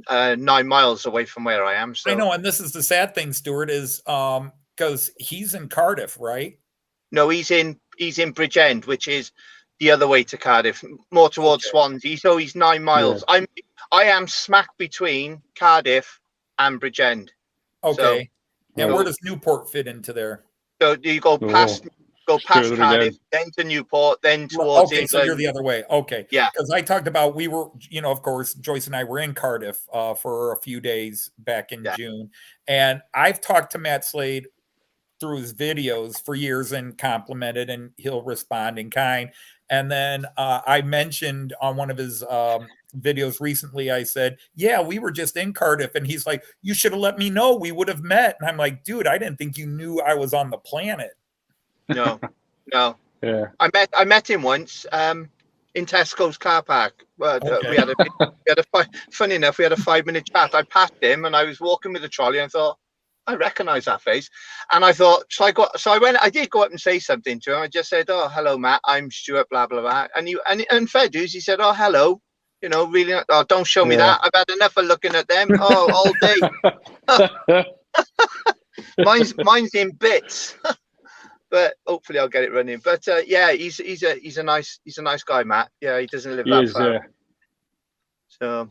9 miles away from where I am. So I know, and this is the sad thing, Stuart, is because he's in Cardiff, right? no, he's in Bridgend, which is the other way to Cardiff, more towards Swansea. So he's 9 miles. I am smack between Cardiff and Bridgend. Okay. And Right. where does Newport fit into there? So you go past further Cardiff, then to Newport, then towards Okay, England. so you're the other way. Okay. Yeah. Because I talked about, we were, of course, Joyce and I were in Cardiff for a few days back in June. And I've talked to Matt Slade through his videos for years and complimented, and he'll respond in kind. And then I mentioned on one of his videos recently, I said, yeah, we were just in Cardiff. And he's like, you should have let me know. We would have met. And I'm like, dude, I didn't think you knew I was on the planet. No. Yeah. I met him once in Tesco's car park. We had a funny enough, we had a 5-minute chat. I passed him and I was walking with the trolley and thought, I recognize that face. And I thought, I did go up and say something to him. I just said, oh, hello, Matt, I'm Stuart, blah, blah, blah. And fair dues, he said, oh, hello. Really, don't show me that. I've had enough of looking at them. Oh, all day. Mine's in bits. But hopefully I'll get it running. But yeah, he's a nice guy, Matt. Yeah, he doesn't live that far. So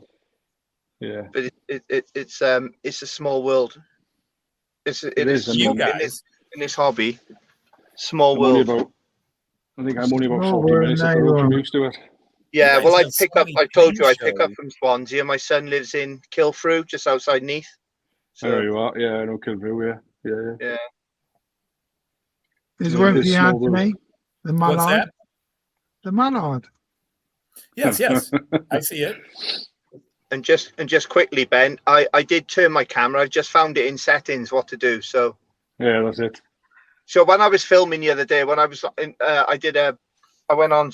yeah, but it's a small world. It is you guys in this hobby. Small world. I think I'm only about Small 40 world, minutes up the road from you, Stuart. Yeah, You well, guys have I told you I shows. pick up from Swansea, and my son lives in Kilfrew, just outside Neath. So There you are. Yeah, I know Kilview. Yeah. There's Yeah, one for it's you, small world. Anthony. The What's mallard. that? The mallard. Yes, I see it. And just quickly, Ben, I did turn my camera. I've just found it in settings what to do. So Yeah, that's it. So when I was filming the other day, when I was in, I went on,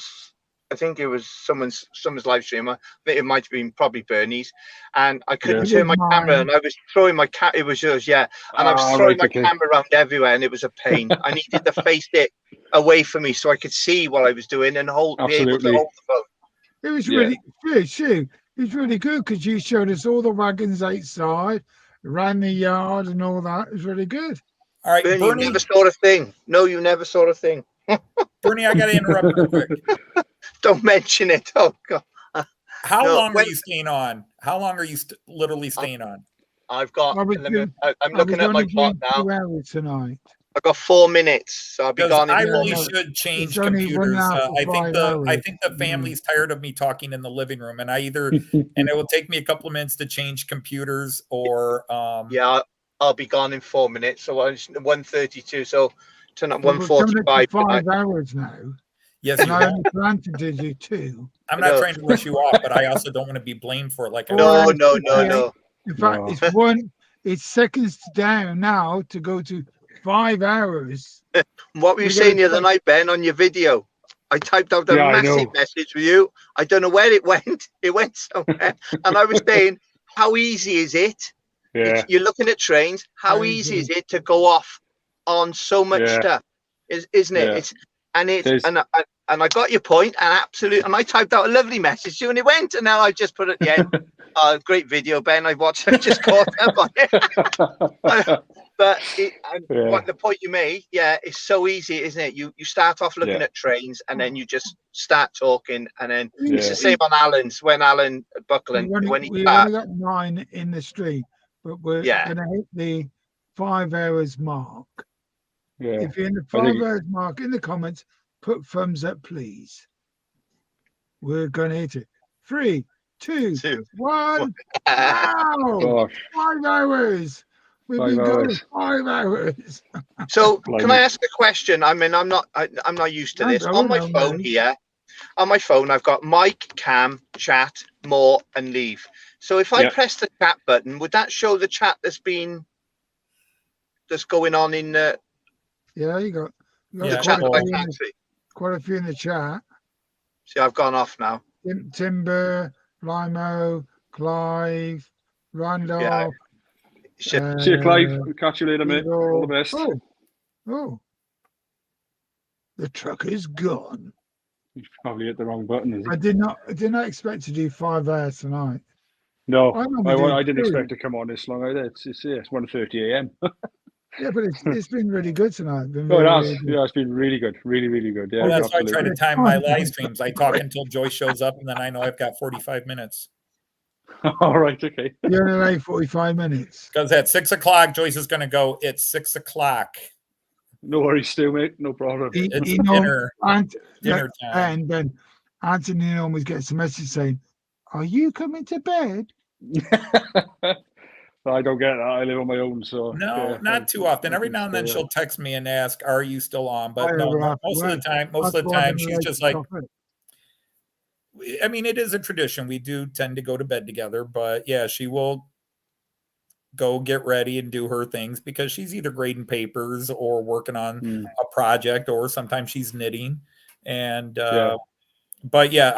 I think it was someone's live stream. I think it might have been probably Bernie's, and I couldn't turn my camera, and I was throwing my it was yours, yeah, and I was throwing my camera around everywhere, and it was a pain. I needed to face it away from me so I could see what I was doing and be able to hold the phone. It was really Sue. It was really good because you showed us all the wagons outside, around the yard, and all that. It was really good. All right, Bernie, Bernie, you never saw a thing. No, you never saw a thing. Bernie, I got to interrupt real quick. Don't mention it. Oh God. How long are you staying on? How long are you literally staying on? I've got. I'm looking at my clock now. 2 hours tonight. I've got 4 minutes, so I'll be gone. I really should change computers. I think the Mm. family's tired of me talking in the living room, and and it will take me a couple of minutes to change computers. Or yeah, I'll be gone in 4 minutes. So it's 1:32. So turn up We're coming up to 1:45 5 tonight. hours now, Yes, and you I have. only planned to do 2. I'm I not know. trying to rush you off, but I also don't want to be blamed for it. Like I Four No, hours, no, no, 58. no. In fact, No. it's seconds down now to go to 5 hours. What were you We're saying the gonna other night, Ben, on your video? I typed out a Yeah, I massive know. message for you. I don't know where it went. It went somewhere. And I was saying, how easy is it? Yeah. You're looking at trains. How Very easy good. is it to go off on so much Yeah. stuff? Isn't it? Yeah. There's- And I got your point, and absolutely. And I typed out a lovely message to you, and it went. And now I just put at the end. Great video, Ben. I watched. I just caught up on it. But what the point you made, it's so easy, isn't it? You start off looking at trains, and then you just start talking, and then it's the same on Alan's. When Alan Buckland, we only got 9 in the stream, but we're going to hit the 5 hours mark. Yeah. If you're in the 5 hours mark in the comments, put thumbs up, please. We're going to hit it. 3, 2, 1. Wow! Gosh. 5 hours. We've 5 been going hours. 5 hours. So can I ask a question? I mean, I'm not used to this. On my phone here, on my phone, I've got mic, cam, chat, more, and leave. So if I press the chat button, would that show the chat that's going on in the? Yeah, you got the chat that I can't see. Quite a few in the chat. See, I've gone off now. Timber, Limo, Clive, Randolph. See you, Clive. We'll catch you later, mate. All the best. Oh. The truck is gone. You've probably hit the wrong button, is it? I did not expect to do 5 hours tonight. No, I didn't expect to come on this long either. It's 1:30 a.m. Yeah, but it's been really good tonight. It's been really good. Really, really good. Yeah, well, that's why I try to time my live streams. I talk until Joyce shows up, and then I know I've got 45 minutes. All right, okay. You're only late 45 minutes. Because at 6 o'clock, Joyce is going to go. It's 6 o'clock. No worries, Stu, mate. No problem. It's dinner time. And then Anthony always gets a message saying, "Are you coming to bed?" I don't get that. I live on my own, so no, not too often. Every now and then she'll text me and ask, "Are you still on?" But no, most of the time, she's just like. I mean, it is a tradition. We do tend to go to bed together, but yeah, she will go get ready and do her things because she's either grading papers or working on a project, or sometimes she's knitting. And but yeah,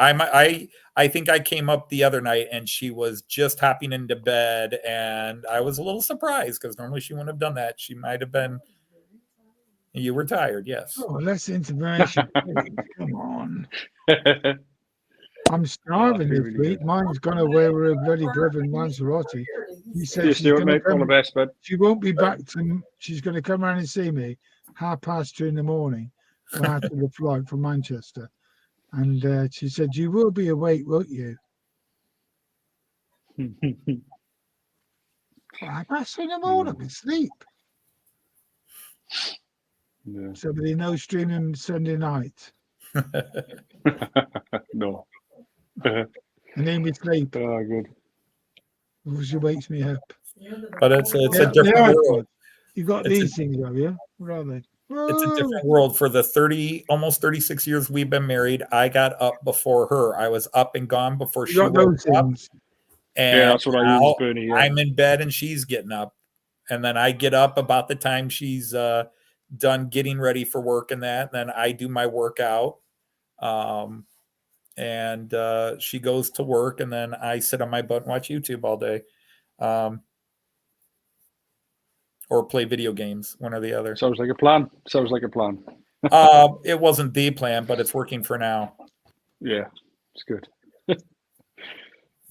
I think I came up the other night and she was just hopping into bed, and I was a little surprised because normally she wouldn't have done that. She might have been. You were tired, yes. Oh, less information. Come on. I'm starving this week. Mine's gone away with a bloody brother in Lanzarote. He said she's going to come, all the best, bud. She won't be back she's going to come around and see me 2:30 in the morning after the flight from Manchester. And she said, "You will be awake, won't you?" 2:30 in the morning, I sleep. Yeah. Somebody no streaming Sunday night. No. And then we sleep. Oh, good. She wakes me up. But it's a different world. You got these things, have you? What are they? It's a different world. For the almost 36 years we've been married, I got up before her. I was up and gone before she woke up. And yeah, that's what I use, Bernie. Yeah. I'm in bed and she's getting up. And then I get up about the time she's done getting ready for work and that. And then I do my workout. And she goes to work, and then I sit on my butt and watch YouTube all day. Or play video games, one or the other. Sounds like a plan. It wasn't the plan, but it's working for now. Yeah, it's good.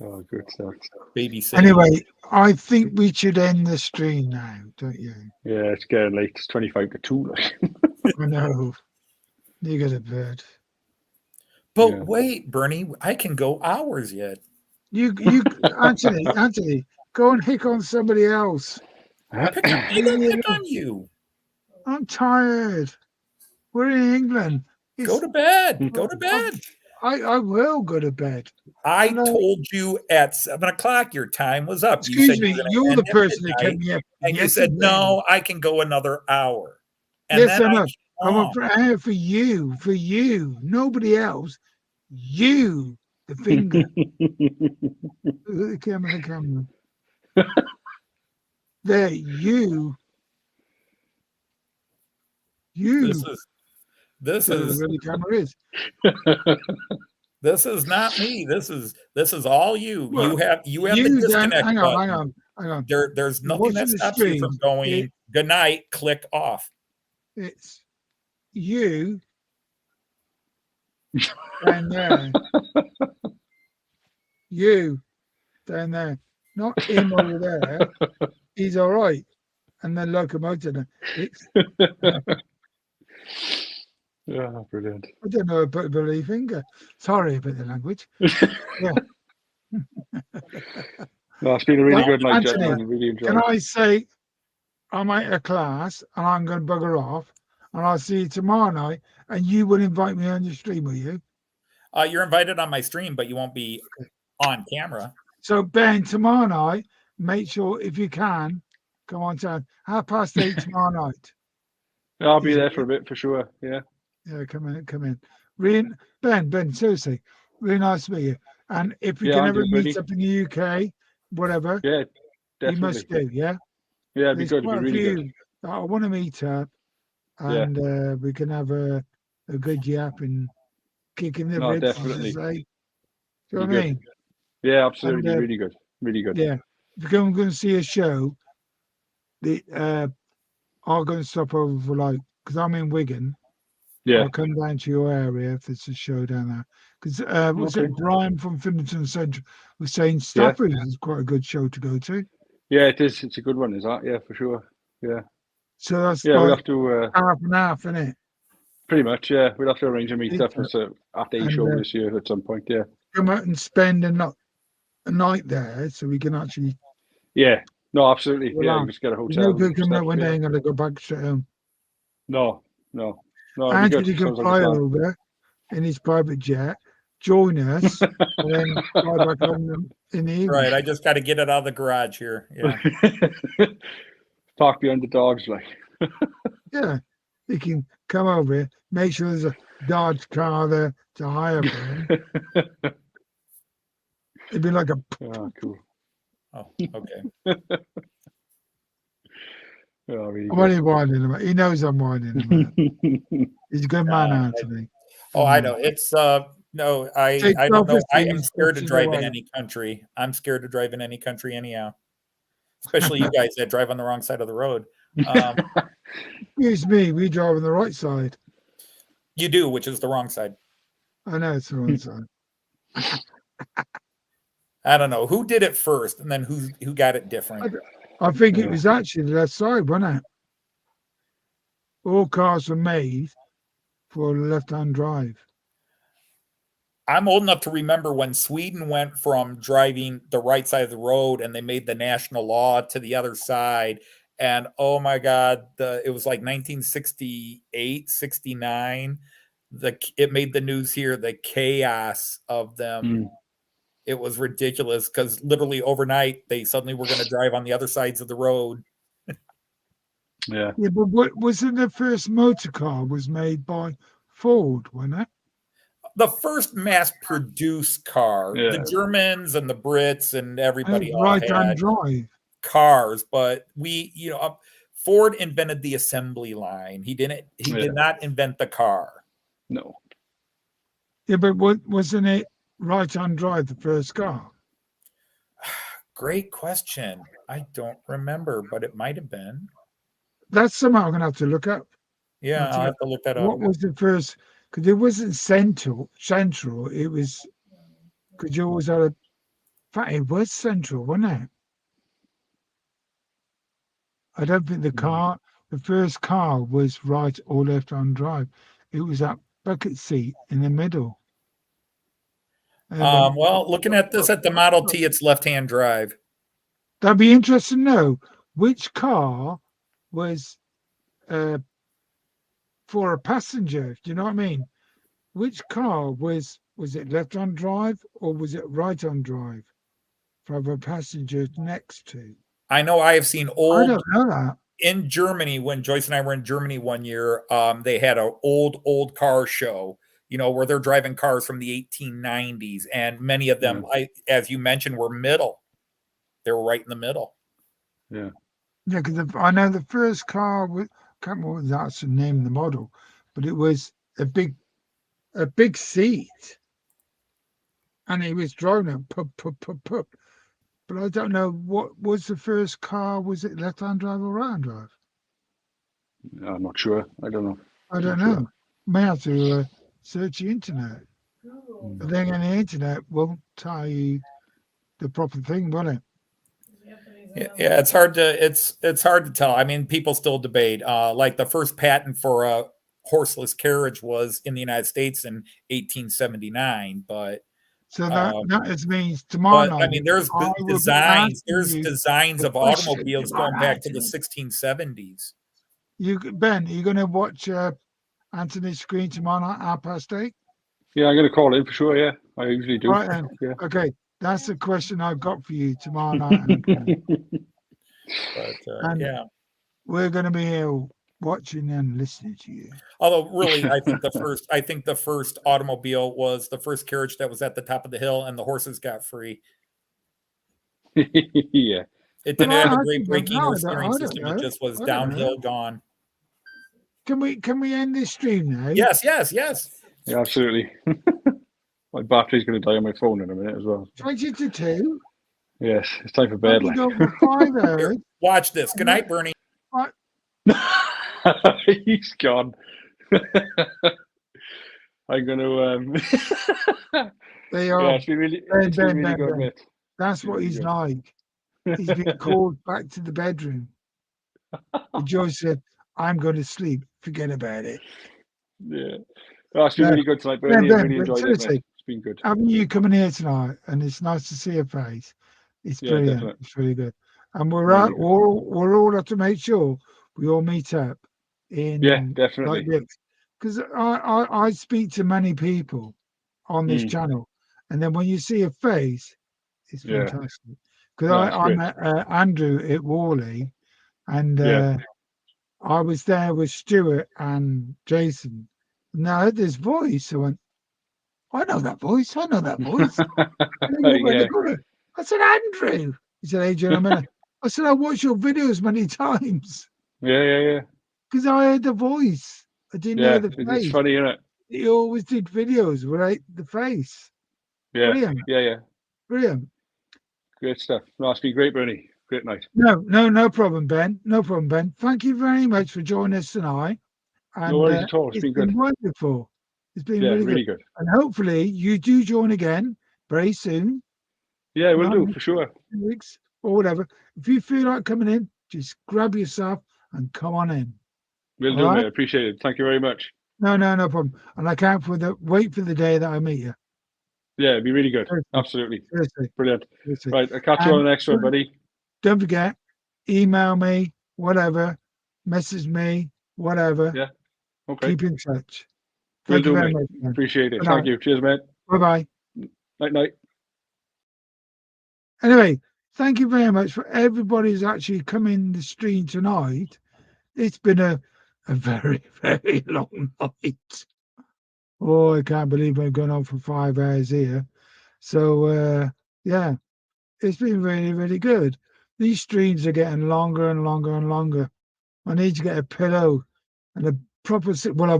Oh, good stuff. Babysitting. Anyway, I think we should end the stream now, don't you? Yeah, it's getting late. It's 25 to 2. I know. You got a bed. But wait, Bernie, I can go hours yet. You, Anthony, go and hick on somebody else. I don't pick on you. I'm tired. We're in England. Go to bed. Go to bed. I will go to bed. I told you at 7 o'clock your time was up. Excuse me, you're the person that kept me up. And you said, no, I can go another hour. And then Listen I up. I'm oh, for you, nobody else. You, the finger. Look at the camera. There, you. this Where is the camera is. this is not me. This is all you. Well, You have the you then, disconnect hang button. on. There's You're nothing that watching the stops you from stream. going good night, click off. It's you down there. You down there. Not him over there. He's all right. And then locomotive. It's Yeah, brilliant. I don't know about the bloody finger. Sorry about the language. Yeah. No, it's been a really Well, good night, Anthony, gentlemen. Really enjoyed Can it. I say I'm at a class and I'm going to bugger off and I'll see you tomorrow night and you will invite me on your stream, will you? You're invited on my stream, but you won't be on camera. So Ben, tomorrow night, make sure if you can, come on down. 8:30 tomorrow night. Yeah, I'll be there for a bit for sure. Yeah. Yeah, come in. Really, Ben, seriously, really nice to meet you. And if we Yeah, can Andrew, ever meet up in the UK, whatever, Yeah, you must definitely. do, yeah? Yeah, it'd be There's good. It'd be quite a really few good. that I want to meet up Yeah. and we can have a good yap and kicking the No, ribs, as definitely. I say. Do you know Be what I good. mean? Yeah, absolutely. And, Really good. Really good. Yeah. If you're going to see a show, I'll go and stop over for like, because I'm in Wigan. Yeah. I'll come down to your area if there's a show down there. Because was Okay. it Brian from Finnington Central was saying Stafford is quite a good show to go to. Yeah, it is. It's a good one, is that? Yeah, for sure. Yeah. So that's Yeah, we'll like have to half and half, isn't it? pretty much. Yeah, we'll have to arrange a meetup at a And, show this year at some point. Yeah. Come out and spend a night there so we can actually. Yeah. No, absolutely. Well, Yeah, just get a There's hotel. no good coming stuff, out one yeah. day and gonna go back straight home. No. It'll be Anthony good. can Sounds like fly a plan. over in his private jet, join us, and then fly back home in the evening. Right. I just got to get it out of the garage here. Yeah. Park behind the dogs, like. Yeah, he can come over here, make sure there's a Dodge car there to hire for him. It'd be like a. Oh, cool. Oh, okay. Oh, really I'm only winding him. He knows I'm winding him. He's a good man, Anthony. Oh, I know. It's no, I don't know. I am scared to drive in any country. I'm scared to drive in any country anyhow. Especially you guys that drive on the wrong side of the road. Excuse me, we drive on the right side. You do, which is the wrong side. I know it's the wrong side. I don't know who did it first, and then who got it different. I think it was actually the left side, wasn't it? All cars were made for left-hand drive. I'm old enough to remember when Sweden went from driving the right side of the road and they made the national law to the other side. And oh my God, it was like 1968, 69. It made the news here, the chaos of them. It was ridiculous because literally overnight they suddenly were going to drive on the other sides of the road. Yeah, but what wasn't the first motor car was made by Ford, wasn't it? The first mass-produced car. Yeah. The Germans and the Brits and everybody all right-hand had drive cars, but Ford invented the assembly line. He did not invent the car. No. Yeah, but wasn't it right-hand drive the first car? Great question. I don't remember, but it might have been. That's something I'm gonna have to look up. Yeah, I'll have to look that up. What was the first? Because it wasn't central. It was because you always had a. In fact, it was central, wasn't it? I don't think the first car was right or left-hand drive. It was that bucket seat in the middle. Well, looking at this at the Model T, it's left-hand drive. That'd be interesting to know which car was for a passenger. Do you know what I mean? Which car was it left-hand drive or was it right-hand drive for a passenger next to? I know I have seen I don't know that. in Germany, when Joyce and I were in Germany one year, they had an old car show, where they're driving cars from the 1890s, and many of them, as you mentioned, were middle. They were right in the middle. Yeah. Yeah, because I know the first car was, can't remember what that's the name of the model, but it was a big seat, and it was driving it pup. But I don't know what was the first car. Was it left-hand drive or right-hand drive? I'm not sure. I don't know. I don't know. May have to search the internet. But then on the internet won't tell you the proper thing, will it? Yeah, it's hard to tell. I mean, people still debate. Like the first patent for a horseless carriage was in the United States in 1879, but so that means tomorrow night. I mean, there's designs of automobiles going back to the 1670s. Ben, are you going to watch Anthony's screen tomorrow night, 8:30? Yeah, I'm going to call in for sure. Yeah, I usually do. Right then. Yeah. Okay, that's the question I've got for you tomorrow night. But yeah, we're going to be here watching and listening to you. Although, really, I think the first automobile was the first carriage that was at the top of the hill, and the horses got free. Yeah. It didn't have a great braking or steering system. It just was downhill gone. Can we end this stream now? Yes. Yeah, absolutely. My battery's going to die on my phone in a minute as well. 22. Yes, it's time for bed. Like. Go for 5 hours. Here, watch this. Good night, Bernie. He's gone. I'm going to. They are. Yeah, it's been really good, mate. That's what he's like. He's been called back to the bedroom. Joyce said, "I'm going to sleep. Forget about it." Yeah. Oh, it's been really good tonight, Bernie. I really enjoyed it, mate. It's been good. Having you coming here tonight, and it's nice to see your face. It's brilliant. Definitely. It's really good. And we're all have to make sure we all meet up in definitely. Because I speak to many people on this channel, and then when you see a face, it's fantastic. Because I met Andrew at Worley, and I was there with Stuart and Jason. And I heard this voice. I went, I know that voice. I said, Andrew. He said, hey, gentlemen. I said, I watched your videos many times. Yeah. Because I heard the voice. I didn't hear the face. It's funny, isn't it? He always did videos without the face. Yeah. Brilliant. Yeah. Brilliant. Great stuff. No, it's been great, Bernie. Great night. No problem, Ben. No problem, Ben. Thank you very much for joining us tonight. And, no worries at all. It's been good. Wonderful. It's been really good. And hopefully you do join again very soon. Yeah, we'll do for sure. 2 weeks or whatever. If you feel like coming in, just grab yourself and come on in. We'll do, mate. I appreciate it. Thank you very much. No problem. And I can't wait for the day that I meet you. Yeah, it'd be really good. Absolutely. Seriously. Brilliant. Seriously. Right, I'll catch you on the next one, buddy. Don't forget, email me, whatever, message me, whatever. Yeah. Okay. Keep in touch. Thank you very much. Appreciate it. Thank you. Cheers, mate. Bye-bye. Night. Anyway, thank you very much for everybody who's actually come in the stream tonight. It's been a very, very long night. Oh, I can't believe I've gone on for 5 hours here. So, yeah, it's been really, really good. These streams are getting longer and longer and longer. I need to get a pillow and a proper seat. Well,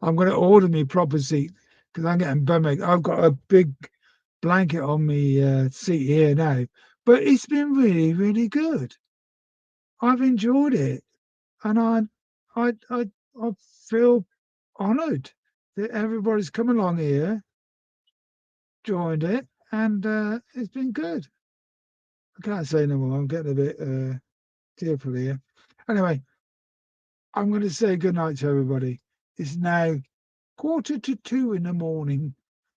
I'm going to order me proper seat because I'm getting bummed. I've got a big blanket on me seat here now. But it's been really, really good. I've enjoyed it. And I feel honoured that everybody's come along here, joined it, and it's been good. I can't say no more. I'm getting a bit tearful here. Anyway, I'm going to say good night to everybody. It's now 1:45 in the morning.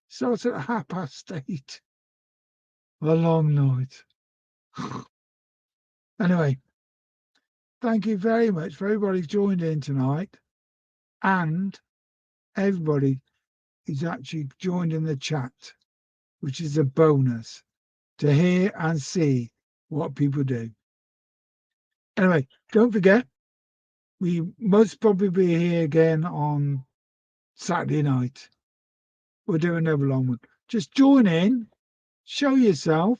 Starts at 8:30. A long night. Anyway, thank you very much for everybody who's joined in tonight, and everybody who's actually joined in the chat, which is a bonus to hear and see what people do. Anyway, don't forget, we most probably be here again on Saturday night. We'll do another long one. Just join in, show yourself.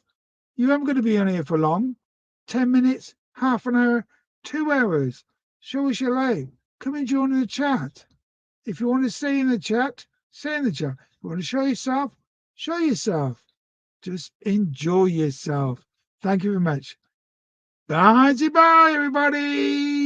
You haven't got to be on here for long. 10 minutes, half an hour, 2 hours. Show us your lay. Come and join in the chat. If you want to stay in the chat, stay in the chat. If you want to show yourself, show yourself. Just enjoy yourself. Thank you very much. Bye, everybody.